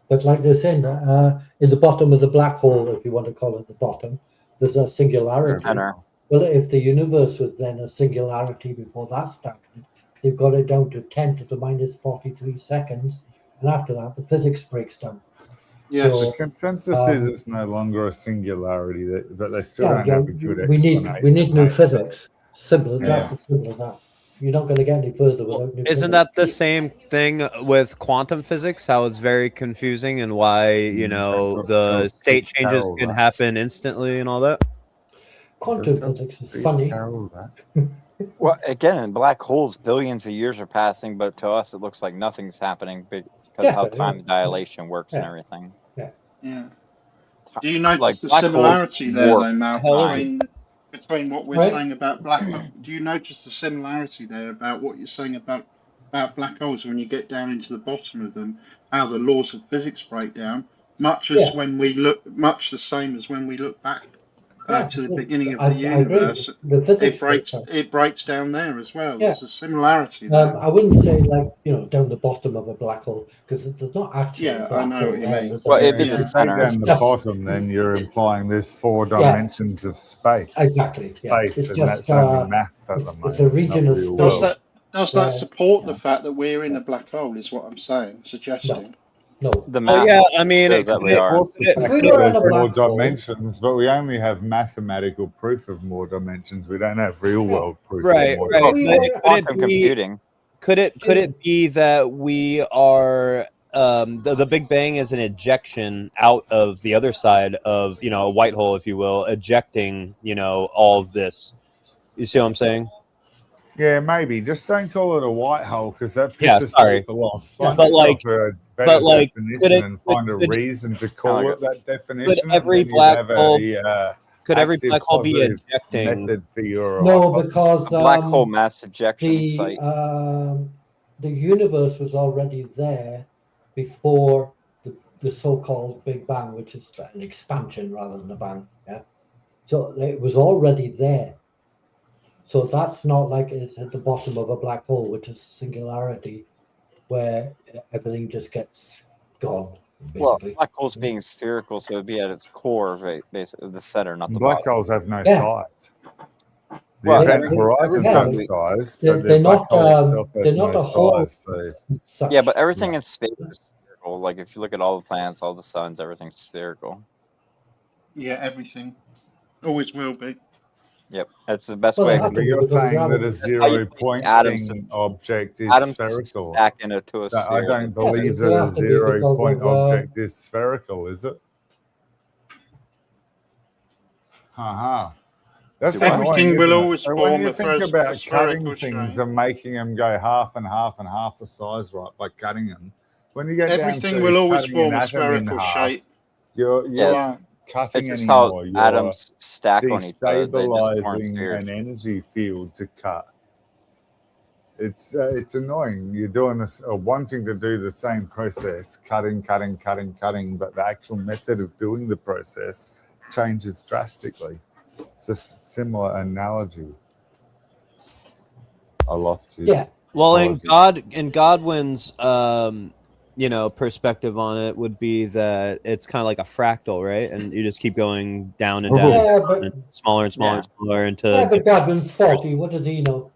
but like they're saying, in the bottom of the black hole, if you want to call it the bottom, there's a singularity. Center. Well, if the universe was then a singularity before that started, they've got it down to 10 to the minus 43 seconds, and after that, the physics breaks down. Yes. the consensus is it's no longer a singularity, but they still Yeah, don't have a good we explanation. need new mate. physics. Simple, Yeah. that's as simple as that. You're not going to get any further without new Isn't physics. that the same thing with quantum physics? How it's very confusing and why, you know, the state changes Carol can that. happen instantly and all that? Quantum physics is funny. Carol that. Well, again, in black holes, billions of years are passing, but to us, it looks like nothing's happening because Yeah, how yeah, time dilation works and yeah. everything. Yeah. Do you notice Like the black holes similarity there, warp though, Mal, time. between what we're Right. saying about black holes? Do you notice the similarity there about what you're saying about black holes when you get down into the bottom of them, how the laws of physics break down, much Yeah. the same as when we look back Yeah, to the so beginning of I the agree. universe? The physics It breaks down there as well. Yeah. There's a similarity there. I wouldn't say like down the bottom of a black hole because there's not actually Yeah, a I black know hole what you there. mean. There's a Well, big- it'd be If the you take center. down the Just- bottom, then you're implying there's 4 dimensions of space. Exactly. Yeah. Space, It's and just that's only math at the moment. it's a region not of real Does world. that Yeah. support the fact that we're in a black hole? Is what I'm saying, suggesting. no. The Oh math yeah, I mean, shows it that could, we it, are. What's the it- fact we that were in there's a more black hole- dimensions, but we only have mathematical proof of more dimensions. We don't have real world proof. Right, of more right. dimensions. We But were- could quantum it be? computing. Could it be that we are the Big Bang is an ejection out of the other side of a white hole, if you will, ejecting all of this. You see what I'm saying? Yeah, maybe. Just don't call it a white hole because that Yeah, pisses sorry. people off. Yeah, Find but yourself like- a better but like, definition could it- and find a could- reason to call Kinda it that definition. and every then you'd black have hole- a, Could every active black hole be positive ejecting? method for your No, hypothesis. because A black hole mass ejection the site. the universe was already there before the so-called Big Bang, which is an expansion rather than a bang. Yeah, so it was already there. So that's not like it's at the bottom of a black hole, which is singularity, where everything just gets gone. Well, Basically, black holes being spherical, so it'd be at its core, basically the center, not the Black bottom. holes have no Yeah. size. The Well, event every- horizon's yeah, on size, they're- but the they're black not, hole itself they're has not no a whole- size. So such. Yeah, but everything in space is spherical. Like if you look at all the planets, all the suns, everything's spherical. Yeah, everything always will be. Yep, that's the best Well, way. they have but to you're because saying atoms- that a That's how you 0 point atoms- thing object is Atoms spherical. stack into a That- I sphere. don't believe because they that a have to be 0 because point of, object is spherical, is it? Haha. That's Everything annoying, will isn't it? always So when form you a think first- about a spherical cutting things shape. and making them go half and half and half the size, right, by cutting them, when you get Everything down to will always cutting form an a atom in spherical half, shape. you're Yeah, not cutting It's just how anymore. You're atoms stack on each other. They just form destabilizing spheres. an energy field to cut. It's annoying. You're doing this, wanting to do the same process, cutting, but the actual method of doing the process changes drastically. It's a similar analogy. I lost you. Yeah. Well, in Apologies. Godwin's perspective on it would be that it's kind of like a fractal, right? And you just keep going down and down, Yeah, but and smaller and smaller and smaller yeah, until but Godwin's 40. What does he know?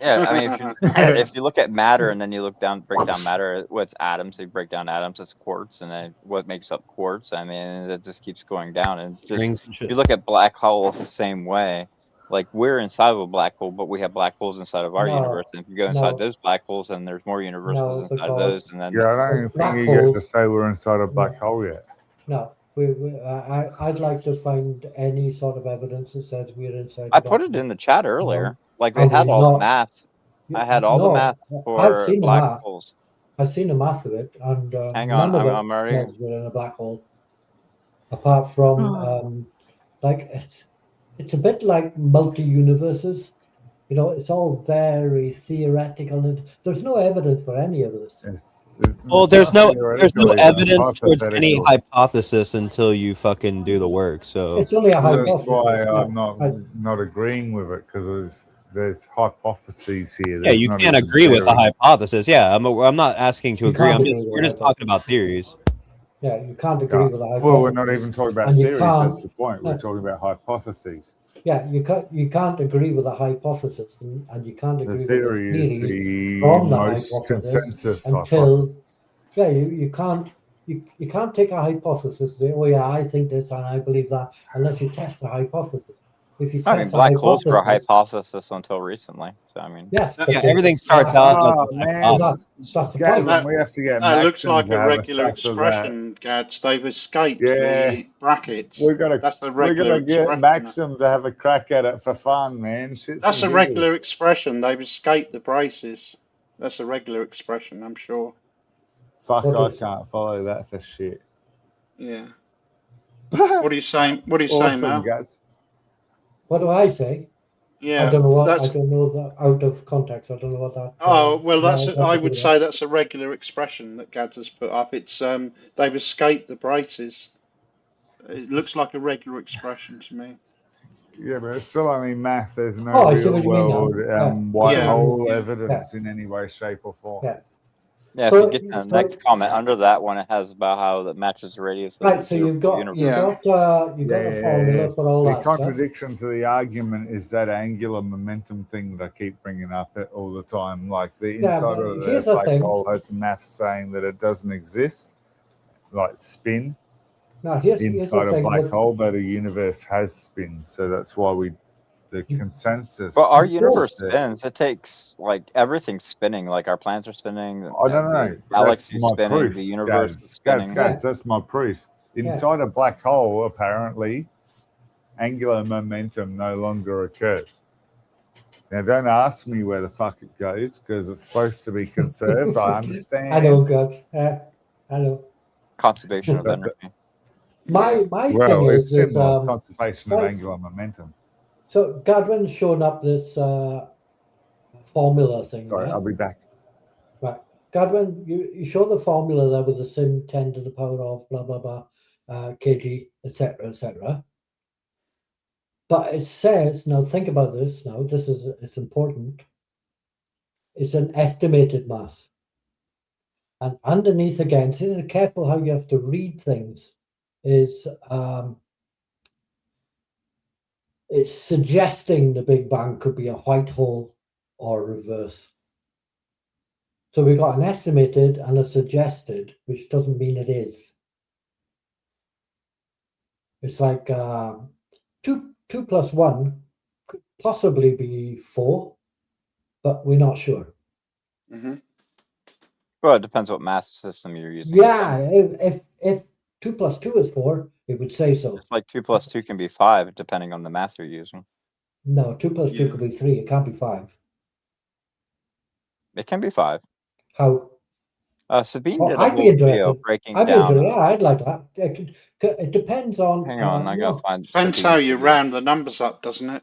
Yeah, I mean, if you look at matter and then you break down matter, what's atoms? You break down atoms, it's quartz, and then what makes up quartz? I mean, it just keeps going down. And just rings and if shit. you look at black holes the same way, like we're inside of a black hole, but we have black holes inside of our No, universe. And if you go inside no. those black holes, then there's more universes No, inside of because- those, and then Yeah, I don't even Black think you get holes- to say we're inside a black hole yet. No, I'd like to find any sort of evidence that says we're inside. I the put black it in the chat earlier. No, Like I they had will all the not. math. hole. I had all the No, math I've for seen the black math. holes. I've seen the math of it, and Hang on, none of I'm it already. says we're in a black hole. Apart from, Oh. like it's a bit like multi-universes. You know, it's all very theoretical, and there's no evidence for any of this. Well, there's no evidence towards hypothetical. any hypothesis until you fucking do the work. So It's only a That's hypothesis. why yeah. I'm I- not agreeing with it because there's hypotheses here. yeah, There's you not can't even agree with the theories. hypothesis. Yeah, I'm not asking to You agree. can't agree We're with just that. talking about theories. Yeah, you can't agree Yeah. with a hypothesis. Well, we're not even talking about And you theories. can't- That's the point. We're no. talking about hypotheses. Yeah, you can't agree with a hypothesis, and you can't agree The with theory a is theory the from the most hypothesis consensus until- hypothesis. Yeah, you can't take a hypothesis. Say, oh yeah, I think this and I believe that, unless you test the hypothesis. if you I test mean, the black holes were a hypothesis. hypothesis until recently. So I mean, Yes, but Yeah, they- everything starts out as Oh a man, that's the point. Gavin, we have to get That looks Maxim like to a have a regular suss of that. expression, Gads. They've escaped Yeah. the brackets. We're gonna That's a regular get expression. Maxim to have a crack at it for fun, man. Shits That's and a regular giggles. expression. They've escaped the braces. That's a regular expression, I'm sure. Fuck, What I is- can't follow that for shit. Yeah. What are you saying? What are you saying now? Awesome, guts. What do I say? Yeah. I don't know what. That's I don't know that out of context. I don't know what that. Oh well, that's. what I to do would with say that's a regular expression that Gads has put up. It's they've escaped the braces. It looks like a regular expression to me. Yeah, but it's still only math. There's no Oh, I see real what you mean now. world Yeah. white Yeah. hole Yeah. evidence in any way, shape, or form. Yeah. yeah. So- if you get the so- next comment under that one, it has about how that matches the radius. Of Right. the So you've got universe. you've Yeah. got you've got a formula for all The that stuff. contradiction to the argument is that angular momentum thing that I keep bringing up all the time. Like the Yeah, inside but of the here's the black thing. hole has math saying that it doesn't exist, like spin Now here's the inside a thing. black with- hole, but a universe has spin. So that's why the consensus. But our Of universe course. spins. It takes like everything's spinning. Like our planets are spinning. I don't know. The galaxy's That's my spinning. proof. The universe is spinning. Guys, that's my proof. Inside a black hole, apparently, angular momentum no longer occurs. Now, don't ask me where the fuck it goes because it's supposed to be conserved. I understand. I know, God. I know. Conservation of But- energy. My Well, thing it's is similar conservation of right. angular momentum. so Godwin's shown up this formula thing. Sorry, yeah? I'll be back. Right. Godwin, you show the formula there with the sim 10 to the power of blah, blah, blah, kg, etc., etc. But it says, now think about this now, it's important. It's an estimated mass. And underneath again, see, careful how you have to read things, is it's suggesting the Big Bang could be a white hole or reverse. So we've got an estimated and a suggested, which doesn't mean it is. It's like 2 plus 1 could possibly be 4, but we're not sure. Hmm. Well, it depends what math system you're using. Yeah, if 2 plus 2 is 4, it would say so. It's like 2 plus 2 can be 5 depending on the math you're using. No, 2 plus 2 Yeah. could be 3. It can't be 5. It can be 5. How? Sabine Well, did a I'd be whole video interested. breaking I'd be down. interested. Yeah, I'd like that. It depends on. Hang on, I gotta no, find. Depends Sabine. how you round the numbers up, doesn't it?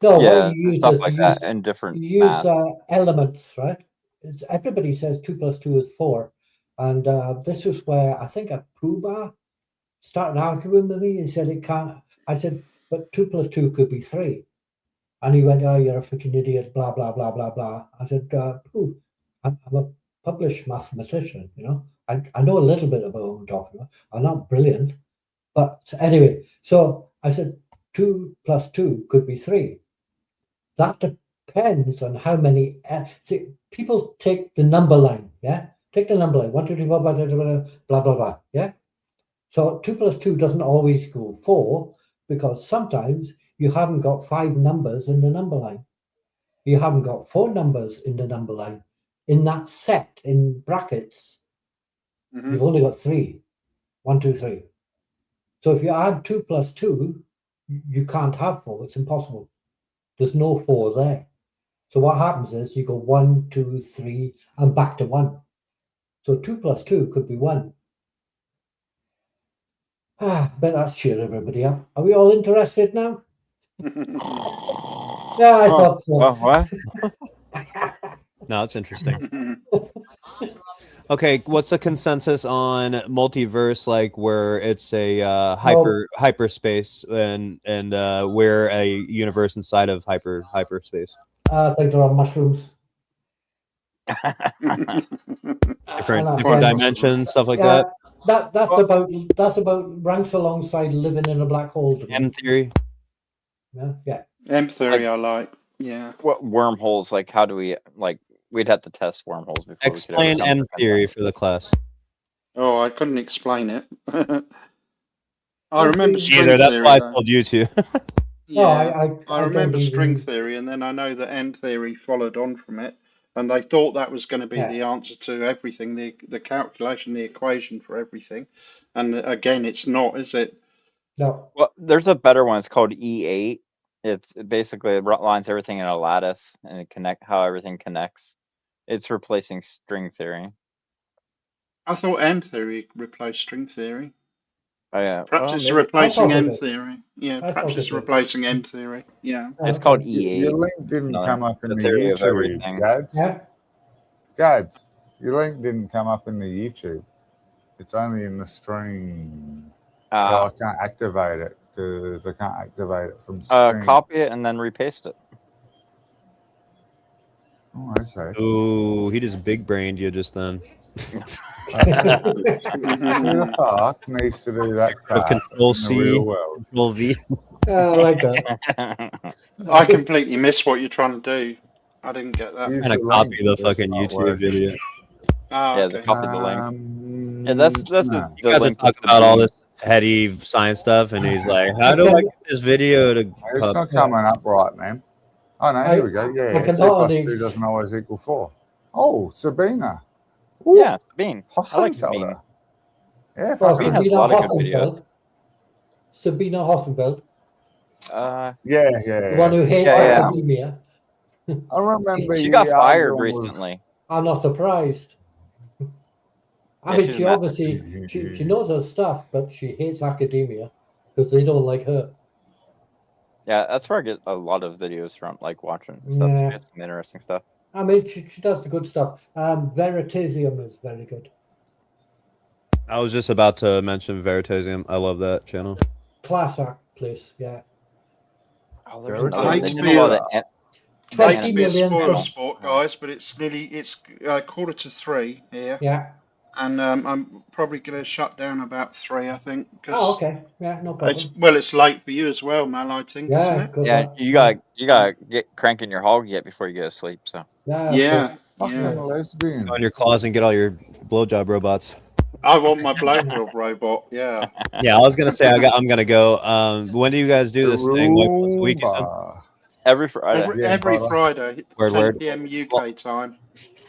no, Yeah, what you use stuff is like you that use, in different you math. use elements, right? Everybody says 2 plus 2 is 4, and this is where I think a Pooh started arguing with me and said it can't. I said, but 2 plus 2 could be 3, and he went, "Oh, you're a freaking idiot!" Blah blah blah blah blah. I said, "Pooh, I'm a published mathematician, you know. I know a little bit about what I'm talking about. I'm not brilliant, but anyway." So I said, 2 plus 2 could be 3. That depends on how many. See, people take the number line, yeah? Take the number line, 1, 2, 3, 4, 5, blah, blah, blah, yeah? So 2 plus 2 doesn't always equal 4 because sometimes you haven't got 5 numbers in the number line. You haven't got 4 numbers in the number line. In that set, in brackets, Hmm. you've only got 3. 1, 2, 3. So if you add 2 plus 2, you can't have 4. It's impossible. There's no 4 there. So what happens is you go 1, 2, 3, and back to 1. So 2 plus 2 could be 1. But that's cheer everybody up. Are we all interested now? Yeah, I thought so. Oh, what? No, it's interesting. Okay, what's the consensus on multiverse? Like where it's a hyperspace and we're a universe inside of hyperspace. I think there are mushrooms. Different Fine. dimensions, stuff like Yeah, that. that's about ranks alongside living in a black hole. To me. M theory. Yeah. M theory, I like. Yeah. What wormholes? Like, how do we like? We'd have to test wormholes before. Explain we could ever come M to theory consensus. for the class. Oh, I couldn't explain it. I remember Either string that's theory. why I though. told you to. No, I don't remember string even. theory, and then I know that M theory followed on from it, and they thought that was going to be Yeah. the answer to everything, the calculation, the equation for everything. And again, it's not, is it? No. Well, there's a better one. It's called E8. It's basically it lines everything in a lattice and it connect how everything connects. It's replacing string theory. I thought M theory replaced string theory. Oh yeah. Perhaps Well, it's maybe. replacing I thought it M did. theory. Yeah, I perhaps thought it's it did. replacing M theory. Yeah. It's called Okay. E8. Your link didn't No, come up in the the theory of YouTube, everything. Gads. Yeah. Gads, your link didn't come up in the YouTube. It's only in the stream. So I can't activate it because I can't activate it from stream. Copy it and then repaste it. Oh, okay. Ooh, he just big brained you just then. Who the fuck needs to do that crap Control in the C, real world? Control V. I like that. I completely missed what you're trying to do. I didn't get that. Use Trying to the copy link, the it's fucking not YouTube working. video. Oh, Yeah, okay. they copied the link. Yeah, that's no. the You guys are link. talking about all this heady science stuff, and he's like, "How do I get this video to?" It's not coming up right, man. Oh no, here we go. Yeah, I can 2 plus already- 2 doesn't always equal 4. Oh, Sabina. Yeah, Sabine. I like Hossenfelder. Sabine. Yeah, Well, fuck Sabine has a Sabina lot of good videos. Hossenfeld. Sabina Hossenfeld, yeah. the one who hates Yeah. academia. I remember She got you fired arguing with- recently. I'm not surprised. I Yeah, mean, she's she mad. obviously she knows her stuff, but she hates academia because they don't like her. Yeah, that's where I get a lot of videos from, like watching stuff. Yeah. She has some interesting stuff. I mean, she does the good stuff. Veritasium is very good. I was just about to mention Veritasium. I love that channel. Class act place, yeah. Oh, There there's it another is. one. They I did hate a lot to of I hate 20 to be a million spoiler from- sport, guys, but it's 2:45 here, Yeah. and I'm probably going to shut down about 3, I think. 'Cause Oh, okay. Yeah, no problem. it's late for you as well, Mal. I think, isn't Yeah, it? good Yeah, luck. you gotta get cranking your hog yet before you go to sleep. So Yeah. Yeah, Fucking yeah. lesbian. Go in your closet and get all your blowjob robots. I want my blowjob robot. Yeah. Yeah, I was gonna say I'm gonna go. When do you guys do this thing? Like once a week? You said? Roomba. every Friday. Every brother. Friday, Word, 10 word. p.m. UK time.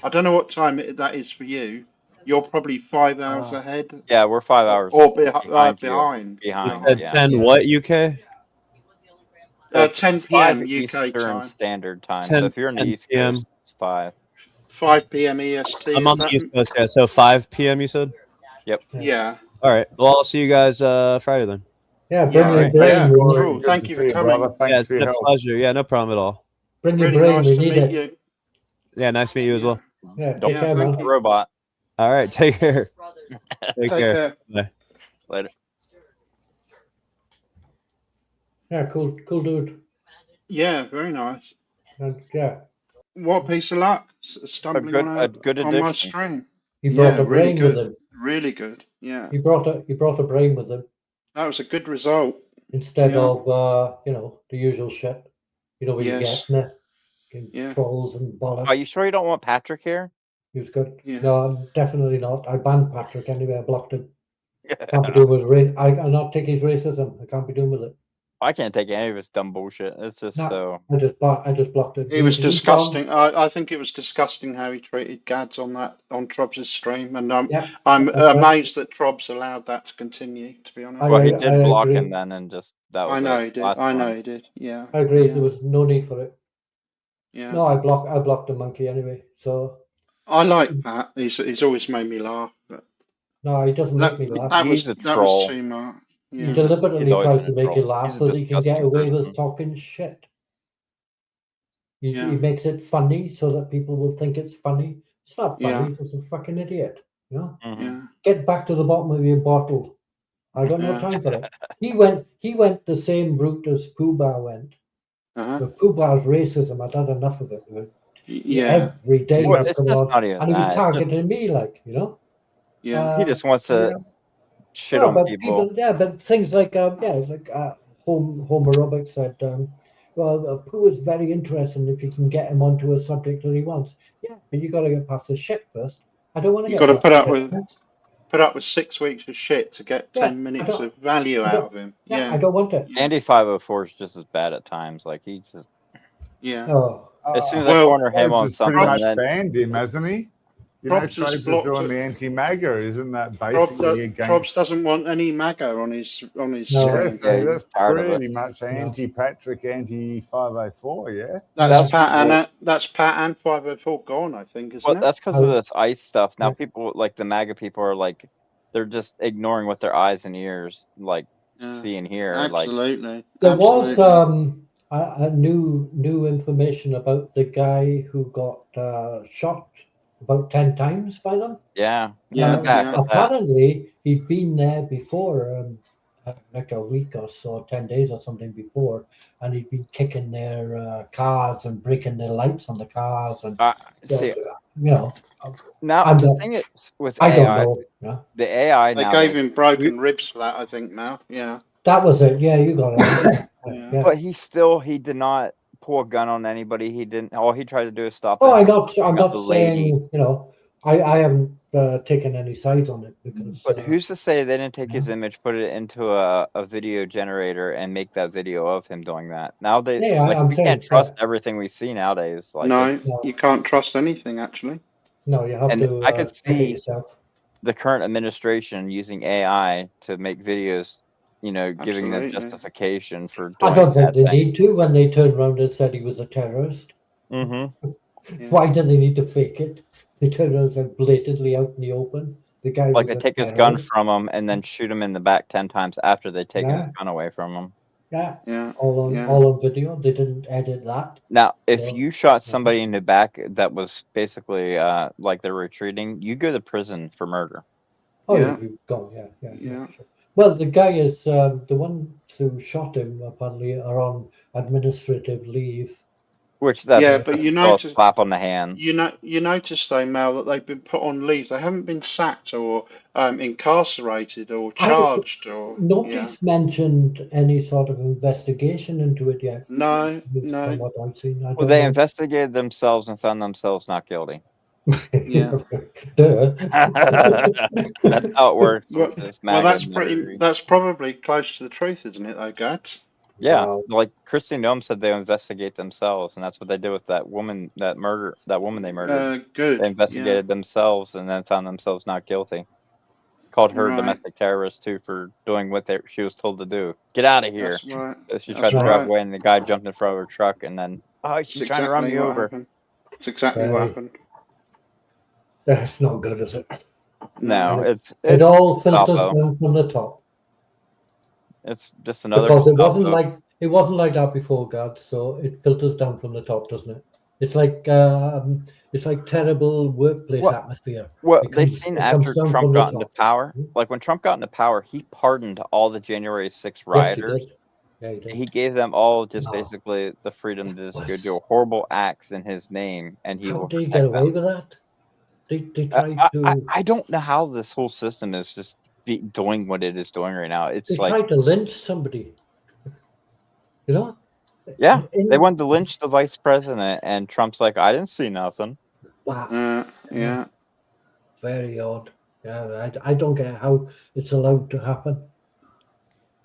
I don't know what time that is for you. You're probably 5 hours ahead, Yeah, we're 5 hours or behind you. behind. Behind, At yeah. 10 what UK? 10 It's 5 p.m. UK Eastern time. Standard Time. 10 so if you're in the 10 East PM. Coast, it's 5. 5 p.m. EST. I'm is on the that- East Coast, yeah. So 5 p.m. You said? Yeah. All right. Well, I'll see you guys Friday then. Yeah, bring Yeah, your right. brain. Yeah, We cool. need, Good Thank to you see for coming. brother. Thanks Yeah, it's for your been a help. pleasure. Yeah, no problem at all. bring your Really brain. nice We to need meet it. you. Yeah, nice to meet you as well. Yeah, Don't take care, thank man. you. Robot. All right. Take care. Take Take care. care. Later. Yeah, cool dude. Yeah, very nice. And yeah, What a piece of luck stumbling good- on a good on my addiction. stream. he brought Yeah, a really brain with good. him. Really good. Yeah, He brought a brain with him that was a good result. instead Yeah. of the usual shit. You know what you Yes. get, innit? Yeah. Trolls and bollocks. Are you sure you don't want Patrick here? He was good. Yeah. No, definitely not. I banned Patrick anyway. I blocked him. Can't be doing with race. I cannot take his racism. I can't be doing with it. I can't take any of his dumb bullshit. It's just No. so. I just blocked it. It was He's disgusting. I think it was disgusting how he treated Gads on Trobs' stream, and Yeah, I'm that's right. amazed that Trobs allowed that to continue. To be honest, Well, he I did block agree. him then, and just that was I know it. he did. Last I know one. he did. Yeah. I agree. Yeah. There was no need for it. Yeah. No, I blocked the monkey anyway. So I like Pat. He's always made me laugh. But no, he doesn't that, make me laugh. that was He's a that troll. was too much. He Yeah. He's deliberately always tries to been a make you troll. laugh He's a so that he can get disgusting away with person. talking shit. Yeah. He makes it funny so that people will think it's funny. It's not funny. Yeah. He's just a fucking idiot. You know? Mhm. Yeah. Get back to the bottom of your bottle. I got no Yeah. time for it. He went the same route as Pooh Bah went. Uh-huh. But Pooh Bah's racism, I'd had enough of it. Yeah. Every day he Well, was it's coming just on, not even and he was that. It's just- targeting me, like, you know. Yeah. He just wants to shit No, on but people. but things like home aerobics said, Pooh is very interesting if you can get him onto a subject that he wants. Yeah, but you got to get past the shit first. I don't want to You get gotta past put the up shit with- first. put up with 6 weeks of shit to get Yeah, 10 I minutes don't- of value I out don't- of him. Yeah, I Yeah, don't want it. Andy 504 is just as bad at times. Like he just yeah. Oh, as soon as I Well, corner him Tribes on has pretty something, much then banned him, hasn't he? You know, Probs has Tribes is blocked doing it. the anti-MAGA. Isn't that Probs basically against... doesn't want any MAGA on his No. Yeah, so Yeah, that's he's tired of pretty it. much anti-Patrick, anti-504, yeah? That's Yeah. Pat and that's Pat and 504 gone, I think, isn't Well, it? that's because of Oh. this ICE stuff. Now Yeah. people like the MAGA people are like they're just ignoring what their eyes and ears like Yeah. see and hear. Like Absolutely. There was Absolutely. a new information about the guy who got shot about 10 times by them. yeah, Yeah, back yeah. with that. Apparently, he'd been there before, like a week or so, 10 days or something before, and he'd been kicking their cars and breaking their lights on the cars. And, See, you know, now I'm the not- thing is with I don't AI, know. Yeah. the AI They now. gave him broken ribs for that, I think, now. Yeah. That was it. Yeah, you got it. Yeah. Yeah. But he did not pull a gun on anybody. He didn't. All he tried to do is stop. Oh, that I'm got the not lady. saying, you know, I haven't taken any sides on it because. But who's to say they didn't take his image, put it into a video generator, and make that video of him doing that? Now they Yeah, like I'm we saying, can't trust everything we see nowadays. Like No, No. you can't trust anything, actually. No, you have And to I could check it see yourself. the current administration using AI to make videos, you know, giving them Absolutely. justification for I doing don't think bad they things. need to when they turned around and said he was a terrorist. Mm-hmm. Yeah. Why do they need to fake it? They turned around and said blatantly out in the open. The guy Like was they a take his gun terrorist. from him and then shoot him in the back 10 times after they've taken his Yeah. gun away from him. Yeah, Yeah. all Yeah. on video. They didn't edit that. Now, if Yeah. you shot somebody in the back that was basically like they're retreating, you go to prison for murder. Oh, Yeah. you've gone. Yeah. Yeah. Sure. Well, the guy is the ones who shot him apparently are on administrative leave. Which that's, Yeah, but that's you still a notice- slap on the hand. You notice though, Mel, that they've been put on leave. They haven't been sacked or incarcerated or charged or Nobody's mentioned any sort of investigation into it yet. No, From no. what I've seen, I Well, don't they know. investigated themselves and found themselves not guilty. Yeah. Duh. That's how it works Well, with this well, MAGA that's probably close to the truth, isn't it, though, Gads? Yeah, Wow. like Christine Nome said, they investigate themselves, and that's what they did with that woman. That woman they murdered. Good. They investigated themselves and then found themselves not guilty. Called her a Right. domestic terrorist too for doing what she was told to do. Get out of Yeah, here. that's right. She That's tried to drive right. away, and the guy jumped in front of her truck, and then she's trying to run me what over. happened. It's exactly what Right. happened. That's not good, is it? No, it's It all filters Gestapo. down from the top. It's just another. Because it wasn't Gestapo. like that before, God. So it filters down from the top, doesn't it? It's like terrible workplace Well- atmosphere. Well, It they comes- seen it comes after down Trump from the got into top. power. Mhm. Like when Trump got into power, he pardoned all the January 6 Yes, he rioters. did. Yeah, he did. He gave them all just No. basically the freedom to just go Was- do horrible acts in his name, and he How will did he protect get away them. with that? They tried I, to I don't know how this whole system is just doing what it is doing right now. It's they like, tried to lynch somebody. You know? yeah, In- they wanted to lynch the vice president, and Trump's like, I didn't see nothing. Wow. Yeah. Very odd. Yeah, I don't get how it's allowed to happen.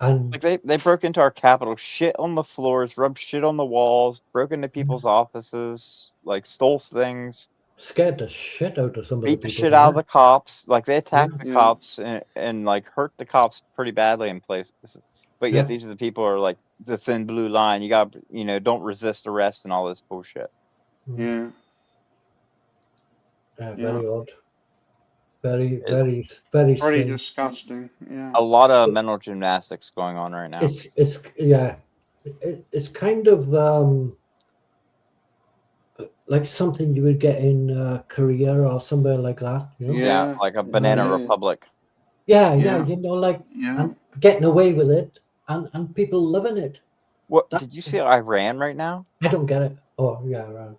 And Like they broke into our Capitol, shit on the floors, rubbed shit on the walls, broke into people's offices, like stole things, scared the shit out of some of the beat the people. shit out of the cops. Like they attacked the Yeah. cops and like hurt the cops pretty badly in places. But yet Yeah. these are the people who are like the thin blue line. You got, don't resist arrest and all this bullshit. Yeah. Very odd. Very, It- very Pretty strange. disgusting. Yeah. A lot of mental gymnastics going on right now. It's yeah. It's kind of like something you would get in Korea or somewhere like that. You know? Yeah. Like a banana Yeah. republic. Yeah, Yeah. you know, like Yeah. and getting away with it and people loving it. What That- did you see Iran right now? I don't get it. Oh yeah, right.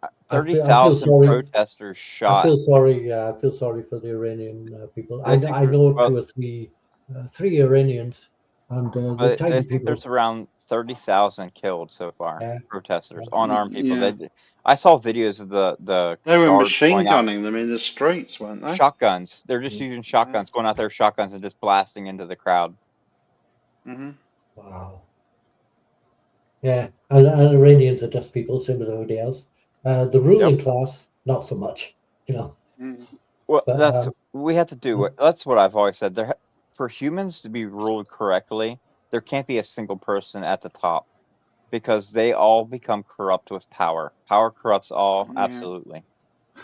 I feel 30,000 sorry. protesters I shot. feel sorry. Yeah, I feel sorry for the Iranian people. I think I there's know about- 2 or 3 Iranians, and they're But I tiny think people. there's around 30,000 killed so far. Yeah. Protesters, unarmed people. Yeah. I saw videos of the They were guards machine going out, gunning them in the streets, weren't they? shotguns. They're just using shotguns, going out there with shotguns and just blasting into the crowd. Hmm. Wow. Yeah, and Iranians are just people, same as everybody else. The ruling class, not so much, you know. Mm. Well, But, we have to do. That's what I've always said. For humans to be ruled correctly, there can't be a single person at the top, because they all become corrupt with power. Power corrupts all, Yeah. absolutely.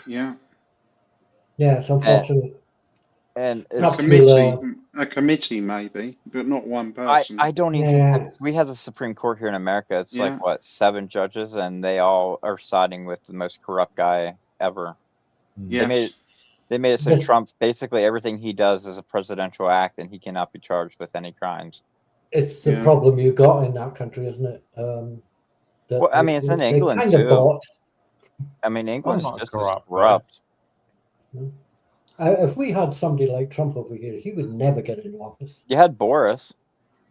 Yeah. Yeah, it's unfortunate. And Perhaps A committee maybe, but not one I person. don't even. Yeah. We have the Supreme Court here in America. It's Yeah. like what, 7 judges, and they all are siding with the most corrupt guy ever. Yes. They made it so This- Trump, basically everything he does is a presidential act, and he cannot be charged with any crimes. It's the Yeah. problem you got in that country, isn't it? That Well, I mean, it's in they England kind of too. bought. I mean, England's not just corrupt, as corrupt. If we had somebody like Trump over here, he would never get into office. You had Boris.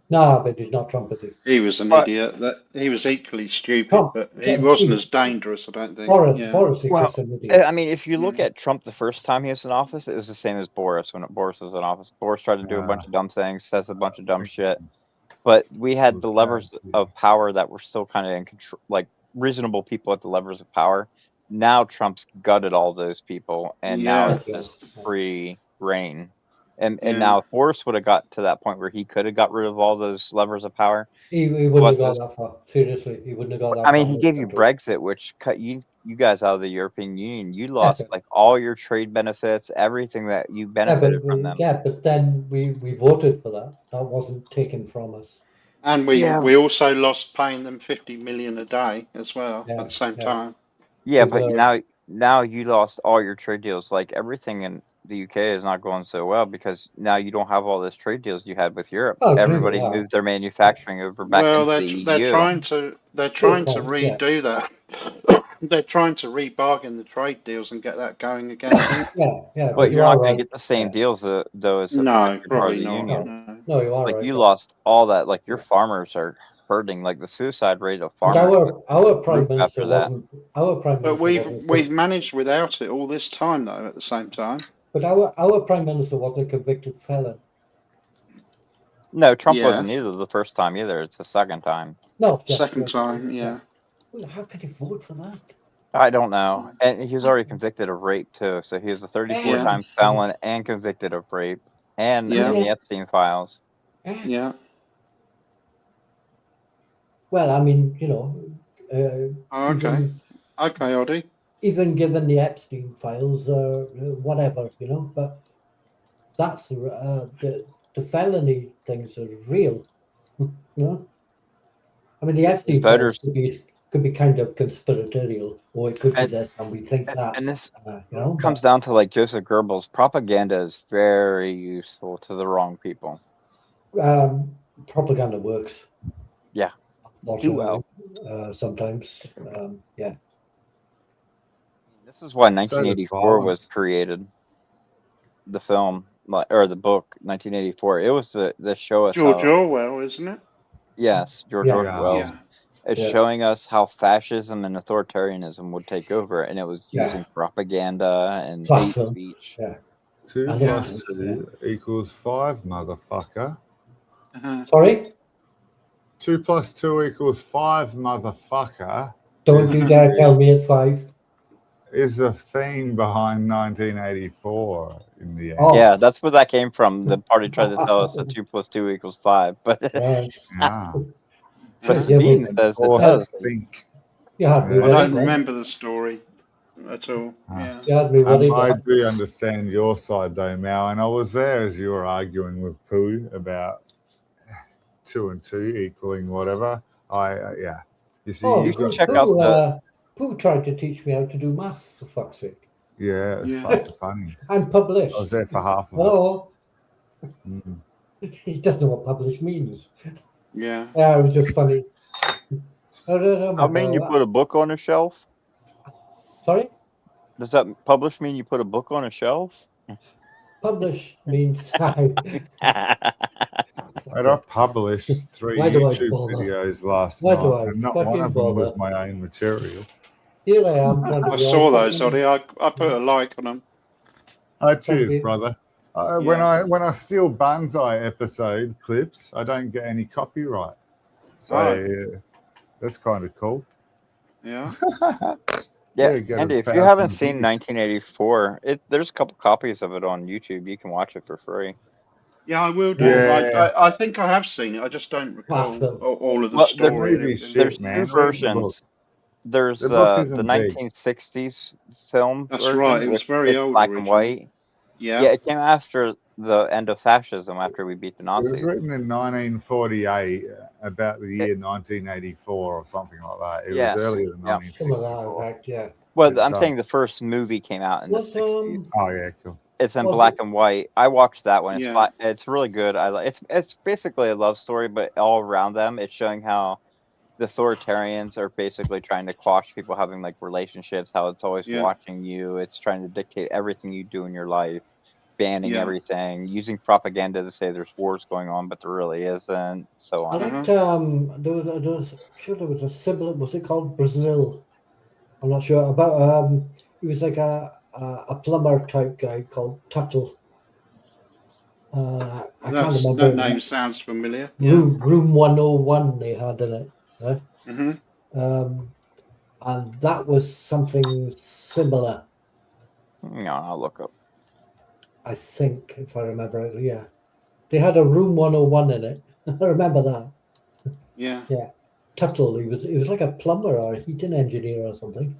No, but he's not Trump, is he? He was an But- idiot. That he was equally stupid, Trump- but he Trump- wasn't as dangerous, I don't think. Boris, Yeah. Boris is Well, just an idiot. I mean, if you look at Trump the first time he was in office, it was the same as Boris when Boris was in office. Boris tried to do a bunch of dumb things, says a bunch of dumb shit. But we had the levers of power that were still kind of in control, like reasonable people at the levers of power. Now Trump's gutted all those people, and now Yeah. it's just free reign. And Yeah. now if Boris would have got to that point where he could have got rid of all those levers of power. He wouldn't What have got does- that far. Seriously, he wouldn't have got that far. I mean, he in gave this you country. Brexit, which cut you guys out of the European Union. You lost like all your trade benefits, everything that you benefited from them. Yeah, but then we voted for that. That wasn't taken from us. And we Yeah. we also lost paying them 50 million a day as well Yeah, at the same yeah. time. Yeah, But, but now you lost all your trade deals. Like everything in the UK is not going so well because now you don't have all those trade deals you had with Europe. Oh, I agree with Everybody that. moved their manufacturing over back Well, into they're the EU. trying to Yeah. redo that. They're trying to rebargain the trade deals and get that going again. Yeah. But you're you are not going right. to get the same deals though as No, part of probably the not. union. No. No, you are Like right. you lost all that. Like your farmers are hurting. Like the suicide rate of But farmers. our prime After minister that. wasn't. Our prime But minister we've wasn't- managed without it all this time though. At the same time. But our prime minister wasn't a convicted felon. No, Trump Yeah. wasn't either the first time either. It's the second time. No, that's Second true. time, yeah. Well, how can he vote for that? I don't know. And he was already convicted of rape too. So he was a 34-time felon and convicted of rape and Yeah. in the Epstein files. Yeah. Well, I mean, Oh, okay. even, Okay, Oddie. even given the Epstein files or whatever, but that's the felony things are real. I mean, the Epstein voters- files could be kind of conspiratorial, or it could be And- this, and we think that. And this but- comes down to like Joseph Goebbels. Propaganda is very useful to the wrong people. Propaganda works. Yeah. Also, Do well. Sometimes. Yeah. This is why So does 1984 was violence. created. The film, or the book, 1984. It was the show us George how, Orwell, isn't it? yes, George Yeah. Orwell. Yeah. It's Yeah. showing us how fascism and authoritarianism would take over, and it was Yeah. using propaganda and Class hate film. speech. 2 And plus yeah. 2 equals 5, motherfucker. Sorry? 2 plus 2 equals 5, motherfucker, Don't you dare tell me it's 5. is the theme behind 1984 in the end. Oh. Yeah, that's where that came from. The party tried to tell us that 2 plus 2 equals 5, but Yeah. but Yeah, Sabine but- says it Force does. us think. You had me Yeah. I worried, don't man. remember the story at all. Ah. Yeah. You had me worried. I man. do understand your side though, Mal, and I was there as you were arguing with Pooh about 2 and 2 equaling whatever. Yeah. You see, Oh, you can got, check out the- Pooh tried to teach me how to do maths, for fuck's sake. yeah, it's Yeah. fucking funny. And publish. I was there for half of it. Oh, Mm. he doesn't know what publish means. Yeah. Yeah, it was just funny. I mean, you put a book on a shelf. Sorry? Does that publish mean you put a book on a shelf? Publish means And I published 3 Why do I YouTube bother? videos last Why do night, I and not one fucking of them was bother? my own material. Here I am trying to I be saw all those, fucking- Ollie. I put a like on them. Oh, cheers, you. brother. Yeah. When I steal Banzai episode clips, I don't get any copyright, so Right. that's kind of cool. Yeah. Yeah, Yeah, get Andy, if you 1,000 haven't seen views. 1984, there's a couple copies of it on YouTube. You can watch it for free. Yeah, I will do. Yeah. I think I have seen it. I just don't recall Possible. all of the Well, story. movie and everything. shit, There's man. two Read the book. versions. There's The book the isn't big. 1960s film That's version. right, it was which very is old black and originally. white. Yeah. Yeah, it came after the end of fascism, after we beat the It was Nazis. written in 1948, about the year 1984 or something like that. It Yes. was earlier than Yeah. Some of that, 1964. right, yeah. Well, I'm It's, saying the first movie came out in the Was, 60s. Oh yeah, cool. It's in was black it- and white. I watched that one. It's Yeah. it's really good. It's basically a love story, but all around them, it's showing how the authoritarians are basically trying to quash people having like relationships. How it's always Yeah. watching you. It's trying to dictate everything you do in your life, banning Yeah. everything, using propaganda to say there's wars going on, but there really isn't. So I on. liked, there was sure there was a similar, was it called Brazil? I'm not sure. About, he was like a plumber type guy called Tuttle. I can't remember. That name sounds familiar. Yeah. Room 101 they had in it. Right? Mm-hmm. And that was something similar, No, I'll look up. I think, if I remember it. Yeah. They had a Room 101 in it. I remember that. Yeah. Tuttle, he was like a plumber or a heating engineer or something.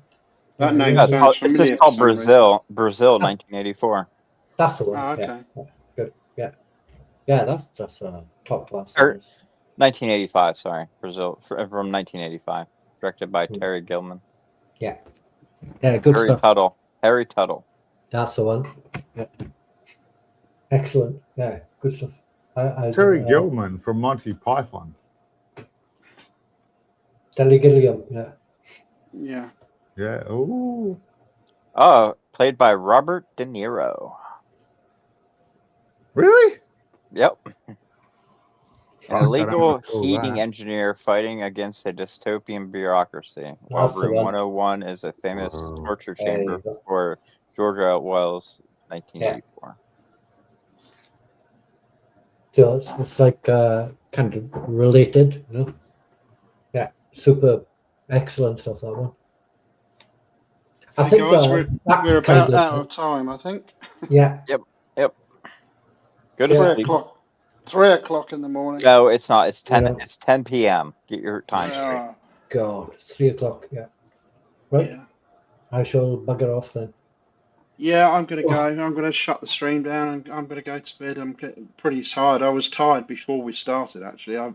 That name Yeah, it's sounds just familiar. called for some reason. Brazil, 1984. That's the one. Oh, okay. Yeah. Good. Yeah. Yeah, that's top class. Er, 1985, sorry. Brazil, from 1985. Directed by Terry Gilman. Yeah, good Harry stuff. Tuttle. Harry Tuttle. That's the one. Yeah. Excellent. Yeah, good stuff. Terry Gilman from Monty Python. Terry Gilliam. Yeah. Yeah. Yeah. Ooh. Oh, played by Robert De Niro. Really? Yep. Fuck, An I illegal don't recall heating that. engineer fighting against a dystopian bureaucracy. While That's the Room one. 101 is a famous Oh. torture There you chamber go. for George Orwell's 1984. So it's like kind of related, you know. Yeah, super excellent stuff, that one. I Hey, think guys, that we're kind about out of time, I think. yeah. Go to Yeah. 3 sleep. o'clock. 3 o'clock in the morning. No, it's not. It's 10. Yeah. It's 10 p.m. Get your time straight. Yeah. God, 3 o'clock. Yeah. Right. Yeah. I shall bugger off then. Yeah, I'm gonna go. I'm gonna shut the stream down and I'm gonna go to bed. I'm getting pretty tired. I was tired before we started. Actually, I've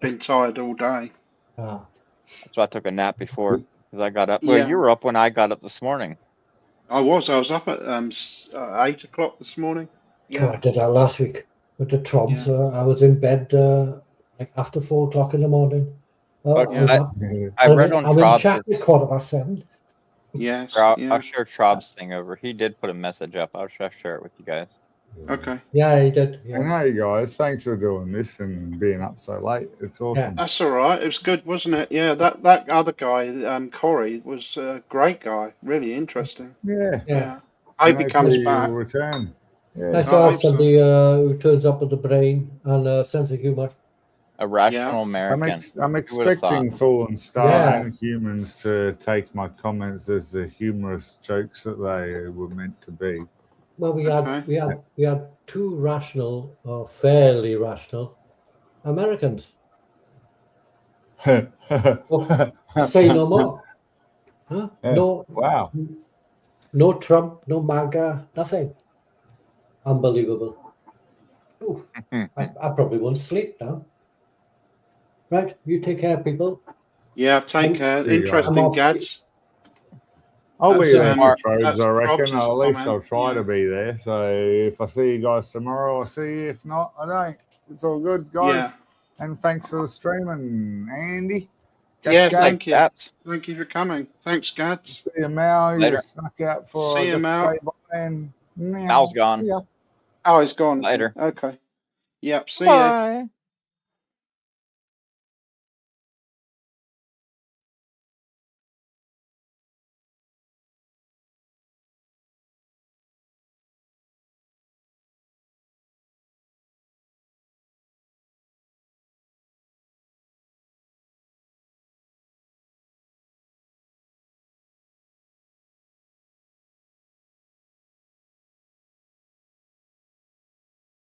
been tired all day. Ah, So I took a nap before because I got up. Well, Yeah. you were up when I got up this morning. I was up at 8 o'clock this morning. God, I Yeah. did that last week with the Trobs. I was in bed like after 4 o'clock in the morning. Oh, I was up. I read on I'm in chat Trob's. at 7:15. Yes. I'll Yeah. share Trob's thing over. He did put a message up. I'll share it with you guys. Okay. Yeah, he did. And Yeah. hey guys, thanks for doing this and being up so late. It's awesome. That's all right. It was good, wasn't it? Yeah. That other guy, Corey, was a great guy. Really interesting. Yeah. Yeah. I hope he And comes hopefully back. you'll return. Yeah. Nice I to have hope so. somebody who turns up with a brain and a sense of humor. A rational Yeah. American. I'm would've expecting thought? Fallen Star Yeah. and humans to take my comments as the humorous jokes that they were meant to be. Well, we Okay. had two rational or fairly rational Americans. Say no more. Huh? Yeah. No, Wow. no Trump, no MAGA, nothing. Unbelievable. Ooh, I probably won't sleep now. Right, you take care, people. Yeah. Take care. There you go. Interesting, I'm off. Gads. I'll be That's, there for Trobes, that's I reckon. Probs' At least I'll comment, try yeah. to be there. So if I see you guys tomorrow, I'll see you. If not, I don't. It's all good, guys. Yeah. And thanks for the streaming, Andy. Yeah. Gads, Thank you. Apps. Thank you for coming. Thanks, Gads. See you, Mal. You Later. snuck out for See you, the Mal. say bye and meow. Mal's gone. See ya. Oh, he's gone. Later. Okay. Yep. See you. Bye.